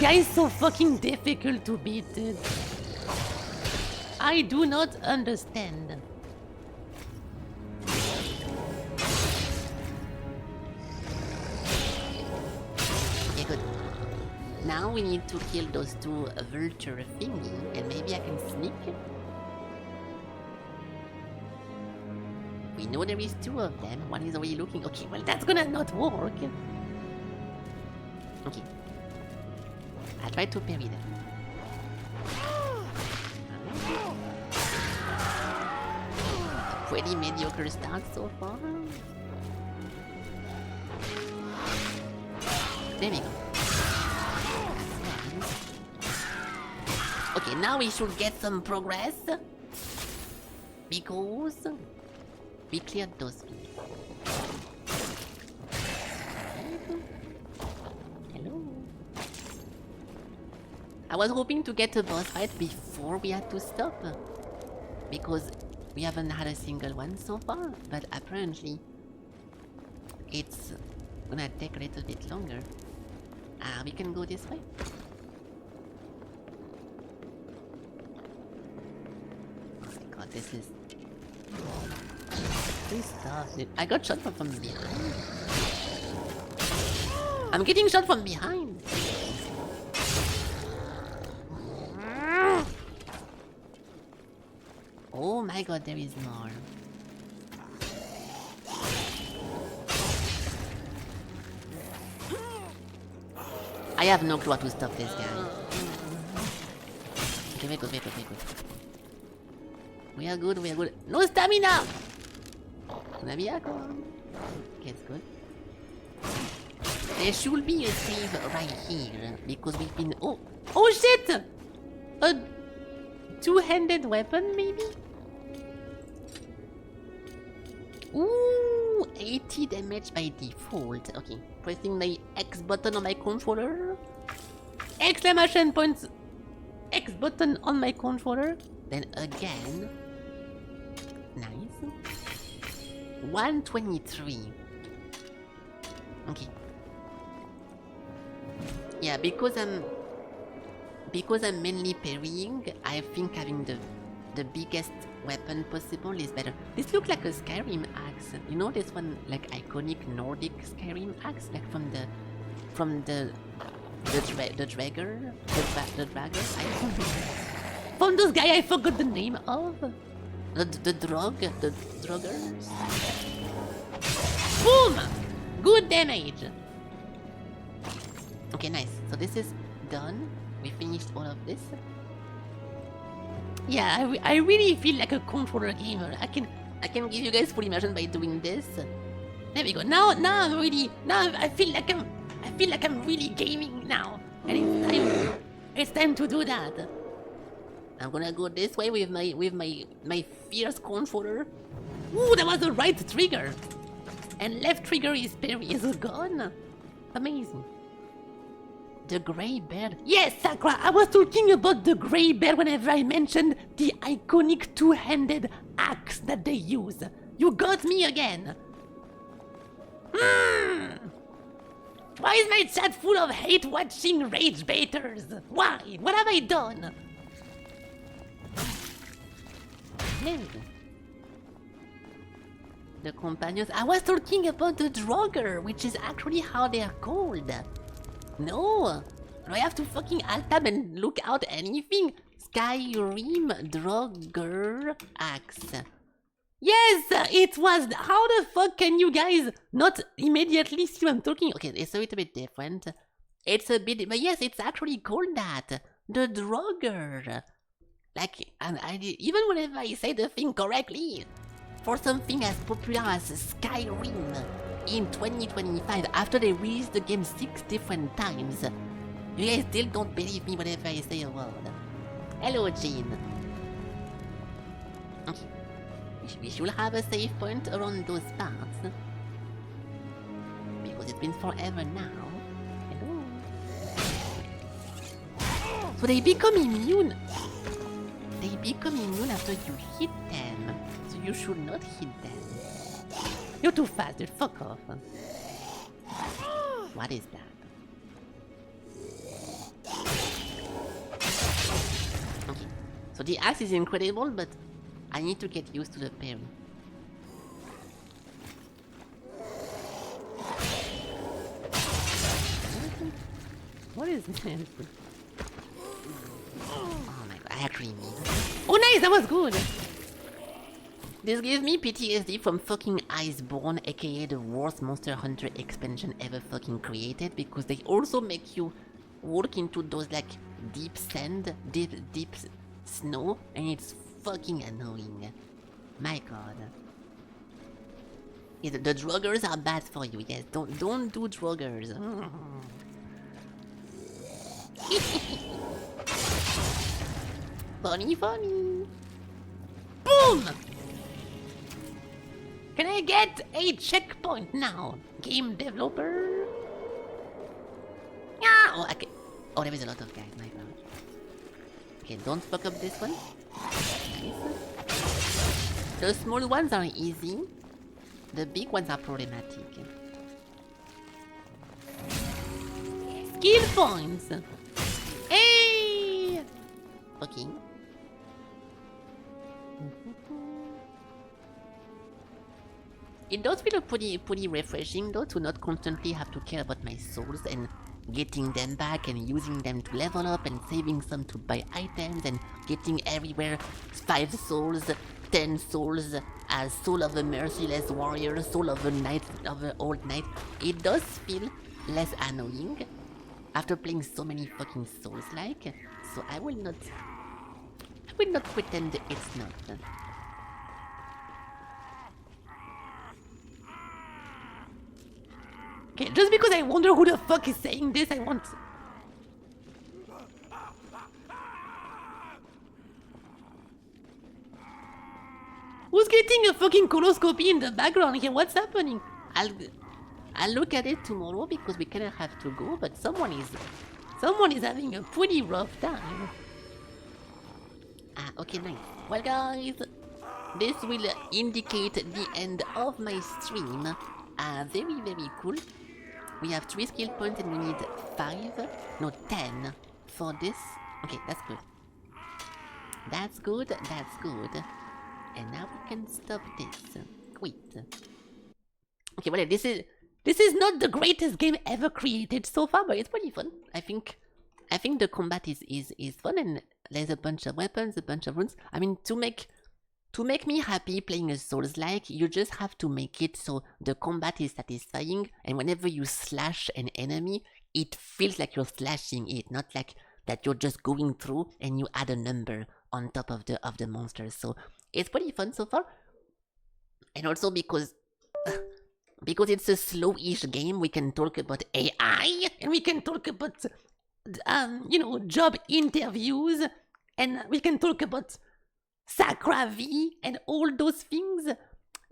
guy is so fucking difficult to beat, dude. I do not understand. Okay, good. Now we need to kill those two vulture thingy, and maybe I can sneak. We know there is two of them. One is already looking. Okay, well that's gonna not work. Okay. I'll try to parry them. Pretty mediocre start so far. There we go. Okay, now we should get some progress. Because we cleared those things. Hello. I was hoping to get a boss fight before we had to stop. Because we haven't had a single one so far, but apparently it's gonna take a little bit longer. We can go this way. Oh my god, this is... Please stop, dude. I got shot from behind. I'm getting shot from behind. Oh my god, there is more. I have no clue how to stop this guy. Okay, we're good. We are good. No stamina! Okay, it's good. There should be a save right here, because we've been... Oh shit! A two-handed weapon, maybe? Ooh, 80 damage by default. Okay, pressing the X button on my controller. Exclamation points! X button on my controller. Then again. Nice. 123. Okay. Yeah, because I'm mainly parrying, I think having the biggest weapon possible is better. This looks like a Skyrim axe. You know this one, like iconic Nordic Skyrim axe, like from the dragger. From those guy I forgot the name of. The druggers. Boom! Good damage. Okay, nice. So this is done. We finished all of this. Yeah, I really feel like a controller gamer. I can give you guys full immersion by doing this. There we go. Now I feel like I'm really gaming now. And it's time to do that. I'm gonna go this way with my fierce controller. Ooh, that was the right trigger. And left trigger is gone. Amazing. The grey bear. Yes, Sakura, I was talking about the grey bear whenever I mentioned the iconic two-handed axe that they use. You got me again. Why is my chat full of hate-watching rage baiters? Why? What have I done? There we go. The companions. I was talking about the Draugr, which is actually how they are called. No! Do I have to fucking alt tab and look out anything? Skyrim Draugr axe. Yes! It was... How the fuck can you guys not immediately see what I'm talking? Okay, it's a little bit different. It's a bit... But yes, it's actually called that. The Draugr. Like, even whenever I say the thing correctly, for something as popular as Skyrim in 2025, after they released the game 6 different times, you guys still don't believe me whenever I say a word. Hello, Jean. Okay. We should have a save point around those parts. Because it's been forever now. Hello. So they become immune. They become immune after you hit them. So you should not hit them. You're too fast, dude. Fuck off. What is that? So the axe is incredible, but I need to get used to the parry. What is this? Oh my god, I actually need it. Oh nice, that was good! This gives me PTSD from fucking Iceborne, aka the worst Monster Hunter expansion ever fucking created, because they also make you walk into those like deep sand, deep snow, and it's fucking annoying. My god. Yeah, the druggers are bad for you, yes, don't do druggers. Funny. Boom! Can I get a checkpoint now, game developer? Yeah. Oh, okay. Oh, there is a lot of guys. My god. Okay, don't fuck up this one. Nice. The small ones are easy. The big ones are problematic. Skill points. Hey. Okay. It does feel pretty refreshing though to not constantly have to care about my souls and getting them back and using them to level up and saving some to buy items and getting everywhere 5 souls, 10 souls, as soul of a merciless warrior, soul of a knight, of an old knight. It does feel less annoying after playing so many fucking souls like, so I will not pretend it's not. Okay, just because I wonder who the fuck is saying this, I want... Who's getting a fucking coloscopy in the background here? What's happening? I'll look at it tomorrow because we kinda have to go, but someone is having a pretty rough time. Ah, okay, nice. Well guys, this will indicate the end of my stream. Very cool. We have 3 skill points and we need 10 for this. Okay, that's good. That's good. And now we can stop this. Quit. Okay, well, this is not the greatest game ever created so far, but it's pretty fun. I think the combat is fun, and there's a bunch of weapons, a bunch of runes. I mean, to make me happy playing a Souls-like, you just have to make it so the combat is satisfying, and whenever you slash an enemy, it feels like you're slashing it, not like that you're just going through and you add a number on top of the monsters. So it's pretty fun so far. And also because it's a slow-ish game, we can talk about AI, and we can talk about job interviews, and we can talk about Sacra V and all those things.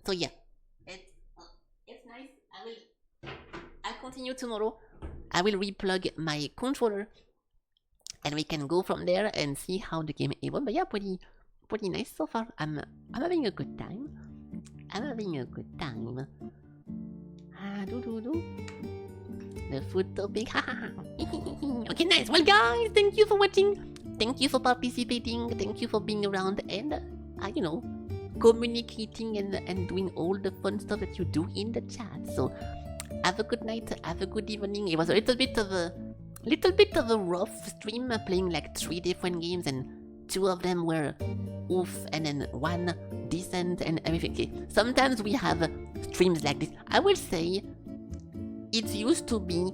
So yeah, it's nice. I'll continue tomorrow. I will replug my controller and we can go from there and see how the game evolves. But yeah, pretty nice so far. I'm having a good time. The food topic. Okay, nice. Well guys, thank you for watching. Thank you for participating, thank you for being around and, communicating and doing all the fun stuff that you do in the chat. So, have a good night, have a good evening. It was a little bit of a rough stream, playing like 3 different games and 2 of them were oof and then 1 decent and everything. Okay, sometimes we have streams like this. I will say, it used to be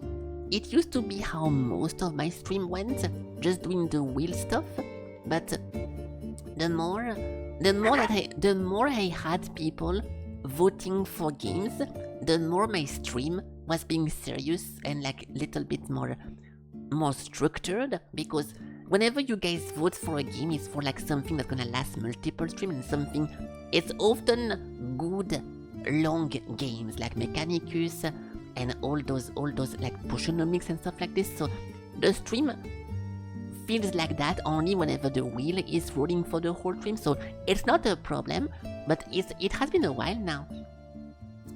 how most of my stream went, just doing the wheel stuff, but the more I had people voting for games, the more my stream was being serious and like little bit more structured, because whenever you guys vote for a game, it's for like something that's gonna last multiple streams and something, it's often good long games like Mechanicus and all those like Potionomics and stuff like this. So the stream feels like that only whenever the wheel is rolling for the whole stream. So it's not a problem, but it has been a while now.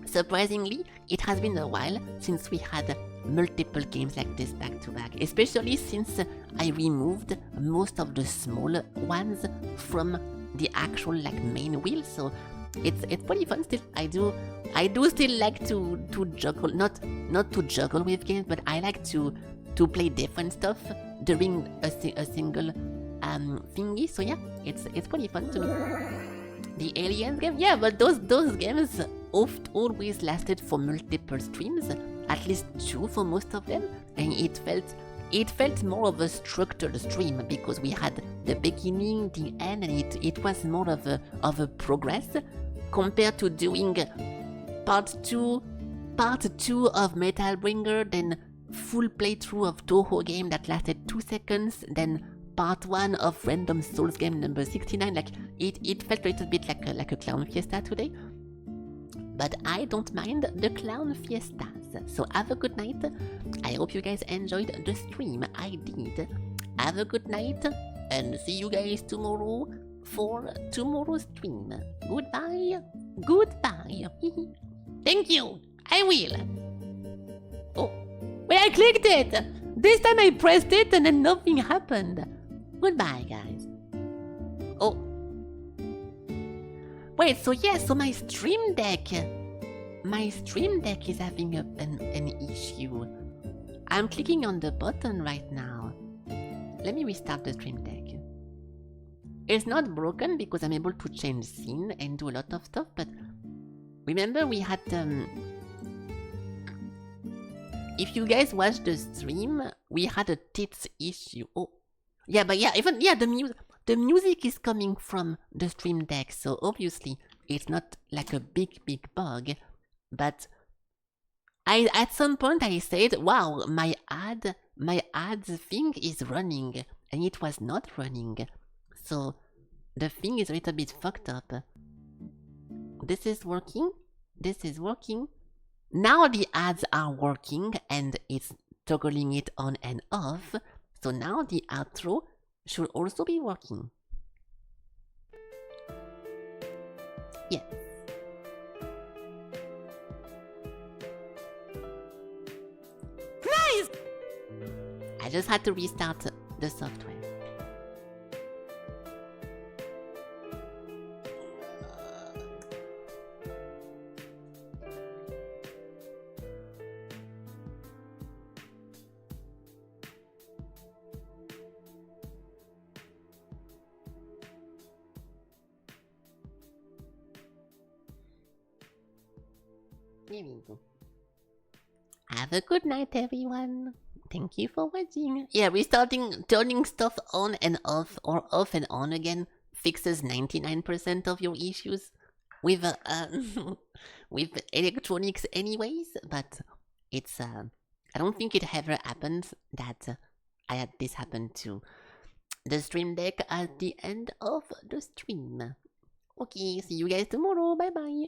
Surprisingly, it has been a while since we had multiple games like this back to back, especially since I removed most of the small ones from the actual like main wheel, so it's pretty fun still. I do still like to juggle, not to juggle with games, but I like to play different stuff during a single thingy. So yeah, it's pretty fun to me. The Aliens game, yeah, but those games always lasted for multiple streams, at least 2 for most of them, and it felt more of a structured stream because we had the beginning, the end, and it was more of a progress compared to doing part 2 of Metal Bringer, then full playthrough of Touhou game that lasted 2 seconds, then part 1 of Random Souls game number 69. Like it felt a little bit like a clown fiesta today. But I don't mind the clown fiestas. So have a good night. I hope you guys enjoyed the stream. I did. Have a good night and see you guys tomorrow for tomorrow's stream. Goodbye. Goodbye. Thank you. I will. Oh, wait, I clicked it. This time I pressed it and then nothing happened. Goodbye, guys. Oh. Wait, so yeah, so my stream deck is having an issue. I'm clicking on the button right now. Let me restart the stream deck. It's not broken because I'm able to change scene and do a lot of stuff, but remember we had if you guys watched the stream, we had a tits issue. Oh, yeah, but yeah, the music is coming from the stream deck, so obviously it's not like a big bug. But at some point I said, wow, my ad thing is running, and it was not running. So the thing is a little bit fucked up. This is working. This is working. Now the ads are working and it's toggling it on and off. So now the outro should also be working. Yes. Nice! I just had to restart the software. Here we go. Have a good night, everyone. Thank you for watching. Yeah, turning stuff on and off or off and on again fixes 99% of your issues with with electronics anyways, but it's I don't think it ever happened that I had this happen to the stream deck at the end of the stream. Okay, see you guys tomorrow. Bye bye.